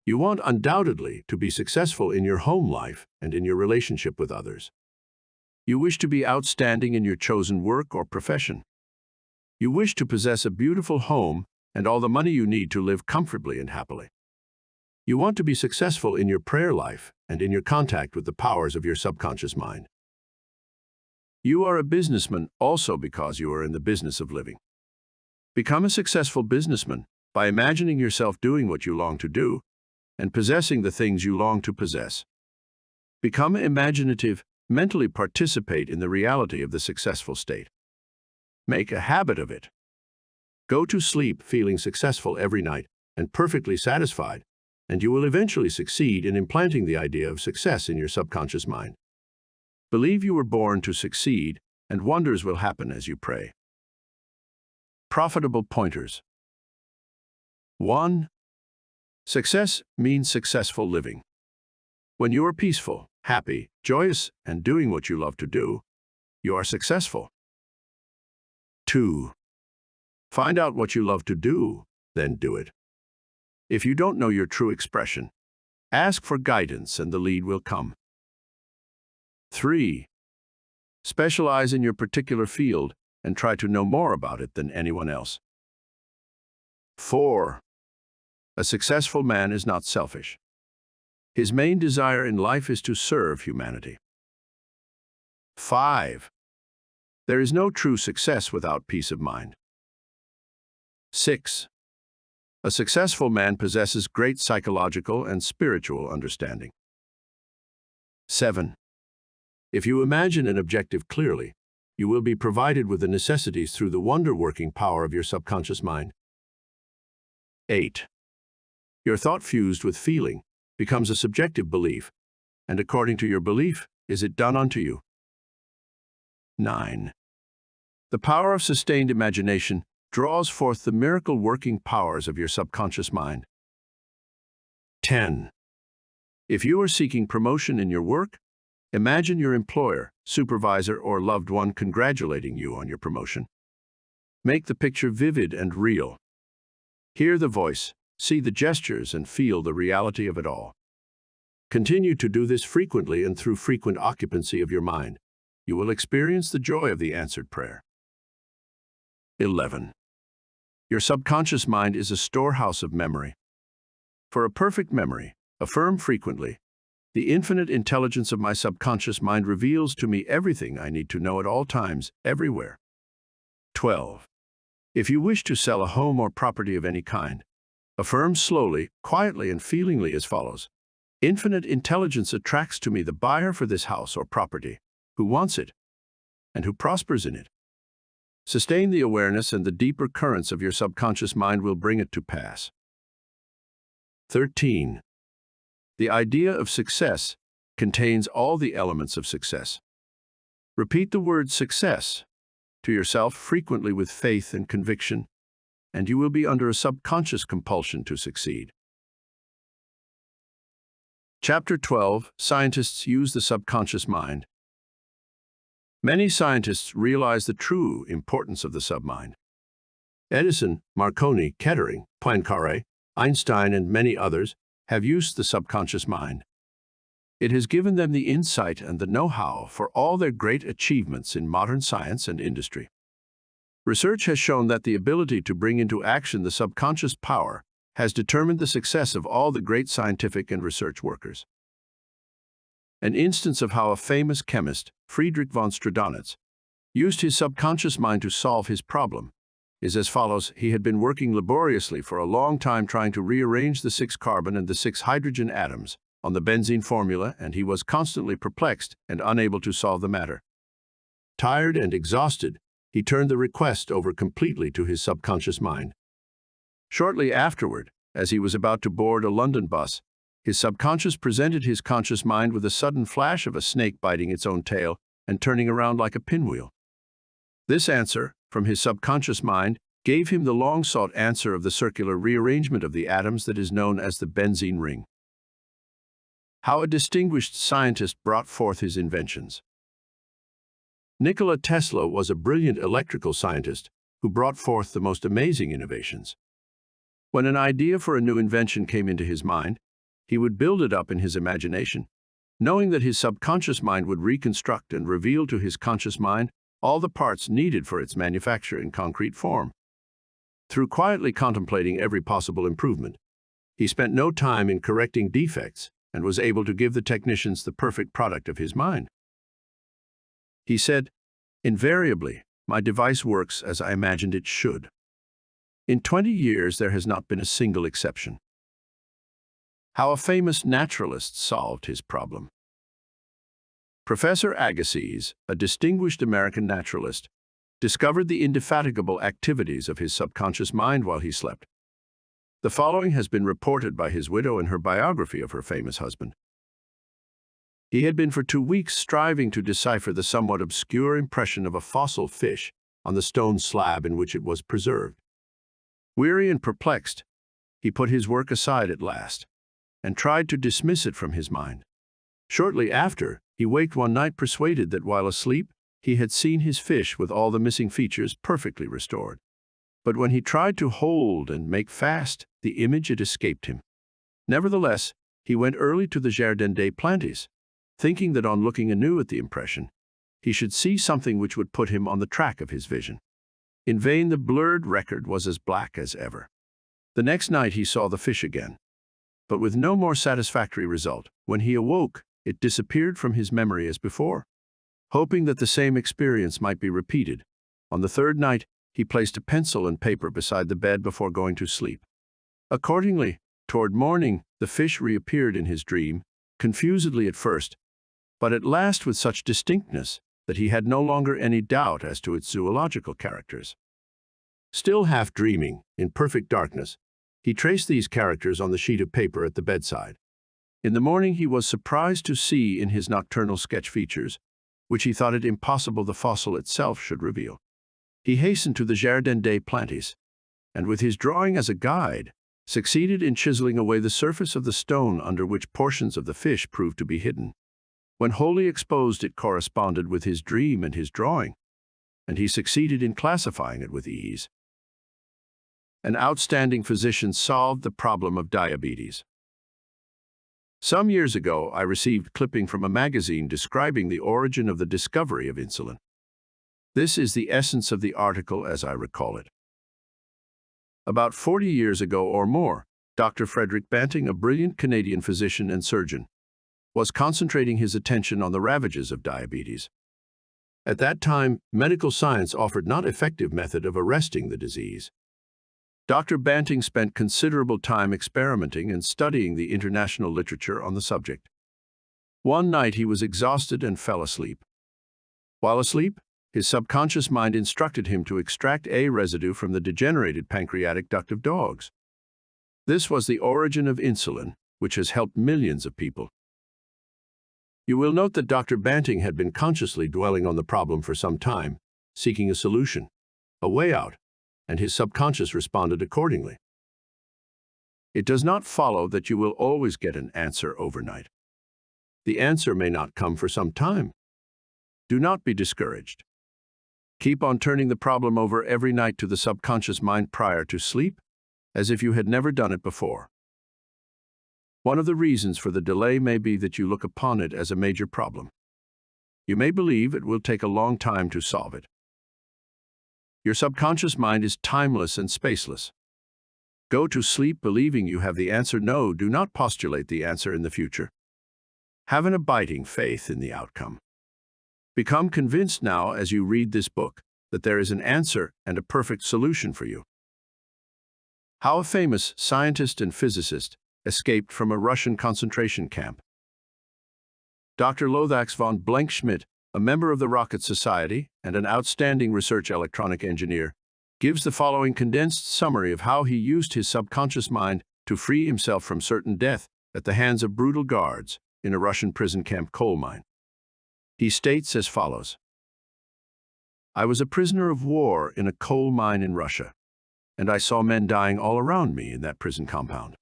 [SPEAKER 1] You want undoubtedly to be successful in your home life and in your relationship with others. You wish to be outstanding in your chosen work or profession. You wish to possess a beautiful home and all the money you need to live comfortably and happily. You want to be successful in your prayer life and in your contact with the powers of your subconscious mind. You are a businessman also because you are in the business of living. Become a successful businessman by imagining yourself doing what you long to do and possessing the things you long to possess. Become imaginative, mentally participate in the reality of the successful state. Make a habit of it. Go to sleep feeling successful every night and perfectly satisfied, and you will eventually succeed in implanting the idea of success in your subconscious mind. Believe you were born to succeed, and wonders will happen as you pray. Profitable pointers. 1. Success means successful living. When you are peaceful, happy, joyous, and doing what you love to do, you are successful. 2. Find out what you love to do, then do it. If you don't know your true expression, ask for guidance and the lead will come. 3. Specialize in your particular field and try to know more about it than anyone else. 4. A successful man is not selfish. His main desire in life is to serve humanity. 5. There is no true success without peace of mind. 6. A successful man possesses great psychological and spiritual understanding. 7. If you imagine an objective clearly, you will be provided with the necessities through the wonder-working power of your subconscious mind. 8. Your thought fused with feeling becomes a subjective belief, and according to your belief, is it done unto you. 9. The power of sustained imagination draws forth the miracle-working powers of your subconscious mind. 10. If you are seeking promotion in your work, imagine your employer, supervisor, or loved one congratulating you on your promotion. Make the picture vivid and real. Hear the voice, see the gestures, and feel the reality of it all. Continue to do this frequently, and through frequent occupancy of your mind, you will experience the joy of the answered prayer. 11. Your subconscious mind is a storehouse of memory. For a perfect memory, affirm frequently, the infinite intelligence of my subconscious mind reveals to me everything I need to know at all times, everywhere. 12. If you wish to sell a home or property of any kind, affirm slowly, quietly, and feelingly as follows. Infinite intelligence attracts to me the buyer for this house or property, who wants it, and who prospers in it. Sustain the awareness, and the deeper currents of your subconscious mind will bring it to pass. 13. The idea of success contains all the elements of success. Repeat the word success to yourself frequently with faith and conviction, and you will be under a subconscious compulsion to succeed. Chapter 12. Scientists use the subconscious mind. Many scientists realize the true importance of the submind. Edison, Marconi, Kettering, Poincaré, Einstein, and many others have used the subconscious mind. It has given them the insight and the know-how for all their great achievements in modern science and industry. Research has shown that the ability to bring into action the subconscious power has determined the success of all the great scientific and research workers. An instance of how a famous chemist, Friedrich von Stradonitz, used his subconscious mind to solve his problem is as follows. He had been working laboriously for a long time trying to rearrange the 6 carbon and the 6 hydrogen atoms on the benzene formula, and he was constantly perplexed and unable to solve the matter. Tired and exhausted, he turned the request over completely to his subconscious mind. Shortly afterward, as he was about to board a London bus, his subconscious presented his conscious mind with a sudden flash of a snake biting its own tail and turning around like a pinwheel. This answer, from his subconscious mind, gave him the long-sought answer of the circular rearrangement of the atoms that is known as the benzene ring. How a distinguished scientist brought forth his inventions. Nikola Tesla was a brilliant electrical scientist who brought forth the most amazing innovations. When an idea for a new invention came into his mind, he would build it up in his imagination, knowing that his subconscious mind would reconstruct and reveal to his conscious mind all the parts needed for its manufacture in concrete form. Through quietly contemplating every possible improvement, he spent no time in correcting defects and was able to give the technicians the perfect product of his mind. He said, "Invariably, my device works as I imagined it should. In 20 years, there has not been a single exception." How a famous naturalist solved his problem. Professor Agassiz, a distinguished American naturalist, discovered the indefatigable activities of his subconscious mind while he slept. The following has been reported by his widow in her biography of her famous husband. He had been for 2 weeks striving to decipher the somewhat obscure impression of a fossil fish on the stone slab in which it was preserved. Weary and perplexed, he put his work aside at last and tried to dismiss it from his mind. Shortly after, he waked one night persuaded that while asleep, he had seen his fish with all the missing features perfectly restored. But when he tried to hold and make fast the image, it escaped him. Nevertheless, he went early to the Jardin des Plantes, thinking that on looking anew at the impression, he should see something which would put him on the track of his vision. In vain, the blurred record was as black as ever. The next night he saw the fish again, but with no more satisfactory result. When he awoke, it disappeared from his memory as before. Hoping that the same experience might be repeated, on the 3rd night, he placed a pencil and paper beside the bed before going to sleep. Accordingly, toward morning, the fish reappeared in his dream, confusedly at first, but at last with such distinctness that he had no longer any doubt as to its zoological characters. Still half dreaming, in perfect darkness, he traced these characters on the sheet of paper at the bedside. In the morning he was surprised to see in his nocturnal sketch features, which he thought it impossible the fossil itself should reveal. He hastened to the Jardin des Plantes, and with his drawing as a guide, succeeded in chiseling away the surface of the stone under which portions of the fish proved to be hidden. When wholly exposed, it corresponded with his dream and his drawing, and he succeeded in classifying it with ease. An outstanding physician solved the problem of diabetes. Some years ago, I received clipping from a magazine describing the origin of the discovery of insulin. This is the essence of the article as I recall it. About 40 years ago or more, Dr. Frederick Banting, a brilliant Canadian physician and surgeon, was concentrating his attention on the ravages of diabetes. At that time, medical science offered not effective method of arresting the disease. Dr. Banting spent considerable time experimenting and studying the international literature on the subject. One night he was exhausted and fell asleep. While asleep, his subconscious mind instructed him to extract a residue from the degenerated pancreatic duct of dogs. This was the origin of insulin, which has helped millions of people. You will note that Dr. Banting had been consciously dwelling on the problem for some time, seeking a solution, a way out, and his subconscious responded accordingly. It does not follow that you will always get an answer overnight. The answer may not come for some time. Do not be discouraged. Keep on turning the problem over every night to the subconscious mind prior to sleep, as if you had never done it before. One of the reasons for the delay may be that you look upon it as a major problem. You may believe it will take a long time to solve it. Your subconscious mind is timeless and spaceless. Go to sleep believing you have the answer. No, do not postulate the answer in the future. Have an abiding faith in the outcome. Become convinced now as you read this book that there is an answer and a perfect solution for you. How a famous scientist and physicist escaped from a Russian concentration camp. Dr. Lothar von Blankschmidt, a member of the Rocket Society and an outstanding research electronic engineer, gives the following condensed summary of how he used his subconscious mind to free himself from certain death at the hands of brutal guards in a Russian prison camp coal mine. He states as follows: I was a prisoner of war in a coal mine in Russia, and I saw men dying all around me in that prison compound.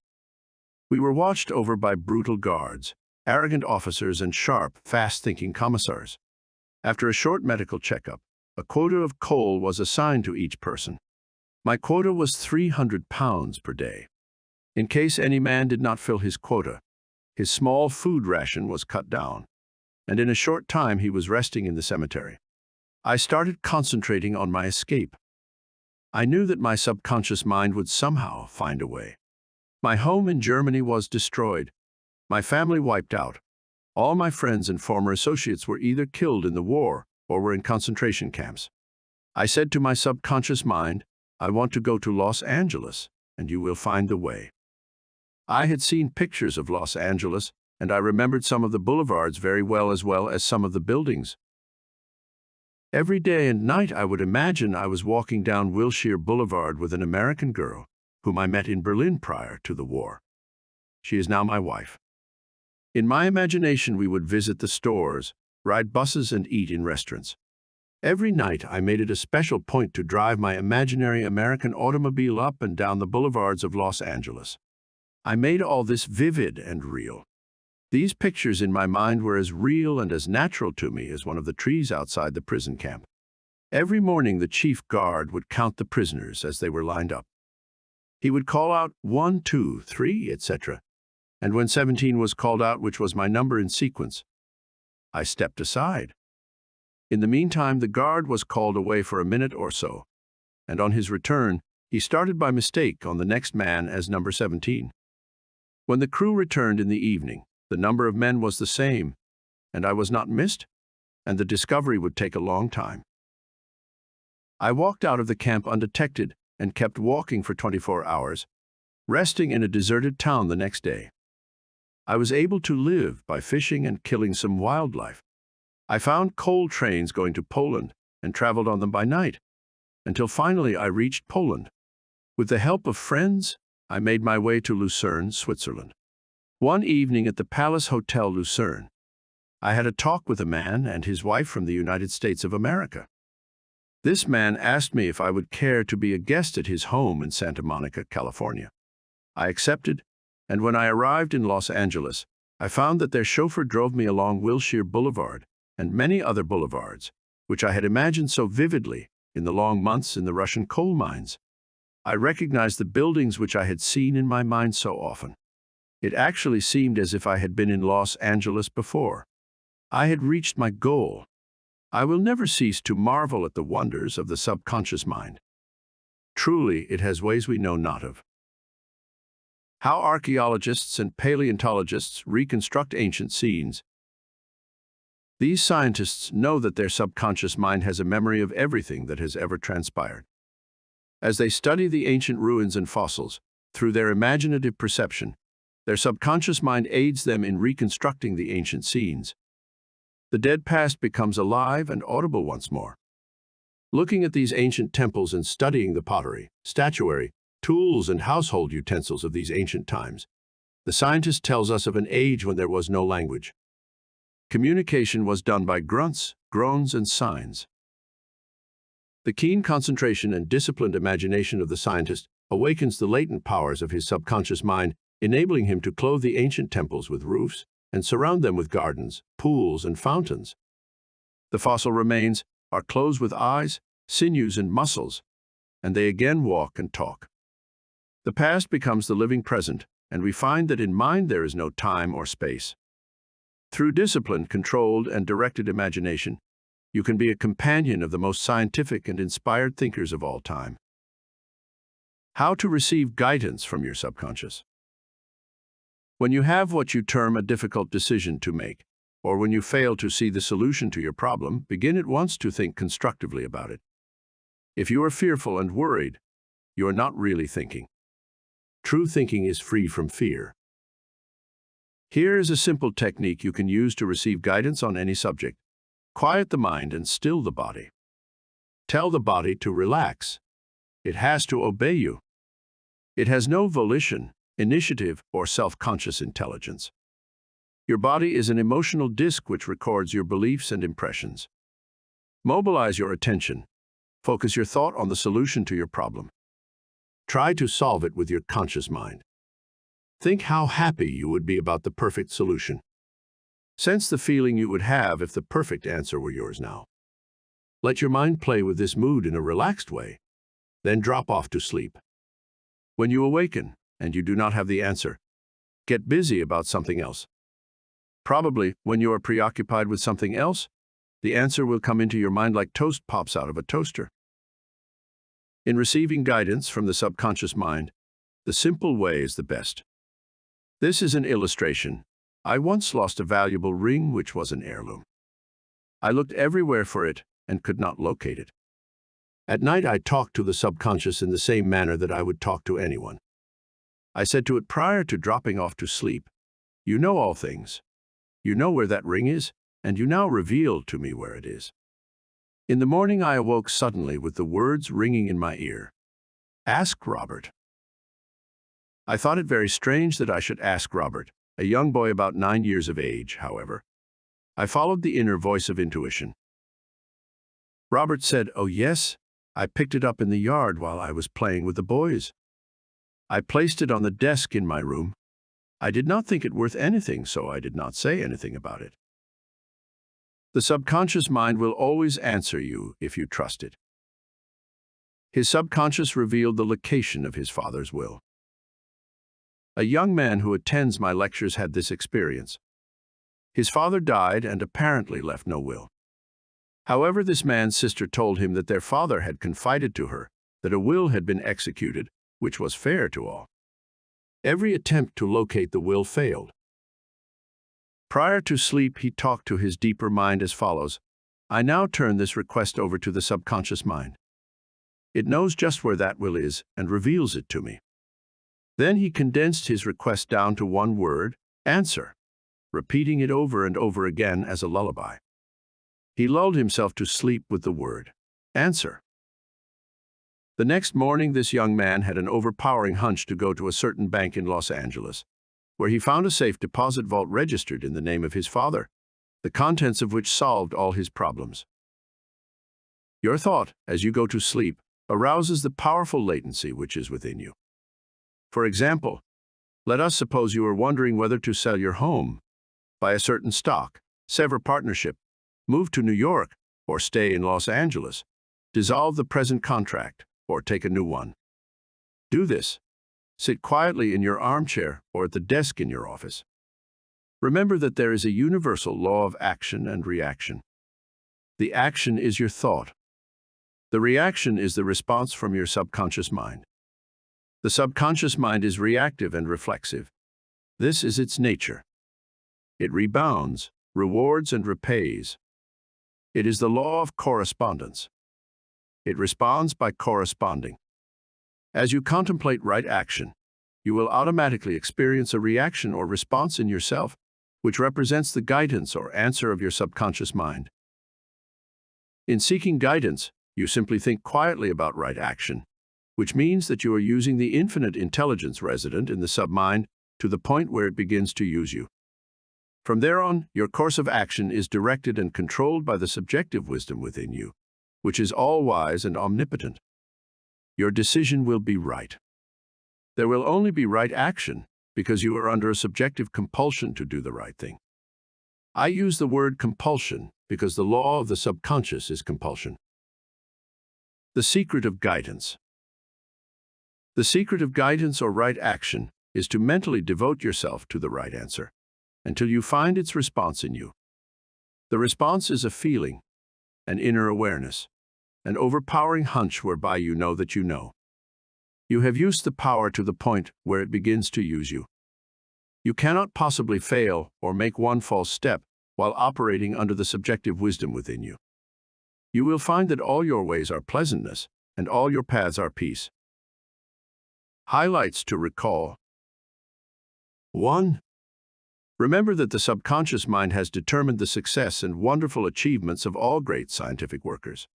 [SPEAKER 1] We were watched over by brutal guards, arrogant officers, and sharp, fast-thinking commissars. After a short medical checkup, a quota of coal was assigned to each person. My quota was 300 pounds per day. In case any man did not fill his quota, his small food ration was cut down, and in a short time he was resting in the cemetery. I started concentrating on my escape. I knew that my subconscious mind would somehow find a way. My home in Germany was destroyed, my family wiped out. All my friends and former associates were either killed in the war or were in concentration camps. I said to my subconscious mind, I want to go to Los Angeles, and you will find the way. I had seen pictures of Los Angeles, and I remembered some of the boulevards very well as some of the buildings. Every day and night I would imagine I was walking down Wilshire Boulevard with an American girl whom I met in Berlin prior to the war. She is now my wife. In my imagination we would visit the stores, ride buses, and eat in restaurants. Every night I made it a special point to drive my imaginary American automobile up and down the boulevards of Los Angeles. I made all this vivid and real. These pictures in my mind were as real and as natural to me as one of the trees outside the prison camp. Every morning the chief guard would count the prisoners as they were lined up. He would call out 1, 2, 3, etc. And when 17 was called out, which was my number in sequence, I stepped aside. In the meantime, the guard was called away for a minute or so, and on his return, he started by mistake on the next man as number 17. When the crew returned in the evening, the number of men was the same, and I was not missed, and the discovery would take a long time. I walked out of the camp undetected and kept walking for 24 hours, resting in a deserted town the next day. I was able to live by fishing and killing some wildlife. I found coal trains going to Poland and traveled on them by night, until finally I reached Poland. With the help of friends, I made my way to Lucerne, Switzerland. One evening at the Palace Hotel Lucerne, I had a talk with a man and his wife from the United States of America. This man asked me if I would care to be a guest at his home in Santa Monica, California. I accepted, and when I arrived in Los Angeles, I found that their chauffeur drove me along Wilshire Boulevard and many other boulevards, which I had imagined so vividly in the long months in the Russian coal mines. I recognized the buildings which I had seen in my mind so often. It actually seemed as if I had been in Los Angeles before. I had reached my goal. I will never cease to marvel at the wonders of the subconscious mind. Truly, it has ways we know not of. How archaeologists and paleontologists reconstruct ancient scenes. These scientists know that their subconscious mind has a memory of everything that has ever transpired. As they study the ancient ruins and fossils, through their imaginative perception, their subconscious mind aids them in reconstructing the ancient scenes. The dead past becomes alive and audible once more. Looking at these ancient temples and studying the pottery, statuary, tools, and household utensils of these ancient times, the scientist tells us of an age when there was no language. Communication was done by grunts, groans, and signs. The keen concentration and disciplined imagination of the scientist awakens the latent powers of his subconscious mind, enabling him to clothe the ancient temples with roofs and surround them with gardens, pools, and fountains. The fossil remains are clothed with eyes, sinews, and muscles, and they again walk and talk. The past becomes the living present, and we find that in mind there is no time or space. Through disciplined, controlled, and directed imagination, you can be a companion of the most scientific and inspired thinkers of all time. How to receive guidance from your subconscious. When you have what you term a difficult decision to make, or when you fail to see the solution to your problem, begin at once to think constructively about it. If you are fearful and worried, you are not really thinking. True thinking is free from fear. Here is a simple technique you can use to receive guidance on any subject. Quiet the mind and still the body. Tell the body to relax. It has to obey you. It has no volition, initiative, or self-conscious intelligence. Your body is an emotional disk which records your beliefs and impressions. Mobilize your attention. Focus your thought on the solution to your problem. Try to solve it with your conscious mind. Think how happy you would be about the perfect solution. Sense the feeling you would have if the perfect answer were yours now. Let your mind play with this mood in a relaxed way, then drop off to sleep. When you awaken and you do not have the answer, get busy about something else. Probably, when you are preoccupied with something else, the answer will come into your mind like toast pops out of a toaster. In receiving guidance from the subconscious mind, the simple way is the best. This is an illustration. I once lost a valuable ring which was an heirloom. I looked everywhere for it and could not locate it. At night I talked to the subconscious in the same manner that I would talk to anyone. I said to it prior to dropping off to sleep, "You know all things. You know where that ring is, and you now reveal to me where it is." In the morning I awoke suddenly with the words ringing in my ear, "Ask Robert." I thought it very strange that I should ask Robert, a young boy about 9 years of age, however. I followed the inner voice of intuition. Robert said, "Oh yes, I picked it up in the yard while I was playing with the boys. I placed it on the desk in my room. I did not think it worth anything, so I did not say anything about it." The subconscious mind will always answer you if you trust it. His subconscious revealed the location of his father's will. A young man who attends my lectures had this experience. His father died and apparently left no will. However, this man's sister told him that their father had confided to her that a will had been executed, which was fair to all. Every attempt to locate the will failed. Prior to sleep, he talked to his deeper mind as follows: "I now turn this request over to the subconscious mind. It knows just where that will is and reveals it to me." Then he condensed his request down to one word, "answer," repeating it over and over again as a lullaby. He lulled himself to sleep with the word, "answer." The next morning, this young man had an overpowering hunch to go to a certain bank in Los Angeles, where he found a safe deposit vault registered in the name of his father, the contents of which solved all his problems. Your thought, as you go to sleep, arouses the powerful latency which is within you. For example, let us suppose you are wondering whether to sell your home, buy a certain stock, sever partnership, move to New York, or stay in Los Angeles, dissolve the present contract, or take a new one. Do this. Sit quietly in your armchair or at the desk in your office. Remember that there is a universal law of action and reaction. The action is your thought. The reaction is the response from your subconscious mind. The subconscious mind is reactive and reflexive. This is its nature. It rebounds, rewards, and repays. It is the law of correspondence. It responds by corresponding. As you contemplate right action, you will automatically experience a reaction or response in yourself, which represents the guidance or answer of your subconscious mind. In seeking guidance, you simply think quietly about right action, which means that you are using the infinite intelligence resident in the submind to the point where it begins to use you. From there on, your course of action is directed and controlled by the subjective wisdom within you, which is all-wise and omnipotent. Your decision will be right. There will only be right action because you are under a subjective compulsion to do the right thing. I use the word compulsion because the law of the subconscious is compulsion. The secret of guidance. The secret of guidance or right action is to mentally devote yourself to the right answer until you find its response in you. The response is a feeling, an inner awareness, an overpowering hunch whereby you know that you know. You have used the power to the point where it begins to use you. You cannot possibly fail or make one false step while operating under the subjective wisdom within you. You will find that all your ways are pleasantness and all your paths are peace. Highlights to recall. 1. Remember that the subconscious mind has determined the success and wonderful achievements of all great scientific workers.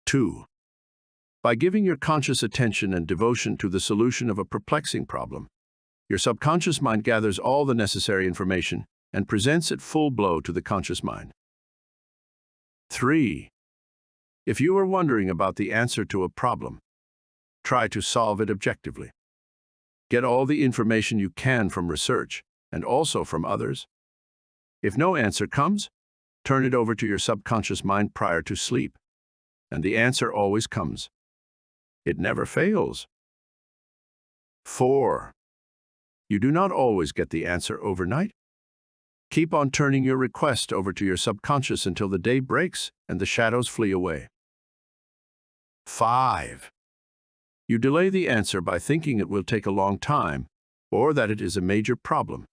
[SPEAKER 1] 2. By giving your conscious attention and devotion to the solution of a perplexing problem, your subconscious mind gathers all the necessary information and presents it full blow to the conscious mind. 3. If you are wondering about the answer to a problem, try to solve it objectively. Get all the information you can from research and also from others. If no answer comes, turn it over to your subconscious mind prior to sleep, and the answer always comes. It never fails. 4. You do not always get the answer overnight. Keep on turning your request over to your subconscious until the day breaks and the shadows flee away. 5. You delay the answer by thinking it will take a long time or that it is a major problem.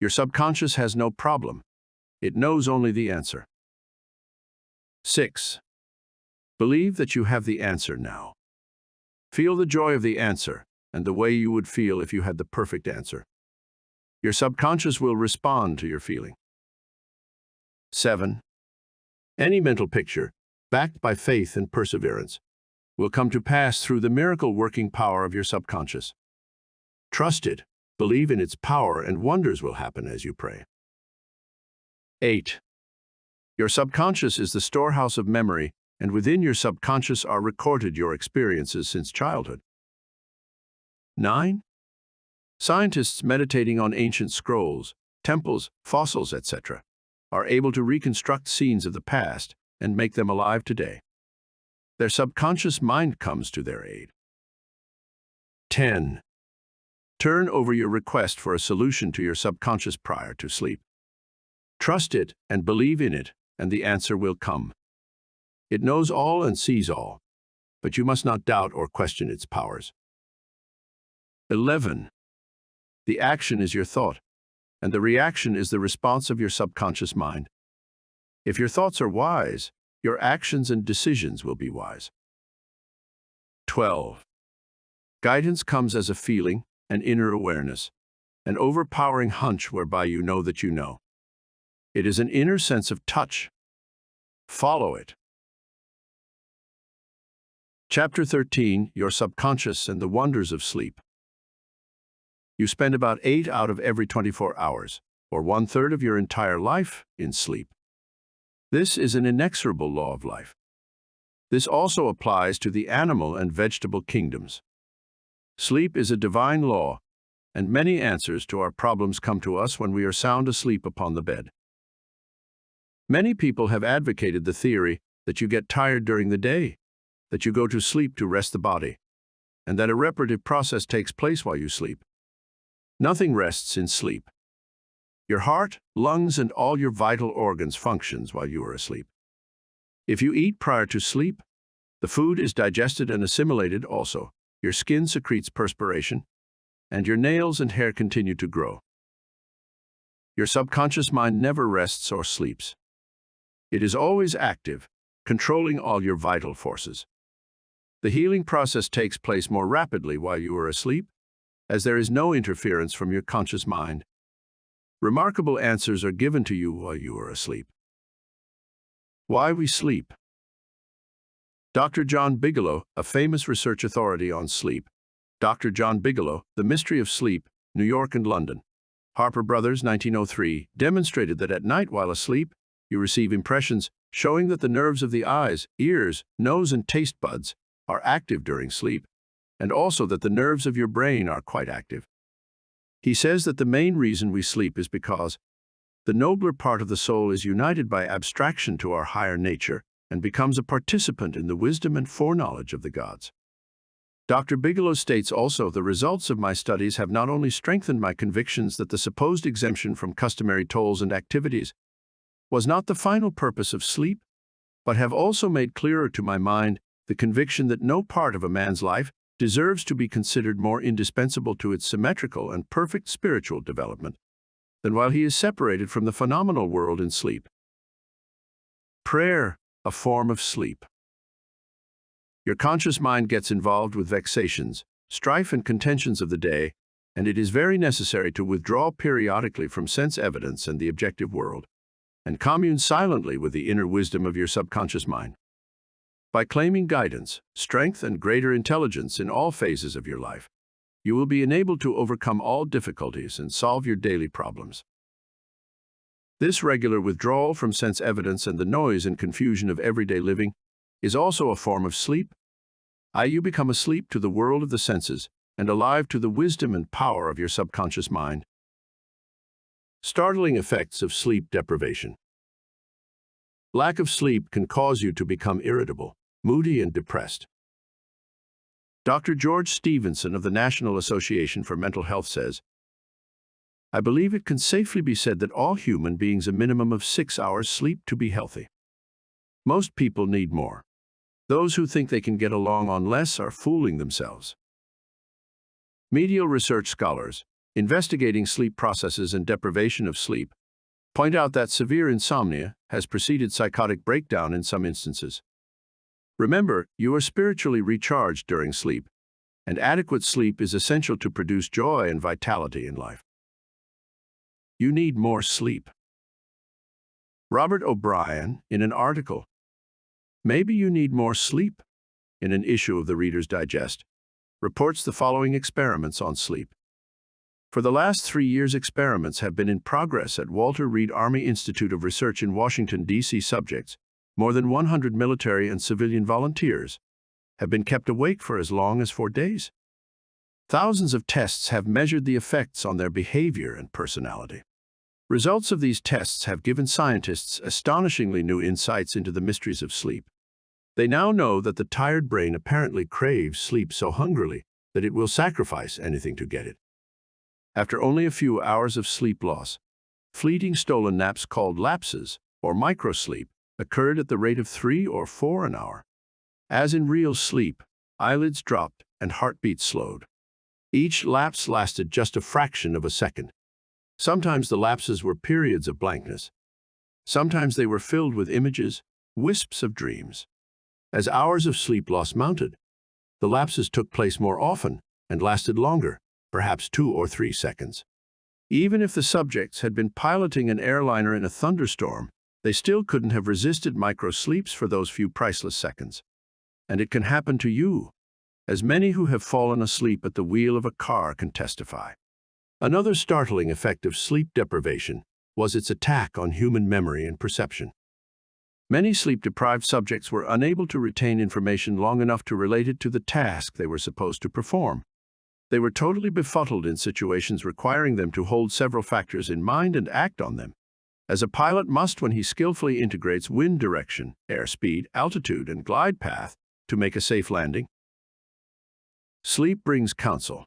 [SPEAKER 1] Your subconscious has no problem. It knows only the answer. 6. Believe that you have the answer now. Feel the joy of the answer and the way you would feel if you had the perfect answer. Your subconscious will respond to your feeling. 7. Any mental picture, backed by faith and perseverance, will come to pass through the miracle-working power of your subconscious. Trust it, believe in its power, and wonders will happen as you pray. 8. Your subconscious is the storehouse of memory, and within your subconscious are recorded your experiences since childhood. 9. Scientists meditating on ancient scrolls, temples, fossils, etc., are able to reconstruct scenes of the past and make them alive today. Their subconscious mind comes to their aid. 10. Turn over your request for a solution to your subconscious prior to sleep. Trust it and believe in it, and the answer will come. It knows all and sees all, but you must not doubt or question its powers. 11. The action is your thought, and the reaction is the response of your subconscious mind. If your thoughts are wise, your actions and decisions will be wise. 12. Guidance comes as a feeling, an inner awareness, an overpowering hunch whereby you know that you know. It is an inner sense of touch. Follow it. Chapter 13, Your Subconscious and the Wonders of Sleep. You spend about 8 out of every 24 hours, or 1/3 of your entire life, in sleep. This is an inexorable law of life. This also applies to the animal and vegetable kingdoms. Sleep is a divine law, and many answers to our problems come to us when we are sound asleep upon the bed. Many people have advocated the theory that you get tired during the day, that you go to sleep to rest the body, and that a reparative process takes place while you sleep. Nothing rests in sleep. Your heart, lungs, and all your vital organs functions while you are asleep. If you eat prior to sleep, the food is digested and assimilated also. Your skin secretes perspiration, and your nails and hair continue to grow. Your subconscious mind never rests or sleeps. It is always active, controlling all your vital forces. The healing process takes place more rapidly while you are asleep, as there is no interference from your conscious mind. Remarkable answers are given to you while you are asleep. Why we sleep. Dr. John Bigelow, a famous research authority on sleep. Dr. John Bigelow, The Mystery of Sleep, New York and London. Harper Brothers, 1903, demonstrated that at night while asleep, you receive impressions showing that the nerves of the eyes, ears, nose, and taste buds are active during sleep, and also that the nerves of your brain are quite active. He says that the main reason we sleep is because the nobler part of the soul is united by abstraction to our higher nature and becomes a participant in the wisdom and foreknowledge of the gods. Dr. Bigelow states also, the results of my studies have not only strengthened my convictions that the supposed exemption from customary tolls and activities was not the final purpose of sleep, but have also made clearer to my mind the conviction that no part of a man's life deserves to be considered more indispensable to its symmetrical and perfect spiritual development than while he is separated from the phenomenal world in sleep. Prayer, a form of sleep. Your conscious mind gets involved with vexations, strife and contentions of the day, and it is very necessary to withdraw periodically from sense evidence and the objective world, and commune silently with the inner wisdom of your subconscious mind. By claiming guidance, strength, and greater intelligence in all phases of your life, you will be enabled to overcome all difficulties and solve your daily problems. This regular withdrawal from sense evidence and the noise and confusion of everyday living is also a form of sleep. You become asleep to the world of the senses and alive to the wisdom and power of your subconscious mind. Startling effects of sleep deprivation. Lack of sleep can cause you to become irritable, moody, and depressed. Dr. George Stevenson of the National Association for Mental Health says, "I believe it can safely be said that all human beings a minimum of 6 hours sleep to be healthy. Most people need more. Those who think they can get along on less are fooling themselves." Medial research scholars, investigating sleep processes and deprivation of sleep, point out that severe insomnia has preceded psychotic breakdown in some instances. Remember, you are spiritually recharged during sleep, and adequate sleep is essential to produce joy and vitality in life. You need more sleep. Robert O'Brien, in an article, "Maybe You Need More Sleep," in an issue of the Reader's Digest, reports the following experiments on sleep. For the last 3 years, experiments have been in progress at Walter Reed Army Institute of Research in Washington, D.C. Subjects, more than 100 military and civilian volunteers, have been kept awake for as long as 4 days. Thousands of tests have measured the effects on their behavior and personality. Results of these tests have given scientists astonishingly new insights into the mysteries of sleep. They now know that the tired brain apparently craves sleep so hungrily that it will sacrifice anything to get it. After only a few hours of sleep loss, fleeting stolen naps called lapses, or microsleep, occurred at the rate of 3 or 4 an hour. As in real sleep, eyelids dropped and heartbeat slowed. Each lapse lasted just a fraction of a second. Sometimes the lapses were periods of blankness. Sometimes they were filled with images, wisps of dreams. As hours of sleep loss mounted, the lapses took place more often and lasted longer, perhaps 2 or 3 seconds. Even if the subjects had been piloting an airliner in a thunderstorm, they still couldn't have resisted microsleeps for those few priceless seconds. And it can happen to you, as many who have fallen asleep at the wheel of a car can testify. Another startling effect of sleep deprivation was its attack on human memory and perception. Many sleep-deprived subjects were unable to retain information long enough to relate it to the task they were supposed to perform. They were totally befuddled in situations requiring them to hold several factors in mind and act on them, as a pilot must when he skillfully integrates wind direction, airspeed, altitude, and glide path to make a safe landing. Sleep brings counsel.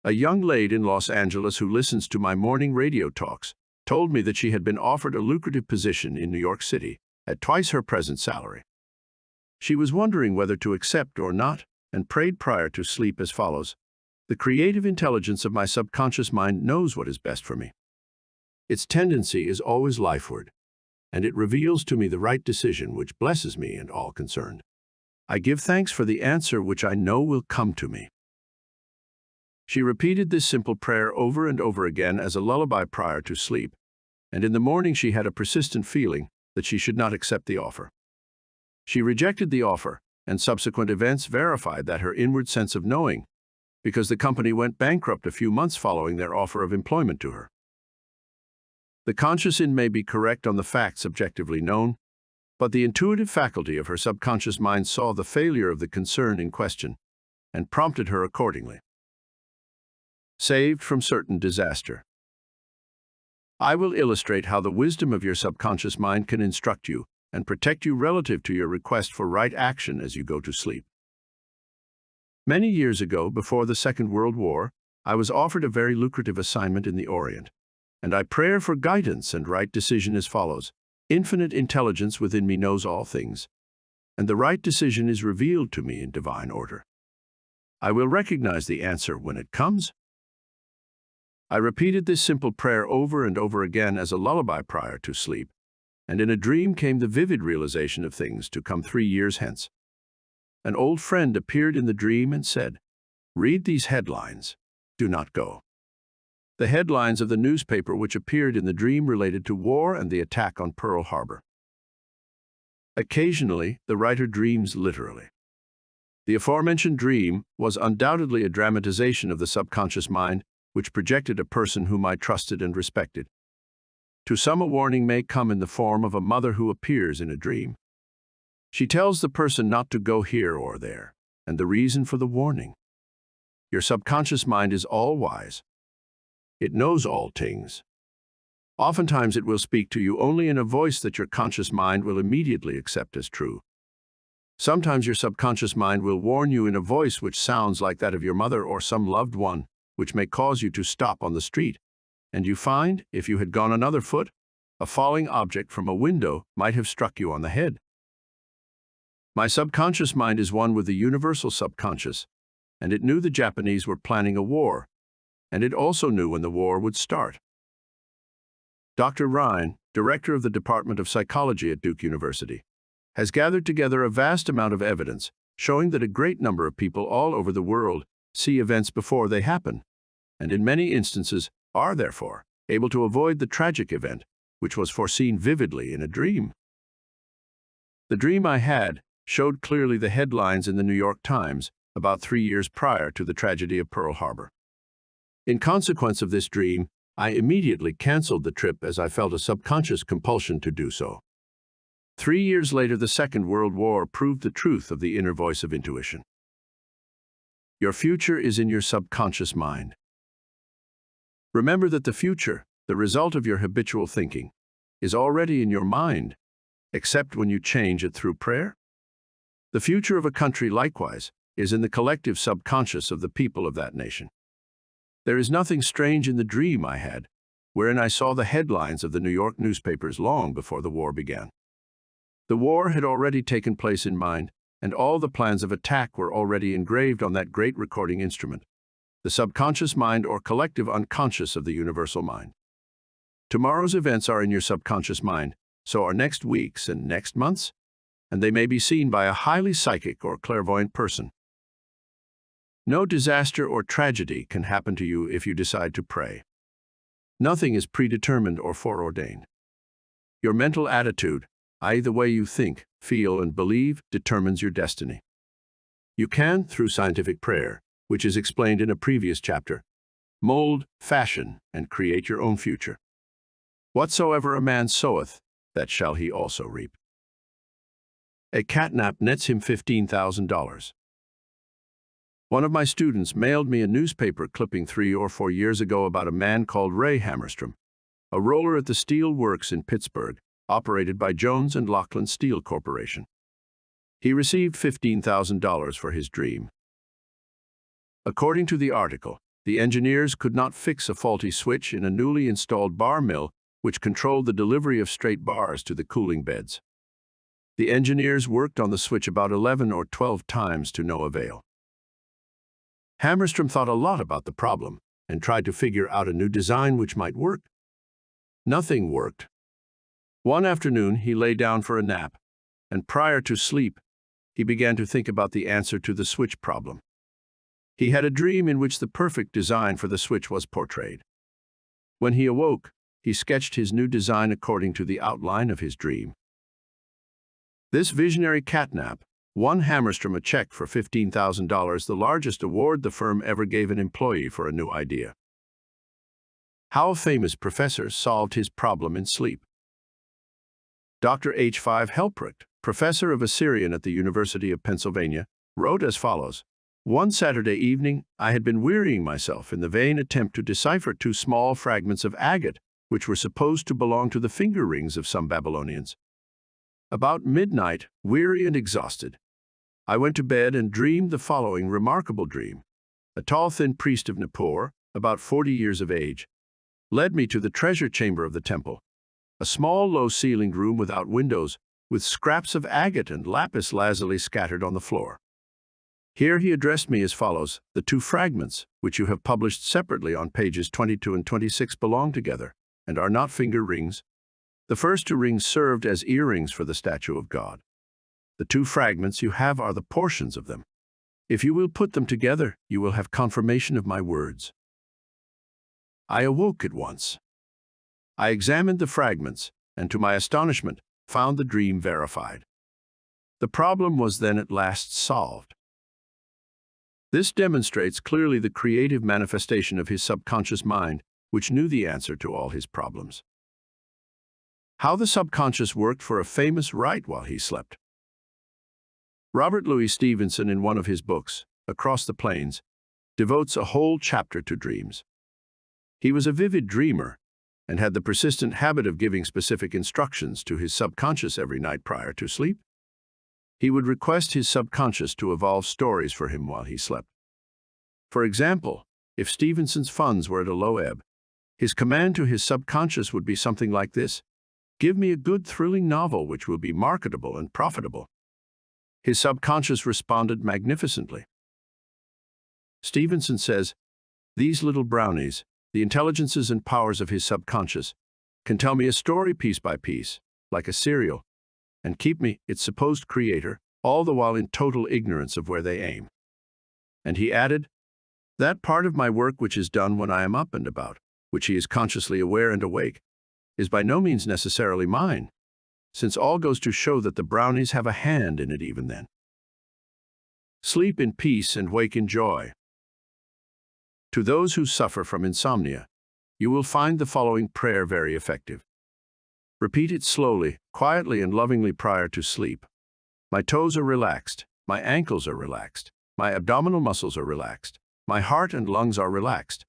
[SPEAKER 1] A young lady in Los Angeles who listens to my morning radio talks told me that she had been offered a lucrative position in New York City at twice her present salary. She was wondering whether to accept or not, and prayed prior to sleep as follows: "The creative intelligence of my subconscious mind knows what is best for me. Its tendency is always lifeward, and it reveals to me the right decision which blesses me and all concerned. I give thanks for the answer which I know will come to me." She repeated this simple prayer over and over again as a lullaby prior to sleep, and in the morning she had a persistent feeling that she should not accept the offer. She rejected the offer, and subsequent events verified that her inward sense of knowing, because the company went bankrupt a few months following their offer of employment to her. The conscious in may be correct on the facts objectively known, but the intuitive faculty of her subconscious mind saw the failure of the concern in question and prompted her accordingly. Saved from certain disaster. I will illustrate how the wisdom of your subconscious mind can instruct you and protect you relative to your request for right action as you go to sleep. Many years ago, before the Second World War, I was offered a very lucrative assignment in the Orient, and I pray for guidance and right decision as follows. Infinite intelligence within me knows all things, and the right decision is revealed to me in divine order. I will recognize the answer when it comes. I repeated this simple prayer over and over again as a lullaby prior to sleep, and in a dream came the vivid realization of things to come 3 years hence. An old friend appeared in the dream and said, "Read these headlines. Do not go." The headlines of the newspaper which appeared in the dream related to war and the attack on Pearl Harbor. Occasionally, the writer dreams literally. The aforementioned dream was undoubtedly a dramatization of the subconscious mind, which projected a person whom I trusted and respected. To some, a warning may come in the form of a mother who appears in a dream. She tells the person not to go here or there, and the reason for the warning. Your subconscious mind is all-wise. It knows all things. Oftentimes it will speak to you only in a voice that your conscious mind will immediately accept as true. Sometimes your subconscious mind will warn you in a voice which sounds like that of your mother or some loved one, which may cause you to stop on the street, and you find, if you had gone another foot, a falling object from a window might have struck you on the head. My subconscious mind is one with the universal subconscious, and it knew the Japanese were planning a war, and it also knew when the war would start. Dr. Ryan, director of the Department of Psychology at Duke University, has gathered together a vast amount of evidence showing that a great number of people all over the world see events before they happen, and in many instances are therefore able to avoid the tragic event which was foreseen vividly in a dream. The dream I had showed clearly the headlines in the New York Times about 3 years prior to the tragedy of Pearl Harbor. In consequence of this dream, I immediately canceled the trip as I felt a subconscious compulsion to do so. 3 years later, the Second World War proved the truth of the inner voice of intuition. Your future is in your subconscious mind. Remember that the future, the result of your habitual thinking, is already in your mind, except when you change it through prayer. The future of a country, likewise, is in the collective subconscious of the people of that nation. There is nothing strange in the dream I had, wherein I saw the headlines of the New York newspapers long before the war began. The war had already taken place in mind, and all the plans of attack were already engraved on that great recording instrument, the subconscious mind or collective unconscious of the universal mind. Tomorrow's events are in your subconscious mind, so are next week's and next month's, and they may be seen by a highly psychic or clairvoyant person. No disaster or tragedy can happen to you if you decide to pray. Nothing is predetermined or foreordained. Your mental attitude, i.e. the way you think, feel, and believe, determines your destiny. You can, through scientific prayer, which is explained in a previous chapter, mold, fashion, and create your own future. Whatsoever a man soweth, that shall he also reap. A catnap nets him $15,000. One of my students mailed me a newspaper clipping 3 or 4 years ago about a man called Ray Hammerstrom, a roller at the steel works in Pittsburgh, operated by Jones and Laughlin Steel Corporation. He received $15,000 for his dream. According to the article, the engineers could not fix a faulty switch in a newly installed bar mill which controlled the delivery of straight bars to the cooling beds. The engineers worked on the switch about 11 or 12 times to no avail. Hammerstrom thought a lot about the problem and tried to figure out a new design which might work. Nothing worked. One afternoon, he lay down for a nap, and prior to sleep, he began to think about the answer to the switch problem. He had a dream in which the perfect design for the switch was portrayed. When he awoke, he sketched his new design according to the outline of his dream. This visionary catnap won Hammerstrom a check for $15,000, the largest award the firm ever gave an employee for a new idea. How a famous professor solved his problem in sleep. Dr. H. Helprecht, professor of Assyrian at the University of Pennsylvania, wrote as follows: "One Saturday evening, I had been wearying myself in the vain attempt to decipher 2 small fragments of agate which were supposed to belong to the finger rings of some Babylonians. About midnight, weary and exhausted, I went to bed and dreamed the following remarkable dream. A tall, thin priest of Nippur, about 40 years of age, led me to the treasure chamber of the temple, a small, low-ceilinged room without windows, with scraps of agate and lapis lazuli scattered on the floor. Here he addressed me as follows: "The two fragments, which you have published separately on pages 22 and 26, belong together, and are not finger rings. The first two rings served as earrings for the statue of God. The two fragments you have are the portions of them. If you will put them together, you will have confirmation of my words." I awoke at once. I examined the fragments, and to my astonishment, found the dream verified. The problem was then at last solved. This demonstrates clearly the creative manifestation of his subconscious mind, which knew the answer to all his problems. How the subconscious worked for a famous writer while he slept. Robert Louis Stevenson, in one of his books, Across the Plains, devotes a whole chapter to dreams. He was a vivid dreamer and had the persistent habit of giving specific instructions to his subconscious every night prior to sleep. He would request his subconscious to evolve stories for him while he slept. For example, if Stevenson's funds were at a low ebb, his command to his subconscious would be something like this: "Give me a good, thrilling novel which will be marketable and profitable." His subconscious responded magnificently. Stevenson says, "These little brownies, the intelligences and powers of his subconscious, can tell me a story piece by piece, like a serial, and keep me, its supposed creator, all the while in total ignorance of where they aim." And he added, "That part of my work which is done when I am up and about, which he is consciously aware and awake, is by no means necessarily mine, since all goes to show that the brownies have a hand in it even then." Sleep in peace and wake in joy. To those who suffer from insomnia, you will find the following prayer very effective. Repeat it slowly, quietly, and lovingly prior to sleep. My toes are relaxed, my ankles are relaxed, my abdominal muscles are relaxed, my heart and lungs are relaxed,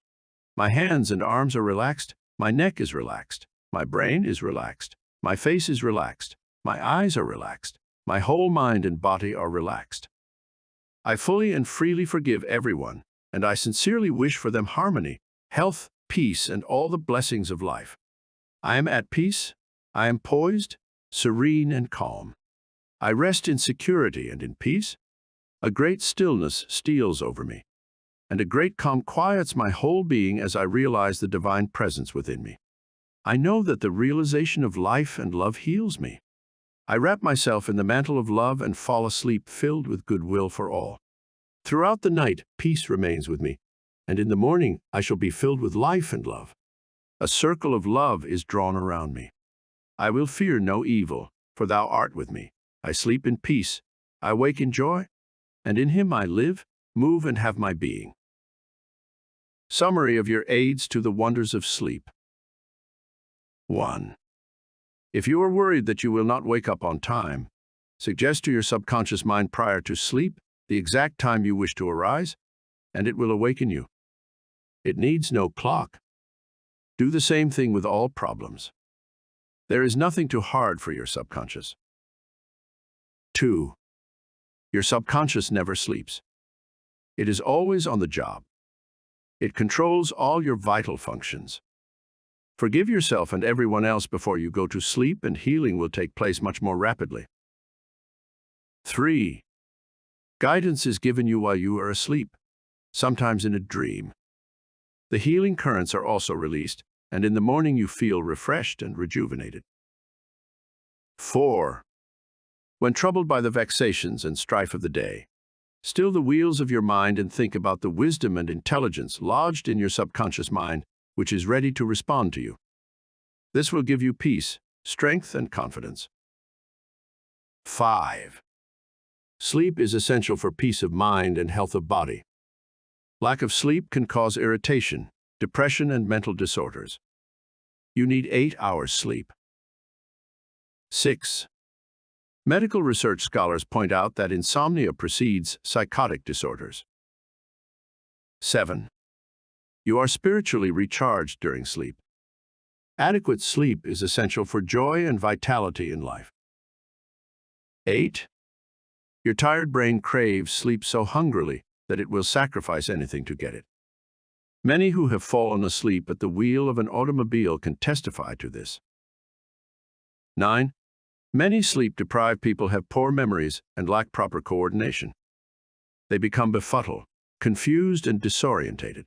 [SPEAKER 1] my hands and arms are relaxed, my neck is relaxed, my brain is relaxed, my face is relaxed, my eyes are relaxed, my whole mind and body are relaxed. I fully and freely forgive everyone, and I sincerely wish for them harmony, health, peace, and all the blessings of life. I am at peace, I am poised, serene, and calm. I rest in security and in peace. A great stillness steals over me, and a great calm quiets my whole being as I realize the divine presence within me. I know that the realization of life and love heals me. I wrap myself in the mantle of love and fall asleep filled with goodwill for all. Throughout the night, peace remains with me, and in the morning I shall be filled with life and love. A circle of love is drawn around me. I will fear no evil, for thou art with me. I sleep in peace, I wake in joy, and in him I live, move, and have my being. Summary of your aids to the wonders of sleep. 1. If you are worried that you will not wake up on time, suggest to your subconscious mind prior to sleep the exact time you wish to arise, and it will awaken you. It needs no clock. Do the same thing with all problems. There is nothing too hard for your subconscious. 2. Your subconscious never sleeps. It is always on the job. It controls all your vital functions. Forgive yourself and everyone else before you go to sleep, and healing will take place much more rapidly. 3. Guidance is given you while you are asleep, sometimes in a dream. The healing currents are also released, and in the morning you feel refreshed and rejuvenated. 4. When troubled by the vexations and strife of the day, still the wheels of your mind and think about the wisdom and intelligence lodged in your subconscious mind, which is ready to respond to you. This will give you peace, strength, and confidence. 5. Sleep is essential for peace of mind and health of body. Lack of sleep can cause irritation, depression, and mental disorders. You need 8 hours sleep. 6. Medical research scholars point out that insomnia precedes psychotic disorders. 7. You are spiritually recharged during sleep. Adequate sleep is essential for joy and vitality in life. 8. Your tired brain craves sleep so hungrily that it will sacrifice anything to get it. Many who have fallen asleep at the wheel of an automobile can testify to this. 9. Many sleep-deprived people have poor memories and lack proper coordination. They become befuddled, confused, and disorientated.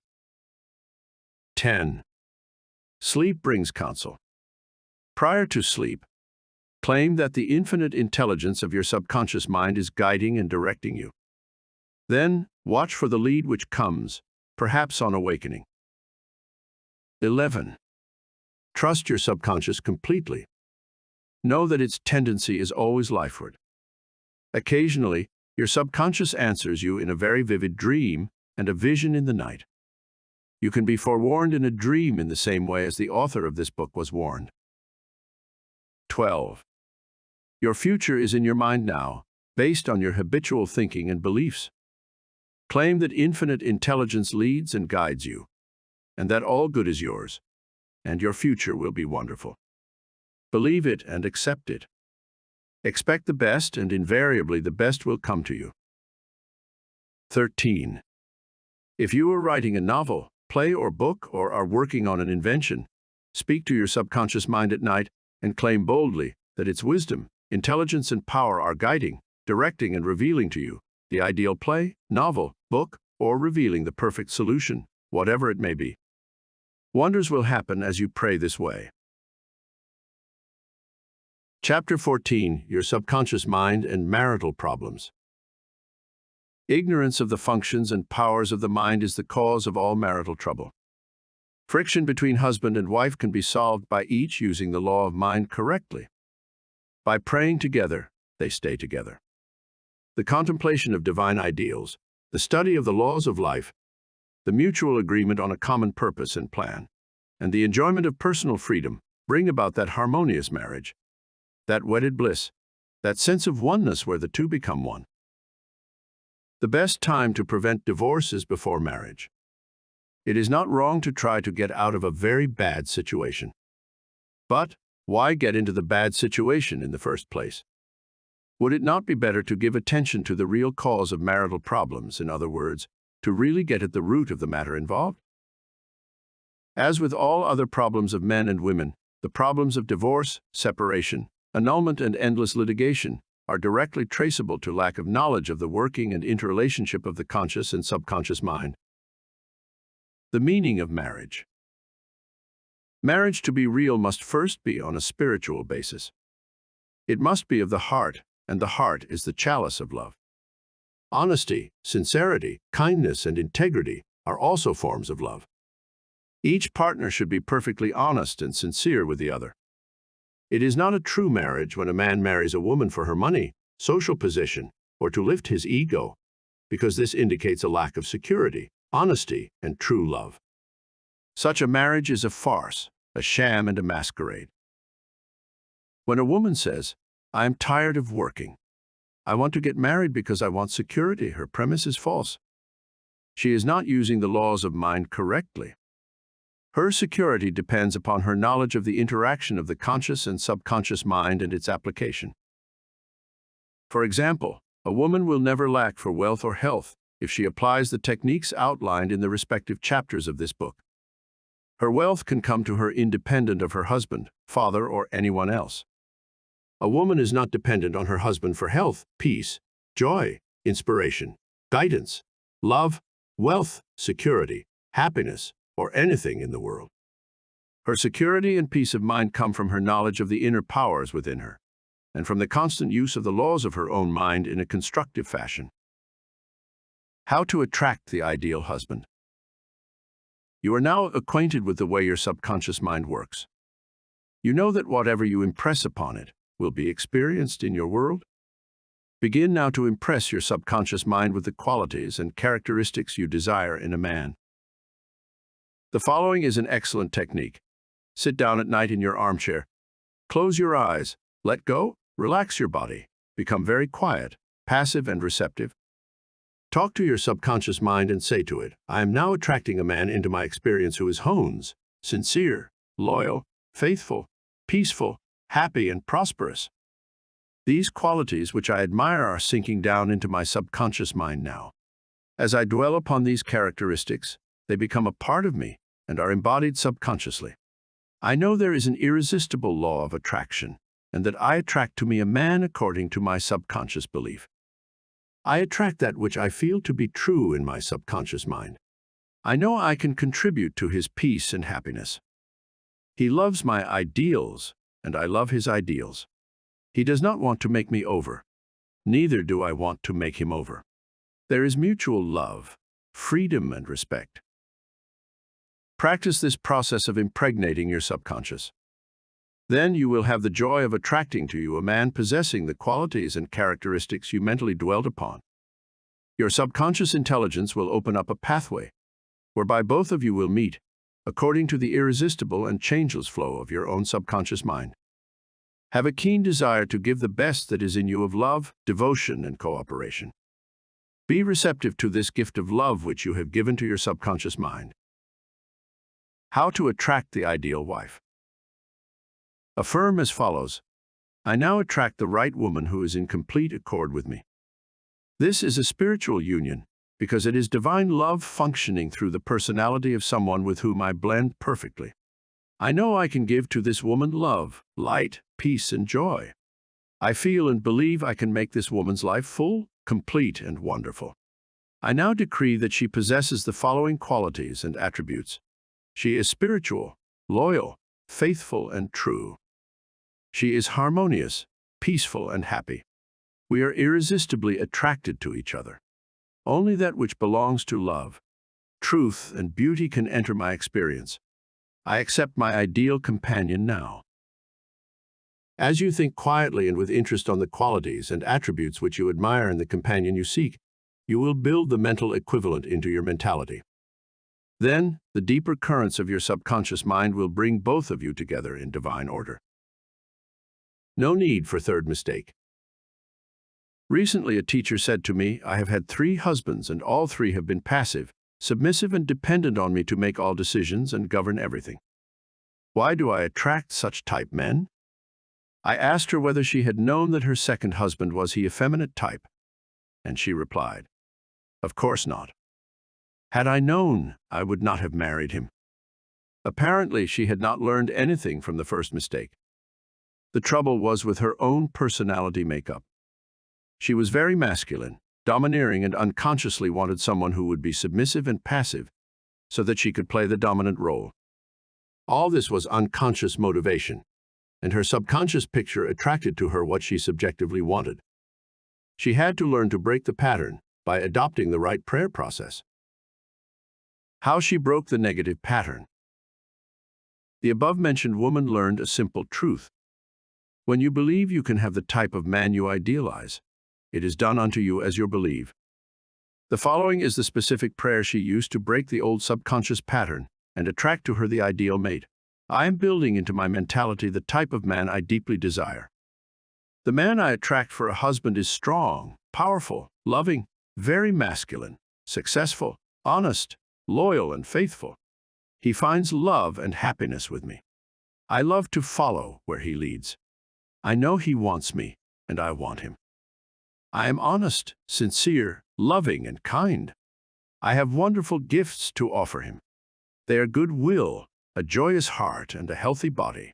[SPEAKER 1] 10. Sleep brings counsel. Prior to sleep, claim that the infinite intelligence of your subconscious mind is guiding and directing you. Then, watch for the lead which comes, perhaps on awakening. 11. Trust your subconscious completely. Know that its tendency is always lifeward. Occasionally, your subconscious answers you in a very vivid dream and a vision in the night. You can be forewarned in a dream in the same way as the author of this book was warned. 12. Your future is in your mind now, based on your habitual thinking and beliefs. Claim that infinite intelligence leads and guides you, and that all good is yours, and your future will be wonderful. Believe it and accept it. Expect the best, and invariably the best will come to you. 13. If you are writing a novel, play, or book, or are working on an invention, speak to your subconscious mind at night and claim boldly that its wisdom, intelligence, and power are guiding, directing, and revealing to you the ideal play, novel, book, or revealing the perfect solution, whatever it may be. Wonders will happen as you pray this way. Chapter 14. Your subconscious mind and marital problems. Ignorance of the functions and powers of the mind is the cause of all marital trouble. Friction between husband and wife can be solved by each using the law of mind correctly. By praying together, they stay together. The contemplation of divine ideals, the study of the laws of life, the mutual agreement on a common purpose and plan, and the enjoyment of personal freedom bring about that harmonious marriage, that wedded bliss, that sense of oneness where the two become one. The best time to prevent divorce is before marriage. It is not wrong to try to get out of a very bad situation. But why get into the bad situation in the first place? Would it not be better to give attention to the real cause of marital problems, in other words, to really get at the root of the matter involved? As with all other problems of men and women, the problems of divorce, separation, annulment, and endless litigation are directly traceable to lack of knowledge of the working and interrelationship of the conscious and subconscious mind. The meaning of marriage. Marriage, to be real, must first be on a spiritual basis. It must be of the heart, and the heart is the chalice of love. Honesty, sincerity, kindness, and integrity are also forms of love. Each partner should be perfectly honest and sincere with the other. It is not a true marriage when a man marries a woman for her money, social position, or to lift his ego, because this indicates a lack of security, honesty, and true love. Such a marriage is a farce, a sham, and a masquerade. When a woman says, "I am tired of working. I want to get married because I want security," her premise is false. She is not using the laws of mind correctly. Her security depends upon her knowledge of the interaction of the conscious and subconscious mind and its application. For example, a woman will never lack for wealth or health if she applies the techniques outlined in the respective chapters of this book. Her wealth can come to her independent of her husband, father, or anyone else. A woman is not dependent on her husband for health, peace, joy, inspiration, guidance, love, wealth, security, happiness, or anything in the world. Her security and peace of mind come from her knowledge of the inner powers within her, and from the constant use of the laws of her own mind in a constructive fashion. How to attract the ideal husband. You are now acquainted with the way your subconscious mind works. You know that whatever you impress upon it will be experienced in your world. Begin now to impress your subconscious mind with the qualities and characteristics you desire in a man. The following is an excellent technique. Sit down at night in your armchair. Close your eyes, let go, relax your body, become very quiet, passive, and receptive. Talk to your subconscious mind and say to it, "I am now attracting a man into my experience who is Hones, sincere, loyal, faithful, peaceful, happy, and prosperous. These qualities which I admire are sinking down into my subconscious mind now. As I dwell upon these characteristics, they become a part of me and are embodied subconsciously. I know there is an irresistible law of attraction, and that I attract to me a man according to my subconscious belief. I attract that which I feel to be true in my subconscious mind. I know I can contribute to his peace and happiness. He loves my ideals, and I love his ideals. He does not want to make me over. Neither do I want to make him over. There is mutual love, freedom, and respect. Practice this process of impregnating your subconscious. Then you will have the joy of attracting to you a man possessing the qualities and characteristics you mentally dwelled upon. Your subconscious intelligence will open up a pathway whereby both of you will meet, according to the irresistible and changeless flow of your own subconscious mind. Have a keen desire to give the best that is in you of love, devotion, and cooperation. Be receptive to this gift of love which you have given to your subconscious mind. How to attract the ideal wife. Affirm as follows: I now attract the right woman who is in complete accord with me. This is a spiritual union, because it is divine love functioning through the personality of someone with whom I blend perfectly. I know I can give to this woman love, light, peace, and joy. I feel and believe I can make this woman's life full, complete, and wonderful. I now decree that she possesses the following qualities and attributes. She is spiritual, loyal, faithful, and true. She is harmonious, peaceful, and happy. We are irresistibly attracted to each other. Only that which belongs to love, truth, and beauty can enter my experience. I accept my ideal companion now. As you think quietly and with interest on the qualities and attributes which you admire in the companion you seek, you will build the mental equivalent into your mentality. Then, the deeper currents of your subconscious mind will bring both of you together in divine order. No need for third mistake. Recently, a teacher said to me, I have had 3 husbands and all 3 have been passive, submissive, and dependent on me to make all decisions and govern everything. Why do I attract such type men? I asked her whether she had known that her second husband was the effeminate type, and she replied, of course not. Had I known, I would not have married him. Apparently, she had not learned anything from the first mistake. The trouble was with her own personality makeup. She was very masculine, domineering, and unconsciously wanted someone who would be submissive and passive so that she could play the dominant role. All this was unconscious motivation, and her subconscious picture attracted to her what she subjectively wanted. She had to learn to break the pattern by adopting the right prayer process. How she broke the negative pattern. The above-mentioned woman learned a simple truth. When you believe you can have the type of man you idealize, it is done unto you as you believe. The following is the specific prayer she used to break the old subconscious pattern and attract to her the ideal mate. I am building into my mentality the type of man I deeply desire. The man I attract for a husband is strong, powerful, loving, very masculine, successful, honest, loyal, and faithful. He finds love and happiness with me. I love to follow where he leads. I know he wants me, and I want him. I am honest, sincere, loving, and kind. I have wonderful gifts to offer him. They are goodwill, a joyous heart, and a healthy body.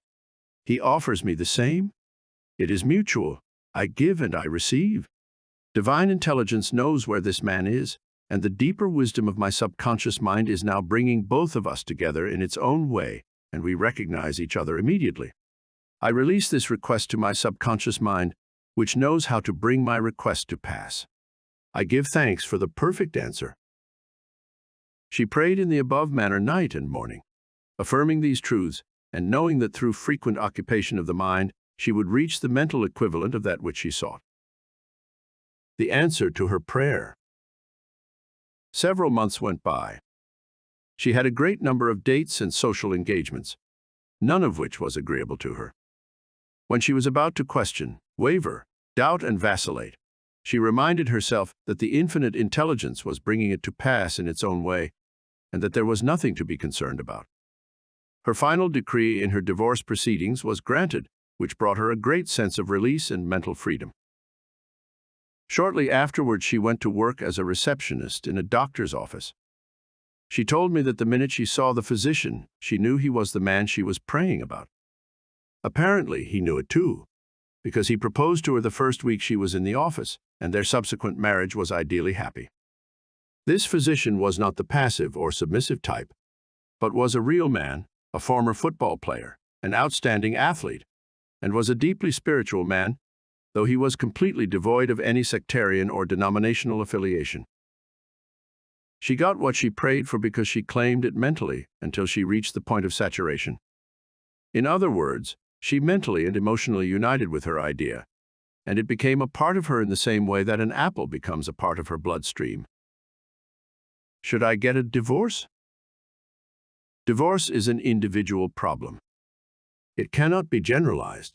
[SPEAKER 1] He offers me the same. It is mutual. I give and I receive. Divine intelligence knows where this man is, and the deeper wisdom of my subconscious mind is now bringing both of us together in its own way, and we recognize each other immediately. I release this request to my subconscious mind, which knows how to bring my request to pass. I give thanks for the perfect answer. She prayed in the above manner night and morning, affirming these truths and knowing that through frequent occupation of the mind, she would reach the mental equivalent of that which she sought. The answer to her prayer. Several months went by. She had a great number of dates and social engagements, none of which was agreeable to her. When she was about to question, waver, doubt, and vacillate, she reminded herself that the infinite intelligence was bringing it to pass in its own way, and that there was nothing to be concerned about. Her final decree in her divorce proceedings was granted, which brought her a great sense of release and mental freedom. Shortly afterwards, she went to work as a receptionist in a doctor's office. She told me that the minute she saw the physician, she knew he was the man she was praying about. Apparently, he knew it too, because he proposed to her the first week she was in the office, and their subsequent marriage was ideally happy. This physician was not the passive or submissive type, but was a real man, a former football player, an outstanding athlete, and was a deeply spiritual man, though he was completely devoid of any sectarian or denominational affiliation. She got what she prayed for because she claimed it mentally until she reached the point of saturation. In other words, she mentally and emotionally united with her idea, and it became a part of her in the same way that an apple becomes a part of her bloodstream. Should I get a divorce? Divorce is an individual problem. It cannot be generalized.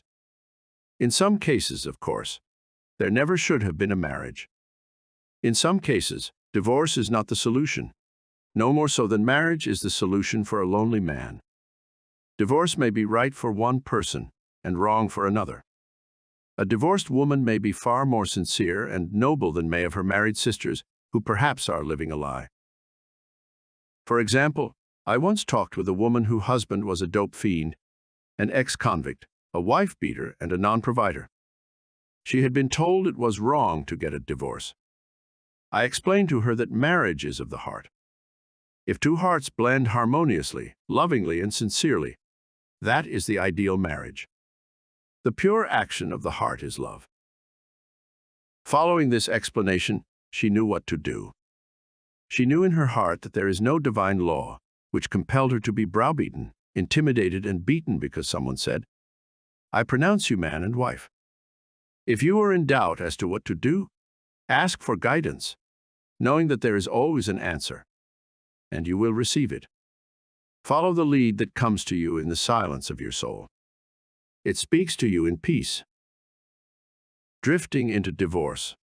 [SPEAKER 1] In some cases, of course, there never should have been a marriage. In some cases, divorce is not the solution, no more so than marriage is the solution for a lonely man. Divorce may be right for one person and wrong for another. A divorced woman may be far more sincere and noble than may of her married sisters, who perhaps are living a lie. For example, I once talked with a woman whose husband was a dope fiend, an ex-convict, a wife-beater, and a non-provider. She had been told it was wrong to get a divorce. I explained to her that marriage is of the heart. If two hearts blend harmoniously, lovingly, and sincerely, that is the ideal marriage. The pure action of the heart is love. Following this explanation, she knew what to do. She knew in her heart that there is no divine law which compelled her to be browbeaten, intimidated, and beaten because someone said, "I pronounce you man and wife." If you are in doubt as to what to do, ask for guidance, knowing that there is always an answer, and you will receive it. Follow the lead that comes to you in the silence of your soul. It speaks to you in peace. Drifting into divorce.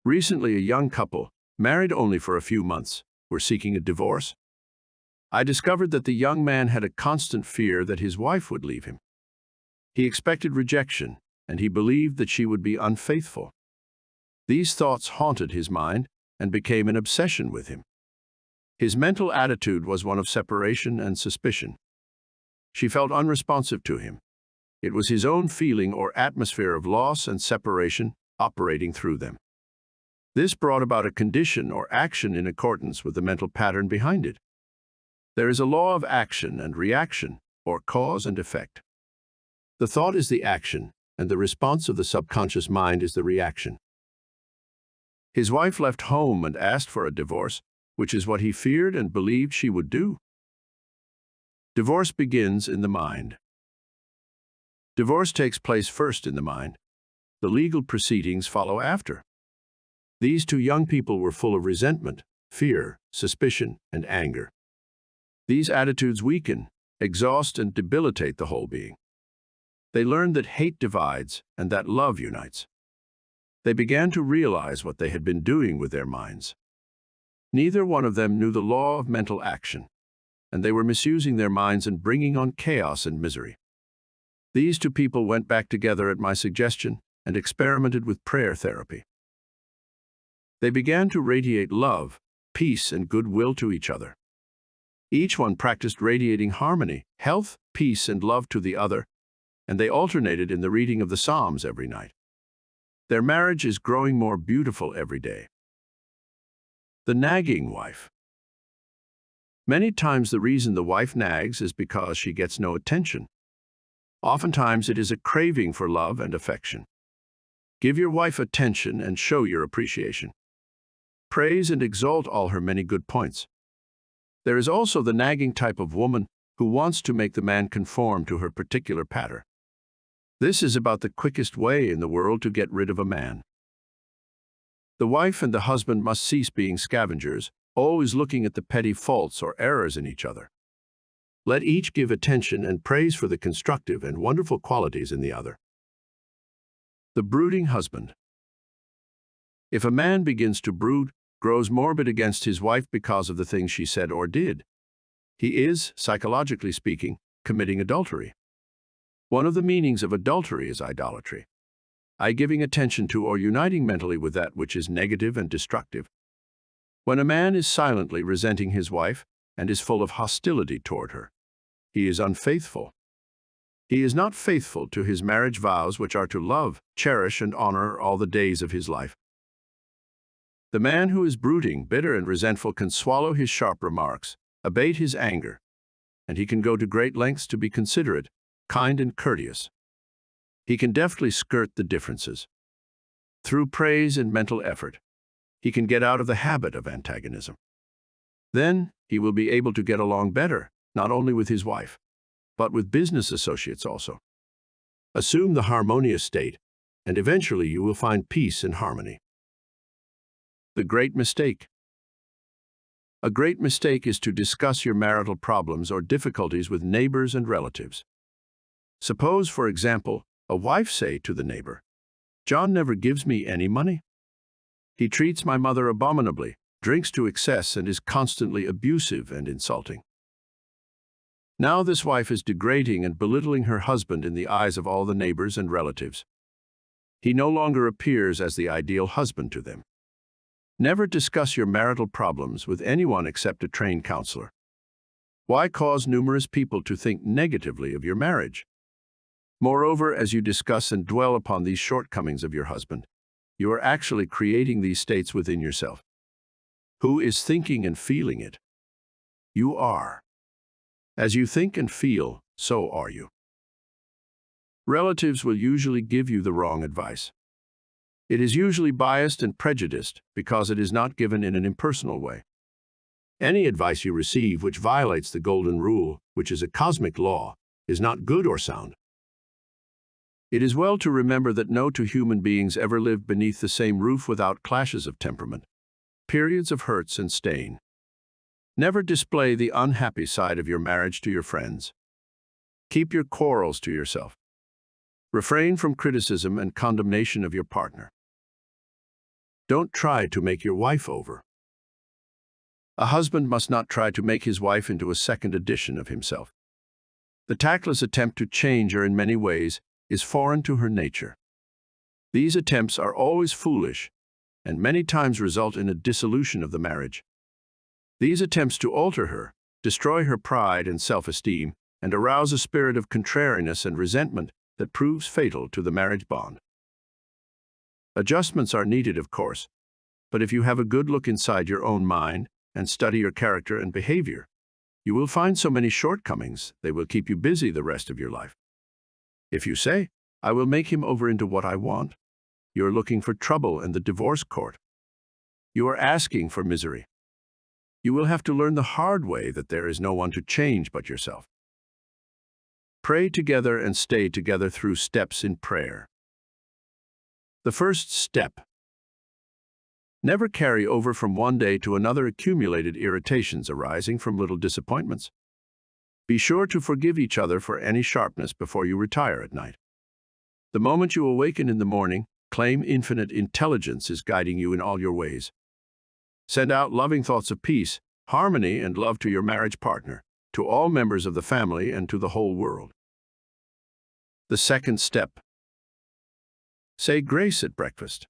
[SPEAKER 1] Recently, a young couple, married only for a few months, were seeking a divorce. I discovered that the young man had a constant fear that his wife would leave him. He expected rejection, and he believed that she would be unfaithful. These thoughts haunted his mind and became an obsession with him. His mental attitude was one of separation and suspicion. She felt unresponsive to him. It was his own feeling or atmosphere of loss and separation operating through them. This brought about a condition or action in accordance with the mental pattern behind it. There is a law of action and reaction, or cause and effect. The thought is the action, and the response of the subconscious mind is the reaction. His wife left home and asked for a divorce, which is what he feared and believed she would do. Divorce begins in the mind. Divorce takes place first in the mind. The legal proceedings follow after. These two young people were full of resentment, fear, suspicion, and anger. These attitudes weaken, exhaust, and debilitate the whole being. They learned that hate divides and that love unites. They began to realize what they had been doing with their minds. Neither one of them knew the law of mental action, and they were misusing their minds and bringing on chaos and misery. These two people went back together at my suggestion and experimented with prayer therapy. They began to radiate love, peace, and goodwill to each other. Each one practiced radiating harmony, health, peace, and love to the other, and they alternated in the reading of the Psalms every night. Their marriage is growing more beautiful every day. The nagging wife. Many times the reason the wife nags is because she gets no attention. Oftentimes it is a craving for love and affection. Give your wife attention and show your appreciation. Praise and exalt all her many good points. There is also the nagging type of woman who wants to make the man conform to her particular pattern. This is about the quickest way in the world to get rid of a man. The wife and the husband must cease being scavengers, always looking at the petty faults or errors in each other. Let each give attention and praise for the constructive and wonderful qualities in the other. The brooding husband. If a man begins to brood, grows morbid against his wife because of the things she said or did, He is, psychologically speaking, committing adultery. One of the meanings of adultery is idolatry, giving attention to or uniting mentally with that which is negative and destructive. When a man is silently resenting his wife and is full of hostility toward her, he is unfaithful. He is not faithful to his marriage vows, which are to love, cherish, and honor all the days of his life. The man who is brooding, bitter, and resentful can swallow his sharp remarks, abate his anger, and he can go to great lengths to be considerate, kind, and courteous. He can deftly skirt the differences. Through praise and mental effort, he can get out of the habit of antagonism. Then he will be able to get along better, not only with his wife, but with business associates also. Assume the harmonious state, and eventually you will find peace and harmony. The great mistake. A great mistake is to discuss your marital problems or difficulties with neighbors and relatives. Suppose, for example, a wife say to the neighbor, "John never gives me any money. He treats my mother abominably, drinks to excess, and is constantly abusive and insulting." Now this wife is degrading and belittling her husband in the eyes of all the neighbors and relatives. He no longer appears as the ideal husband to them. Never discuss your marital problems with anyone except a trained counselor. Why cause numerous people to think negatively of your marriage? Moreover, as you discuss and dwell upon these shortcomings of your husband, you are actually creating these states within yourself. Who is thinking and feeling it? You are. As you think and feel, so are you. Relatives will usually give you the wrong advice. It is usually biased and prejudiced because it is not given in an impersonal way. Any advice you receive which violates the golden rule, which is a cosmic law, is not good or sound. It is well to remember that no two human beings ever lived beneath the same roof without clashes of temperament, periods of hurts and stain. Never display the unhappy side of your marriage to your friends. Keep your quarrels to yourself. Refrain from criticism and condemnation of your partner. Don't try to make your wife over. A husband must not try to make his wife into a second edition of himself. The tactless attempt to change her in many ways is foreign to her nature. These attempts are always foolish and many times result in a dissolution of the marriage. These attempts to alter her destroy her pride and self-esteem and arouse a spirit of contrariness and resentment that proves fatal to the marriage bond. Adjustments are needed, of course, but if you have a good look inside your own mind and study your character and behavior, you will find so many shortcomings they will keep you busy the rest of your life. If you say, "I will make him over into what I want," you are looking for trouble in the divorce court. You are asking for misery. You will have to learn the hard way that there is no one to change but yourself. Pray together and stay together through steps in prayer. The first step. Never carry over from one day to another accumulated irritations arising from little disappointments. Be sure to forgive each other for any sharpness before you retire at night. The moment you awaken in the morning, claim infinite intelligence is guiding you in all your ways. Send out loving thoughts of peace, harmony, and love to your marriage partner, to all members of the family, and to the whole world. The second step. Say grace at breakfast.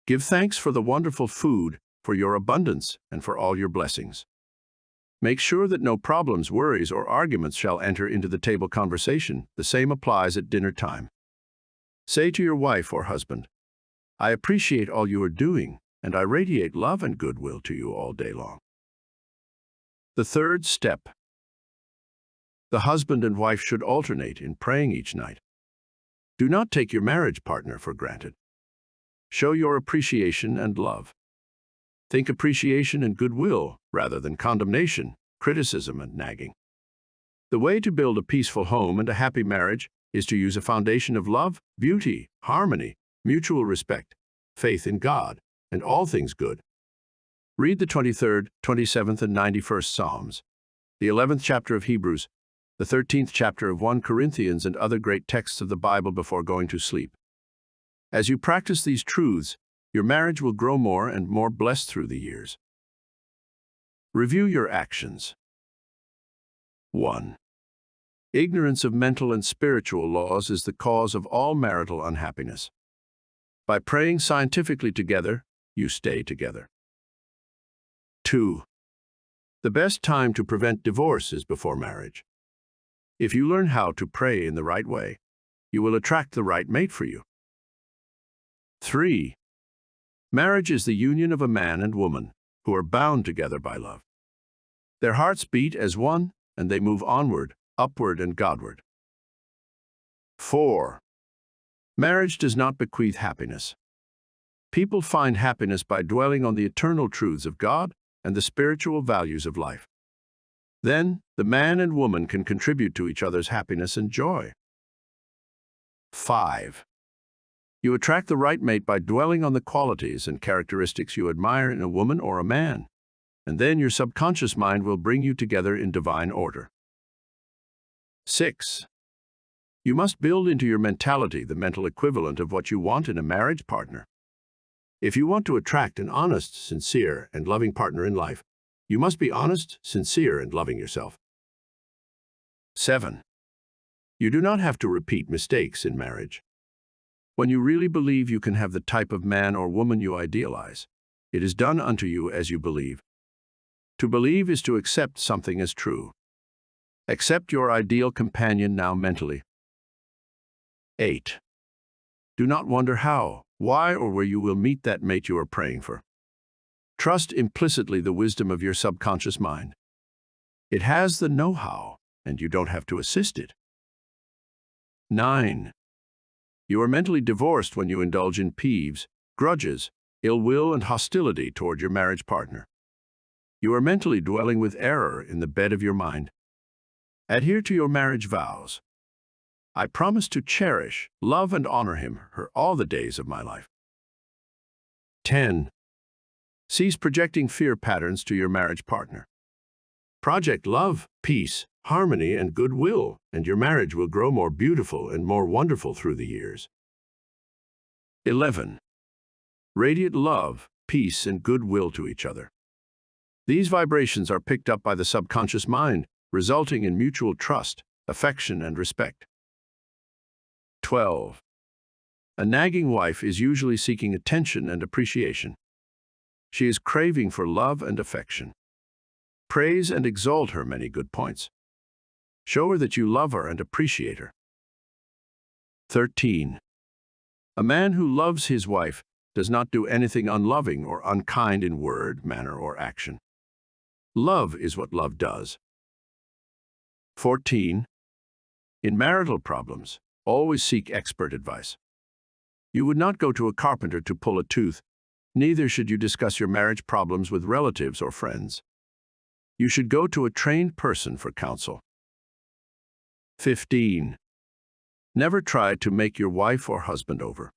[SPEAKER 1] Give thanks for the wonderful food, for your abundance, and for all your blessings. Make sure that no problems, worries, or arguments shall enter into the table conversation. The same applies at dinner time. Say to your wife or husband, "I appreciate all you are doing, and I radiate love and goodwill to you all day long." The third step. The husband and wife should alternate in praying each night. Do not take your marriage partner for granted. Show your appreciation and love. Think appreciation and goodwill rather than condemnation, criticism, and nagging. The way to build a peaceful home and a happy marriage is to use a foundation of love, beauty, harmony, mutual respect, faith in God, and all things good. Read the 23rd, 27th, and 91st Psalms, the 11th chapter of Hebrews, the 13th chapter of 1 Corinthians, and other great texts of the Bible before going to sleep. As you practice these truths, your marriage will grow more and more blessed through the years. Review your actions. 1. Ignorance of mental and spiritual laws is the cause of all marital unhappiness. By praying scientifically together, you stay together. 2. The best time to prevent divorce is before marriage. If you learn how to pray in the right way, you will attract the right mate for you. 3. Marriage is the union of a man and woman who are bound together by love. Their hearts beat as one, and they move onward, upward, and Godward. 4. Marriage does not bequeath happiness. People find happiness by dwelling on the eternal truths of God and the spiritual values of life. Then, the man and woman can contribute to each other's happiness and joy. 5. You attract the right mate by dwelling on the qualities and characteristics you admire in a woman or a man, and then your subconscious mind will bring you together in divine order. 6. You must build into your mentality the mental equivalent of what you want in a marriage partner. If you want to attract an honest, sincere, and loving partner in life, you must be honest, sincere, and loving yourself. 7. You do not have to repeat mistakes in marriage. When you really believe you can have the type of man or woman you idealize, it is done unto you as you believe. To believe is to accept something as true. Accept your ideal companion now mentally. 8. Do not wonder how, why, or where you will meet that mate you are praying for. Trust implicitly the wisdom of your subconscious mind. It has the know-how, and you don't have to assist it. 9. You are mentally divorced when you indulge in peeves, grudges, ill will, and hostility toward your marriage partner. You are mentally dwelling with error in the bed of your mind. Adhere to your marriage vows. I promise to cherish, love, and honor him, her all the days of my life. 10. Cease projecting fear patterns to your marriage partner. Project love, peace, harmony, and goodwill, and your marriage will grow more beautiful and more wonderful through the years. 11. Radiate love, peace, and goodwill to each other. These vibrations are picked up by the subconscious mind, resulting in mutual trust, affection, and respect. 12. A nagging wife is usually seeking attention and appreciation. She is craving for love and affection. Praise and exalt her many good points. Show her that you love her and appreciate her. 13. A man who loves his wife does not do anything unloving or unkind in word, manner, or action. Love is what love does. 14. In marital problems, always seek expert advice. You would not go to a carpenter to pull a tooth, neither should you discuss your marriage problems with relatives or friends. You should go to a trained person for counsel. 15. Never try to make your wife or husband over.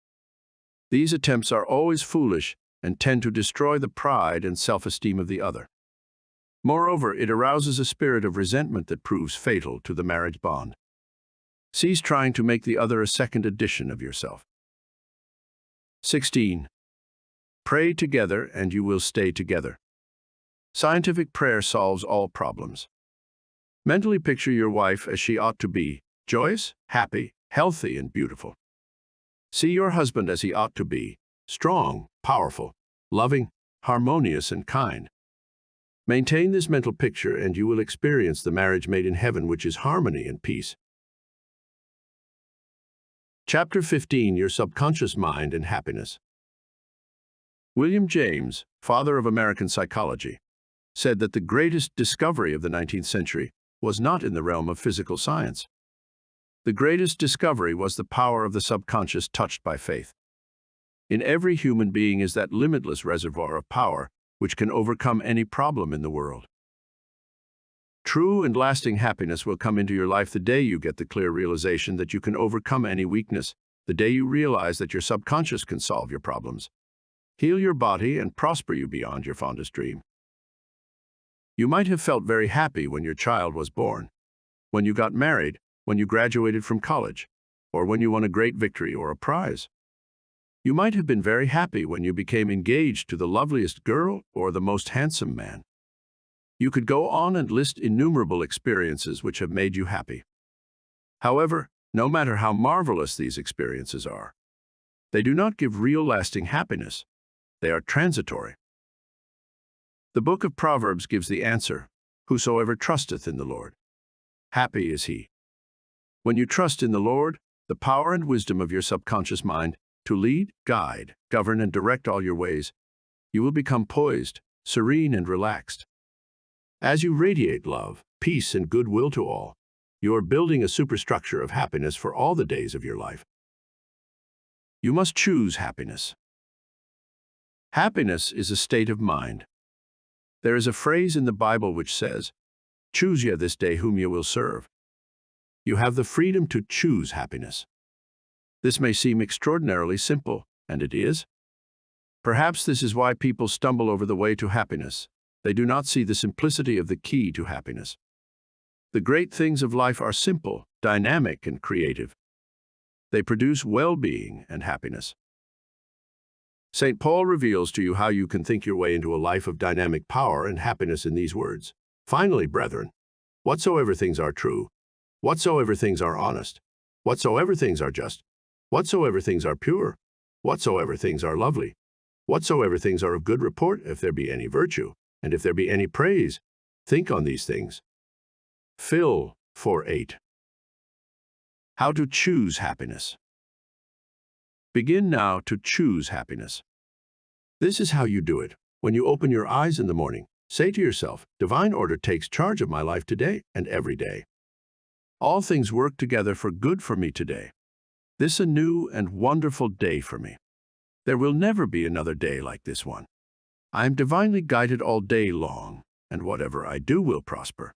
[SPEAKER 1] These attempts are always foolish and tend to destroy the pride and self-esteem of the other. Moreover, it arouses a spirit of resentment that proves fatal to the marriage bond. Cease trying to make the other a second edition of yourself. 16. Pray together and you will stay together. Scientific prayer solves all problems. Mentally picture your wife as she ought to be, joyous, happy, healthy, and beautiful. See your husband as he ought to be, strong, powerful, loving, harmonious, and kind. Maintain this mental picture and you will experience the marriage made in heaven, which is harmony and peace. Chapter 15. Your Subconscious Mind and Happiness. William James, father of American psychology, said that the greatest discovery of the 19th century was not in the realm of physical science. The greatest discovery was the power of the subconscious touched by faith. In every human being is that limitless reservoir of power which can overcome any problem in the world. True and lasting happiness will come into your life the day you get the clear realization that you can overcome any weakness, the day you realize that your subconscious can solve your problems, heal your body, and prosper you beyond your fondest dream. You might have felt very happy when your child was born, when you got married, when you graduated from college, or when you won a great victory or a prize. You might have been very happy when you became engaged to the loveliest girl or the most handsome man. You could go on and list innumerable experiences which have made you happy. However, no matter how marvelous these experiences are, they do not give real lasting happiness. They are transitory. The book of Proverbs gives the answer: whosoever trusteth in the Lord, happy is he. When you trust in the Lord, the power and wisdom of your subconscious mind to lead, guide, govern, and direct all your ways, you will become poised, serene, and relaxed. As you radiate love, peace, and goodwill to all, you are building a superstructure of happiness for all the days of your life. You must choose happiness. Happiness is a state of mind. There is a phrase in the Bible which says, "Choose ye this day whom ye will serve." You have the freedom to choose happiness. This may seem extraordinarily simple, and it is. Perhaps this is why people stumble over the way to happiness. They do not see the simplicity of the key to happiness. The great things of life are simple, dynamic, and creative. They produce well-being and happiness. St. Paul reveals to you how you can think your way into a life of dynamic power and happiness in these words: "Finally, brethren, whatsoever things are true, whatsoever things are honest, whatsoever things are just, whatsoever things are pure, whatsoever things are lovely, whatsoever things are of good report, if there be any virtue, and if there be any praise, think on these things." Phil 4:8. How to choose happiness. Begin now to choose happiness. This is how you do it. When you open your eyes in the morning, say to yourself, "Divine order takes charge of my life today and every day. All things work together for good for me today. This is a new and wonderful day for me. There will never be another day like this one. I am divinely guided all day long, and whatever I do will prosper.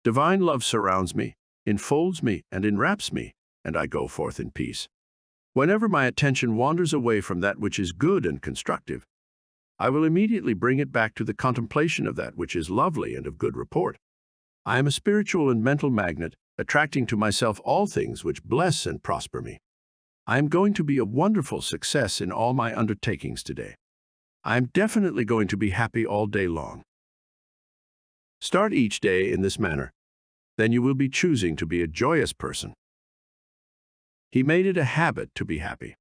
[SPEAKER 1] Divine love surrounds me, enfolds me, and enwraps me, and I go forth in peace. Whenever my attention wanders away from that which is good and constructive, I will immediately bring it back to the contemplation of that which is lovely and of good report. I am a spiritual and mental magnet, attracting to myself all things which bless and prosper me. I am going to be a wonderful success in all my undertakings today. I am definitely going to be happy all day long." Start each day in this manner. Then you will be choosing to be a joyous person. He made it a habit to be happy.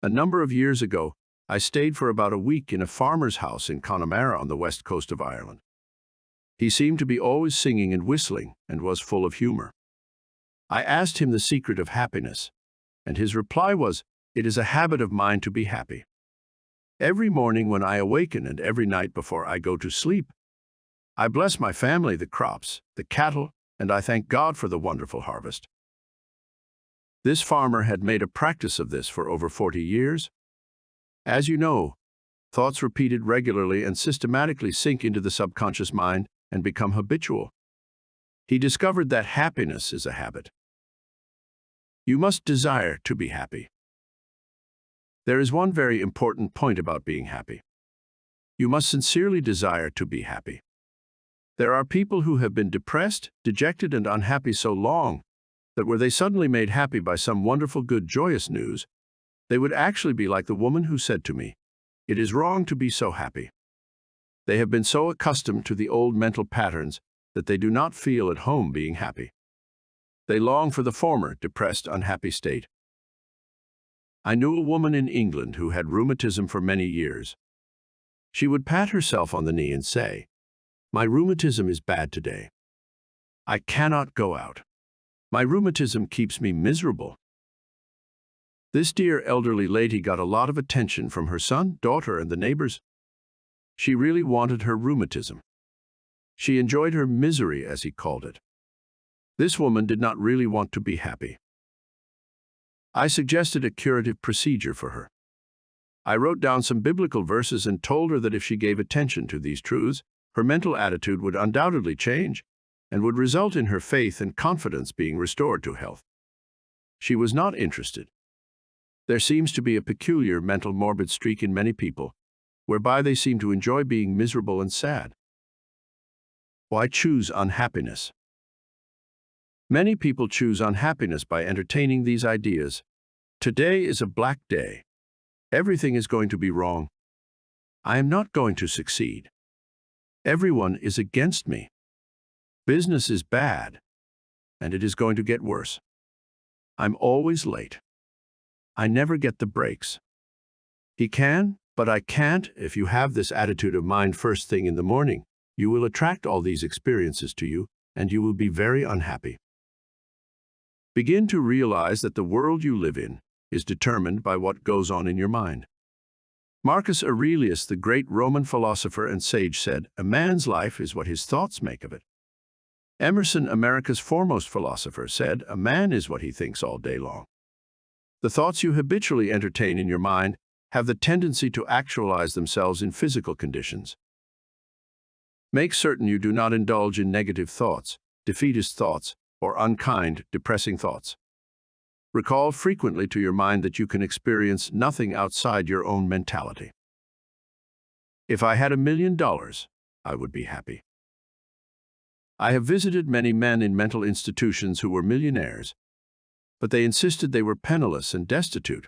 [SPEAKER 1] A number of years ago, I stayed for about a week in a farmer's house in Connemara on the west coast of Ireland. He seemed to be always singing and whistling and was full of humor. I asked him the secret of happiness, and his reply was, "It is a habit of mine to be happy. Every morning when I awaken and every night before I go to sleep, I bless my family, the crops, the cattle, and I thank God for the wonderful harvest." This farmer had made a practice of this for over 40 years. As you know, thoughts repeated regularly and systematically sink into the subconscious mind and become habitual. He discovered that happiness is a habit. You must desire to be happy. There is one very important point about being happy. You must sincerely desire to be happy. There are people who have been depressed, dejected, and unhappy so long that were they suddenly made happy by some wonderful, good, joyous news, they would actually be like the woman who said to me, "It is wrong to be so happy." They have been so accustomed to the old mental patterns that they do not feel at home being happy. They long for the former, depressed, unhappy state. I knew a woman in England who had rheumatism for many years. She would pat herself on the knee and say, "My rheumatism is bad today. I cannot go out. My rheumatism keeps me miserable." This dear elderly lady got a lot of attention from her son, daughter, and the neighbors. She really wanted her rheumatism. She enjoyed her misery, as he called it. This woman did not really want to be happy. I suggested a curative procedure for her. I wrote down some biblical verses and told her that if she gave attention to these truths, her mental attitude would undoubtedly change and would result in her faith and confidence being restored to health. She was not interested. There seems to be a peculiar mental morbid streak in many people, whereby they seem to enjoy being miserable and sad. Why choose unhappiness? Many people choose unhappiness by entertaining these ideas. Today is a black day. Everything is going to be wrong. I am not going to succeed. Everyone is against me. Business is bad, and it is going to get worse. I'm always late. I never get the breaks. He can, but I can't. If you have this attitude of mind first thing in the morning, you will attract all these experiences to you, and you will be very unhappy. Begin to realize that the world you live in is determined by what goes on in your mind. Marcus Aurelius, the great Roman philosopher and sage, said, "A man's life is what his thoughts make of it." Emerson, America's foremost philosopher, said, "A man is what he thinks all day long." The thoughts you habitually entertain in your mind have the tendency to actualize themselves in physical conditions. Make certain you do not indulge in negative thoughts, defeatist thoughts, or unkind, depressing thoughts. Recall frequently to your mind that you can experience nothing outside your own mentality. If I had $1 million, I would be happy. I have visited many men in mental institutions who were millionaires, but they insisted they were penniless and destitute.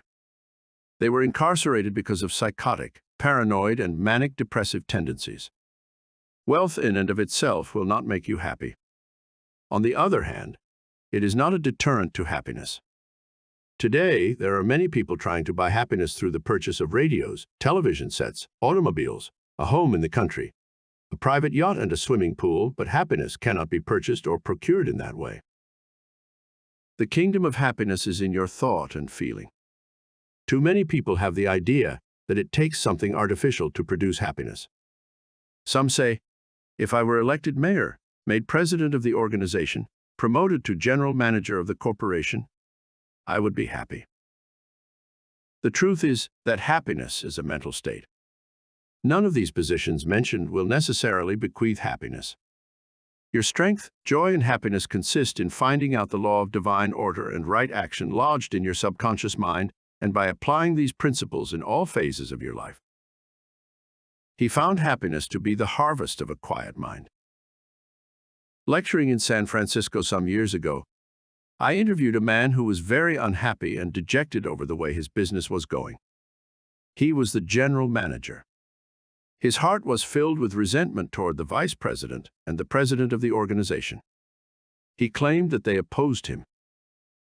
[SPEAKER 1] They were incarcerated because of psychotic, paranoid, and manic depressive tendencies. Wealth in and of itself will not make you happy. On the other hand, it is not a deterrent to happiness. Today, there are many people trying to buy happiness through the purchase of radios, television sets, automobiles, a home in the country, a private yacht, and a swimming pool, but happiness cannot be purchased or procured in that way. The kingdom of happiness is in your thought and feeling. Too many people have the idea that it takes something artificial to produce happiness. Some say, if I were elected mayor, made president of the organization, promoted to general manager of the corporation, I would be happy. The truth is that happiness is a mental state. None of these positions mentioned will necessarily bequeath happiness. Your strength, joy, and happiness consist in finding out the law of divine order and right action lodged in your subconscious mind, and by applying these principles in all phases of your life. He found happiness to be the harvest of a quiet mind. Lecturing in San Francisco some years ago, I interviewed a man who was very unhappy and dejected over the way his business was going. He was the general manager. His heart was filled with resentment toward the vice president and the president of the organization. He claimed that they opposed him.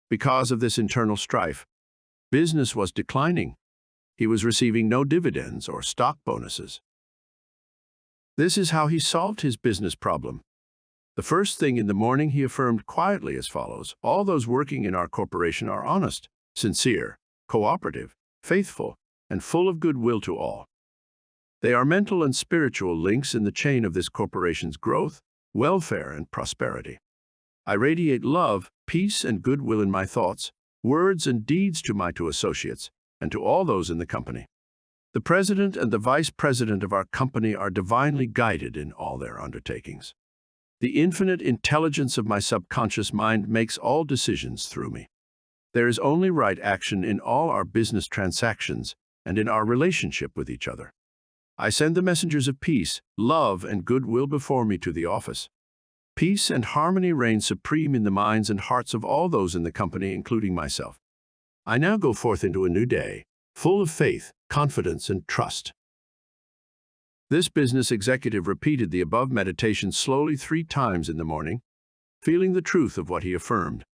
[SPEAKER 1] Because of this internal strife, business was declining. He was receiving no dividends or stock bonuses. This is how he solved his business problem. The first thing in the morning he affirmed quietly as follows: all those working in our corporation are honest, sincere, cooperative, faithful, and full of goodwill to all. They are mental and spiritual links in the chain of this corporation's growth, welfare, and prosperity. I radiate love, peace, and goodwill in my thoughts, words, and deeds to my two associates, and to all those in the company. The president and the vice president of our company are divinely guided in all their undertakings. The infinite intelligence of my subconscious mind makes all decisions through me. There is only right action in all our business transactions and in our relationship with each other. I send the messengers of peace, love, and goodwill before me to the office. Peace and harmony reign supreme in the minds and hearts of all those in the company, including myself. I now go forth into a new day, full of faith, confidence, and trust. This business executive repeated the above meditation slowly 3 times in the morning, feeling the truth of what he affirmed.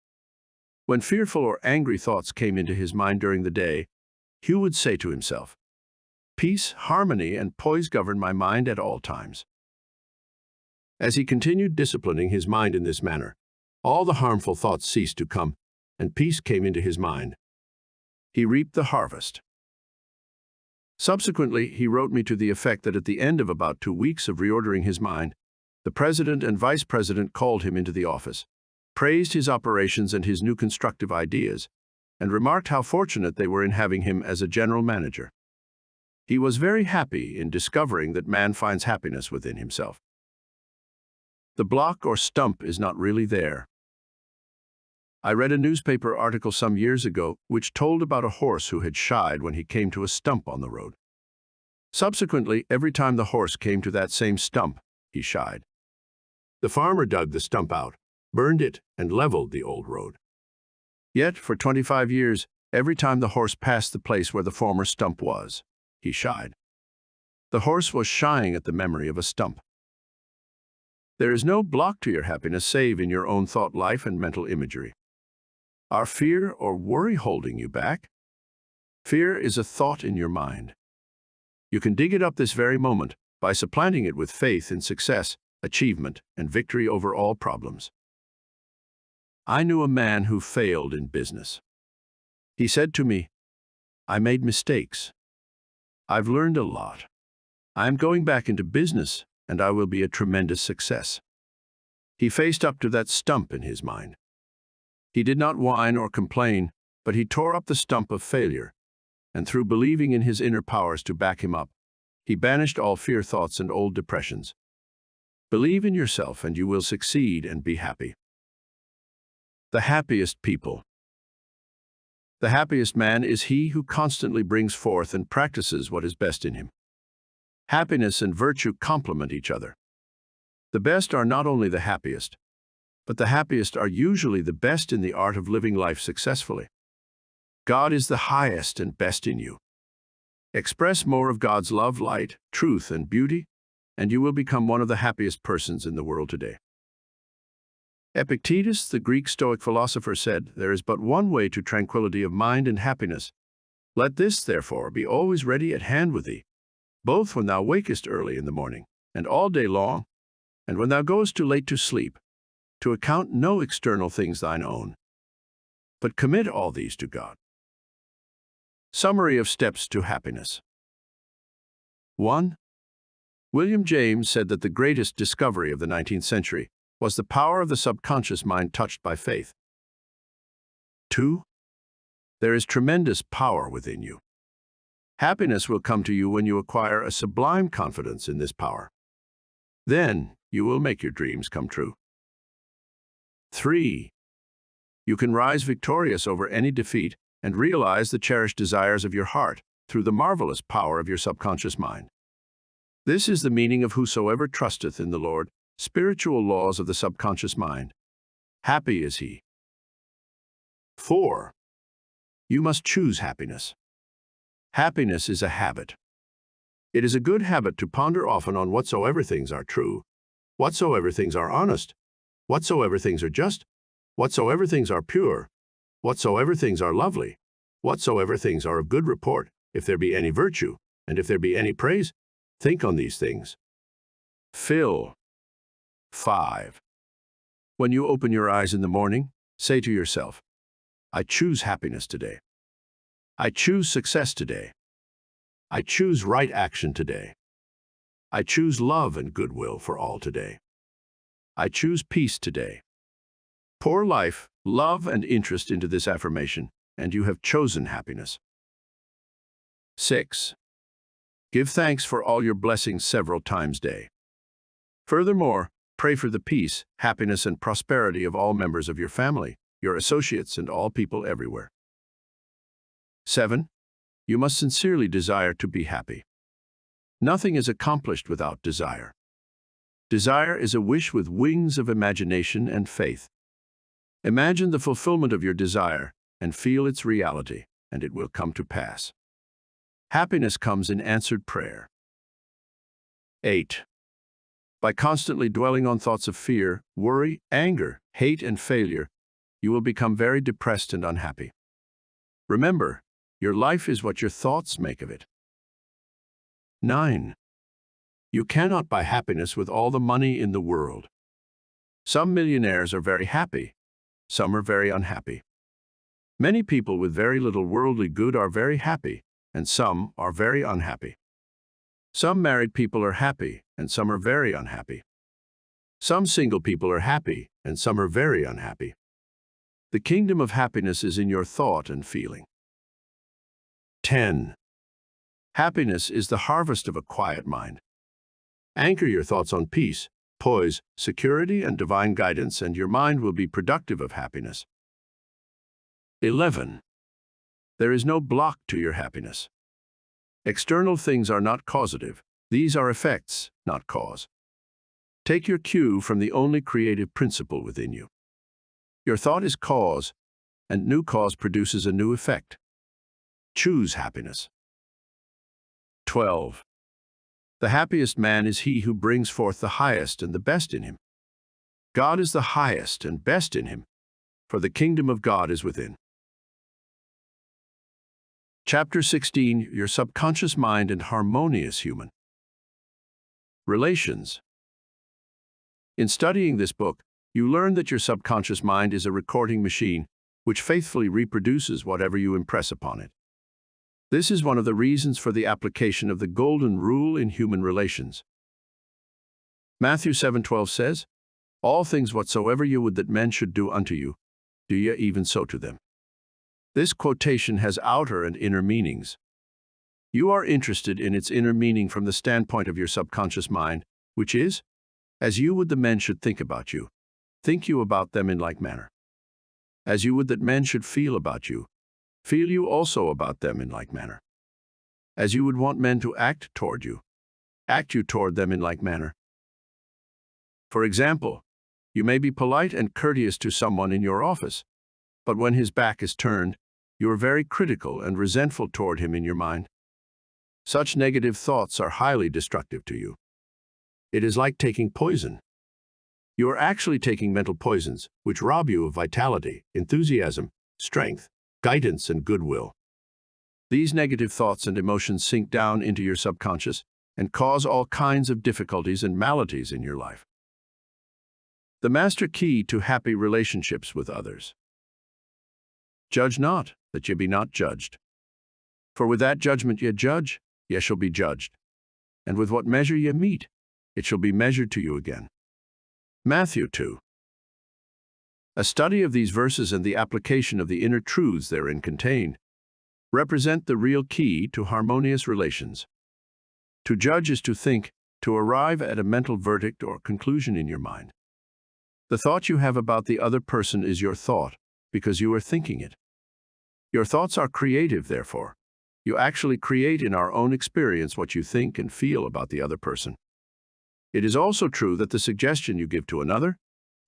[SPEAKER 1] When fearful or angry thoughts came into his mind during the day, Hugh would say to himself, "Peace, harmony, and poise govern my mind at all times." As he continued disciplining his mind in this manner, all the harmful thoughts ceased to come, and peace came into his mind. He reaped the harvest. Subsequently, he wrote me to the effect that at the end of about 2 weeks of reordering his mind, the president and vice president called him into the office, praised his operations and his new constructive ideas, and remarked how fortunate they were in having him as a general manager. He was very happy in discovering that man finds happiness within himself. The block or stump is not really there. I read a newspaper article some years ago which told about a horse who had shied when he came to a stump on the road. Subsequently, every time the horse came to that same stump, he shied. The farmer dug the stump out, burned it, and leveled the old road. Yet, for 25 years, every time the horse passed the place where the former stump was, he shied. The horse was shying at the memory of a stump. There is no block to your happiness save in your own thought life and mental imagery. Are fear or worry holding you back? Fear is a thought in your mind. You can dig it up this very moment by supplanting it with faith in success, achievement, and victory over all problems. I knew a man who failed in business. He said to me, "I made mistakes. I've learned a lot. I'm going back into business, and I will be a tremendous success." He faced up to that stump in his mind. He did not whine or complain, but he tore up the stump of failure, and through believing in his inner powers to back him up, he banished all fear thoughts and old depressions. Believe in yourself and you will succeed and be happy. The happiest people. The happiest man is he who constantly brings forth and practices what is best in him. Happiness and virtue complement each other. The best are not only the happiest, but the happiest are usually the best in the art of living life successfully. God is the highest and best in you. Express more of God's love, light, truth, and beauty, and you will become one of the happiest persons in the world today. Epictetus, the Greek Stoic philosopher, said, "There is but one way to tranquility of mind and happiness. Let this, therefore, be always ready at hand with thee, both when thou wakest early in the morning, and all day long, and when thou goest too late to sleep, to account no external things thine own, but commit all these to God." Summary of steps to happiness. 1. William James said that the greatest discovery of the 19th century was the power of the subconscious mind touched by faith. 2. There is tremendous power within you. Happiness will come to you when you acquire a sublime confidence in this power. Then you will make your dreams come true. 3. You can rise victorious over any defeat and realize the cherished desires of your heart through the marvelous power of your subconscious mind. This is the meaning of "Whosoever trusteth in the Lord," spiritual laws of the subconscious mind. Happy is he. 4. You must choose happiness. Happiness is a habit. It is a good habit to ponder often on whatsoever things are true, whatsoever things are honest, whatsoever things are just, whatsoever things are pure, whatsoever things are lovely, whatsoever things are of good report, if there be any virtue, and if there be any praise, think on these things. Phil. 5. When you open your eyes in the morning, say to yourself, "I choose happiness today. I choose success today. I choose right action today. I choose love and goodwill for all today. I choose peace today." Pour life, love, and interest into this affirmation, and you have chosen happiness. 6. Give thanks for all your blessings several times a day. Furthermore, pray for the peace, happiness, and prosperity of all members of your family, your associates, and all people everywhere. 7. You must sincerely desire to be happy. Nothing is accomplished without desire. Desire is a wish with wings of imagination and faith. Imagine the fulfillment of your desire and feel its reality, and it will come to pass. Happiness comes in answered prayer. 8. By constantly dwelling on thoughts of fear, worry, anger, hate, and failure, you will become very depressed and unhappy. Remember, your life is what your thoughts make of it. 9. You cannot buy happiness with all the money in the world. Some millionaires are very happy, some are very unhappy. Many people with very little worldly good are very happy, and some are very unhappy. Some married people are happy, and some are very unhappy. Some single people are happy, and some are very unhappy. The kingdom of happiness is in your thought and feeling. 10. Happiness is the harvest of a quiet mind. Anchor your thoughts on peace, poise, security, and divine guidance, and your mind will be productive of happiness. 11. There is no block to your happiness. External things are not causative. These are effects, not cause. Take your cue from the only creative principle within you. Your thought is cause, and new cause produces a new effect. Choose happiness. 12. The happiest man is he who brings forth the highest and the best in him. God is the highest and best in him, for the kingdom of God is within. Chapter 16, Your Subconscious Mind and Harmonious Human Relations. In studying this book, you learn that your subconscious mind is a recording machine which faithfully reproduces whatever you impress upon it. This is one of the reasons for the application of the golden rule in human relations. Matthew 7:12 says, "All things whatsoever you would that men should do unto you, do ye even so to them." This quotation has outer and inner meanings. You are interested in its inner meaning from the standpoint of your subconscious mind, which is, as you would the men should think about you, think you about them in like manner. As you would that men should feel about you, feel you also about them in like manner. As you would want men to act toward you, act you toward them in like manner. For example, you may be polite and courteous to someone in your office, but when his back is turned, you are very critical and resentful toward him in your mind. Such negative thoughts are highly destructive to you. It is like taking poison. You are actually taking mental poisons, which rob you of vitality, enthusiasm, strength, guidance, and goodwill. These negative thoughts and emotions sink down into your subconscious and cause all kinds of difficulties and maladies in your life. The master key to happy relationships with others. Judge not, that ye be not judged. For with that judgment ye judge, ye shall be judged. And with what measure ye mete, it shall be measured to you again. Matthew 2. A study of these verses and the application of the inner truths therein contained represent the real key to harmonious relations. To judge is to think, to arrive at a mental verdict or conclusion in your mind. The thought you have about the other person is your thought, because you are thinking it. Your thoughts are creative, therefore. You actually create in our own experience what you think and feel about the other person. It is also true that the suggestion you give to another,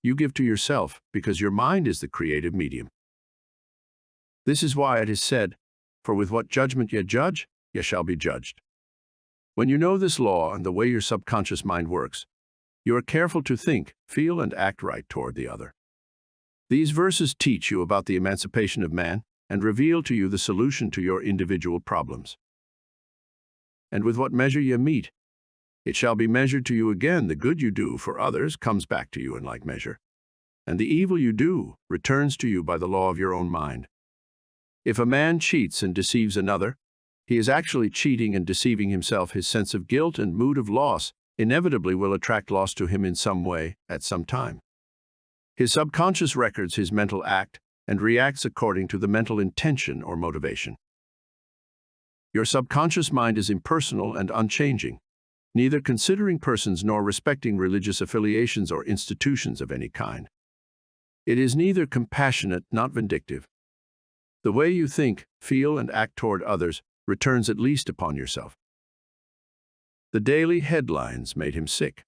[SPEAKER 1] you give to yourself, because your mind is the creative medium. This is why it is said, "For with what judgment ye judge, ye shall be judged." When you know this law and the way your subconscious mind works, you are careful to think, feel, and act right toward the other. These verses teach you about the emancipation of man and reveal to you the solution to your individual problems. And with what measure ye mete, it shall be measured to you again. The good you do for others comes back to you in like measure, and the evil you do returns to you by the law of your own mind. If a man cheats and deceives another, he is actually cheating and deceiving himself. His sense of guilt and mood of loss inevitably will attract loss to him in some way, at some time. His subconscious records his mental act and reacts according to the mental intention or motivation. Your subconscious mind is impersonal and unchanging, neither considering persons nor respecting religious affiliations or institutions of any kind. It is neither compassionate nor vindictive. The way you think, feel, and act toward others returns at least upon yourself. The daily headlines made him sick.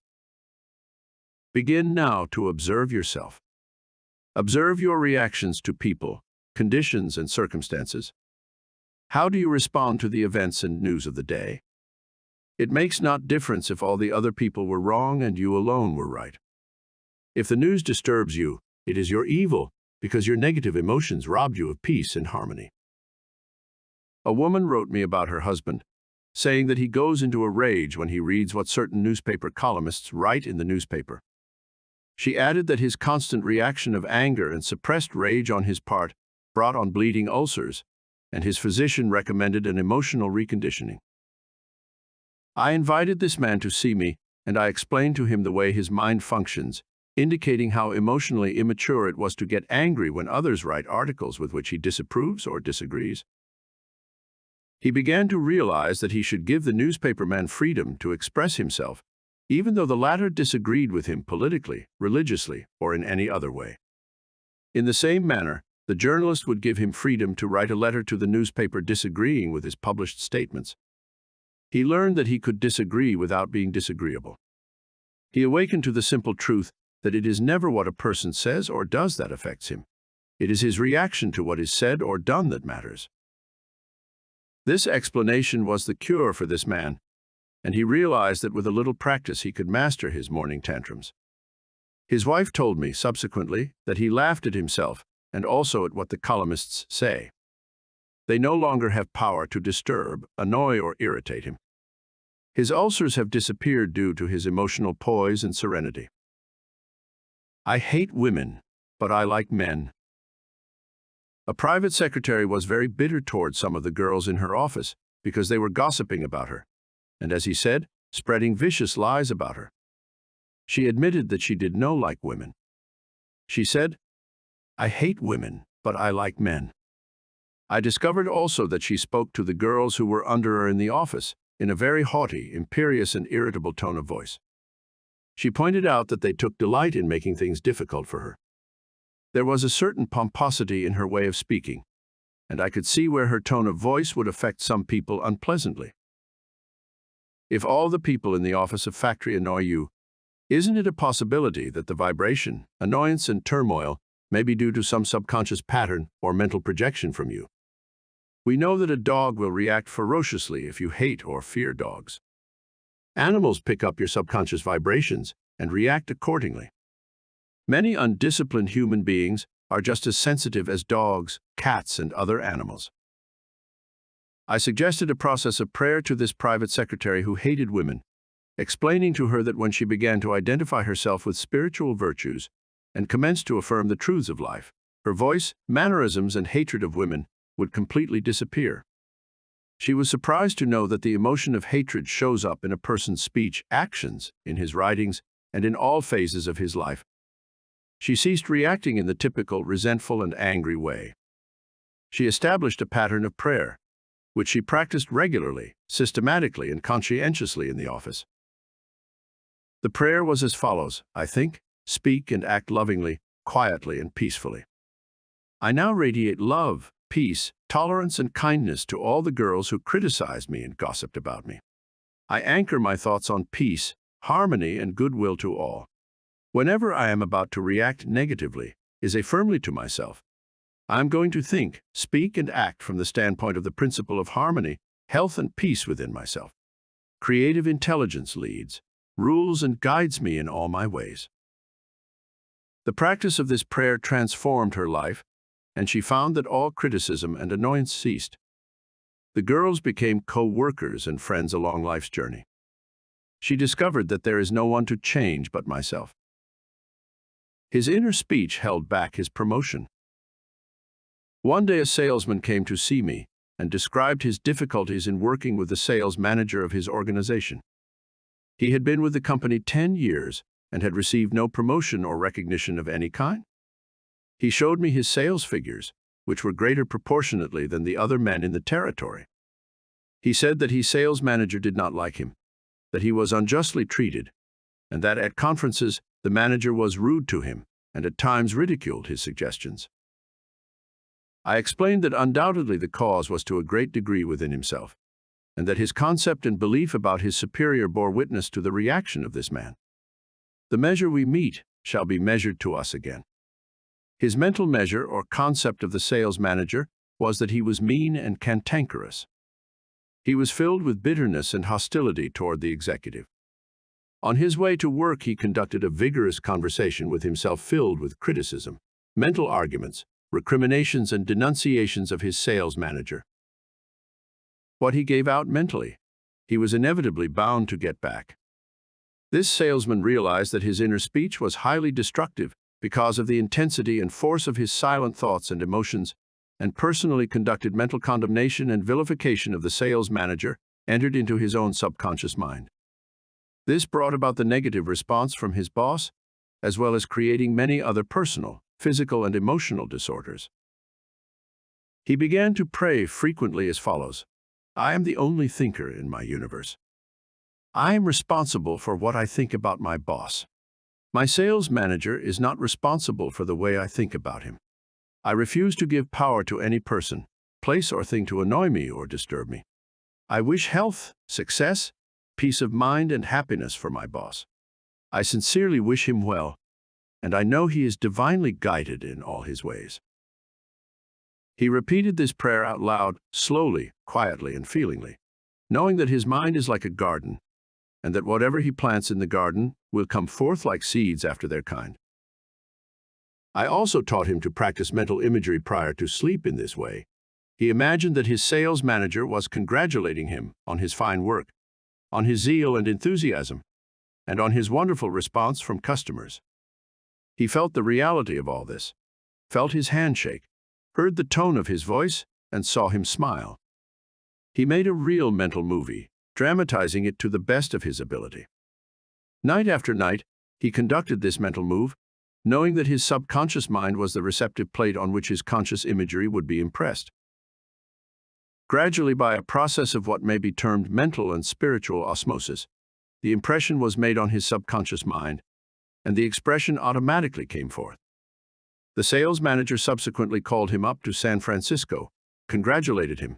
[SPEAKER 1] Begin now to observe yourself. Observe your reactions to people, conditions, and circumstances. How do you respond to the events and news of the day? It makes not difference if all the other people were wrong and you alone were right. If the news disturbs you, it is your evil, because your negative emotions robbed you of peace and harmony. A woman wrote me about her husband, saying that he goes into a rage when he reads what certain newspaper columnists write in the newspaper. She added that his constant reaction of anger and suppressed rage on his part brought on bleeding ulcers, and his physician recommended an emotional reconditioning. I invited this man to see me, and I explained to him the way his mind functions, indicating how emotionally immature it was to get angry when others write articles with which he disapproves or disagrees. He began to realize that he should give the newspaperman freedom to express himself, even though the latter disagreed with him politically, religiously, or in any other way. In the same manner, the journalist would give him freedom to write a letter to the newspaper disagreeing with his published statements. He learned that he could disagree without being disagreeable. He awakened to the simple truth that it is never what a person says or does that affects him. It is his reaction to what is said or done that matters. This explanation was the cure for this man, and he realized that with a little practice he could master his morning tantrums. His wife told me, subsequently, that he laughed at himself and also at what the columnists say. They no longer have power to disturb, annoy, or irritate him. His ulcers have disappeared due to his emotional poise and serenity. I hate women, but I like men. A private secretary was very bitter towards some of the girls in her office because they were gossiping about her, and as he said, spreading vicious lies about her. She admitted that she did not like women. She said, "I hate women, but I like men." I discovered also that she spoke to the girls who were under her in the office in a very haughty, imperious, and irritable tone of voice. She pointed out that they took delight in making things difficult for her. There was a certain pomposity in her way of speaking, and I could see where her tone of voice would affect some people unpleasantly. If all the people in the office of factory annoy you, isn't it a possibility that the vibration, annoyance, and turmoil may be due to some subconscious pattern or mental projection from you? We know that a dog will react ferociously if you hate or fear dogs. Animals pick up your subconscious vibrations and react accordingly. Many undisciplined human beings are just as sensitive as dogs, cats, and other animals. I suggested a process of prayer to this private secretary who hated women, explaining to her that when she began to identify herself with spiritual virtues and commenced to affirm the truths of life, her voice, mannerisms, and hatred of women would completely disappear. She was surprised to know that the emotion of hatred shows up in a person's speech, actions, in his writings, and in all phases of his life. She ceased reacting in the typical resentful and angry way. She established a pattern of prayer, which she practiced regularly, systematically, and conscientiously in the office. The prayer was as follows: I think, speak, and act lovingly, quietly, and peacefully. I now radiate love, peace, tolerance, and kindness to all the girls who criticized me and gossiped about me. I anchor my thoughts on peace, harmony, and goodwill to all. Whenever I am about to react negatively, say firmly to myself, I am going to think, speak, and act from the standpoint of the principle of harmony, health, and peace within myself. Creative intelligence leads, rules, and guides me in all my ways. The practice of this prayer transformed her life, and she found that all criticism and annoyance ceased. The girls became co-workers and friends along life's journey. She discovered that there is no one to change but myself. His inner speech held back his promotion. One day a salesman came to see me and described his difficulties in working with the sales manager of his organization. He had been with the company 10 years and had received no promotion or recognition of any kind. He showed me his sales figures, which were greater proportionately than the other men in the territory. He said that his sales manager did not like him, that he was unjustly treated, and that at conferences the manager was rude to him and at times ridiculed his suggestions. I explained that undoubtedly the cause was to a great degree within himself, and that his concept and belief about his superior bore witness to the reaction of this man. The measure we meet shall be measured to us again. His mental measure or concept of the sales manager was that he was mean and cantankerous. He was filled with bitterness and hostility toward the executive. On his way to work, he conducted a vigorous conversation with himself filled with criticism, mental arguments, recriminations, and denunciations of his sales manager. What he gave out mentally, he was inevitably bound to get back. This salesman realized that his inner speech was highly destructive because of the intensity and force of his silent thoughts and emotions, and personally conducted mental condemnation and vilification of the sales manager entered into his own subconscious mind. This brought about the negative response from his boss, as well as creating many other personal, physical, and emotional disorders. He began to pray frequently as follows: I am the only thinker in my universe. I am responsible for what I think about my boss. My sales manager is not responsible for the way I think about him. I refuse to give power to any person, place, or thing to annoy me or disturb me. I wish health, success, peace of mind, and happiness for my boss. I sincerely wish him well, and I know he is divinely guided in all his ways. He repeated this prayer out loud, slowly, quietly, and feelingly, knowing that his mind is like a garden, and that whatever he plants in the garden will come forth like seeds after their kind. I also taught him to practice mental imagery prior to sleep in this way. He imagined that his sales manager was congratulating him on his fine work, on his zeal and enthusiasm, and on his wonderful response from customers. He felt the reality of all this, felt his handshake, heard the tone of his voice, and saw him smile. He made a real mental movie, dramatizing it to the best of his ability. Night after night, he conducted this mental move, knowing that his subconscious mind was the receptive plate on which his conscious imagery would be impressed. Gradually, by a process of what may be termed mental and spiritual osmosis, the impression was made on his subconscious mind, and the expression automatically came forth. The sales manager subsequently called him up to San Francisco, congratulated him,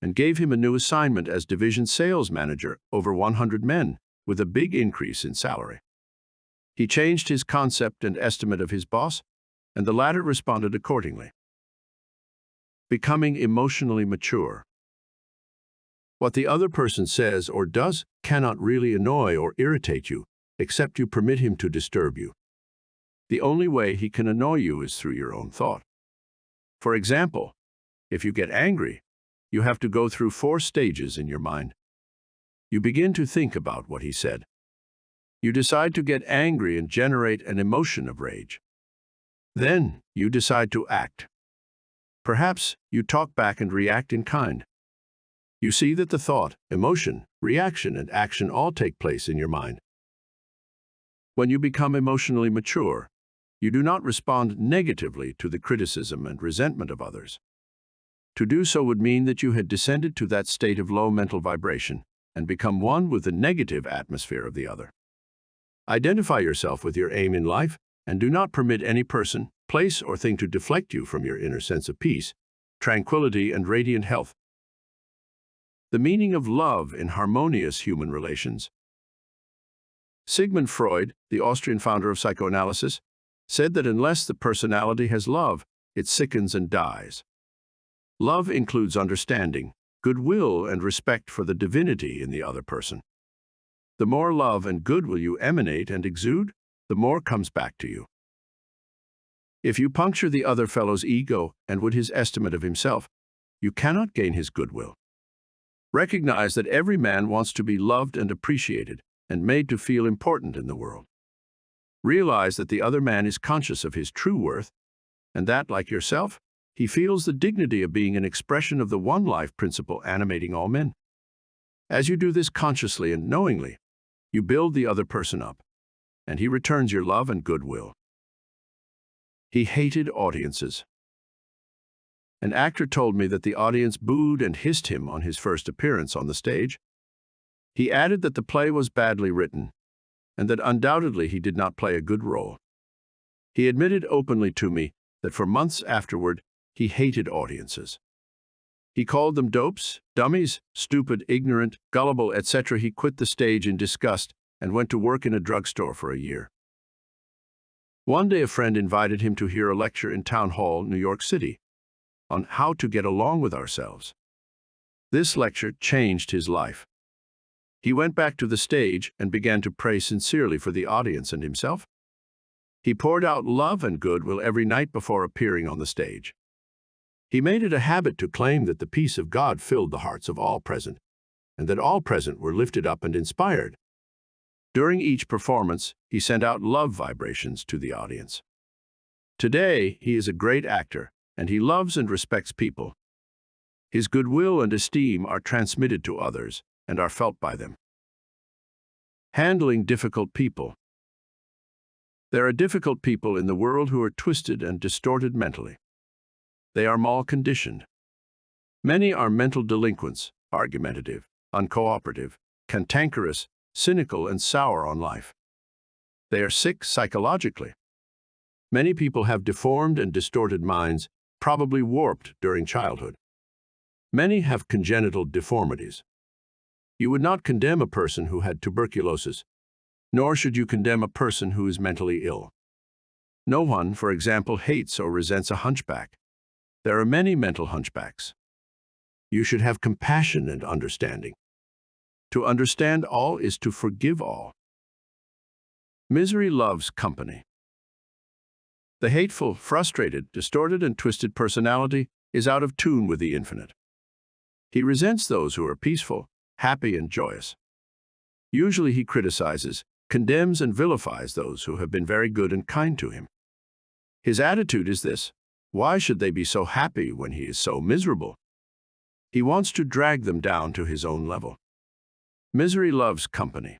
[SPEAKER 1] and gave him a new assignment as division sales manager over 100 men, with a big increase in salary. He changed his concept and estimate of his boss, and the latter responded accordingly. Becoming emotionally mature. What the other person says or does cannot really annoy or irritate you, except you permit him to disturb you. The only way he can annoy you is through your own thought. For example, if you get angry, you have to go through 4 stages in your mind. You begin to think about what he said. You decide to get angry and generate an emotion of rage. Then you decide to act. Perhaps you talk back and react in kind. You see that the thought, emotion, reaction, and action all take place in your mind. When you become emotionally mature, you do not respond negatively to the criticism and resentment of others. To do so would mean that you had descended to that state of low mental vibration and become one with the negative atmosphere of the other. Identify yourself with your aim in life and do not permit any person, place, or thing to deflect you from your inner sense of peace, tranquility, and radiant health. The meaning of love in harmonious human relations. Sigmund Freud, the Austrian founder of psychoanalysis, said that unless the personality has love, it sickens and dies. Love includes understanding, goodwill, and respect for the divinity in the other person. The more love and goodwill you emanate and exude, the more comes back to you. If you puncture the other fellow's ego and would his estimate of himself, you cannot gain his goodwill. Recognize that every man wants to be loved and appreciated and made to feel important in the world. Realize that the other man is conscious of his true worth and that, like yourself, he feels the dignity of being an expression of the one life principle animating all men. As you do this consciously and knowingly, you build the other person up, and he returns your love and goodwill. He hated audiences. An actor told me that the audience booed and hissed him on his first appearance on the stage. He added that the play was badly written, and that undoubtedly he did not play a good role. He admitted openly to me that for months afterward, he hated audiences. He called them dopes, dummies, stupid, ignorant, gullible, etc. He quit the stage in disgust and went to work in a drugstore for a year. One day a friend invited him to hear a lecture in Town Hall, New York City, on how to get along with ourselves. This lecture changed his life. He went back to the stage and began to pray sincerely for the audience and himself. He poured out love and goodwill every night before appearing on the stage. He made it a habit to claim that the peace of God filled the hearts of all present, and that all present were lifted up and inspired. During each performance, he sent out love vibrations to the audience. Today, he is a great actor, and he loves and respects people. His goodwill and esteem are transmitted to others and are felt by them. Handling difficult people. There are difficult people in the world who are twisted and distorted mentally. They are mal-conditioned. Many are mental delinquents, argumentative, uncooperative, cantankerous, cynical, and sour on life. They are sick psychologically. Many people have deformed and distorted minds, probably warped during childhood. Many have congenital deformities. You would not condemn a person who had tuberculosis, nor should you condemn a person who is mentally ill. No one, for example, hates or resents a hunchback. There are many mental hunchbacks. You should have compassion and understanding. To understand all is to forgive all. Misery loves company. The hateful, frustrated, distorted, and twisted personality is out of tune with the infinite. He resents those who are peaceful, happy, and joyous. Usually he criticizes, condemns, and vilifies those who have been very good and kind to him. His attitude is this: why should they be so happy when he is so miserable? He wants to drag them down to his own level. Misery loves company.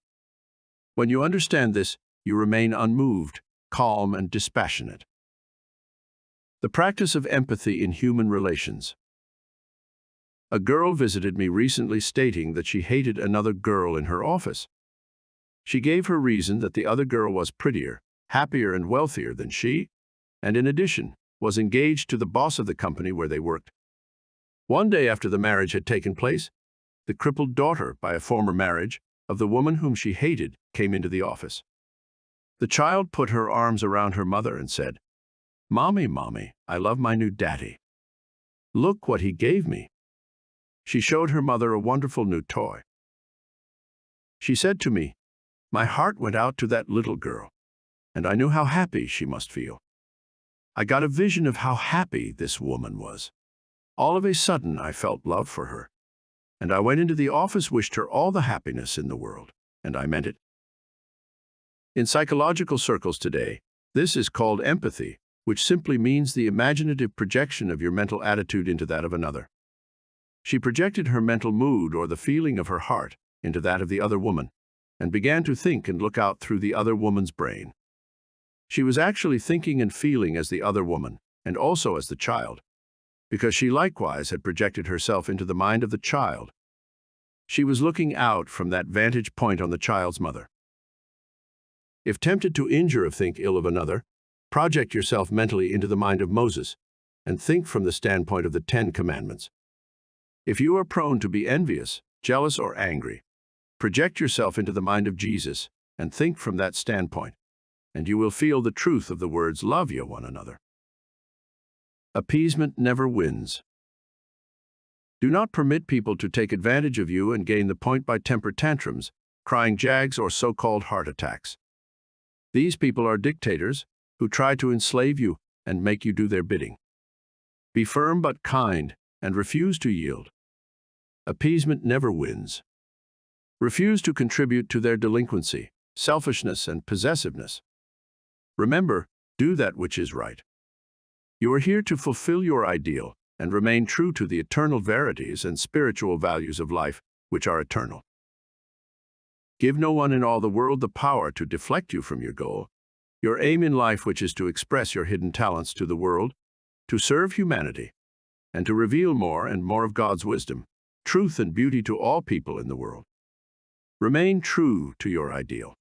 [SPEAKER 1] When you understand this, you remain unmoved, calm, and dispassionate. The practice of empathy in human relations. A girl visited me recently stating that she hated another girl in her office. She gave her reason that the other girl was prettier, happier, and wealthier than she, and in addition, was engaged to the boss of the company where they worked. One day after the marriage had taken place, the crippled daughter, by a former marriage, of the woman whom she hated came into the office. The child put her arms around her mother and said, "Mommy, Mommy, I love my new daddy. Look what he gave me." She showed her mother a wonderful new toy. She said to me, "My heart went out to that little girl, and I knew how happy she must feel. I got a vision of how happy this woman was. All of a sudden, I felt love for her, and I went into the office, wished her all the happiness in the world, and I meant it." In psychological circles today, this is called empathy, which simply means the imaginative projection of your mental attitude into that of another. She projected her mental mood or the feeling of her heart into that of the other woman, and began to think and look out through the other woman's brain. She was actually thinking and feeling as the other woman, and also as the child, because she likewise had projected herself into the mind of the child. She was looking out from that vantage point on the child's mother. If tempted to injure or think ill of another, project yourself mentally into the mind of Moses, and think from the standpoint of the 10 Commandments. If you are prone to be envious, jealous, or angry, project yourself into the mind of Jesus, and think from that standpoint, and you will feel the truth of the words, "Love ye one another." Appeasement never wins. Do not permit people to take advantage of you and gain the point by temper tantrums, crying jags, or so-called heart attacks. These people are dictators who try to enslave you and make you do their bidding. Be firm but kind, and refuse to yield. Appeasement never wins. Refuse to contribute to their delinquency, selfishness, and possessiveness. Remember, do that which is right. You are here to fulfill your ideal and remain true to the eternal verities and spiritual values of life, which are eternal. Give no one in all the world the power to deflect you from your goal, your aim in life, which is to express your hidden talents to the world, to serve humanity, and to reveal more and more of God's wisdom, truth, and beauty to all people in the world. Remain true to your ideal.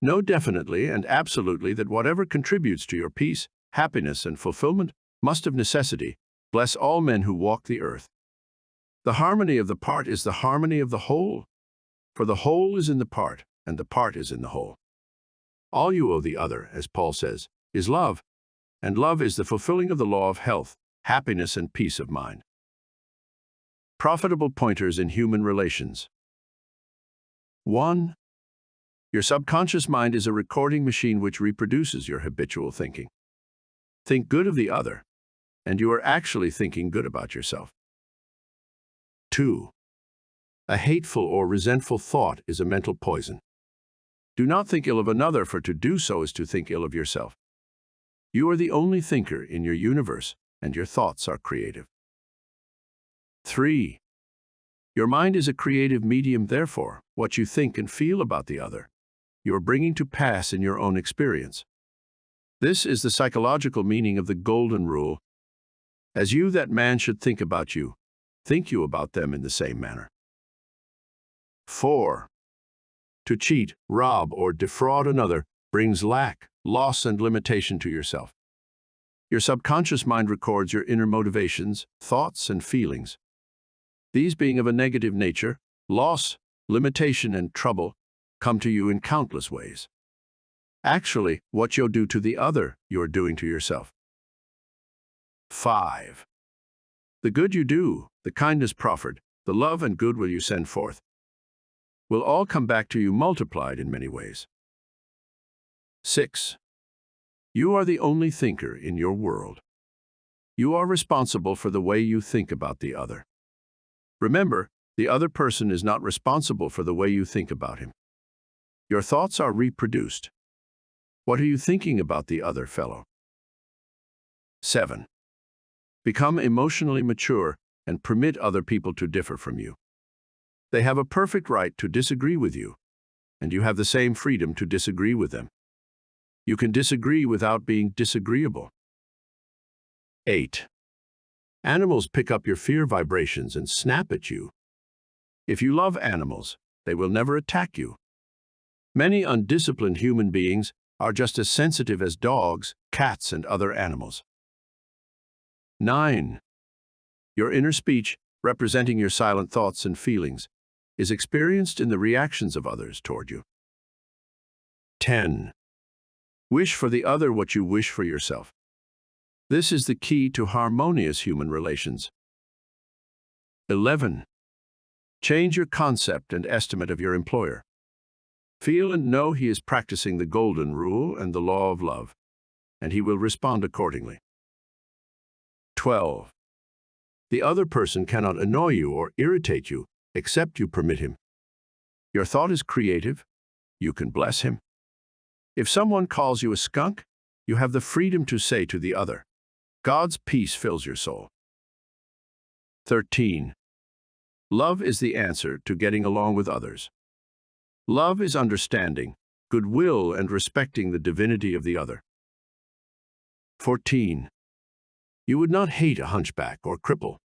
[SPEAKER 1] Know definitely and absolutely that whatever contributes to your peace, happiness, and fulfillment must of necessity bless all men who walk the earth. The harmony of the part is the harmony of the whole, for the whole is in the part, and the part is in the whole. All you owe the other, as Paul says, is love, and love is the fulfilling of the law of health, happiness, and peace of mind. Profitable pointers in human relations. 1. Your subconscious mind is a recording machine which reproduces your habitual thinking. Think good of the other, and you are actually thinking good about yourself. 2. A hateful or resentful thought is a mental poison. Do not think ill of another, for to do so is to think ill of yourself. You are the only thinker in your universe, and your thoughts are creative. 3. Your mind is a creative medium, therefore, what you think and feel about the other, you are bringing to pass in your own experience. This is the psychological meaning of the golden rule. As you that man should think about you, think you about them in the same manner. 4. To cheat, rob, or defraud another brings lack, loss, and limitation to yourself. Your subconscious mind records your inner motivations, thoughts, and feelings. These being of a negative nature, loss, limitation, and trouble come to you in countless ways. Actually, what you'll do to the other, you're doing to yourself. 5. The good you do, the kindness proffered, the love and goodwill you send forth, will all come back to you multiplied in many ways. 6. You are the only thinker in your world. You are responsible for the way you think about the other. Remember, the other person is not responsible for the way you think about him. Your thoughts are reproduced. What are you thinking about the other fellow? 7. Become emotionally mature and permit other people to differ from you. They have a perfect right to disagree with you, and you have the same freedom to disagree with them. You can disagree without being disagreeable. 8. Animals pick up your fear vibrations and snap at you. If you love animals, they will never attack you. Many undisciplined human beings are just as sensitive as dogs, cats, and other animals. 9. Your inner speech, representing your silent thoughts and feelings, is experienced in the reactions of others toward you. 10. Wish for the other what you wish for yourself. This is the key to harmonious human relations. 11. Change your concept and estimate of your employer. Feel and know he is practicing the golden rule and the law of love, and he will respond accordingly. 12. The other person cannot annoy you or irritate you except you permit him. Your thought is creative. You can bless him. If someone calls you a skunk, you have the freedom to say to the other, God's peace fills your soul. 13. Love is the answer to getting along with others. Love is understanding, goodwill, and respecting the divinity of the other. 14. You would not hate a hunchback or cripple.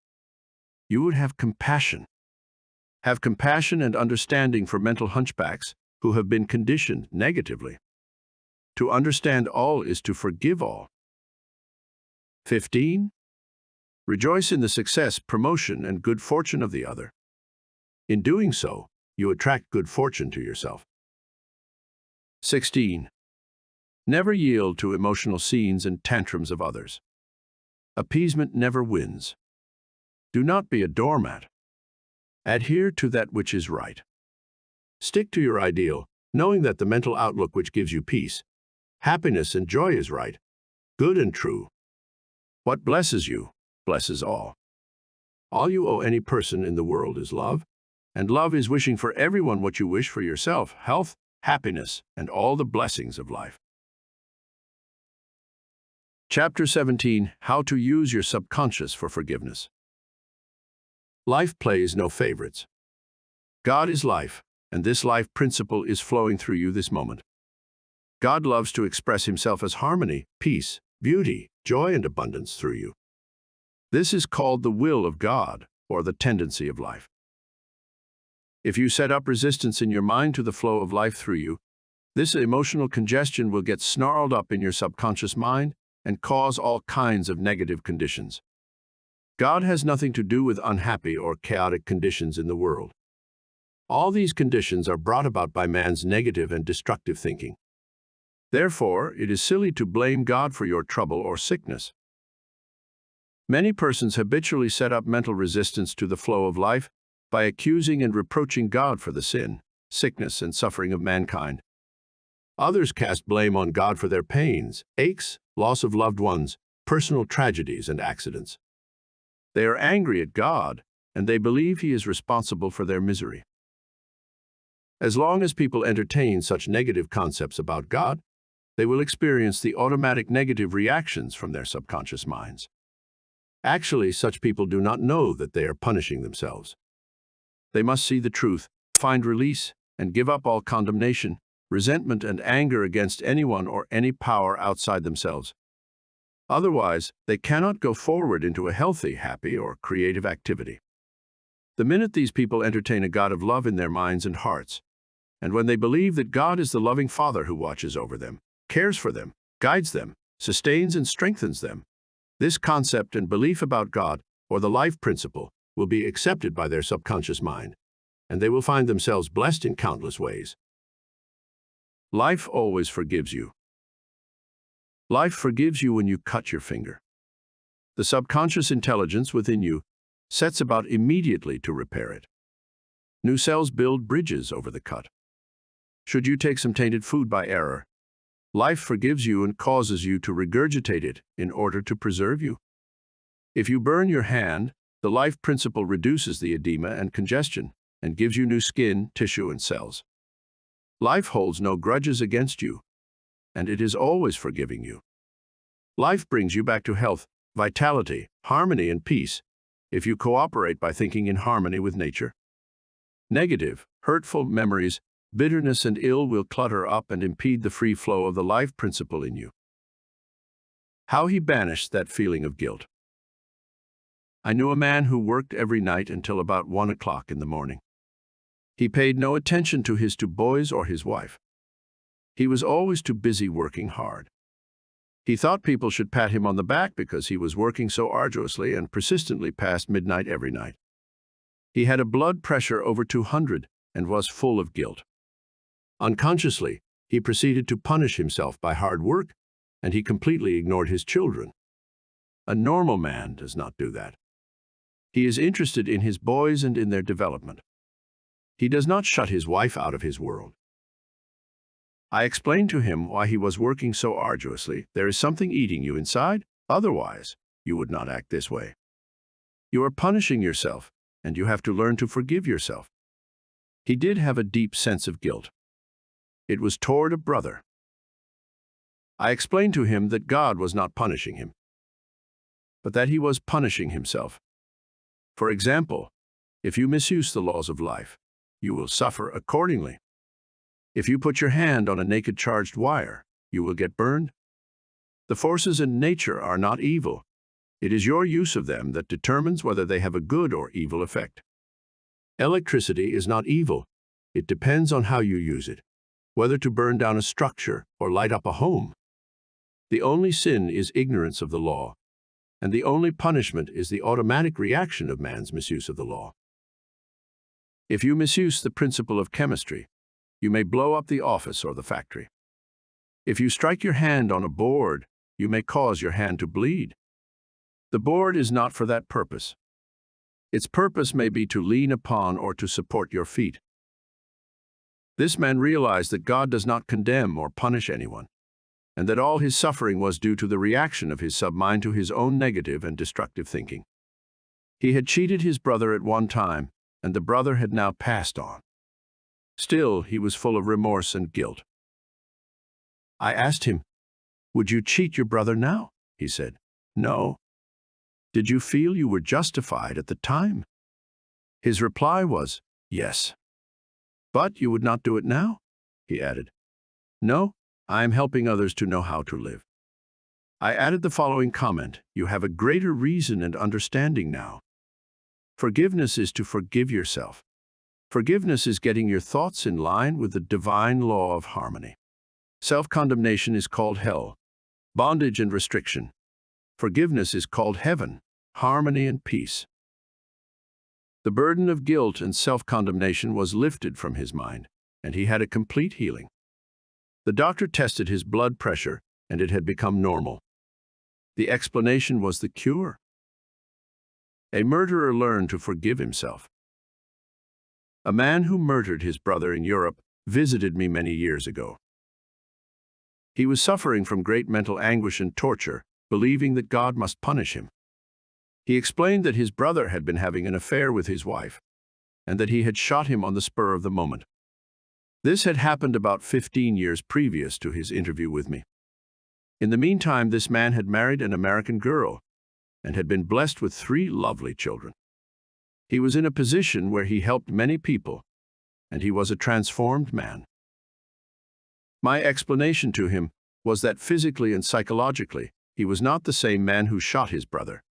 [SPEAKER 1] You would have compassion. Have compassion and understanding for mental hunchbacks who have been conditioned negatively. To understand all is to forgive all. 15. Rejoice in the success, promotion, and good fortune of the other. In doing so, you attract good fortune to yourself. 16. Never yield to emotional scenes and tantrums of others. Appeasement never wins. Do not be a doormat. Adhere to that which is right. Stick to your ideal, knowing that the mental outlook which gives you peace, happiness, and joy is right, good, and true. What blesses you, blesses all. All you owe any person in the world is love, and love is wishing for everyone what you wish for yourself, health, happiness, and all the blessings of life. Chapter 17, How to Use Your Subconscious for Forgiveness. Life plays no favorites. God is life, and this life principle is flowing through you this moment. God loves to express himself as harmony, peace, beauty, joy, and abundance through you. This is called the will of God, or the tendency of life. If you set up resistance in your mind to the flow of life through you, this emotional congestion will get snarled up in your subconscious mind and cause all kinds of negative conditions. God has nothing to do with unhappy or chaotic conditions in the world. All these conditions are brought about by man's negative and destructive thinking. Therefore, it is silly to blame God for your trouble or sickness. Many persons habitually set up mental resistance to the flow of life by accusing and reproaching God for the sin, sickness, and suffering of mankind. Others cast blame on God for their pains, aches, loss of loved ones, personal tragedies, and accidents. They are angry at God, and they believe he is responsible for their misery. As long as people entertain such negative concepts about God, they will experience the automatic negative reactions from their subconscious minds. Actually, such people do not know that they are punishing themselves. They must see the truth, find release, and give up all condemnation, resentment, and anger against anyone or any power outside themselves. Otherwise, they cannot go forward into a healthy, happy, or creative activity. The minute these people entertain a God of love in their minds and hearts, and when they believe that God is the loving Father who watches over them, cares for them, guides them, sustains and strengthens them, this concept and belief about God, or the life principle, will be accepted by their subconscious mind, and they will find themselves blessed in countless ways. Life always forgives you. Life forgives you when you cut your finger. The subconscious intelligence within you sets about immediately to repair it. New cells build bridges over the cut. Should you take some tainted food by error, Life forgives you and causes you to regurgitate it in order to preserve you. If you burn your hand, the life principle reduces the edema and congestion and gives you new skin, tissue, and cells. Life holds no grudges against you, and it is always forgiving you. Life brings you back to health, vitality, harmony, and peace if you cooperate by thinking in harmony with nature. Negative, hurtful memories, bitterness, and ill will clutter up and impede the free flow of the life principle in you. How he banished that feeling of guilt. I knew a man who worked every night until about 1 o'clock in the morning. He paid no attention to his two boys or his wife. He was always too busy working hard. He thought people should pat him on the back because he was working so arduously and persistently past midnight every night. He had a blood pressure over 200 and was full of guilt. Unconsciously, he proceeded to punish himself by hard work, and he completely ignored his children. A normal man does not do that. He is interested in his boys and in their development. He does not shut his wife out of his world. I explained to him why he was working so arduously. There is something eating you inside, otherwise you would not act this way. You are punishing yourself, and you have to learn to forgive yourself. He did have a deep sense of guilt. It was toward a brother. I explained to him that God was not punishing him, but that he was punishing himself. For example, if you misuse the laws of life, you will suffer accordingly. If you put your hand on a naked charged wire, you will get burned. The forces in nature are not evil. It is your use of them that determines whether they have a good or evil effect. Electricity is not evil. It depends on how you use it, whether to burn down a structure or light up a home. The only sin is ignorance of the law, and the only punishment is the automatic reaction of man's misuse of the law. If you misuse the principle of chemistry, you may blow up the office or the factory. If you strike your hand on a board, you may cause your hand to bleed. The board is not for that purpose. Its purpose may be to lean upon or to support your feet. This man realized that God does not condemn or punish anyone, and that all his suffering was due to the reaction of his submind to his own negative and destructive thinking. He had cheated his brother at one time, and the brother had now passed on. Still, he was full of remorse and guilt. I asked him, "Would you cheat your brother now?" He said, "No." "Did you feel you were justified at the time?" His reply was, "Yes." "But you would not do it now?" he added. "No, I am helping others to know how to live." I added the following comment: "You have a greater reason and understanding now. Forgiveness is to forgive yourself. Forgiveness is getting your thoughts in line with the divine law of harmony. Self-condemnation is called hell, bondage and restriction. Forgiveness is called heaven, harmony and peace." The burden of guilt and self-condemnation was lifted from his mind, and he had a complete healing. The doctor tested his blood pressure, and it had become normal. The explanation was the cure. A murderer learned to forgive himself. A man who murdered his brother in Europe visited me many years ago. He was suffering from great mental anguish and torture, believing that God must punish him. He explained that his brother had been having an affair with his wife, and that he had shot him on the spur of the moment. This had happened about 15 years previous to his interview with me. In the meantime, this man had married an American girl and had been blessed with 3 lovely children. He was in a position where he helped many people, and he was a transformed man. My explanation to him was that physically and psychologically, he was not the same man who shot his brother,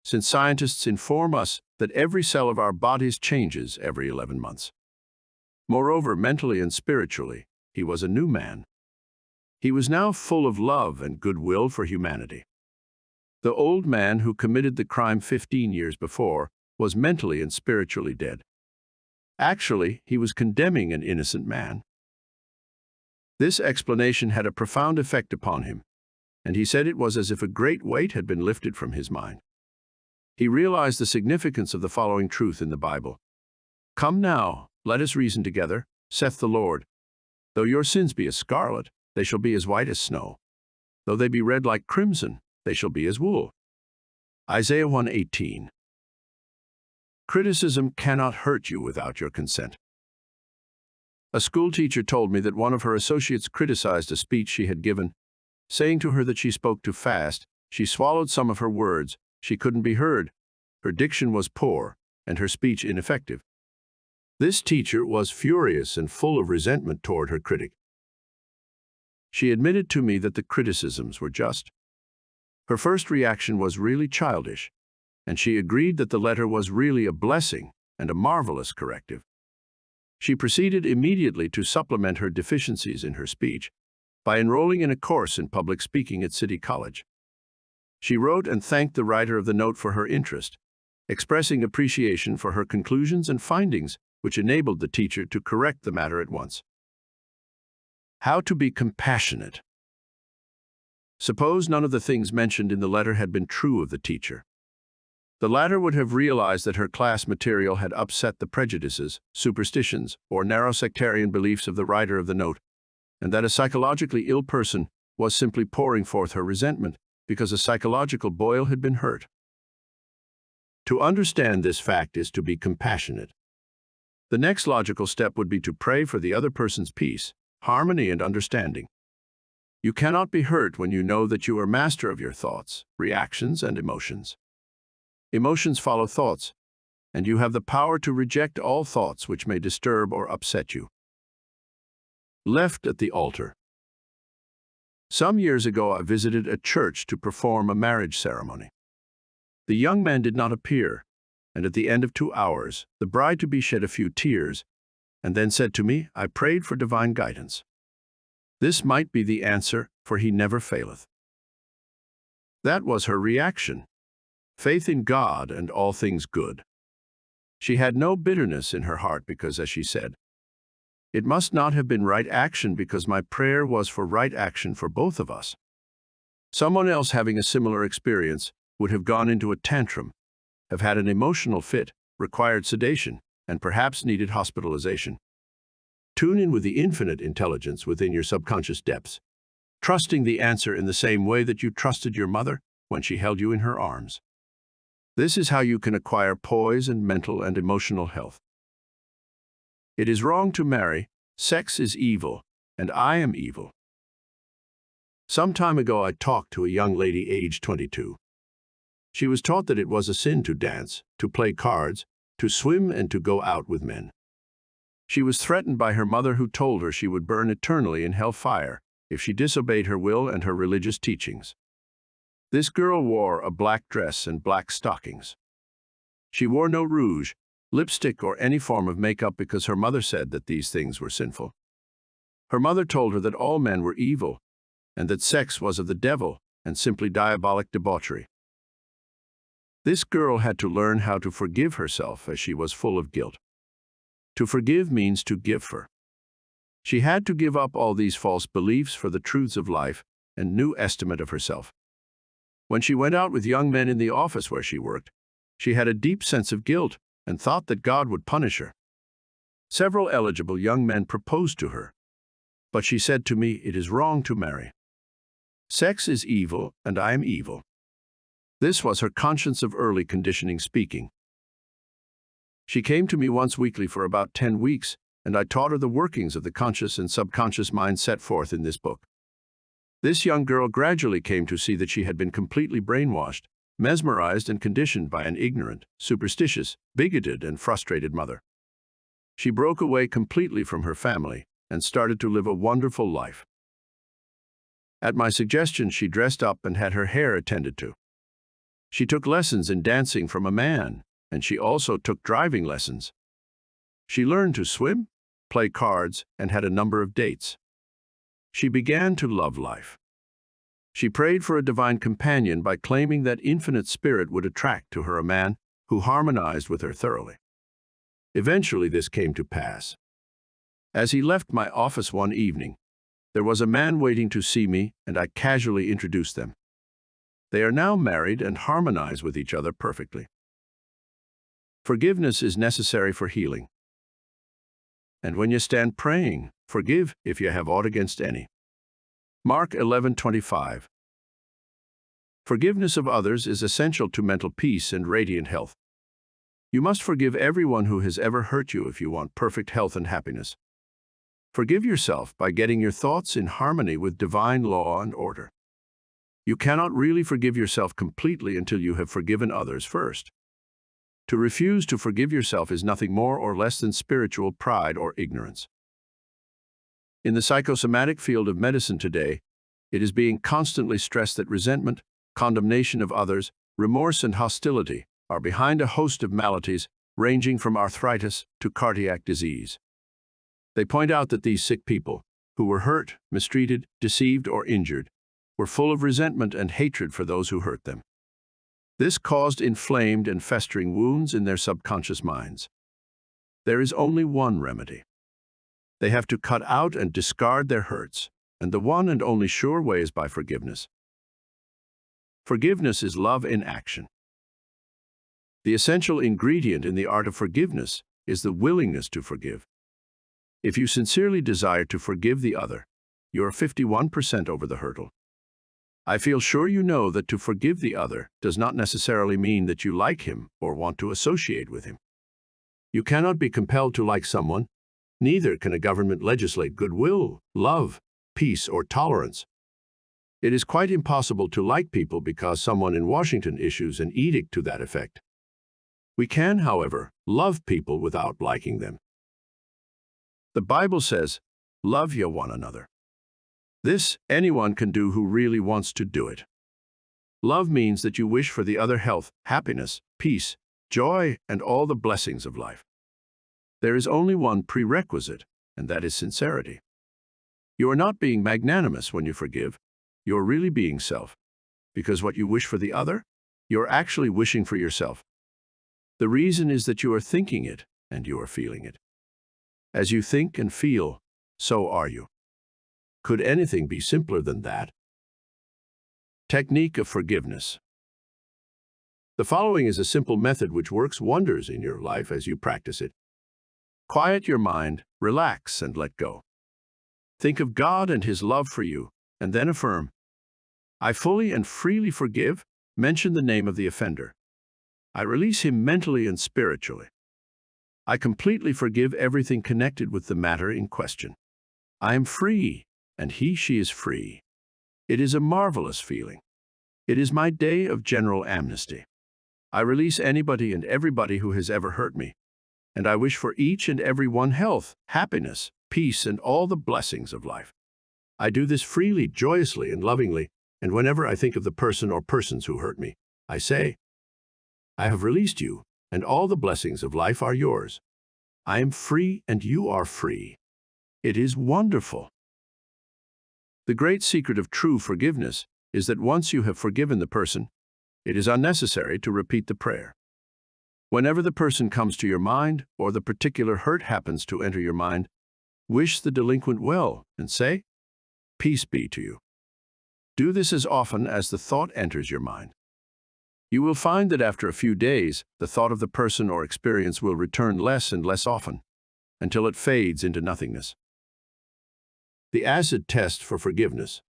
[SPEAKER 1] since scientists inform us that every cell of our bodies changes every 11 months. Moreover, mentally and spiritually, he was a new man. He was now full of love and goodwill for humanity. The old man who committed the crime 15 years before was mentally and spiritually dead. Actually, he was condemning an innocent man. This explanation had a profound effect upon him, and he said it was as if a great weight had been lifted from his mind. He realized the significance of the following truth in the Bible. "Come now, let us reason together, saith the Lord. Though your sins be as scarlet, they shall be as white as snow. Though they be red like crimson, they shall be as wool. Isaiah 1:18. Criticism cannot hurt you without your consent. A schoolteacher told me that one of her associates criticized a speech she had given, saying to her that she spoke too fast, she swallowed some of her words, she couldn't be heard, her diction was poor, and her speech ineffective. This teacher was furious and full of resentment toward her critic. She admitted to me that the criticisms were just. Her first reaction was really childish, and she agreed that the letter was really a blessing and a marvelous corrective. She proceeded immediately to supplement her deficiencies in her speech by enrolling in a course in public speaking at City College. She wrote and thanked the writer of the note for her interest, expressing appreciation for her conclusions and findings, which enabled the teacher to correct the matter at once. How to be compassionate. Suppose none of the things mentioned in the letter had been true of the teacher. The latter would have realized that her class material had upset the prejudices, superstitions, or narrow sectarian beliefs of the writer of the note, and that a psychologically ill person was simply pouring forth her resentment because a psychological boil had been hurt. To understand this fact is to be compassionate. The next logical step would be to pray for the other person's peace, harmony, and understanding. You cannot be hurt when you know that you are master of your thoughts, reactions, and emotions. Emotions follow thoughts, and you have the power to reject all thoughts which may disturb or upset you. Left at the altar. Some years ago, I visited a church to perform a marriage ceremony. The young man did not appear, and at the end of 2 hours, the bride-to-be shed a few tears, and then said to me, "I prayed for divine guidance. This might be the answer, for he never faileth." That was her reaction. Faith in God and all things good. She had no bitterness in her heart because, as she said, "It must not have been right action because my prayer was for right action for both of us." Someone else having a similar experience would have gone into a tantrum, have had an emotional fit, required sedation, and perhaps needed hospitalization. Tune in with the infinite intelligence within your subconscious depths, trusting the answer in the same way that you trusted your mother when she held you in her arms. This is how you can acquire poise and mental and emotional health. It is wrong to marry, sex is evil, and I am evil. Some time ago I talked to a young lady aged 22. She was taught that it was a sin to dance, to play cards, to swim, and to go out with men. She was threatened by her mother, who told her she would burn eternally in hell fire if she disobeyed her will and her religious teachings. This girl wore a black dress and black stockings. She wore no rouge, lipstick, or any form of makeup because her mother said that these things were sinful. Her mother told her that all men were evil and that sex was of the devil and simply diabolic debauchery. This girl had to learn how to forgive herself as she was full of guilt. To forgive means to give her. She had to give up all these false beliefs for the truths of life and new estimate of herself. When she went out with young men in the office where she worked, she had a deep sense of guilt and thought that God would punish her. Several eligible young men proposed to her, but she said to me, "It is wrong to marry. Sex is evil, and I am evil." This was her conscience of early conditioning speaking. She came to me once weekly for about 10 weeks, and I taught her the workings of the conscious and subconscious mind set forth in this book. This young girl gradually came to see that she had been completely brainwashed, mesmerized, and conditioned by an ignorant, superstitious, bigoted, and frustrated mother. She broke away completely from her family and started to live a wonderful life. At my suggestion, she dressed up and had her hair attended to. She took lessons in dancing from a man, and she also took driving lessons. She learned to swim, play cards, and had a number of dates. She began to love life. She prayed for a divine companion by claiming that infinite spirit would attract to her a man who harmonized with her thoroughly. Eventually, this came to pass. As he left my office one evening, there was a man waiting to see me, and I casually introduced them. They are now married and harmonize with each other perfectly. Forgiveness is necessary for healing. And when you stand praying, forgive if you have aught against any. Mark 11:25. Forgiveness of others is essential to mental peace and radiant health. You must forgive everyone who has ever hurt you if you want perfect health and happiness. Forgive yourself by getting your thoughts in harmony with divine law and order. You cannot really forgive yourself completely until you have forgiven others first. To refuse to forgive yourself is nothing more or less than spiritual pride or ignorance. In the psychosomatic field of medicine today, it is being constantly stressed that resentment, condemnation of others, remorse and hostility are behind a host of maladies ranging from arthritis to cardiac disease. They point out that these sick people, who were hurt, mistreated, deceived, or injured, were full of resentment and hatred for those who hurt them. This caused inflamed and festering wounds in their subconscious minds. There is only one remedy. They have to cut out and discard their hurts, and the one and only sure way is by forgiveness. Forgiveness is love in action. The essential ingredient in the art of forgiveness is the willingness to forgive. If you sincerely desire to forgive the other, you are 51% over the hurdle. I feel sure you know that to forgive the other does not necessarily mean that you like him or want to associate with him. You cannot be compelled to like someone. Neither can a government legislate goodwill, love, peace, or tolerance. It is quite impossible to like people because someone in Washington issues an edict to that effect. We can, however, love people without liking them. The Bible says, "Love ye one another." This anyone can do who really wants to do it. Love means that you wish for the other health, happiness, peace, joy, and all the blessings of life. There is only one prerequisite, and that is sincerity. You are not being magnanimous when you forgive. You are really being self. Because what you wish for the other, you are actually wishing for yourself. The reason is that you are thinking it and you are feeling it. As you think and feel, so are you. Could anything be simpler than that? Technique of forgiveness. The following is a simple method which works wonders in your life as you practice it. Quiet your mind, relax, and let go. Think of God and His love for you, and then affirm, "I fully and freely forgive." Mention the name of the offender. I release him mentally and spiritually. I completely forgive everything connected with the matter in question. I am free, and she is free. It is a marvelous feeling. It is my day of general amnesty. I release anybody and everybody who has ever hurt me, and I wish for each and every one health, happiness, peace, and all the blessings of life. I do this freely, joyously, and lovingly, and whenever I think of the person or persons who hurt me, I say, "I have released you, and all the blessings of life are yours. I am free, and you are free." It is wonderful. The great secret of true forgiveness is that once you have forgiven the person, it is unnecessary to repeat the prayer. Whenever the person comes to your mind, or the particular hurt happens to enter your mind, wish the delinquent well and say, "Peace be to you." Do this as often as the thought enters your mind. You will find that after a few days, the thought of the person or experience will return less and less often, until it fades into nothingness. The acid test for forgiveness.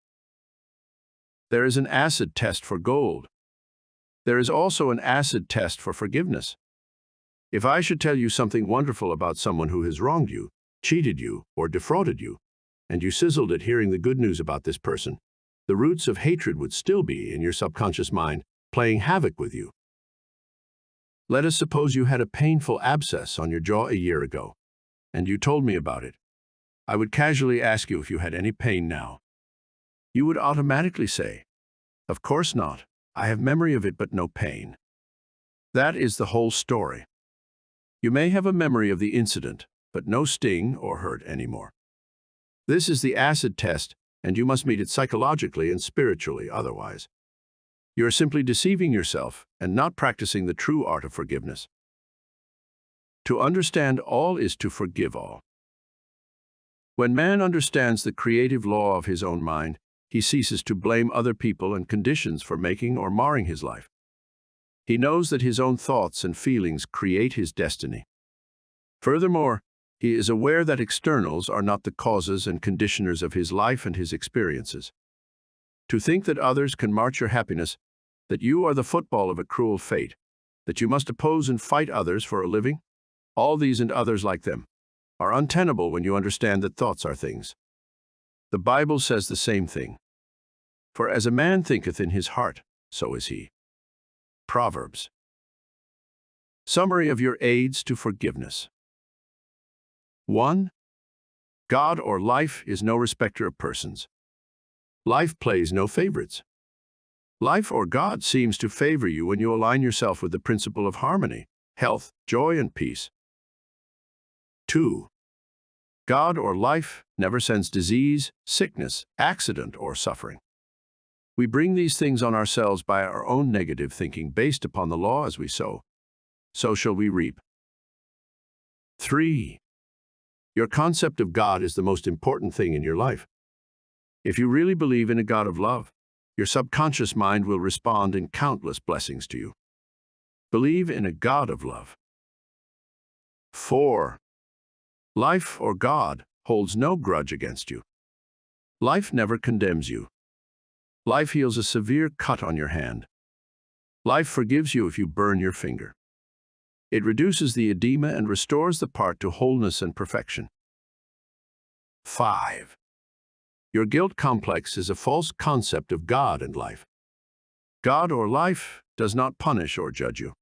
[SPEAKER 1] There is an acid test for gold. There is also an acid test for forgiveness. If I should tell you something wonderful about someone who has wronged you, cheated you, or defrauded you, and you sizzled at hearing the good news about this person, the roots of hatred would still be in your subconscious mind, playing havoc with you. Let us suppose you had a painful abscess on your jaw a year ago, and you told me about it. I would casually ask you if you had any pain now. You would automatically say, "Of course not. I have memory of it, but no pain." That is the whole story. You may have a memory of the incident, but no sting or hurt anymore. This is the acid test, and you must meet it psychologically and spiritually otherwise. You are simply deceiving yourself and not practicing the true art of forgiveness. To understand all is to forgive all. When man understands the creative law of his own mind, he ceases to blame other people and conditions for making or marring his life. He knows that his own thoughts and feelings create his destiny. Furthermore, he is aware that externals are not the causes and conditioners of his life and his experiences. To think that others can march your happiness, that you are the football of a cruel fate, that you must oppose and fight others for a living, all these and others like them, are untenable when you understand that thoughts are things. The Bible says the same thing. For as a man thinketh in his heart, so is he. Proverbs. Summary of your aids to forgiveness. 1. God or life is no respecter of persons. Life plays no favorites. Life or God seems to favor you when you align yourself with the principle of harmony, health, joy, and peace. 2. God or life never sends disease, sickness, accident, or suffering. We bring these things on ourselves by our own negative thinking based upon the law as we sow. So shall we reap. 3. Your concept of God is the most important thing in your life. If you really believe in a God of love, your subconscious mind will respond in countless blessings to you. Believe in a God of love. 4. Life or God holds no grudge against you. Life never condemns you. Life heals a severe cut on your hand. Life forgives you if you burn your finger. It reduces the edema and restores the part to wholeness and perfection. 5. Your guilt complex is a false concept of God and life. God or life does not punish or judge you.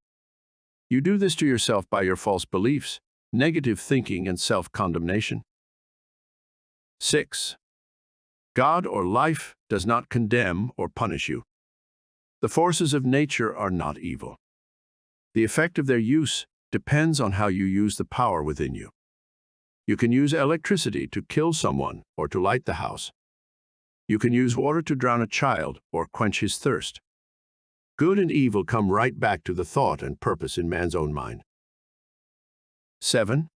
[SPEAKER 1] You do this to yourself by your false beliefs, negative thinking, and self-condemnation. 6. God or life does not condemn or punish you. The forces of nature are not evil. The effect of their use depends on how you use the power within you. You can use electricity to kill someone or to light the house. You can use water to drown a child or quench his thirst. Good and evil come right back to the thought and purpose in man's own mind. 7.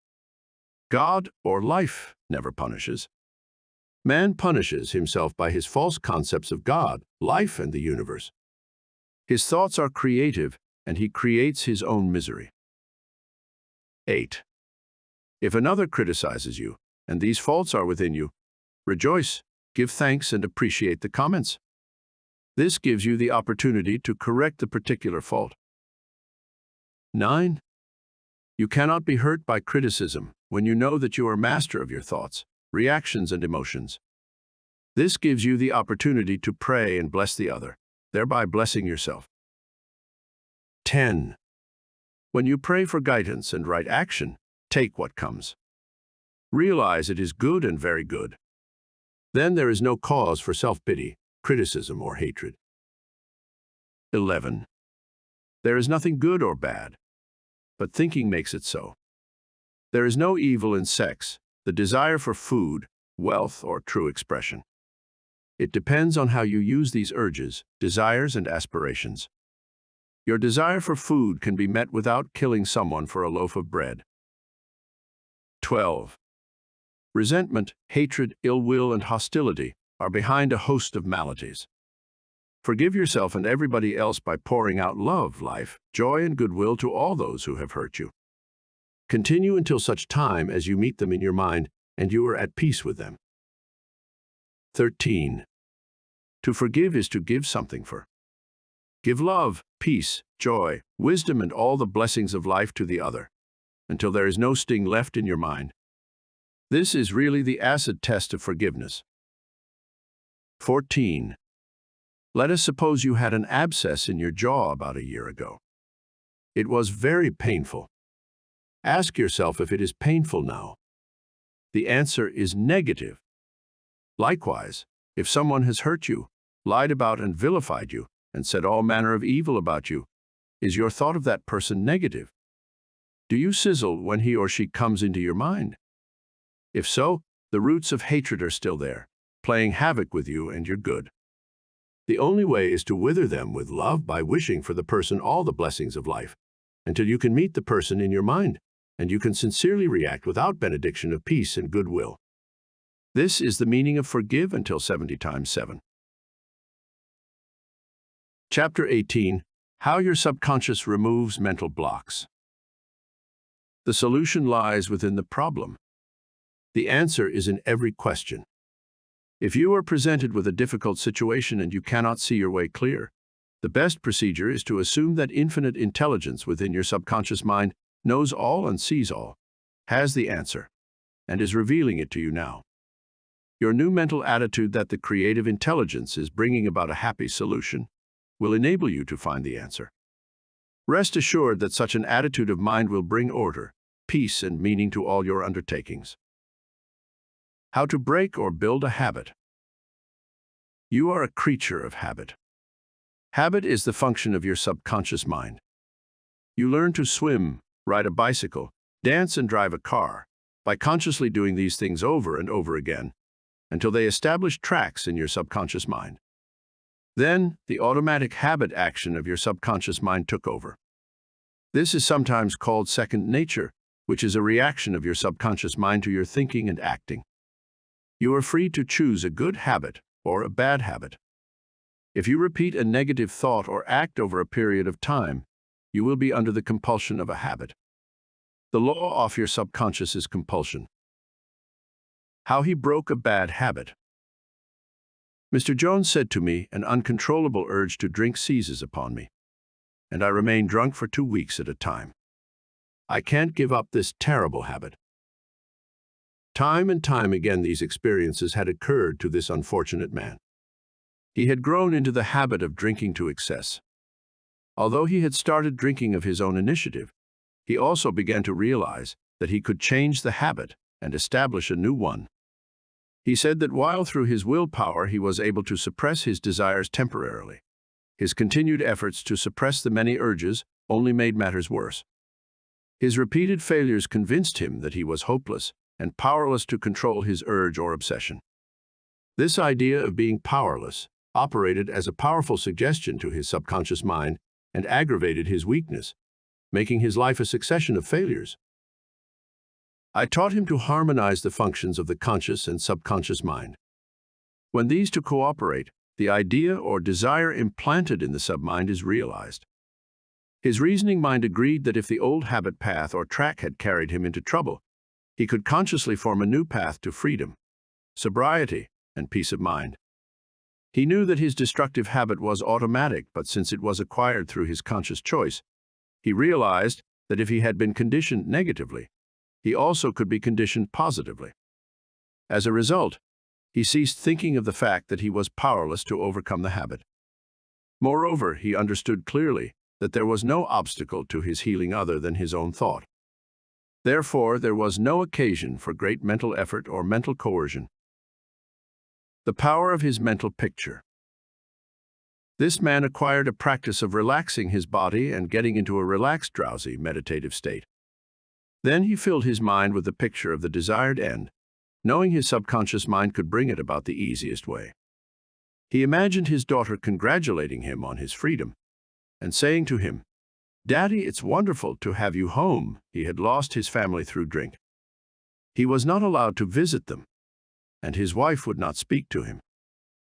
[SPEAKER 1] God or life never punishes. Man punishes himself by his false concepts of God, life, and the universe. His thoughts are creative, and he creates his own misery. 8. If another criticizes you, and these faults are within you, rejoice, give thanks, and appreciate the comments. This gives you the opportunity to correct the particular fault. 9. You cannot be hurt by criticism when you know that you are master of your thoughts, reactions, and emotions. This gives you the opportunity to pray and bless the other, thereby blessing yourself. 10. When you pray for guidance and right action, take what comes. Realize it is good and very good. Then there is no cause for self-pity, criticism, or hatred. 11. There is nothing good or bad, but thinking makes it so. There is no evil in sex, the desire for food, wealth, or true expression. It depends on how you use these urges, desires, and aspirations. Your desire for food can be met without killing someone for a loaf of bread. 12. Resentment, hatred, ill will, and hostility are behind a host of maladies. Forgive yourself and everybody else by pouring out love, life, joy, and goodwill to all those who have hurt you. Continue until such time as you meet them in your mind and you are at peace with them. 13. To forgive is to give something for. Give love, peace, joy, wisdom, and all the blessings of life to the other, until there is no sting left in your mind. This is really the acid test of forgiveness. 14. Let us suppose you had an abscess in your jaw about a year ago. It was very painful. Ask yourself if it is painful now. The answer is negative. Likewise, if someone has hurt you, lied about and vilified you, and said all manner of evil about you, is your thought of that person negative? Do you sizzle when he or she comes into your mind? If so, the roots of hatred are still there, playing havoc with you and your good. The only way is to wither them with love by wishing for the person all the blessings of life, until you can meet the person in your mind, and you can sincerely react without benediction of peace and goodwill. This is the meaning of forgive until 70 times 7. Chapter 18. How your subconscious removes mental blocks. The solution lies within the problem. The answer is in every question. If you are presented with a difficult situation and you cannot see your way clear, the best procedure is to assume that infinite intelligence within your subconscious mind knows all and sees all, has the answer, and is revealing it to you now. Your new mental attitude that the creative intelligence is bringing about a happy solution will enable you to find the answer. Rest assured that such an attitude of mind will bring order, peace, and meaning to all your undertakings. How to break or build a habit. You are a creature of habit. Habit is the function of your subconscious mind. You learn to swim, ride a bicycle, dance, and drive a car by consciously doing these things over and over again until they establish tracks in your subconscious mind. Then, the automatic habit action of your subconscious mind took over. This is sometimes called second nature, which is a reaction of your subconscious mind to your thinking and acting. You are free to choose a good habit or a bad habit. If you repeat a negative thought or act over a period of time, you will be under the compulsion of a habit. The law of your subconscious is compulsion. How he broke a bad habit. Mr. Jones said to me, an uncontrollable urge to drink seizes upon me, and I remain drunk for 2 weeks at a time. I can't give up this terrible habit. Time and time again these experiences had occurred to this unfortunate man. He had grown into the habit of drinking to excess. Although he had started drinking of his own initiative, he also began to realize that he could change the habit and establish a new one. He said that while through his willpower he was able to suppress his desires temporarily, his continued efforts to suppress the many urges only made matters worse. His repeated failures convinced him that he was hopeless and powerless to control his urge or obsession. This idea of being powerless operated as a powerful suggestion to his subconscious mind and aggravated his weakness, making his life a succession of failures. I taught him to harmonize the functions of the conscious and subconscious mind. When these two cooperate, the idea or desire implanted in the submind is realized. His reasoning mind agreed that if the old habit path or track had carried him into trouble, he could consciously form a new path to freedom, sobriety, and peace of mind. He knew that his destructive habit was automatic, but since it was acquired through his conscious choice, he realized that if he had been conditioned negatively, he also could be conditioned positively. As a result, he ceased thinking of the fact that he was powerless to overcome the habit. Moreover, he understood clearly that there was no obstacle to his healing other than his own thought. Therefore, there was no occasion for great mental effort or mental coercion. The power of his mental picture. This man acquired a practice of relaxing his body and getting into a relaxed, drowsy, meditative state. Then he filled his mind with the picture of the desired end, knowing his subconscious mind could bring it about the easiest way. He imagined his daughter congratulating him on his freedom and saying to him, "Daddy, it's wonderful to have you home." He had lost his family through drink. He was not allowed to visit them, and his wife would not speak to him.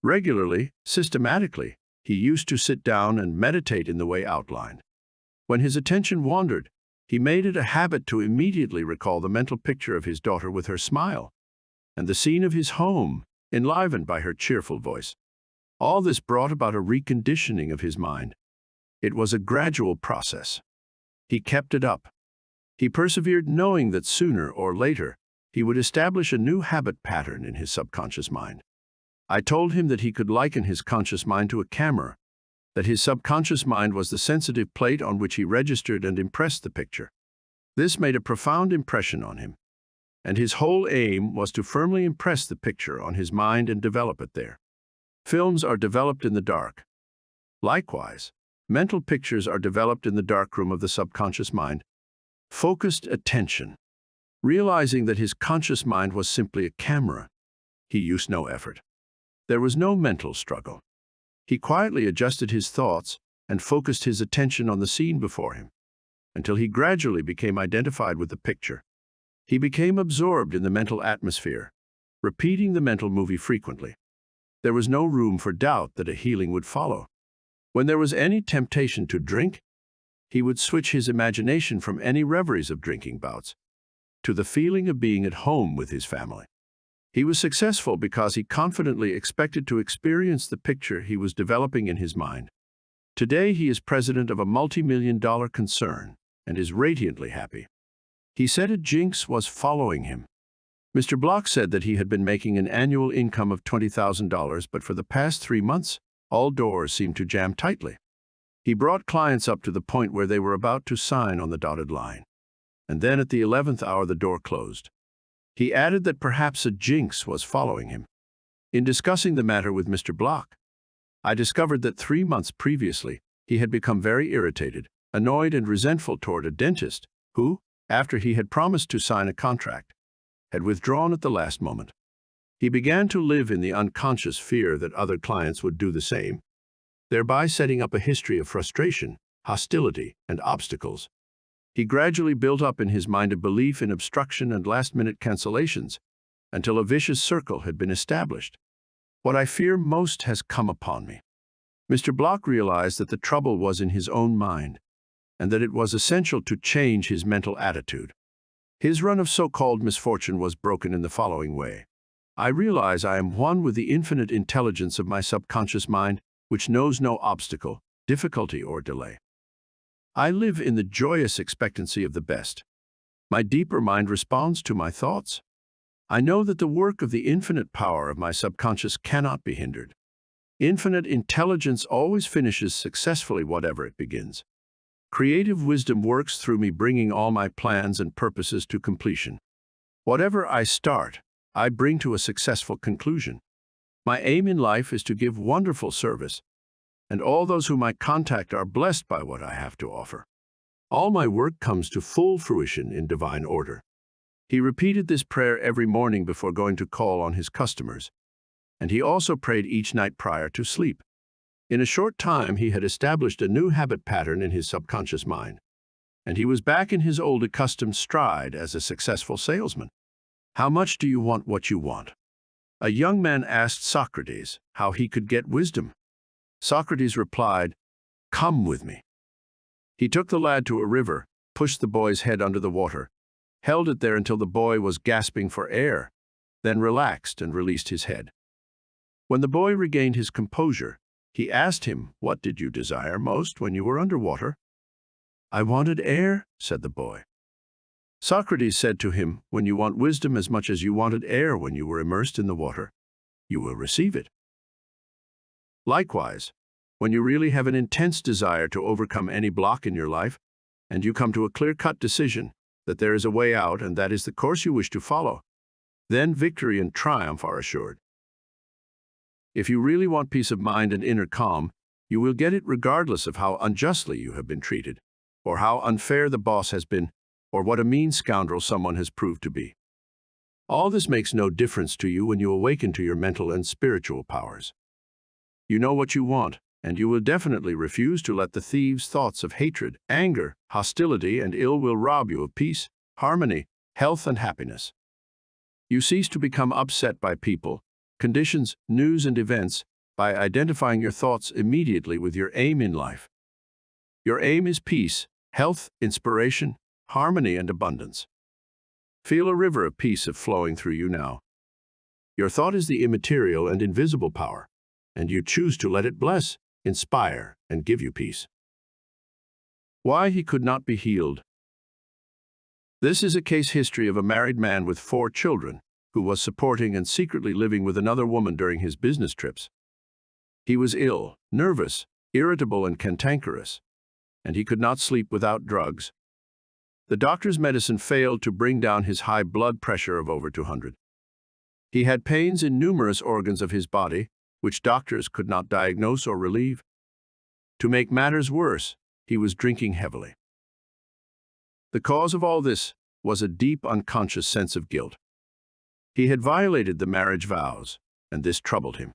[SPEAKER 1] Regularly, systematically, he used to sit down and meditate in the way outlined. When his attention wandered, he made it a habit to immediately recall the mental picture of his daughter with her smile, and the scene of his home, enlivened by her cheerful voice. All this brought about a reconditioning of his mind. It was a gradual process. He kept it up. He persevered, knowing that sooner or later he would establish a new habit pattern in his subconscious mind. I told him that he could liken his conscious mind to a camera, that his subconscious mind was the sensitive plate on which he registered and impressed the picture. This made a profound impression on him, and his whole aim was to firmly impress the picture on his mind and develop it there. Films are developed in the dark. Likewise, mental pictures are developed in the darkroom of the subconscious mind. Focused attention. Realizing that his conscious mind was simply a camera, he used no effort. There was no mental struggle. He quietly adjusted his thoughts and focused his attention on the scene before him, until he gradually became identified with the picture. He became absorbed in the mental atmosphere, repeating the mental movie frequently. There was no room for doubt that a healing would follow. When there was any temptation to drink, he would switch his imagination from any reveries of drinking bouts to the feeling of being at home with his family. He was successful because he confidently expected to experience the picture he was developing in his mind. Today, he is president of a multi-million-dollar concern and is radiantly happy. He said a jinx was following him. Mr. Block said that he had been making an annual income of $20,000, but for the past 3 months, all doors seemed to jam tightly. He brought clients up to the point where they were about to sign on the dotted line. And then at the 11th hour, the door closed. He added that perhaps a jinx was following him. In discussing the matter with Mr. Block, I discovered that 3 months previously, he had become very irritated, annoyed, and resentful toward a dentist who, after he had promised to sign a contract, had withdrawn at the last moment. He began to live in the unconscious fear that other clients would do the same, thereby setting up a history of frustration, hostility, and obstacles. He gradually built up in his mind a belief in obstruction and last-minute cancellations until a vicious circle had been established. What I fear most has come upon me. Mr. Block realized that the trouble was in his own mind and that it was essential to change his mental attitude. His run of so-called misfortune was broken in the following way. I realize I am one with the infinite intelligence of my subconscious mind, which knows no obstacle, difficulty, or delay. I live in the joyous expectancy of the best. My deeper mind responds to my thoughts. I know that the work of the infinite power of my subconscious cannot be hindered. Infinite intelligence always finishes successfully whatever it begins. Creative wisdom works through me, bringing all my plans and purposes to completion. Whatever I start, I bring to a successful conclusion. My aim in life is to give wonderful service, and all those whom I contact are blessed by what I have to offer. All my work comes to full fruition in divine order. He repeated this prayer every morning before going to call on his customers, and he also prayed each night prior to sleep. In a short time, he had established a new habit pattern in his subconscious mind, and he was back in his old accustomed stride as a successful salesman. How much do you want what you want? A young man asked Socrates how he could get wisdom. Socrates replied, "Come with me." He took the lad to a river, pushed the boy's head under the water, held it there until the boy was gasping for air, then relaxed and released his head. When the boy regained his composure, he asked him, "What did you desire most when you were underwater?" "I wanted air," said the boy. Socrates said to him, "When you want wisdom as much as you wanted air when you were immersed in the water, you will receive it." Likewise, when you really have an intense desire to overcome any block in your life, and you come to a clear-cut decision that there is a way out and that is the course you wish to follow, then victory and triumph are assured. If you really want peace of mind and inner calm, you will get it regardless of how unjustly you have been treated, or how unfair the boss has been, or what a mean scoundrel someone has proved to be. All this makes no difference to you when you awaken to your mental and spiritual powers. You know what you want, and you will definitely refuse to let the thieves' thoughts of hatred, anger, hostility, and ill will rob you of peace, harmony, health, and happiness. You cease to become upset by people, conditions, news, and events by identifying your thoughts immediately with your aim in life. Your aim is peace, health, inspiration, harmony, and abundance. Feel a river of peace flowing through you now. Your thought is the immaterial and invisible power, and you choose to let it bless, inspire, and give you peace. Why he could not be healed. This is a case history of a married man with 4 children who was supporting and secretly living with another woman during his business trips. He was ill, nervous, irritable, and cantankerous, and he could not sleep without drugs. The doctor's medicine failed to bring down his high blood pressure of over 200. He had pains in numerous organs of his body, which doctors could not diagnose or relieve. To make matters worse, he was drinking heavily. The cause of all this was a deep unconscious sense of guilt. He had violated the marriage vows, and this troubled him.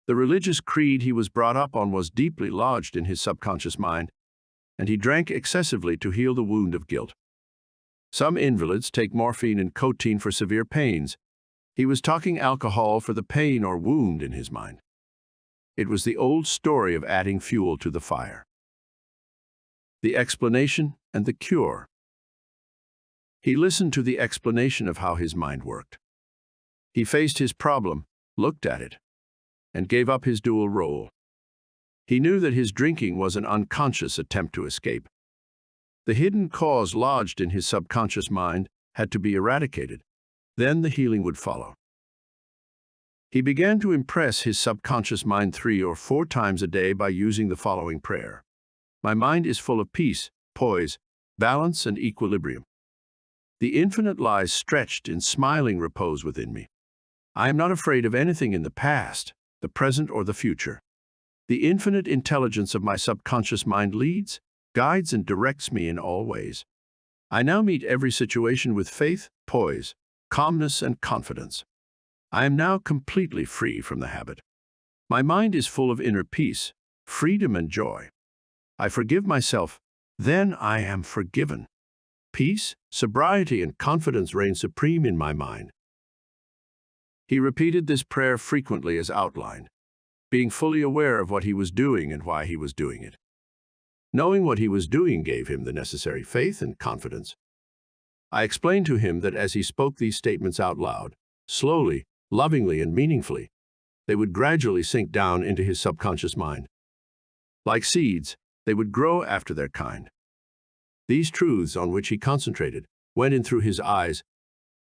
[SPEAKER 1] The religious creed he was brought up on was deeply lodged in his subconscious mind, and he drank excessively to heal the wound of guilt. Some invalids take morphine and codeine for severe pains. He was talking alcohol for the pain or wound in his mind. It was the old story of adding fuel to the fire. The explanation and the cure. He listened to the explanation of how his mind worked. He faced his problem, looked at it, and gave up his dual role. He knew that his drinking was an unconscious attempt to escape. The hidden cause lodged in his subconscious mind had to be eradicated. Then the healing would follow. He began to impress his subconscious mind 3 or 4 times a day by using the following prayer. My mind is full of peace, poise, balance, and equilibrium. The infinite lies stretched in smiling repose within me. I am not afraid of anything in the past, the present, or the future. The infinite intelligence of my subconscious mind leads, guides, and directs me in all ways. I now meet every situation with faith, poise, calmness, and confidence. I am now completely free from the habit. My mind is full of inner peace, freedom, and joy. I forgive myself, then I am forgiven. Peace, sobriety, and confidence reign supreme in my mind. He repeated this prayer frequently as outlined, being fully aware of what he was doing and why he was doing it. Knowing what he was doing gave him the necessary faith and confidence. I explained to him that as he spoke these statements out loud, slowly, lovingly, and meaningfully, they would gradually sink down into his subconscious mind. Like seeds, they would grow after their kind. These truths on which he concentrated went in through his eyes.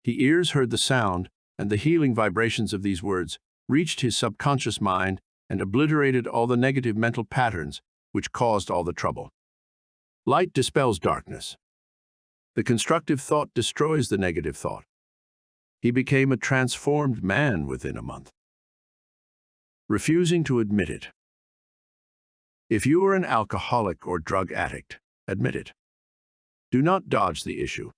[SPEAKER 1] His ears heard the sound, and the healing vibrations of these words reached his subconscious mind and obliterated all the negative mental patterns which caused all the trouble. Light dispels darkness. The constructive thought destroys the negative thought. He became a transformed man within a month. Refusing to admit it. If you are an alcoholic or drug addict, admit it. Do not dodge the issue.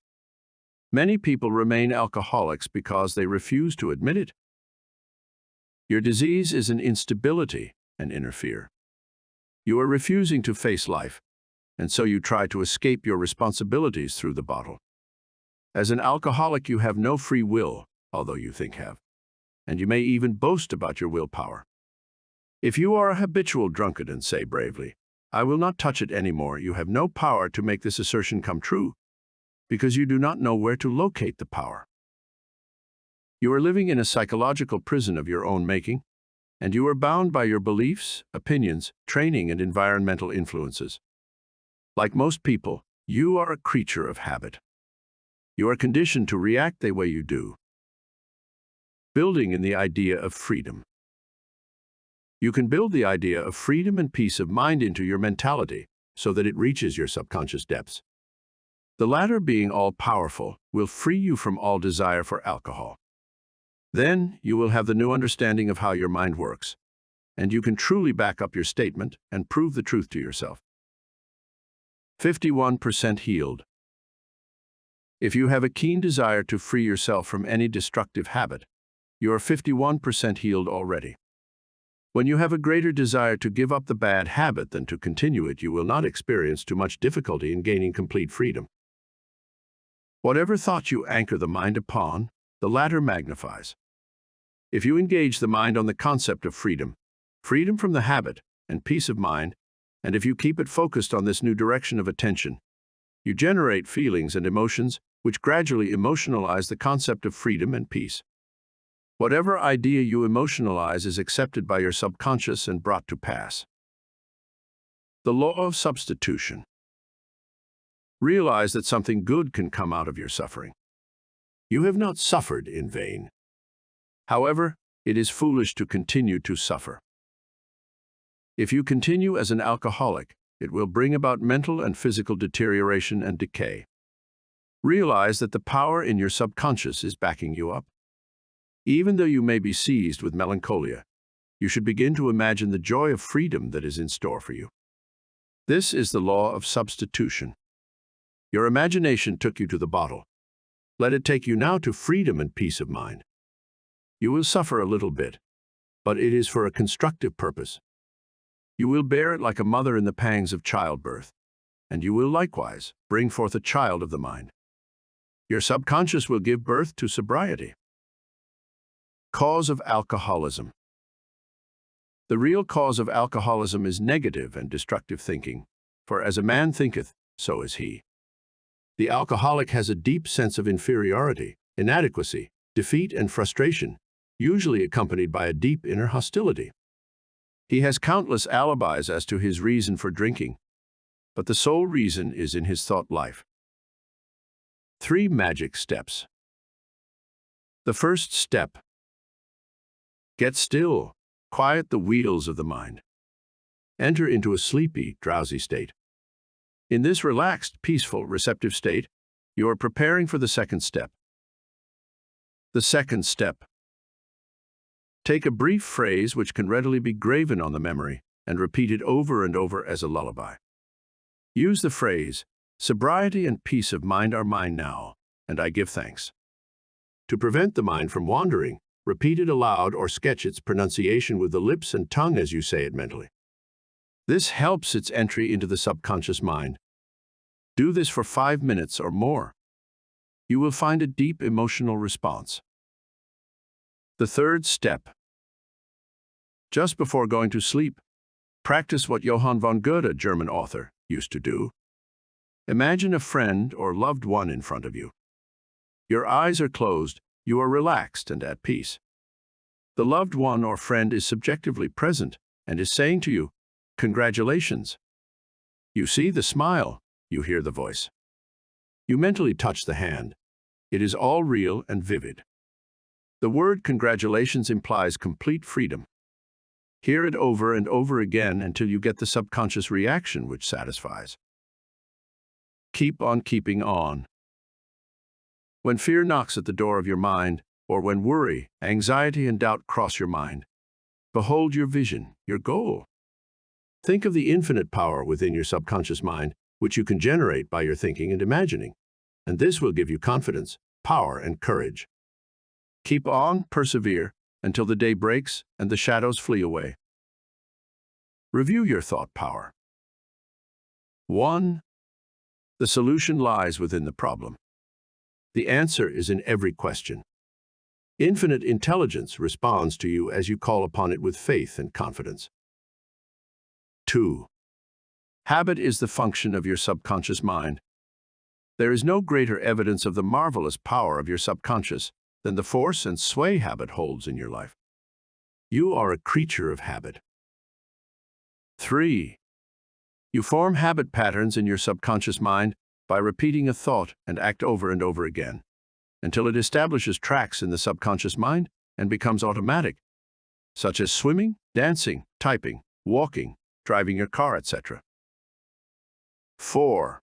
[SPEAKER 1] Many people remain alcoholics because they refuse to admit it. Your disease is an instability, an inner fear. You are refusing to face life, and so you try to escape your responsibilities through the bottle. As an alcoholic, you have no free will, although you think have, and you may even boast about your willpower. If you are a habitual drunkard and say bravely, I will not touch it anymore, you have no power to make this assertion come true, because you do not know where to locate the power. You are living in a psychological prison of your own making, and you are bound by your beliefs, opinions, training, and environmental influences. Like most people, you are a creature of habit. You are conditioned to react the way you do. Building in the idea of freedom. You can build the idea of freedom and peace of mind into your mentality so that it reaches your subconscious depths. The latter, being all-powerful, will free you from all desire for alcohol. Then you will have the new understanding of how your mind works, and you can truly back up your statement and prove the truth to yourself. 51% healed. If you have a keen desire to free yourself from any destructive habit, you are 51% healed already. When you have a greater desire to give up the bad habit than to continue it, you will not experience too much difficulty in gaining complete freedom. Whatever thought you anchor the mind upon, the latter magnifies. If you engage the mind on the concept of freedom, freedom from the habit, and peace of mind, and if you keep it focused on this new direction of attention, you generate feelings and emotions which gradually emotionalize the concept of freedom and peace. Whatever idea you emotionalize is accepted by your subconscious and brought to pass. The law of substitution. Realize that something good can come out of your suffering. You have not suffered in vain. However, it is foolish to continue to suffer. If you continue as an alcoholic, it will bring about mental and physical deterioration and decay. Realize that the power in your subconscious is backing you up. Even though you may be seized with melancholia, you should begin to imagine the joy of freedom that is in store for you. This is the law of substitution. Your imagination took you to the bottle. Let it take you now to freedom and peace of mind. You will suffer a little bit, but it is for a constructive purpose. You will bear it like a mother in the pangs of childbirth, and you will likewise bring forth a child of the mind. Your subconscious will give birth to sobriety. Cause of alcoholism. The real cause of alcoholism is negative and destructive thinking, for as a man thinketh, so is he. The alcoholic has a deep sense of inferiority, inadequacy, defeat, and frustration, usually accompanied by a deep inner hostility. He has countless alibis as to his reason for drinking, but the sole reason is in his thought life. 3 magic steps. The first step: get still, quiet the wheels of the mind. Enter into a sleepy, drowsy state. In this relaxed, peaceful, receptive state, you are preparing for the second step. The second step: take a brief phrase which can readily be graven on the memory and repeat it over and over as a lullaby. Use the phrase, "Sobriety and peace of mind are mine now, and I give thanks." To prevent the mind from wandering, repeat it aloud or sketch its pronunciation with the lips and tongue as you say it mentally. This helps its entry into the subconscious mind. Do this for 5 minutes or more. You will find a deep emotional response. The third step: just before going to sleep, practice what Johann von Goethe, German author, used to do. Imagine a friend or loved one in front of you. Your eyes are closed, you are relaxed and at peace. The loved one or friend is subjectively present and is saying to you, "Congratulations." You see the smile, you hear the voice. You mentally touch the hand. It is all real and vivid. The word congratulations implies complete freedom. Hear it over and over again until you get the subconscious reaction which satisfies. Keep on keeping on. When fear knocks at the door of your mind, or when worry, anxiety, and doubt cross your mind, behold your vision, your goal. Think of the infinite power within your subconscious mind, which you can generate by your thinking and imagining, and this will give you confidence, power, and courage. Keep on, persevere, until the day breaks and the shadows flee away. Review your thought power. 1. The solution lies within the problem. The answer is in every question. Infinite intelligence responds to you as you call upon it with faith and confidence. 2. Habit is the function of your subconscious mind. There is no greater evidence of the marvelous power of your subconscious than the force and sway habit holds in your life. You are a creature of habit. 3. You form habit patterns in your subconscious mind by repeating a thought and act over and over again, until it establishes tracks in the subconscious mind and becomes automatic, such as swimming, dancing, typing, walking, driving your car, etc. 4.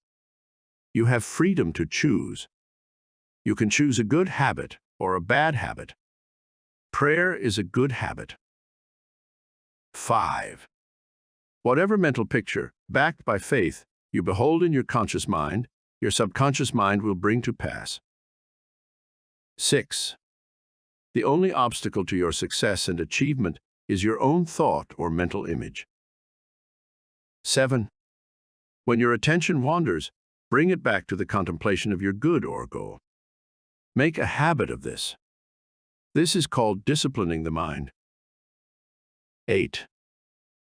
[SPEAKER 1] You have freedom to choose. You can choose a good habit or a bad habit. Prayer is a good habit. 5. Whatever mental picture, backed by faith, you behold in your conscious mind, your subconscious mind will bring to pass. 6. The only obstacle to your success and achievement is your own thought or mental image. 7. When your attention wanders, bring it back to the contemplation of your good or goal. Make a habit of this. This is called disciplining the mind. 8.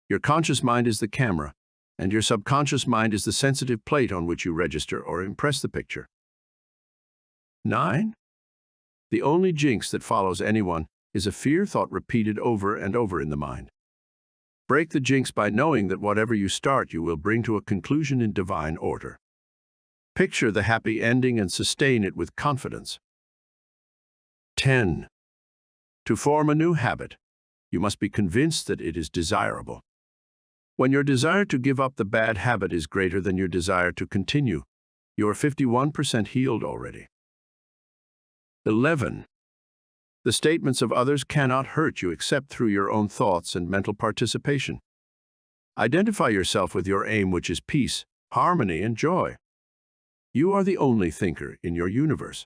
[SPEAKER 1] Your conscious mind is the camera, and your subconscious mind is the sensitive plate on which you register or impress the picture. 9. The only jinx that follows anyone is a fear thought repeated over and over in the mind. Break the jinx by knowing that whatever you start, you will bring to a conclusion in divine order. Picture the happy ending and sustain it with confidence. 10. To form a new habit, you must be convinced that it is desirable. When your desire to give up the bad habit is greater than your desire to continue, you are 51% healed already. 11. The statements of others cannot hurt you except through your own thoughts and mental participation. Identify yourself with your aim, which is peace, harmony, and joy. You are the only thinker in your universe.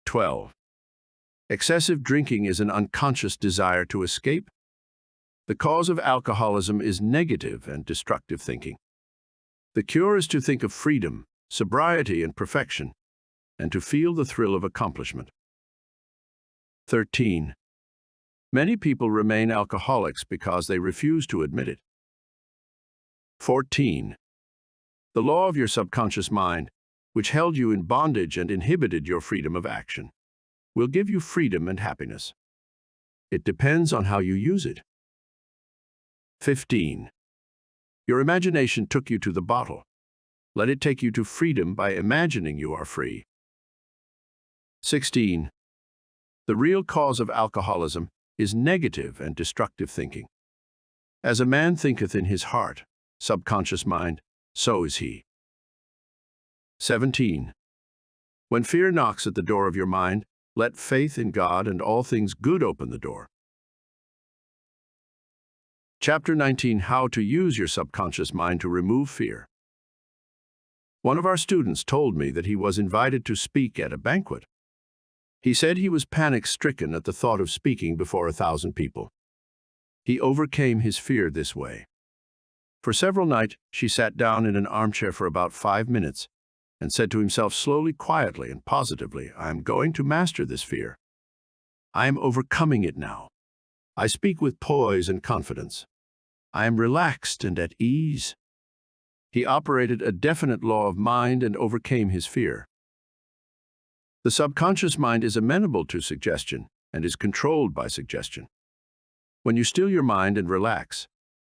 [SPEAKER 1] 12. Excessive drinking is an unconscious desire to escape. The cause of alcoholism is negative and destructive thinking. The cure is to think of freedom, sobriety, and perfection, and to feel the thrill of accomplishment. 13. Many people remain alcoholics because they refuse to admit it. 14. The law of your subconscious mind, which held you in bondage and inhibited your freedom of action. will give you freedom and happiness. It depends on how you use it. 15. Your imagination took you to the bottle. Let it take you to freedom by imagining you are free. 16. The real cause of alcoholism is negative and destructive thinking. As a man thinketh in his heart, subconscious mind, so is he. 17. When fear knocks at the door of your mind, let faith in God and all things good open the door. Chapter 19. How to use your subconscious mind to remove fear. One of our students told me that he was invited to speak at a banquet. He said he was panic-stricken at the thought of speaking before 1,000 people. He overcame his fear this way. For several nights, she sat down in an armchair for about 5 minutes and said to himself slowly, quietly, and positively, I am going to master this fear. I am overcoming it now. I speak with poise and confidence. I am relaxed and at ease. He operated a definite law of mind and overcame his fear. The subconscious mind is amenable to suggestion and is controlled by suggestion. When you still your mind and relax,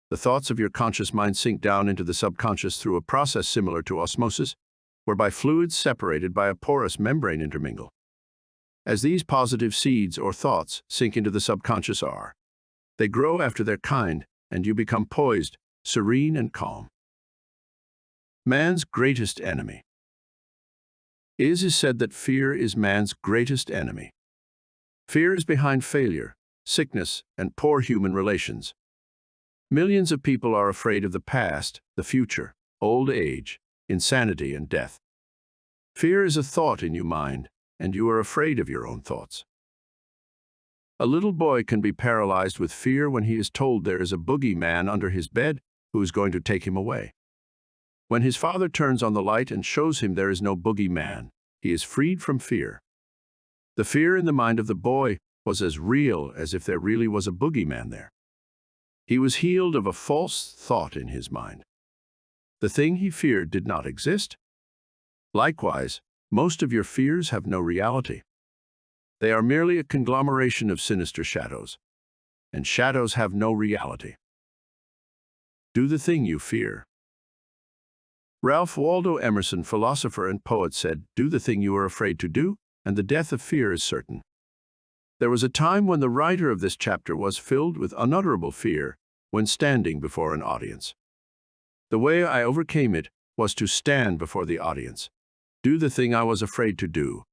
[SPEAKER 1] the thoughts of your conscious mind sink down into the subconscious through a process similar to osmosis, whereby fluids separated by a porous membrane intermingle. As these positive seeds or thoughts sink into the subconscious they grow after their kind, and you become poised, serene, and calm. Man's greatest enemy. It is said that fear is man's greatest enemy. Fear is behind failure, sickness, and poor human relations. Millions of people are afraid of the past, the future, old age, insanity, and death. Fear is a thought in your mind, and you are afraid of your own thoughts. A little boy can be paralyzed with fear when he is told there is a boogeyman under his bed who is going to take him away. When his father turns on the light and shows him there is no boogeyman, he is freed from fear. The fear in the mind of the boy was as real as if there really was a boogeyman there. He was healed of a false thought in his mind. The thing he feared did not exist. Likewise, most of your fears have no reality. They are merely a conglomeration of sinister shadows, and shadows have no reality. Do the thing you fear. Ralph Waldo Emerson, philosopher and poet, said, "Do the thing you are afraid to do, and the death of fear is certain." There was a time when the writer of this chapter was filled with unutterable fear when standing before an audience. The way I overcame it was to stand before the audience, do the thing I was afraid to do,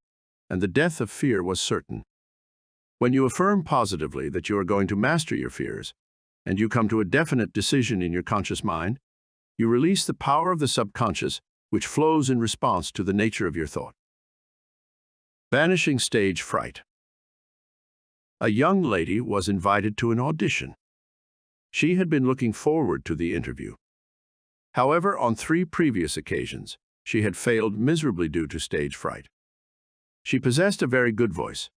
[SPEAKER 1] and the death of fear was certain. When you affirm positively that you are going to master your fears, and you come to a definite decision in your conscious mind, you release the power of the subconscious, which flows in response to the nature of your thought. Banishing stage fright. A young lady was invited to an audition. She had been looking forward to the interview. However, on 3 previous occasions, she had failed miserably due to stage fright. She possessed a very good voice,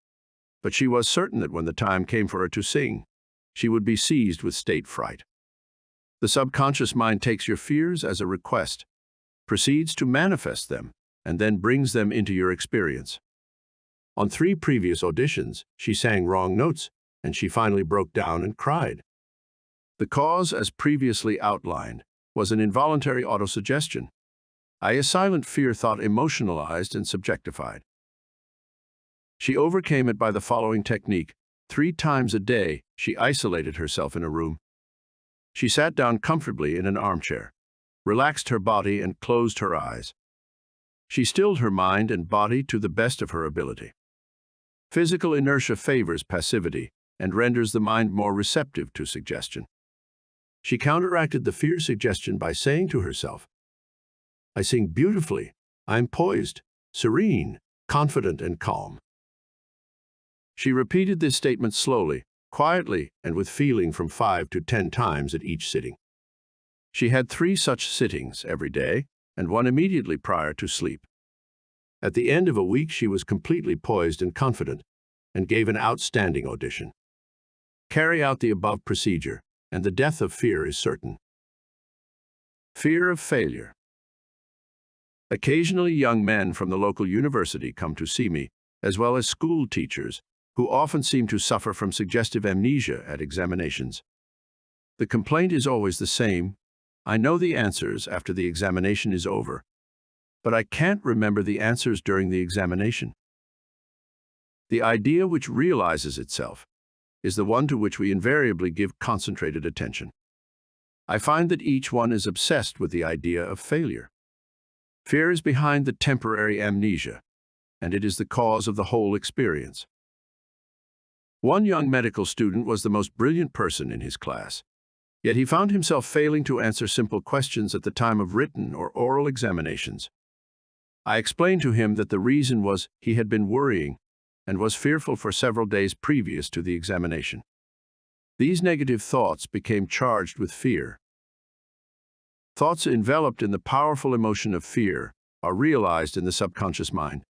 [SPEAKER 1] but she was certain that when the time came for her to sing, she would be seized with stage fright. The subconscious mind takes your fears as a request, proceeds to manifest them, and then brings them into your experience. On 3 previous auditions, she sang wrong notes, and she finally broke down and cried. The cause, as previously outlined, was an involuntary autosuggestion, a silent fear thought emotionalized and subjectified. She overcame it by the following technique. 3 times a day, she isolated herself in a room. She sat down comfortably in an armchair, relaxed her body, and closed her eyes. She stilled her mind and body to the best of her ability. Physical inertia favors passivity and renders the mind more receptive to suggestion. She counteracted the fear suggestion by saying to herself, "I sing beautifully. I am poised, serene, confident, and calm." She repeated this statement slowly, quietly, and with feeling from 5 to 10 times at each sitting. She had 3 such sittings every day and 1 immediately prior to sleep. At the end of a week, she was completely poised and confident and gave an outstanding audition. Carry out the above procedure, and the death of fear is certain. Fear of failure. Occasionally, young men from the local university come to see me as well as school teachers, who often seem to suffer from suggestive amnesia at examinations. The complaint is always the same: I know the answers after the examination is over, but I can't remember the answers during the examination. The idea which realizes itself is the one to which we invariably give concentrated attention. I find that each one is obsessed with the idea of failure. Fear is behind the temporary amnesia, and it is the cause of the whole experience. One young medical student was the most brilliant person in his class, yet he found himself failing to answer simple questions at the time of written or oral examinations. I explained to him that the reason was he had been worrying and was fearful for several days previous to the examination. These negative thoughts became charged with fear. Thoughts enveloped in the powerful emotion of fear are realized in the subconscious mind.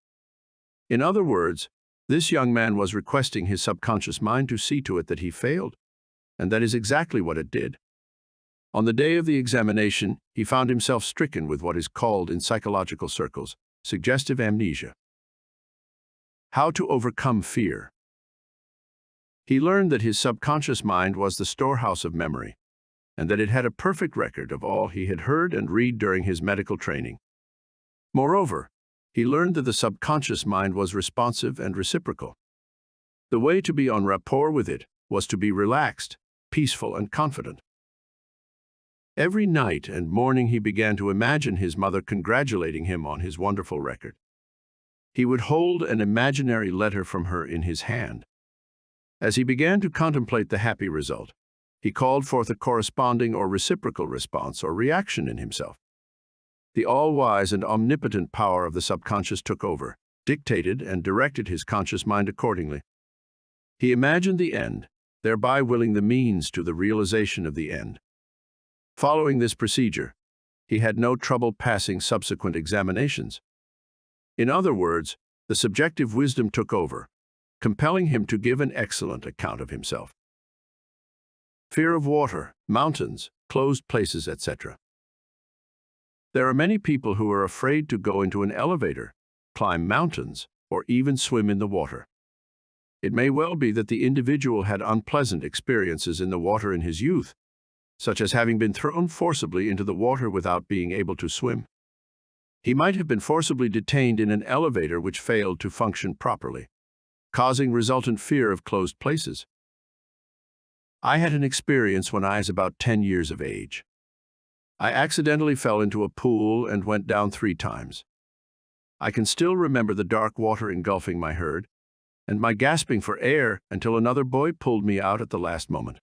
[SPEAKER 1] In other words, this young man was requesting his subconscious mind to see to it that he failed, and that is exactly what it did. On the day of the examination, he found himself stricken with what is called in psychological circles suggestive amnesia. How to overcome fear? He learned that his subconscious mind was the storehouse of memory, and that it had a perfect record of all he had heard and read during his medical training. Moreover, he learned that the subconscious mind was responsive and reciprocal. The way to be en rapport with it was to be relaxed, peaceful, and confident. Every night and morning he began to imagine his mother congratulating him on his wonderful record. He would hold an imaginary letter from her in his hand. As he began to contemplate the happy result, he called forth a corresponding or reciprocal response or reaction in himself. The all-wise and omnipotent power of the subconscious took over, dictated and directed his conscious mind accordingly. He imagined the end, thereby willing the means to the realization of the end. Following this procedure, he had no trouble passing subsequent examinations. In other words, the subjective wisdom took over, compelling him to give an excellent account of himself. Fear of water, mountains, closed places, etc. There are many people who are afraid to go into an elevator, climb mountains, or even swim in the water. It may well be that the individual had unpleasant experiences in the water in his youth, such as having been thrown forcibly into the water without being able to swim. He might have been forcibly detained in an elevator which failed to function properly, causing resultant fear of closed places. I had an experience when I was about 10 years of age. I accidentally fell into a pool and went down 3 times. I can still remember the dark water engulfing my herd, and my gasping for air until another boy pulled me out at the last moment.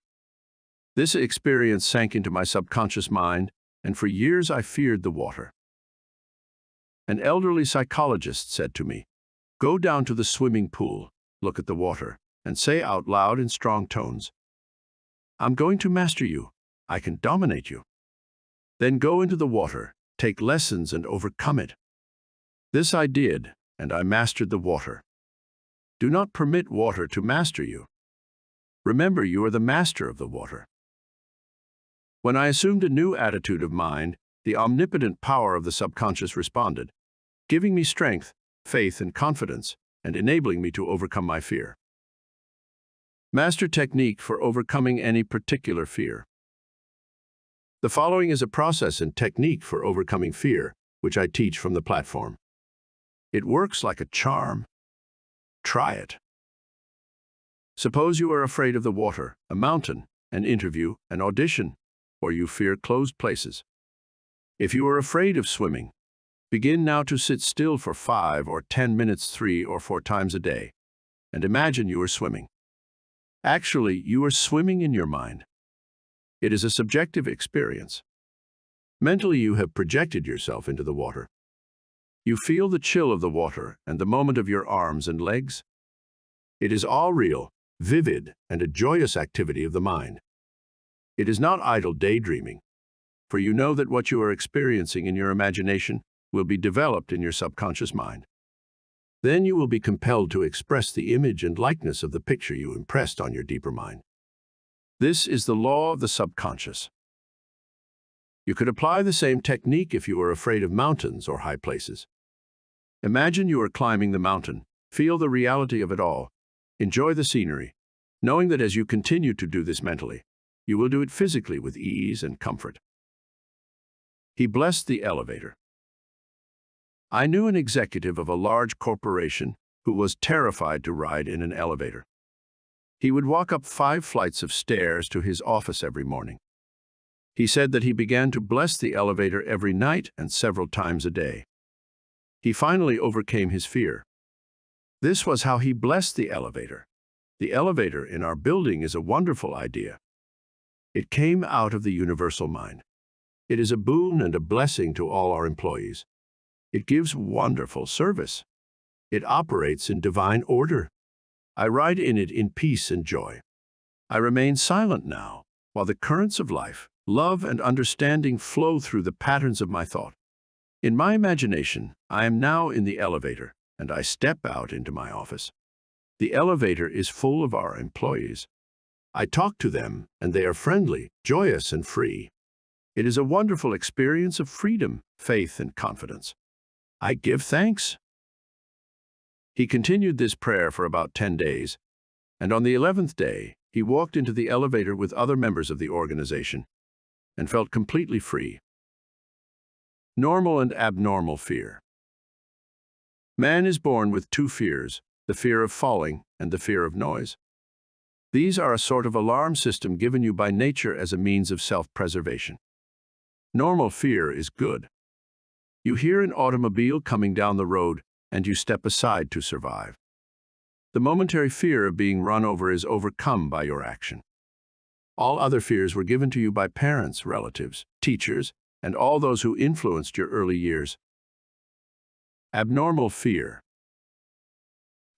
[SPEAKER 1] This experience sank into my subconscious mind, and for years I feared the water. An elderly psychologist said to me, "Go down to the swimming pool, look at the water, and say out loud in strong tones, 'I'm going to master you. I can dominate you.' Then go into the water, take lessons, and overcome it." This I did, and I mastered the water. Do not permit water to master you. Remember, you are the master of the water. When I assumed a new attitude of mind, the omnipotent power of the subconscious responded, giving me strength, faith, and confidence, and enabling me to overcome my fear. Master technique for overcoming any particular fear. The following is a process and technique for overcoming fear, which I teach from the platform. It works like a charm. Try it. Suppose you are afraid of the water, a mountain, an interview, an audition, or you fear closed places. If you are afraid of swimming, begin now to sit still for 5 or 10 minutes 3 or 4 times a day, and imagine you are swimming. Actually, you are swimming in your mind. It is a subjective experience. Mentally, you have projected yourself into the water. You feel the chill of the water and the movement of your arms and legs. It is all real, vivid, and a joyous activity of the mind. It is not idle daydreaming, for you know that what you are experiencing in your imagination will be developed in your subconscious mind. Then you will be compelled to express the image and likeness of the picture you impressed on your deeper mind. This is the law of the subconscious. You could apply the same technique if you are afraid of mountains or high places. Imagine you are climbing the mountain, Feel the reality of it all. Enjoy the scenery, knowing that as you continue to do this mentally, you will do it physically with ease and comfort. He blessed the elevator. I knew an executive of a large corporation who was terrified to ride in an elevator. He would walk up 5 flights of stairs to his office every morning. He said that he began to bless the elevator every night and several times a day. He finally overcame his fear. This was how he blessed the elevator. The elevator in our building is a wonderful idea. It came out of the universal mind. It is a boon and a blessing to all our employees. It gives wonderful service. It operates in divine order. I ride in it in peace and joy. I remain silent now, while the currents of life, love, and understanding flow through the patterns of my thought. In my imagination, I am now in the elevator, and I step out into my office. The elevator is full of our employees. I talk to them, and they are friendly, joyous, and free. It is a wonderful experience of freedom, faith, and confidence. I give thanks. He continued this prayer for about 10 days, and on the 11th day, he walked into the elevator with other members of the organization and felt completely free. Normal and abnormal fear. Man is born with 2 fears, the fear of falling and the fear of noise. These are a sort of alarm system given you by nature as a means of self-preservation. Normal fear is good. You hear an automobile coming down the road, and you step aside to survive. The momentary fear of being run over is overcome by your action. All other fears were given to you by parents, relatives, teachers, and all those who influenced your early years. Abnormal fear.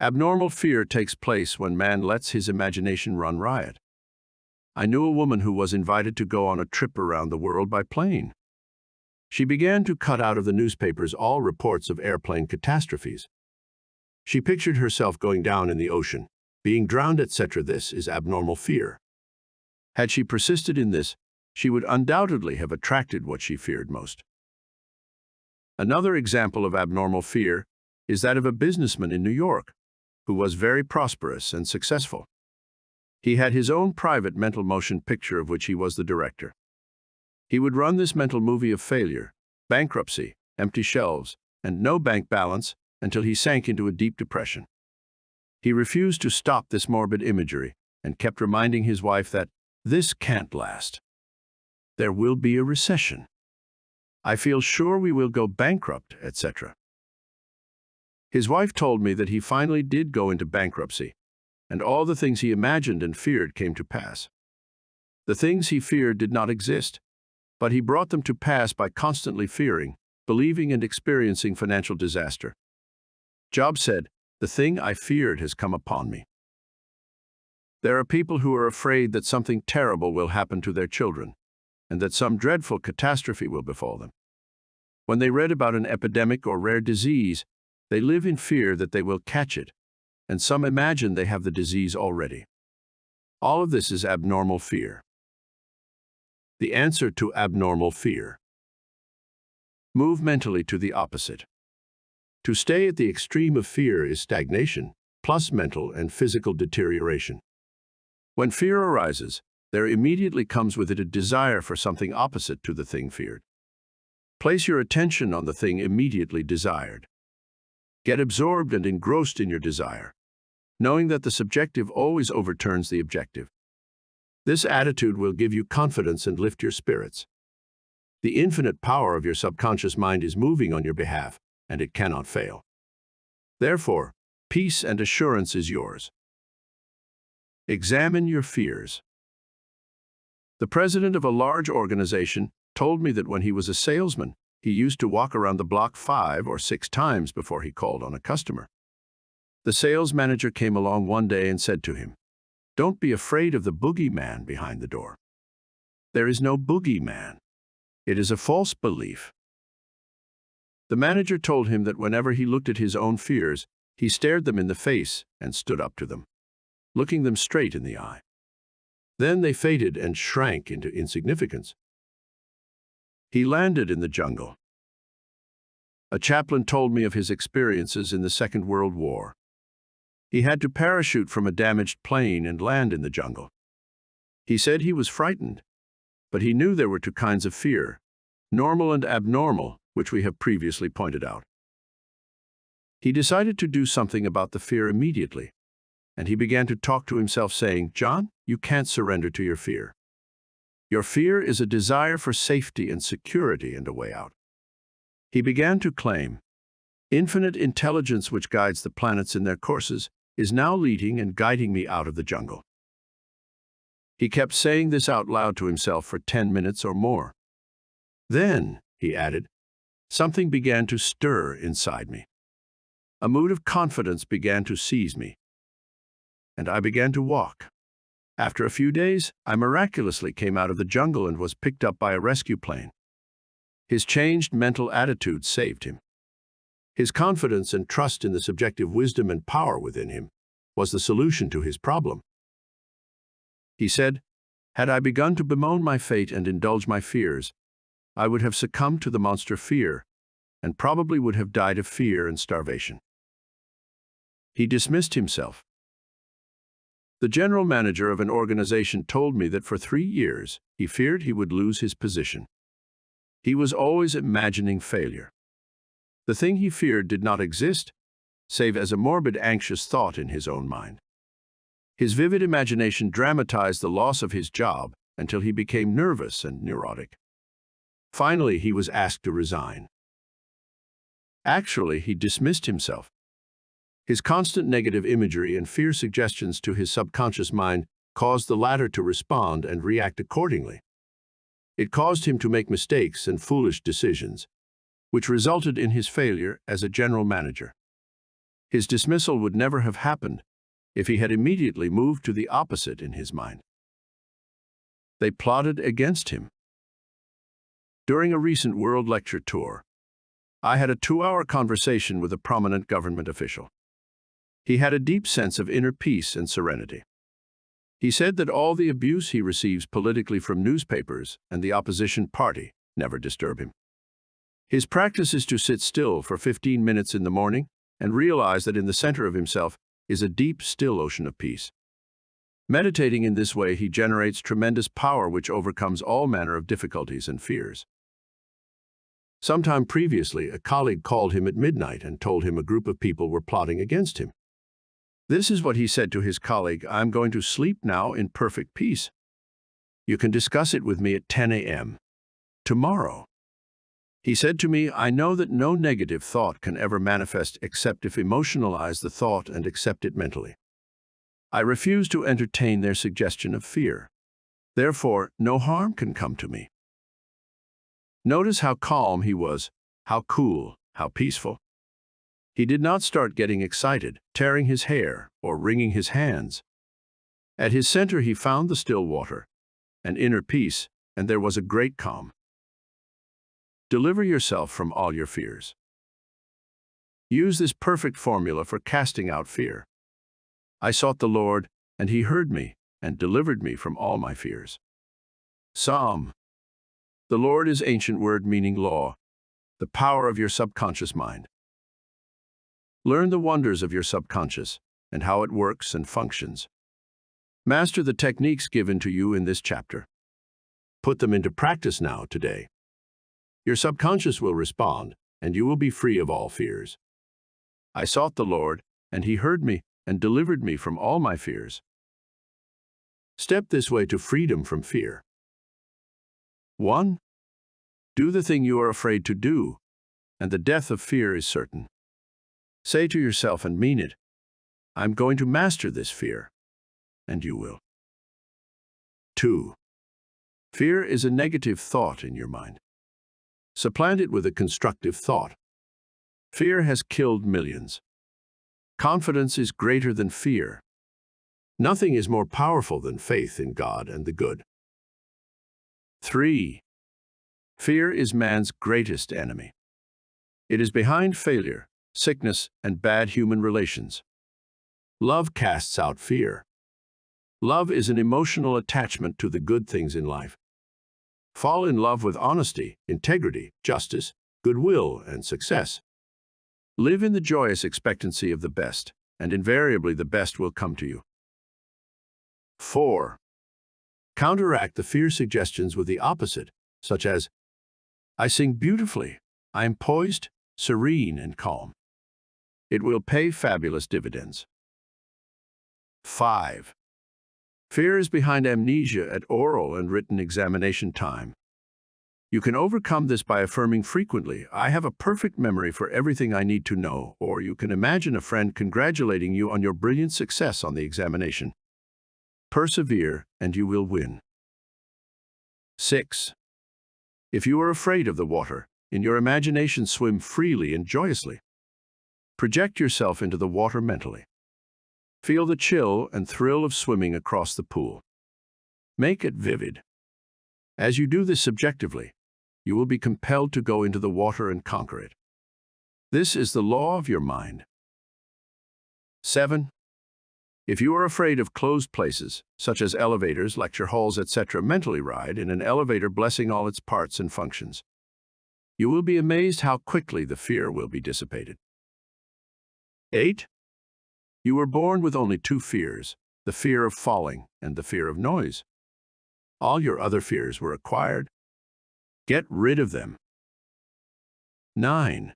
[SPEAKER 1] Abnormal fear takes place when man lets his imagination run riot. I knew a woman who was invited to go on a trip around the world by plane. She began to cut out of the newspapers all reports of airplane catastrophes. She pictured herself going down in the ocean, being drowned, etc. This is abnormal fear. Had she persisted in this, she would undoubtedly have attracted what she feared most. Another example of abnormal fear is that of a businessman in New York who was very prosperous and successful. He had his own private mental motion picture of which he was the director. He would run this mental movie of failure, bankruptcy, empty shelves, and no bank balance until he sank into a deep depression. He refused to stop this morbid imagery and kept reminding his wife that this can't last. There will be a recession. I feel sure we will go bankrupt, etc. His wife told me that he finally did go into bankruptcy, and all the things he imagined and feared came to pass. The things he feared did not exist, but he brought them to pass by constantly fearing, believing, and experiencing financial disaster. Job said, "The thing I feared has come upon me." There are people who are afraid that something terrible will happen to their children, and that some dreadful catastrophe will befall them. When they read about an epidemic or rare disease, they live in fear that they will catch it, and some imagine they have the disease already. All of this is abnormal fear. The answer to abnormal fear. Move mentally to the opposite. To stay at the extreme of fear is stagnation, plus mental and physical deterioration. When fear arises, there immediately comes with it a desire for something opposite to the thing feared. Place your attention on the thing immediately desired. Get absorbed and engrossed in your desire, knowing that the subjective always overturns the objective. This attitude will give you confidence and lift your spirits. The infinite power of your subconscious mind is moving on your behalf, and it cannot fail. Therefore, peace and assurance is yours. Examine your fears. The president of a large organization told me that when he was a salesman, he used to walk around the block 5 or 6 times before he called on a customer. The sales manager came along one day and said to him, "Don't be afraid of the boogeyman behind the door. There is no boogeyman. It is a false belief." The manager told him that whenever he looked at his own fears, he stared them in the face and stood up to them, looking them straight in the eye. Then they faded and shrank into insignificance. He landed in the jungle. A chaplain told me of his experiences in the Second World War. He had to parachute from a damaged plane and land in the jungle. He said he was frightened, but he knew there were two kinds of fear, normal and abnormal, which we have previously pointed out. He decided to do something about the fear immediately, and he began to talk to himself saying, "John, you can't surrender to your fear. Your fear is a desire for safety and security and a way out." He began to claim, "Infinite intelligence which guides the planets in their courses is now leading and guiding me out of the jungle." He kept saying this out loud to himself for 10 minutes or more. Then, he added, something began to stir inside me. A mood of confidence began to seize me, and I began to walk. After a few days, I miraculously came out of the jungle and was picked up by a rescue plane. His changed mental attitude saved him. His confidence and trust in the subjective wisdom and power within him was the solution to his problem. He said, "Had I begun to bemoan my fate and indulge my fears, I would have succumbed to the monster fear and probably would have died of fear and starvation." He dismissed himself. The general manager of an organization told me that for 3 years he feared he would lose his position. He was always imagining failure. The thing he feared did not exist, save as a morbid, anxious thought in his own mind. His vivid imagination dramatized the loss of his job until he became nervous and neurotic. Finally, he was asked to resign. Actually, he dismissed himself. His constant negative imagery and fear suggestions to his subconscious mind caused the latter to respond and react accordingly. It caused him to make mistakes and foolish decisions, which resulted in his failure as a general manager. His dismissal would never have happened if he had immediately moved to the opposite in his mind. They plotted against him. During a recent world lecture tour, I had a 2-hour conversation with a prominent government official. He had a deep sense of inner peace and serenity. He said that all the abuse he receives politically from newspapers and the opposition party never disturb him. His practice is to sit still for 15 minutes in the morning and realize that in the center of himself is a deep, still ocean of peace. Meditating in this way, he generates tremendous power which overcomes all manner of difficulties and fears. Sometime previously, a colleague called him at midnight and told him a group of people were plotting against him. This is what he said to his colleague: "I'm going to sleep now in perfect peace. You can discuss it with me at 10 a.m. tomorrow." He said to me, "I know that no negative thought can ever manifest except if emotionalize the thought and accept it mentally. I refuse to entertain their suggestion of fear. Therefore, no harm can come to me." Notice how calm he was, how cool, how peaceful. He did not start getting excited, tearing his hair, or wringing his hands. At his center he found the still water, an inner peace, and there was a great calm. Deliver yourself from all your fears. Use this perfect formula for casting out fear. I sought the Lord, and he heard me, and delivered me from all my fears. Psalm. The Lord is ancient word meaning law, the power of your subconscious mind. Learn the wonders of your subconscious and how it works and functions. Master the techniques given to you in this chapter. Put them into practice now, today. Your subconscious will respond, and you will be free of all fears. I sought the Lord, and he heard me and delivered me from all my fears. Step this way to freedom from fear. 1. Do the thing you are afraid to do, and the death of fear is certain. Say to yourself and mean it, "I'm going to master this fear," and you will. 2. Fear is a negative thought in your mind. Supplant it with a constructive thought. Fear has killed millions. Confidence is greater than fear. Nothing is more powerful than faith in God and the good. 3. Fear is man's greatest enemy. It is behind failure, sickness, and bad human relations. Love casts out fear. Love is an emotional attachment to the good things in life. Fall in love with honesty, integrity, justice, goodwill, and success. Live in the joyous expectancy of the best, and invariably the best will come to you. 4. Counteract the fear suggestions with the opposite, such as, I sing beautifully, I am poised, serene, and calm. It will pay fabulous dividends. 5. Fear is behind amnesia at oral and written examination time. You can overcome this by affirming frequently, I have a perfect memory for everything I need to know, or you can imagine a friend congratulating you on your brilliant success on the examination. Persevere, and you will win. 6. If you are afraid of the water, in your imagination swim freely and joyously. Project yourself into the water mentally. Feel the chill and thrill of swimming across the pool. Make it vivid. As you do this subjectively, you will be compelled to go into the water and conquer it. This is the law of your mind. 7. If you are afraid of closed places, such as elevators, lecture halls, etc., mentally ride in an elevator blessing all its parts and functions. You will be amazed how quickly the fear will be dissipated. 8. You were born with only 2 fears, the fear of falling and the fear of noise. All your other fears were acquired. Get rid of them. 9.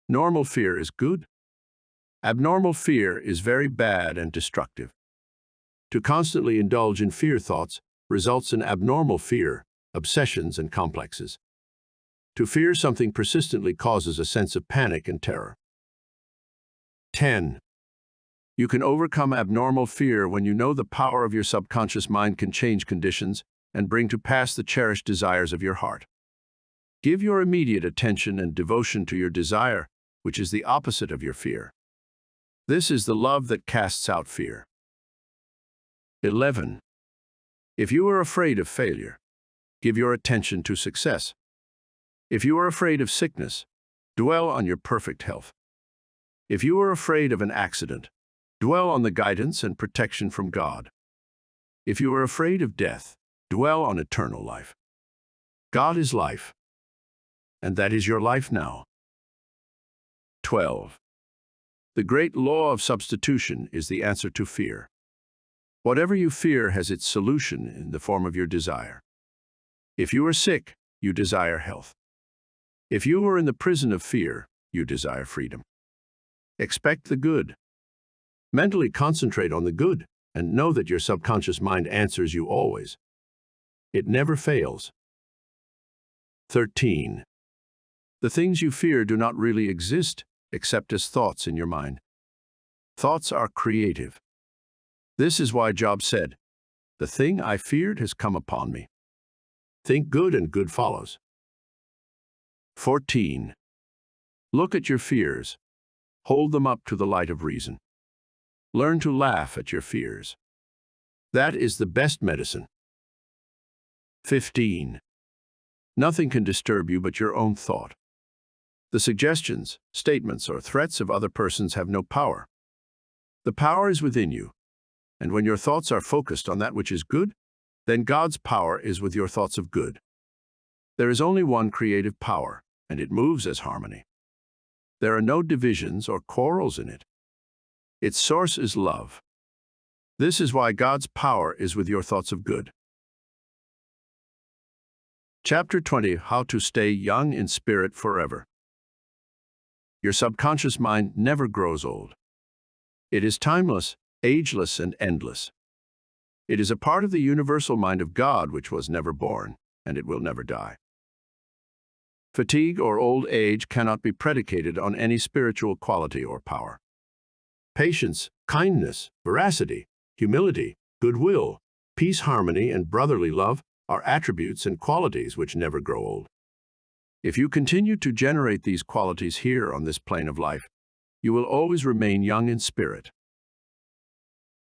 [SPEAKER 1] Normal fear is good. Abnormal fear is very bad and destructive. To constantly indulge in fear thoughts results in abnormal fear, obsessions, and complexes. To fear something persistently causes a sense of panic and terror. 10. You can overcome abnormal fear when you know the power of your subconscious mind can change conditions and bring to pass the cherished desires of your heart. Give your immediate attention and devotion to your desire, which is the opposite of your fear. This is the love that casts out fear. 11. If you are afraid of failure, give your attention to success. If you are afraid of sickness, dwell on your perfect health. If you are afraid of an accident, dwell on the guidance and protection from God. If you are afraid of death, dwell on eternal life. God is life, and that is your life now. 12. The great law of substitution is the answer to fear. Whatever you fear has its solution in the form of your desire. If you are sick, you desire health. If you are in the prison of fear, you desire freedom. Expect the good. Mentally concentrate on the good and know that your subconscious mind answers you always. It never fails. 13. The things you fear do not really exist except as thoughts in your mind. Thoughts are creative. This is why Job said, "The thing I feared has come upon me." Think good and good follows. 14. Look at your fears. Hold them up to the light of reason. Learn to laugh at your fears. That is the best medicine. 15. Nothing can disturb you but your own thought. The suggestions, statements, or threats of other persons have no power. The power is within you, and when your thoughts are focused on that which is good, then God's power is with your thoughts of good. There is only one creative power, and it moves as harmony. There are no divisions or quarrels in it. Its source is love. This is why God's power is with your thoughts of good. Chapter 20, How to Stay Young in Spirit Forever. Your subconscious mind never grows old. It is timeless, ageless, and endless. It is a part of the universal mind of God which was never born, and it will never die. Fatigue or old age cannot be predicated on any spiritual quality or power. Patience, kindness, veracity, humility, goodwill, peace, harmony, and brotherly love are attributes and qualities which never grow old. If you continue to generate these qualities here on this plane of life, you will always remain young in spirit.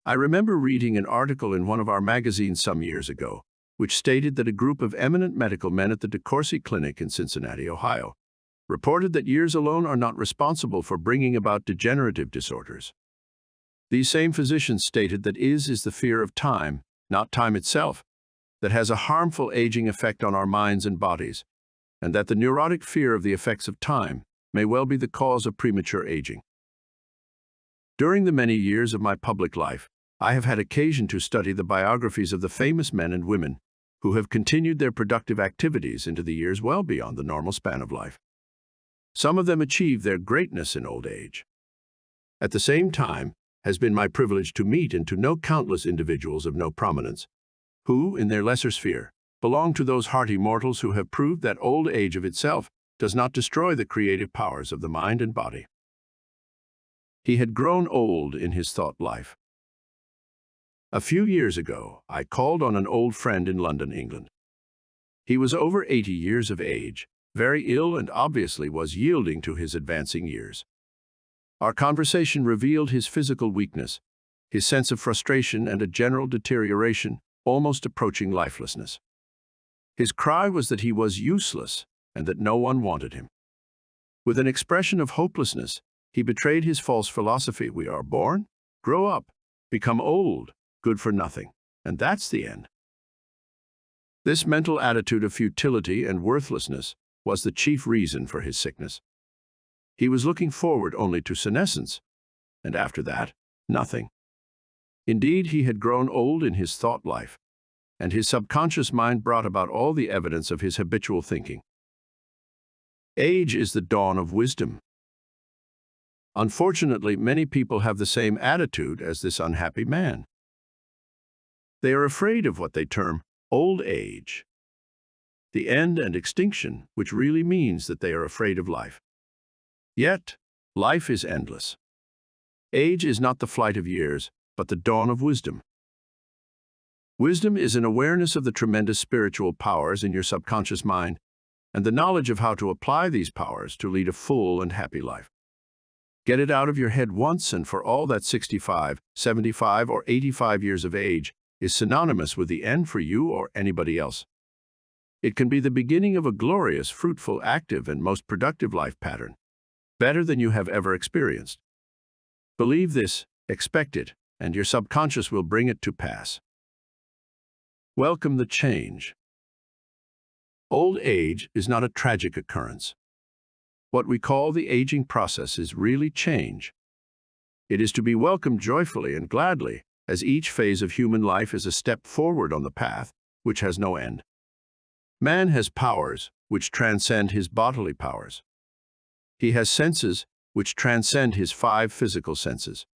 [SPEAKER 1] I remember reading an article in one of our magazines some years ago, which stated that a group of eminent medical men at the DeCourcy Clinic in Cincinnati, Ohio, reported that years alone are not responsible for bringing about degenerative disorders. These same physicians stated that is the fear of time, not time itself, that has a harmful aging effect on our minds and bodies, and that the neurotic fear of the effects of time may well be the cause of premature aging. During the many years of my public life, I have had occasion to study the biographies of the famous men and women who have continued their productive activities into the years well beyond the normal span of life. Some of them achieve their greatness in old age. At the same time, has been my privilege to meet and to know countless individuals of no prominence, who, in their lesser sphere, belong to those hardy mortals who have proved that old age of itself does not destroy the creative powers of the mind and body. He had grown old in his thought life. A few years ago, I called on an old friend in London, England. He was over 80 years of age, very ill, and obviously was yielding to his advancing years. Our conversation revealed his physical weakness, his sense of frustration, and a general deterioration, almost approaching lifelessness. His cry was that he was useless and that no one wanted him. With an expression of hopelessness, he betrayed his false philosophy: we are born, grow up, become old, good for nothing, and that's the end. This mental attitude of futility and worthlessness was the chief reason for his sickness. He was looking forward only to senescence, and after that, nothing. Indeed, he had grown old in his thought life, and his subconscious mind brought about all the evidence of his habitual thinking. Age is the dawn of wisdom. Unfortunately, many people have the same attitude as this unhappy man. They are afraid of what they term old age, the end and extinction, which really means that they are afraid of life. Yet, life is endless. Age is not the flight of years, but the dawn of wisdom. Wisdom is an awareness of the tremendous spiritual powers in your subconscious mind and the knowledge of how to apply these powers to lead a full and happy life. Get it out of your head once and for all that 65, 75, or 85 years of age is synonymous with the end for you or anybody else. It can be the beginning of a glorious, fruitful, active, and most productive life pattern, better than you have ever experienced. Believe this, expect it, and your subconscious will bring it to pass. Welcome the change. Old age is not a tragic occurrence. What we call the aging process is really change. It is to be welcomed joyfully and gladly, as each phase of human life is a step forward on the path, which has no end. Man has powers which transcend his bodily powers. He has senses which transcend his 5 physical senses.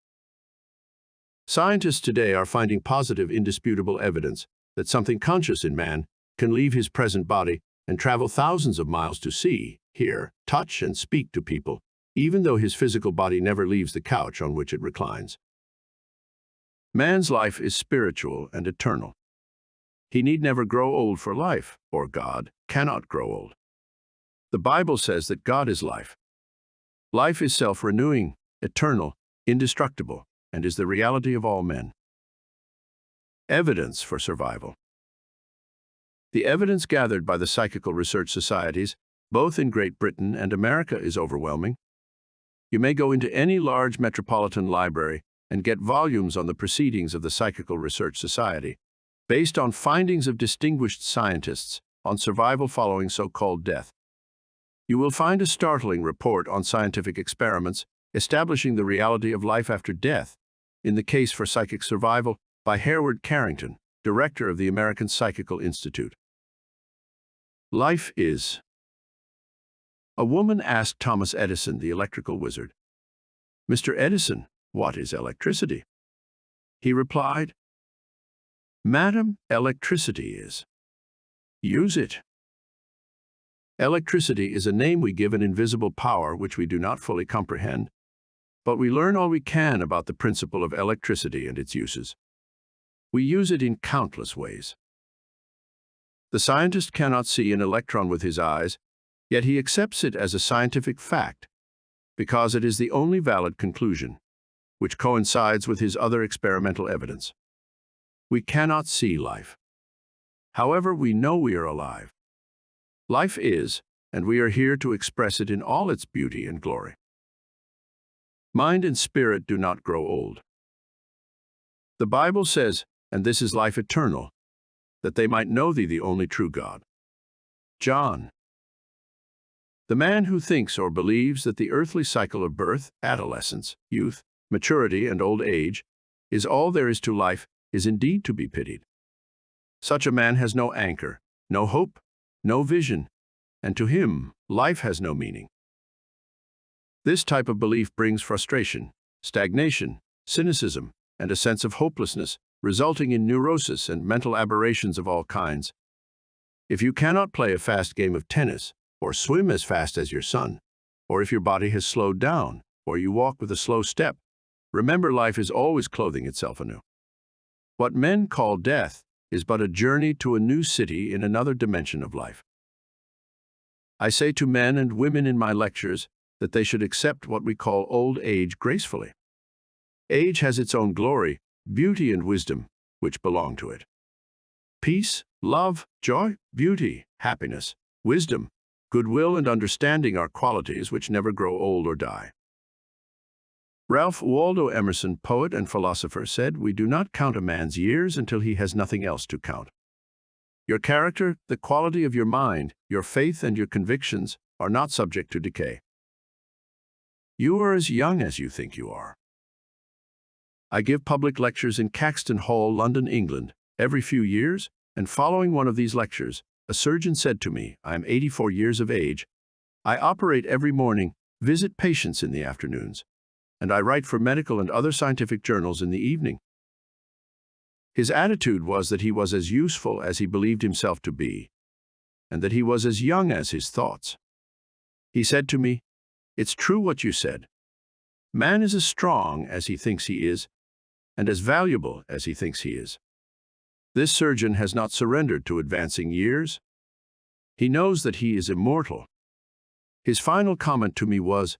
[SPEAKER 1] Scientists today are finding positive, indisputable evidence that something conscious in man can leave his present body and travel thousands of miles to see, hear, touch, and speak to people, even though his physical body never leaves the couch on which it reclines. Man's life is spiritual and eternal. He need never grow old, for life, or God, cannot grow old. The Bible says that God is life. Life is self-renewing, eternal, indestructible, and is the reality of all men. Evidence for survival. The evidence gathered by the psychical research societies, both in Great Britain and America, is overwhelming. You may go into any large metropolitan library and get volumes on the proceedings of the Psychical Research Society, based on findings of distinguished scientists on survival following so-called death. You will find a startling report on scientific experiments establishing the reality of life after death, in the Case for Psychic Survival by Hereward Carrington, director of the American Psychical Institute. Life is. A woman asked Thomas Edison, the electrical wizard, "Mr. Edison, what is electricity?" He replied, "Madam, electricity is. Use it." Electricity is a name we give an invisible power which we do not fully comprehend, but we learn all we can about the principle of electricity and its uses. We use it in countless ways. The scientist cannot see an electron with his eyes, yet he accepts it as a scientific fact, because it is the only valid conclusion, which coincides with his other experimental evidence. We cannot see life. However, we know we are alive. Life is, and we are here to express it in all its beauty and glory. Mind and spirit do not grow old. The Bible says, "And this is life eternal, that they might know thee, the only true God." John. The man who thinks or believes that the earthly cycle of birth, adolescence, youth, maturity, and old age, is all there is to life, is indeed to be pitied. Such a man has no anchor, no hope, no vision, and to him, life has no meaning. This type of belief brings frustration, stagnation, cynicism, and a sense of hopelessness, resulting in neurosis and mental aberrations of all kinds. If you cannot play a fast game of tennis, or swim as fast as your son, or if your body has slowed down, or you walk with a slow step, remember life is always clothing itself anew. What men call death is but a journey to a new city in another dimension of life. I say to men and women in my lectures that they should accept what we call old age gracefully. Age has its own glory, beauty, and wisdom, which belong to it. Peace, love, joy, beauty, happiness, wisdom, goodwill, and understanding are qualities which never grow old or die. Ralph Waldo Emerson, poet and philosopher, said, "We do not count a man's years until he has nothing else to count." Your character, the quality of your mind, your faith, and your convictions are not subject to decay. You are as young as you think you are. I give public lectures in Caxton Hall, London, England, every few years, and following one of these lectures, a surgeon said to me, "I am 84 years of age. I operate every morning, visit patients in the afternoons, and I write for medical and other scientific journals in the evening." His attitude was that he was as useful as he believed himself to be, and that he was as young as his thoughts. He said to me, "It's true what you said. Man is as strong as he thinks he is, and as valuable as he thinks he is." This surgeon has not surrendered to advancing years. He knows that he is immortal. His final comment to me was,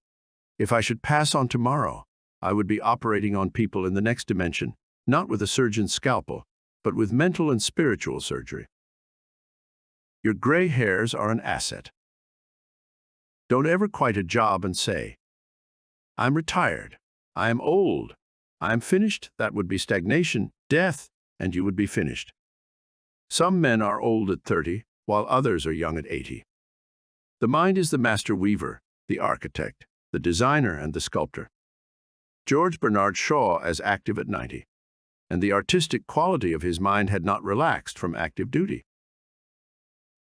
[SPEAKER 1] "If I should pass on tomorrow, I would be operating on people in the next dimension, not with a surgeon's scalpel, but with mental and spiritual surgery." Your gray hairs are an asset. Don't ever quit a job and say, "I'm retired, I am old, I am finished." That would be stagnation, death, and you would be finished. Some men are old at 30, while others are young at 80. The mind is the master weaver, the architect, the designer, and the sculptor. George Bernard Shaw as active at 90, and the artistic quality of his mind had not relaxed from active duty.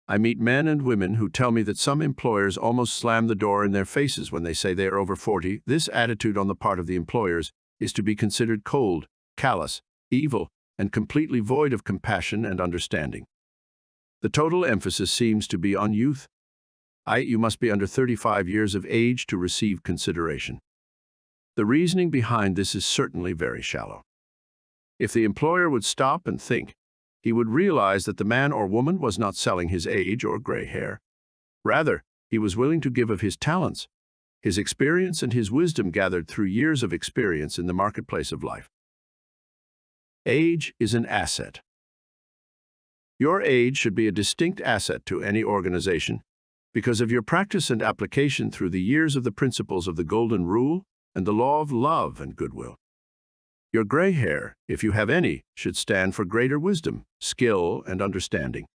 [SPEAKER 1] I meet men and women who tell me that some employers almost slam the door in their faces when they say they are over 40. This attitude on the part of the employers is to be considered cold, callous, evil, and completely void of compassion and understanding. The total emphasis seems to be on youth. You must be under 35 years of age to receive consideration. The reasoning behind this is certainly very shallow. If the employer would stop and think, he would realize that the man or woman was not selling his age or gray hair. Rather, he was willing to give of his talents, his experience, and his wisdom gathered through years of experience in the marketplace of life. Age is an asset. Your age should be a distinct asset to any organization because of your practice and application through the years of the principles of the Golden Rule and the law of love and goodwill. Your gray hair, if you have any, should stand for greater wisdom, skill, and understanding.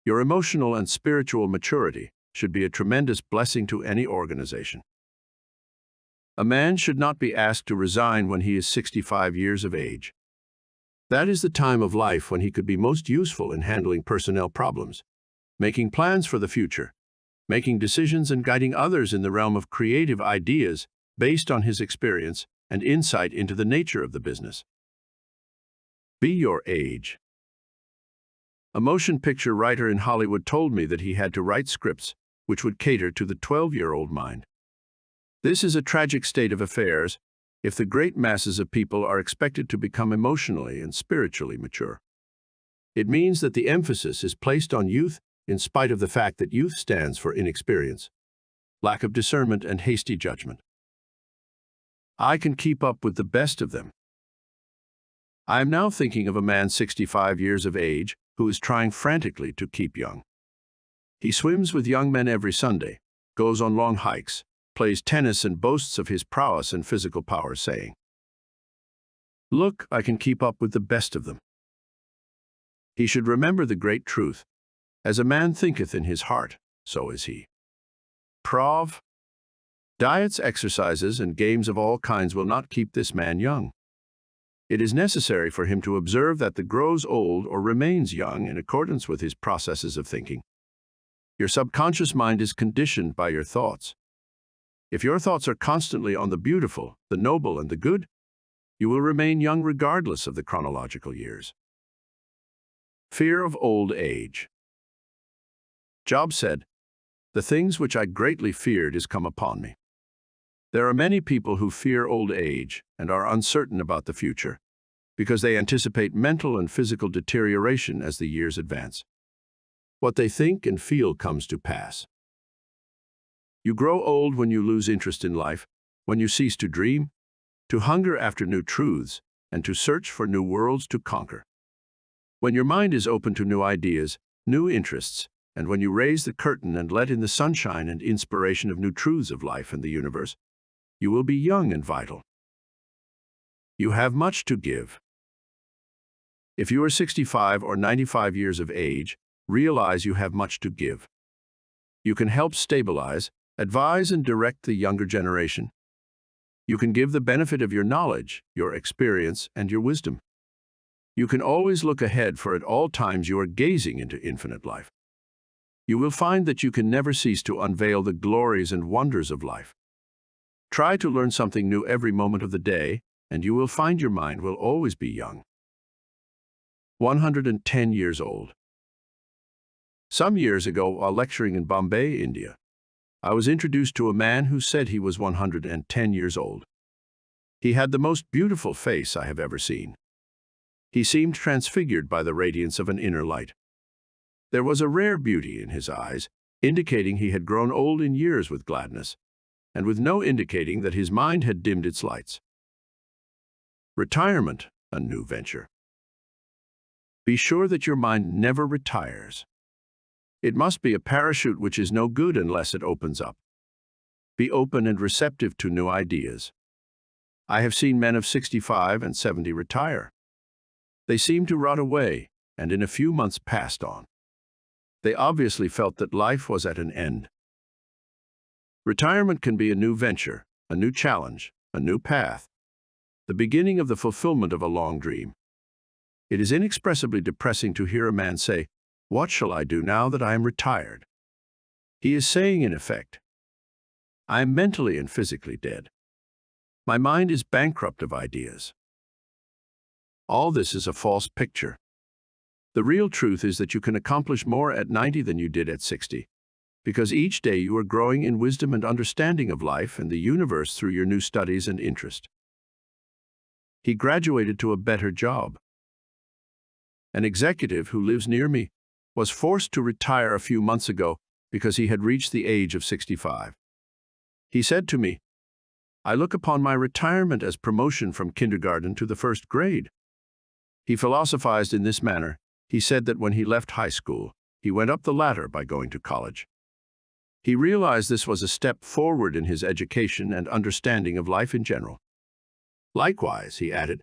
[SPEAKER 1] Your emotional and spiritual maturity should be a tremendous blessing to any organization. A man should not be asked to resign when he is 65 years of age. That is the time of life when he could be most useful in handling personnel problems, making plans for the future, making decisions, and guiding others in the realm of creative ideas based on his experience and insight into the nature of the business. Be your age. A motion picture writer in Hollywood told me that he had to write scripts which would cater to the 12-year-old mind. This is a tragic state of affairs if the great masses of people are expected to become emotionally and spiritually mature. It means that the emphasis is placed on youth in spite of the fact that youth stands for inexperience, lack of discernment, and hasty judgment. I can keep up with the best of them. I am now thinking of a man 65 years of age who is trying frantically to keep young. He swims with young men every Sunday, goes on long hikes, plays tennis, and boasts of his prowess and physical power, saying, "Look, I can keep up with the best of them." He should remember the great truth, "As a man thinketh in his heart, so is he." Prov. Diets, exercises, and games of all kinds will not keep this man young. It is necessary for him to observe that the grows old or remains young in accordance with his processes of thinking. Your subconscious mind is conditioned by your thoughts. If your thoughts are constantly on the beautiful, the noble, and the good, you will remain young regardless of the chronological years. Fear of old age. Job said, "The things which I greatly feared is come upon me." There are many people who fear old age and are uncertain about the future because they anticipate mental and physical deterioration as the years advance. What they think and feel comes to pass. You grow old when you lose interest in life, when you cease to dream, to hunger after new truths, and to search for new worlds to conquer. When your mind is open to new ideas, new interests, and when you raise the curtain and let in the sunshine and inspiration of new truths of life and the universe, you will be young and vital. You have much to give. If you are 65 or 95 years of age, realize you have much to give. You can help stabilize, advise, and direct the younger generation. You can give the benefit of your knowledge, your experience, and your wisdom. You can always look ahead, for at all times you are gazing into infinite life. You will find that you can never cease to unveil the glories and wonders of life. Try to learn something new every moment of the day, and you will find your mind will always be young. 110 years old. Some years ago, while lecturing in Bombay, India, I was introduced to a man who said he was 110 years old. He had the most beautiful face I have ever seen. He seemed transfigured by the radiance of an inner light. There was a rare beauty in his eyes, indicating he had grown old in years with gladness, and with no indicating that his mind had dimmed its lights. Retirement, a new venture. Be sure that your mind never retires. It must be a parachute which is no good unless it opens up. Be open and receptive to new ideas. I have seen men of 65 and 70 retire. They seemed to rot away, and in a few months passed on. They obviously felt that life was at an end. Retirement can be a new venture, a new challenge, a new path, the beginning of the fulfillment of a long dream. It is inexpressibly depressing to hear a man say, "What shall I do now that I am retired?" He is saying, in effect, "I am mentally and physically dead. My mind is bankrupt of ideas." All this is a false picture. The real truth is that you can accomplish more at 90 than you did at 60. Because each day you are growing in wisdom and understanding of life and the universe through your new studies and interest. He graduated to a better job. An executive who lives near me was forced to retire a few months ago because he had reached the age of 65. He said to me, "I look upon my retirement as promotion from kindergarten to the first grade." He philosophized in this manner. He said that when he left high school, he went up the ladder by going to college. He realized this was a step forward in his education and understanding of life in general. Likewise, he added,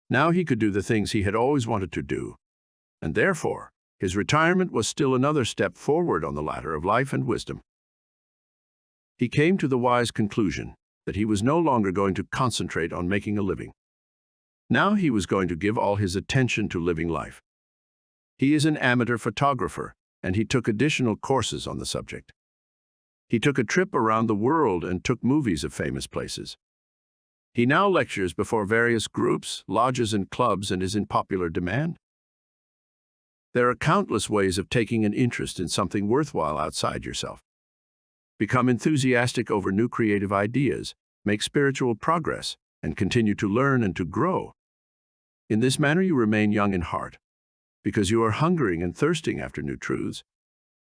[SPEAKER 1] now he could do the things he had always wanted to do, and therefore, his retirement was still another step forward on the ladder of life and wisdom. He came to the wise conclusion that he was no longer going to concentrate on making a living. Now he was going to give all his attention to living life. He is an amateur photographer, and he took additional courses on the subject. He took a trip around the world and took movies of famous places. He now lectures before various groups, lodges, and clubs and is in popular demand. There are countless ways of taking an interest in something worthwhile outside yourself. Become enthusiastic over new creative ideas, make spiritual progress, and continue to learn and to grow. In this manner you remain young in heart, because you are hungering and thirsting after new truths,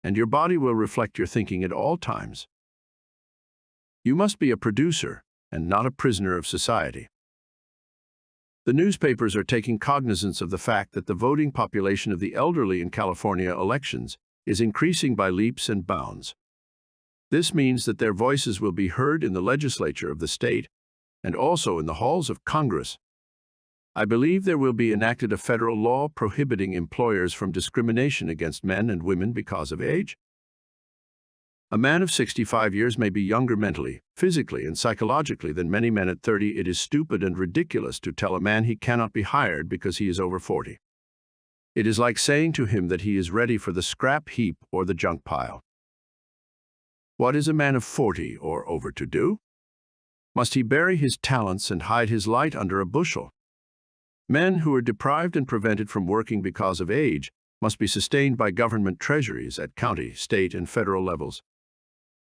[SPEAKER 1] and your body will reflect your thinking at all times. You must be a producer and not a prisoner of society. The newspapers are taking cognizance of the fact that the voting population of the elderly in California elections is increasing by leaps and bounds. This means that their voices will be heard in the legislature of the state and also in the halls of Congress. I believe there will be enacted a federal law prohibiting employers from discrimination against men and women because of age. A man of 65 years may be younger mentally, physically, and psychologically than many men at 30. It is stupid and ridiculous to tell a man he cannot be hired because he is over 40. It is like saying to him that he is ready for the scrap heap or the junk pile. What is a man of 40 or over to do? Must he bury his talents and hide his light under a bushel? Men who are deprived and prevented from working because of age must be sustained by government treasuries at county, state, and federal levels.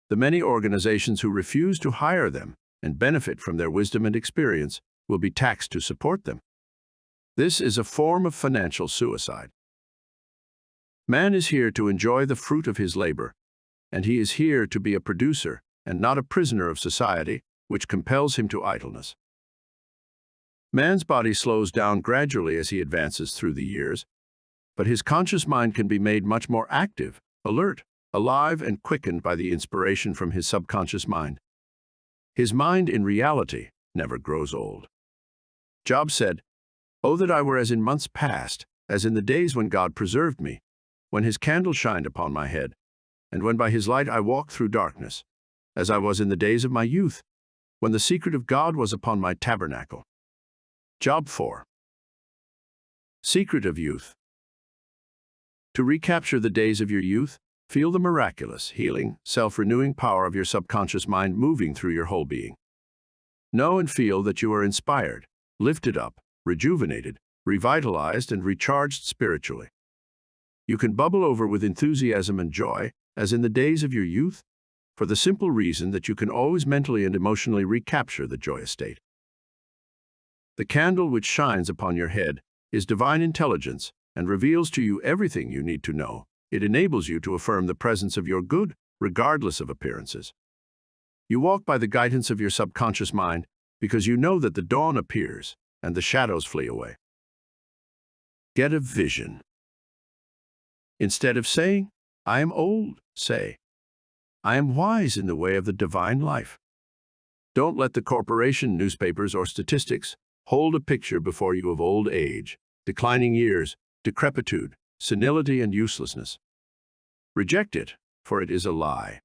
[SPEAKER 1] The many organizations who refuse to hire them and benefit from their wisdom and experience will be taxed to support them. This is a form of financial suicide. Man is here to enjoy the fruit of his labor, and he is here to be a producer and not a prisoner of society, which compels him to idleness. Man's body slows down gradually as he advances through the years, but his conscious mind can be made much more active, alert, alive, and quickened by the inspiration from his subconscious mind. His mind, in reality, never grows old. Job said, "Oh, that I were as in months past, as in the days when God preserved me, when his candle shined upon my head, and when by his light I walked through darkness, as I was in the days of my youth, when the secret of God was upon my tabernacle." Job 4. Secret of youth. To recapture the days of your youth, feel the miraculous, healing, self-renewing power of your subconscious mind moving through your whole being. Know and feel that you are inspired, lifted up, rejuvenated, revitalized, and recharged spiritually. You can bubble over with enthusiasm and joy, as in the days of your youth, for the simple reason that you can always mentally and emotionally recapture the joyous state. The candle which shines upon your head is divine intelligence and reveals to you everything you need to know. It enables you to affirm the presence of your good, regardless of appearances. You walk by the guidance of your subconscious mind because you know that the dawn appears and the shadows flee away. Get a vision. Instead of saying, "I am old," say, "I am wise in the way of the divine life." Don't let the corporation, newspapers, or statistics hold a picture before you of old age, declining years, decrepitude, senility, and uselessness. Reject it, for it is a lie.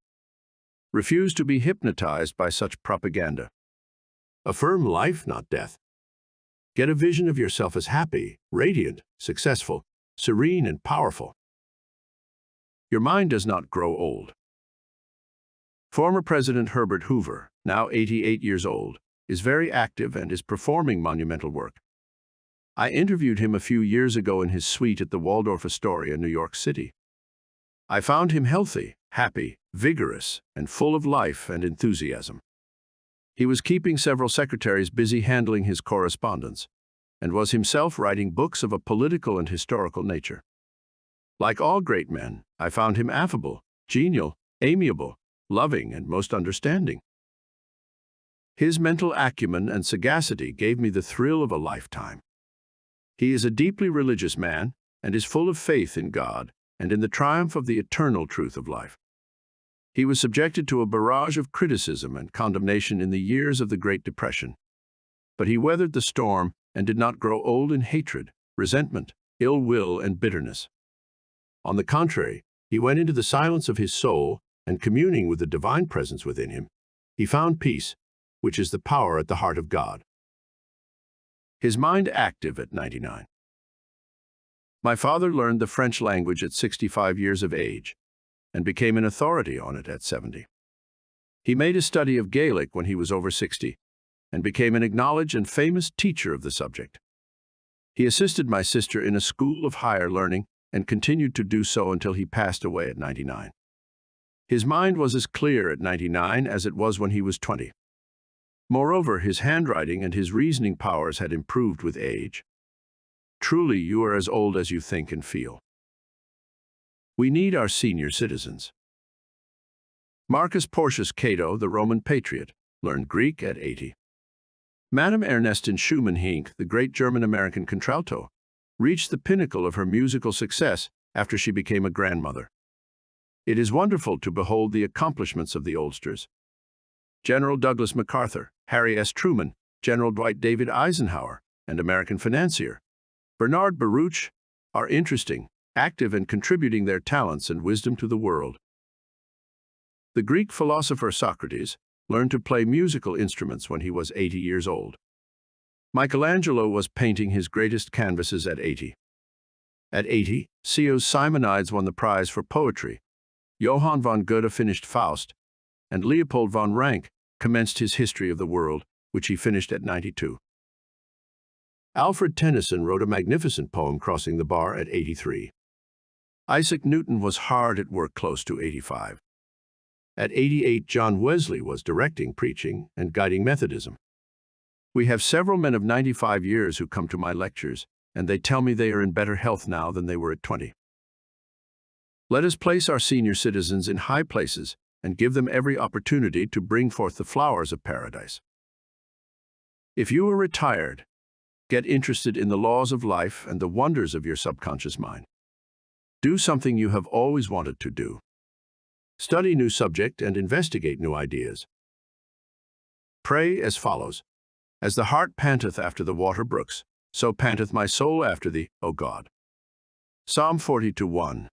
[SPEAKER 1] Refuse to be hypnotized by such propaganda. Affirm life, not death. Get a vision of yourself as happy, radiant, successful, serene, and powerful. Your mind does not grow old. Former President Herbert Hoover, now 88 years old, is very active and is performing monumental work. I interviewed him a few years ago in his suite at the Waldorf Astoria, New York City. I found him healthy, happy, vigorous, and full of life and enthusiasm. He was keeping several secretaries busy handling his correspondence, and was himself writing books of a political and historical nature. Like all great men, I found him affable, genial, amiable, loving, and most understanding. His mental acumen and sagacity gave me the thrill of a lifetime. He is a deeply religious man and is full of faith in God and in the triumph of the eternal truth of life. He was subjected to a barrage of criticism and condemnation in the years of the Great Depression, but he weathered the storm and did not grow old in hatred, resentment, ill will, and bitterness. On the contrary, he went into the silence of his soul and, communing with the divine presence within him, he found peace, which is the power at the heart of God. His mind active at 99. My father learned the French language at 65 years of age and became an authority on it at 70. He made a study of Gaelic when he was over 60 and became an acknowledged and famous teacher of the subject. He assisted my sister in a school of higher learning and continued to do so until he passed away at 99. His mind was as clear at 99 as it was when he was 20. Moreover, his handwriting and his reasoning powers had improved with age. Truly, you are as old as you think and feel. We need our senior citizens. Marcus Porcius Cato, the Roman patriot, learned Greek at 80. Madame Ernestine Schumann-Heink, the great German-American contralto, reached the pinnacle of her musical success after she became a grandmother. It is wonderful to behold the accomplishments of the oldsters. General Douglas MacArthur, Harry S. Truman, General Dwight David Eisenhower, and American financier Bernard Baruch are interesting, active, and contributing their talents and wisdom to the world. The Greek philosopher Socrates learned to play musical instruments when he was 80 years old. Michelangelo was painting his greatest canvases at 80. At 80, C.O.'s Simonides won the prize for poetry. Johann von Goethe finished Faust, and Leopold von Ranke commenced his History of the World, which he finished at 92. Alfred Tennyson wrote a magnificent poem, Crossing the Bar, at 83. Isaac Newton was hard at work close to 85. At 88, John Wesley was directing, preaching, and guiding Methodism. We have several men of 95 years who come to my lectures, and they tell me they are in better health now than they were at 20. Let us place our senior citizens in high places and give them every opportunity to bring forth the flowers of paradise. If you are retired, get interested in the laws of life and the wonders of your subconscious mind. Do something you have always wanted to do. Study new subject and investigate new ideas. Pray as follows. As the hart panteth after the water brooks, so panteth my soul after thee, O God. Psalm 42:1.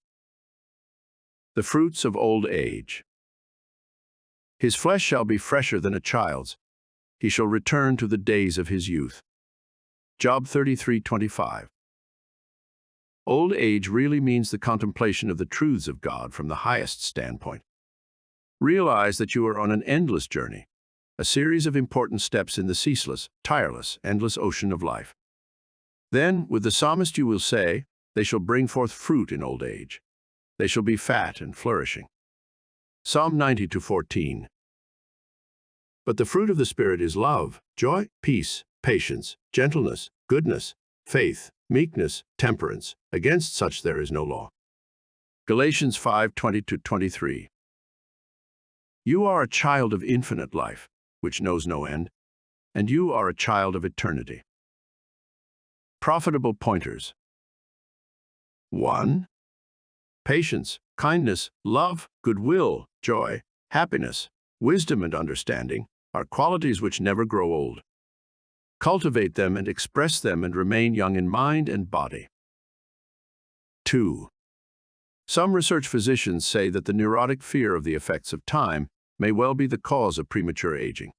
[SPEAKER 1] The fruits of old age. His flesh shall be fresher than a child's. He shall return to the days of his youth. Job 33:25. Old age really means the contemplation of the truths of God from the highest standpoint. Realize that you are on an endless journey, a series of important steps in the ceaseless, tireless, endless ocean of life. Then, with the psalmist, you will say, they shall bring forth fruit in old age. They shall be fat and flourishing. Psalm 90:14. But the fruit of the Spirit is love, joy, peace, patience, gentleness, goodness, faith, meekness, temperance. Against such there is no law. Galatians 5:20-23. You are a child of infinite life, which knows no end, and you are a child of eternity. Profitable pointers. 1. Patience, kindness, love, goodwill, joy, happiness, wisdom, and understanding are qualities which never grow old. Cultivate them and express them and remain young in mind and body. 2. Some research physicians say that the neurotic fear of the effects of time may well be the cause of premature aging.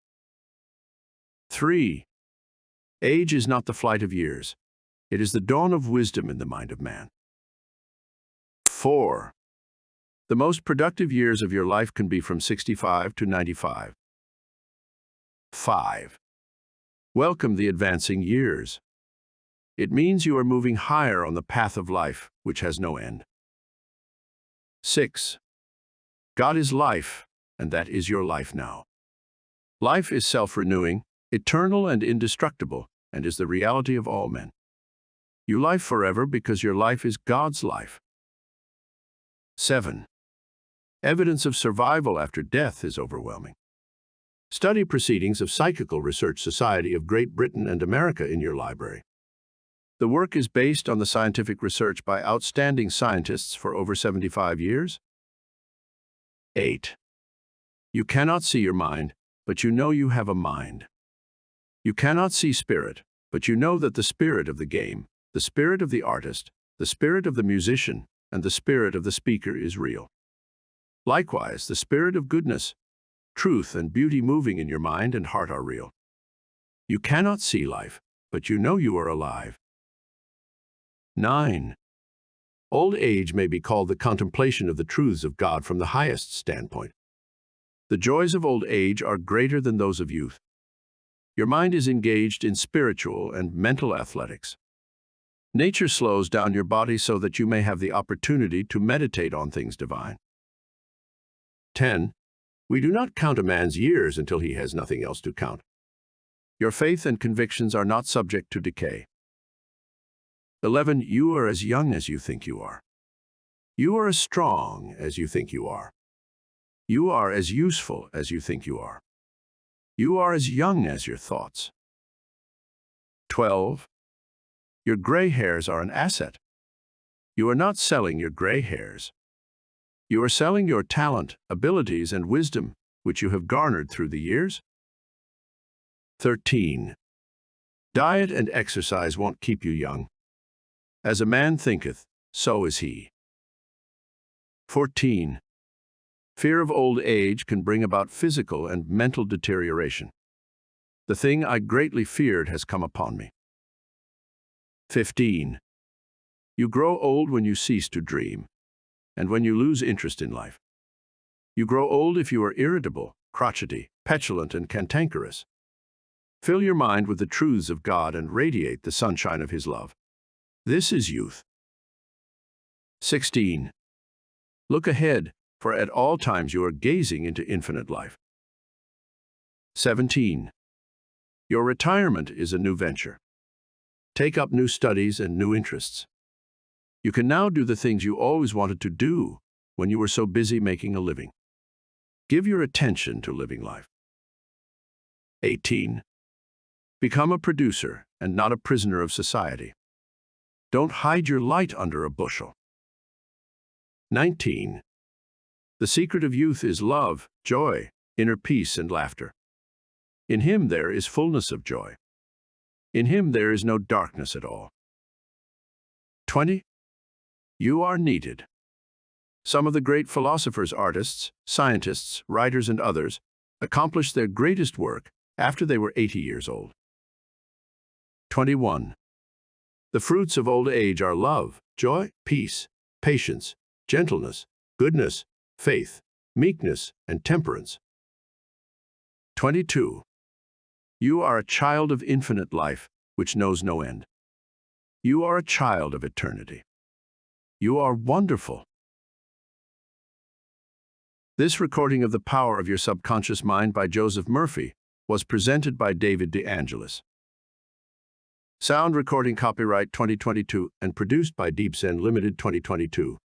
[SPEAKER 1] 3. Age is not the flight of years. It is the dawn of wisdom in the mind of man. 4. The most productive years of your life can be from 65 to 95. 5. Welcome the advancing years. It means you are moving higher on the path of life, which has no end. 6. God is life, and that is your life now. Life is self-renewing, eternal and indestructible, and is the reality of all men. You live forever because your life is God's life. 7. Evidence of survival after death is overwhelming. Study Proceedings of Psychical Research Society of Great Britain and America in your library. The work is based on the scientific research by outstanding scientists for over 75 years. 8. You cannot see your mind, but you know you have a mind. You cannot see spirit, but you know that the spirit of the game, the spirit of the artist, the spirit of the musician, and the spirit of the speaker is real. Likewise, the spirit of goodness, truth, and beauty moving in your mind and heart are real. You cannot see life, but you know you are alive. 9. Old age may be called the contemplation of the truths of God from the highest standpoint. The joys of old age are greater than those of youth. Your mind is engaged in spiritual and mental athletics. Nature slows down your body so that you may have the opportunity to meditate on things divine. 10. We do not count a man's years until he has nothing else to count. Your faith and convictions are not subject to decay. 11. You are as young as you think you are. You are as strong as you think you are. You are as useful as you think you are. You are as young as your thoughts. 12. Your gray hairs are an asset. You are not selling your gray hairs. You are selling your talent, abilities, and wisdom, which you have garnered through the years. 13. Diet and exercise won't keep you young. As a man thinketh, so is he. 14. Fear of old age can bring about physical and mental deterioration. The thing I greatly feared has come upon me. 15. You grow old when you cease to dream, and when you lose interest in life. You grow old if you are irritable, crotchety, petulant, and cantankerous. Fill your mind with the truths of God and radiate the sunshine of His love. This is youth. 16. Look ahead, for at all times you are gazing into infinite life. 17. Your retirement is a new venture. Take up new studies and new interests. You can now do the things you always wanted to do when you were so busy making a living. Give your attention to living life. 18. Become a producer and not a prisoner of society. Don't hide your light under a bushel. 19. The secret of youth is love, joy, inner peace, and laughter. In Him there is fullness of joy. In Him there is no darkness at all. 20. You are needed. Some of the great philosophers, artists, scientists, writers, and others accomplished their greatest work after they were 80 years old. 21. The fruits of old age are love, joy, peace, patience, gentleness, goodness, faith, meekness, and temperance. 22. You are a child of infinite life, which knows no end. You are a child of eternity. You are wonderful. This recording of The Power of Your Subconscious Mind by Joseph Murphy was presented by David DeAngelis. Sound recording copyright 2022 and produced by Deep Zen Limited 2022.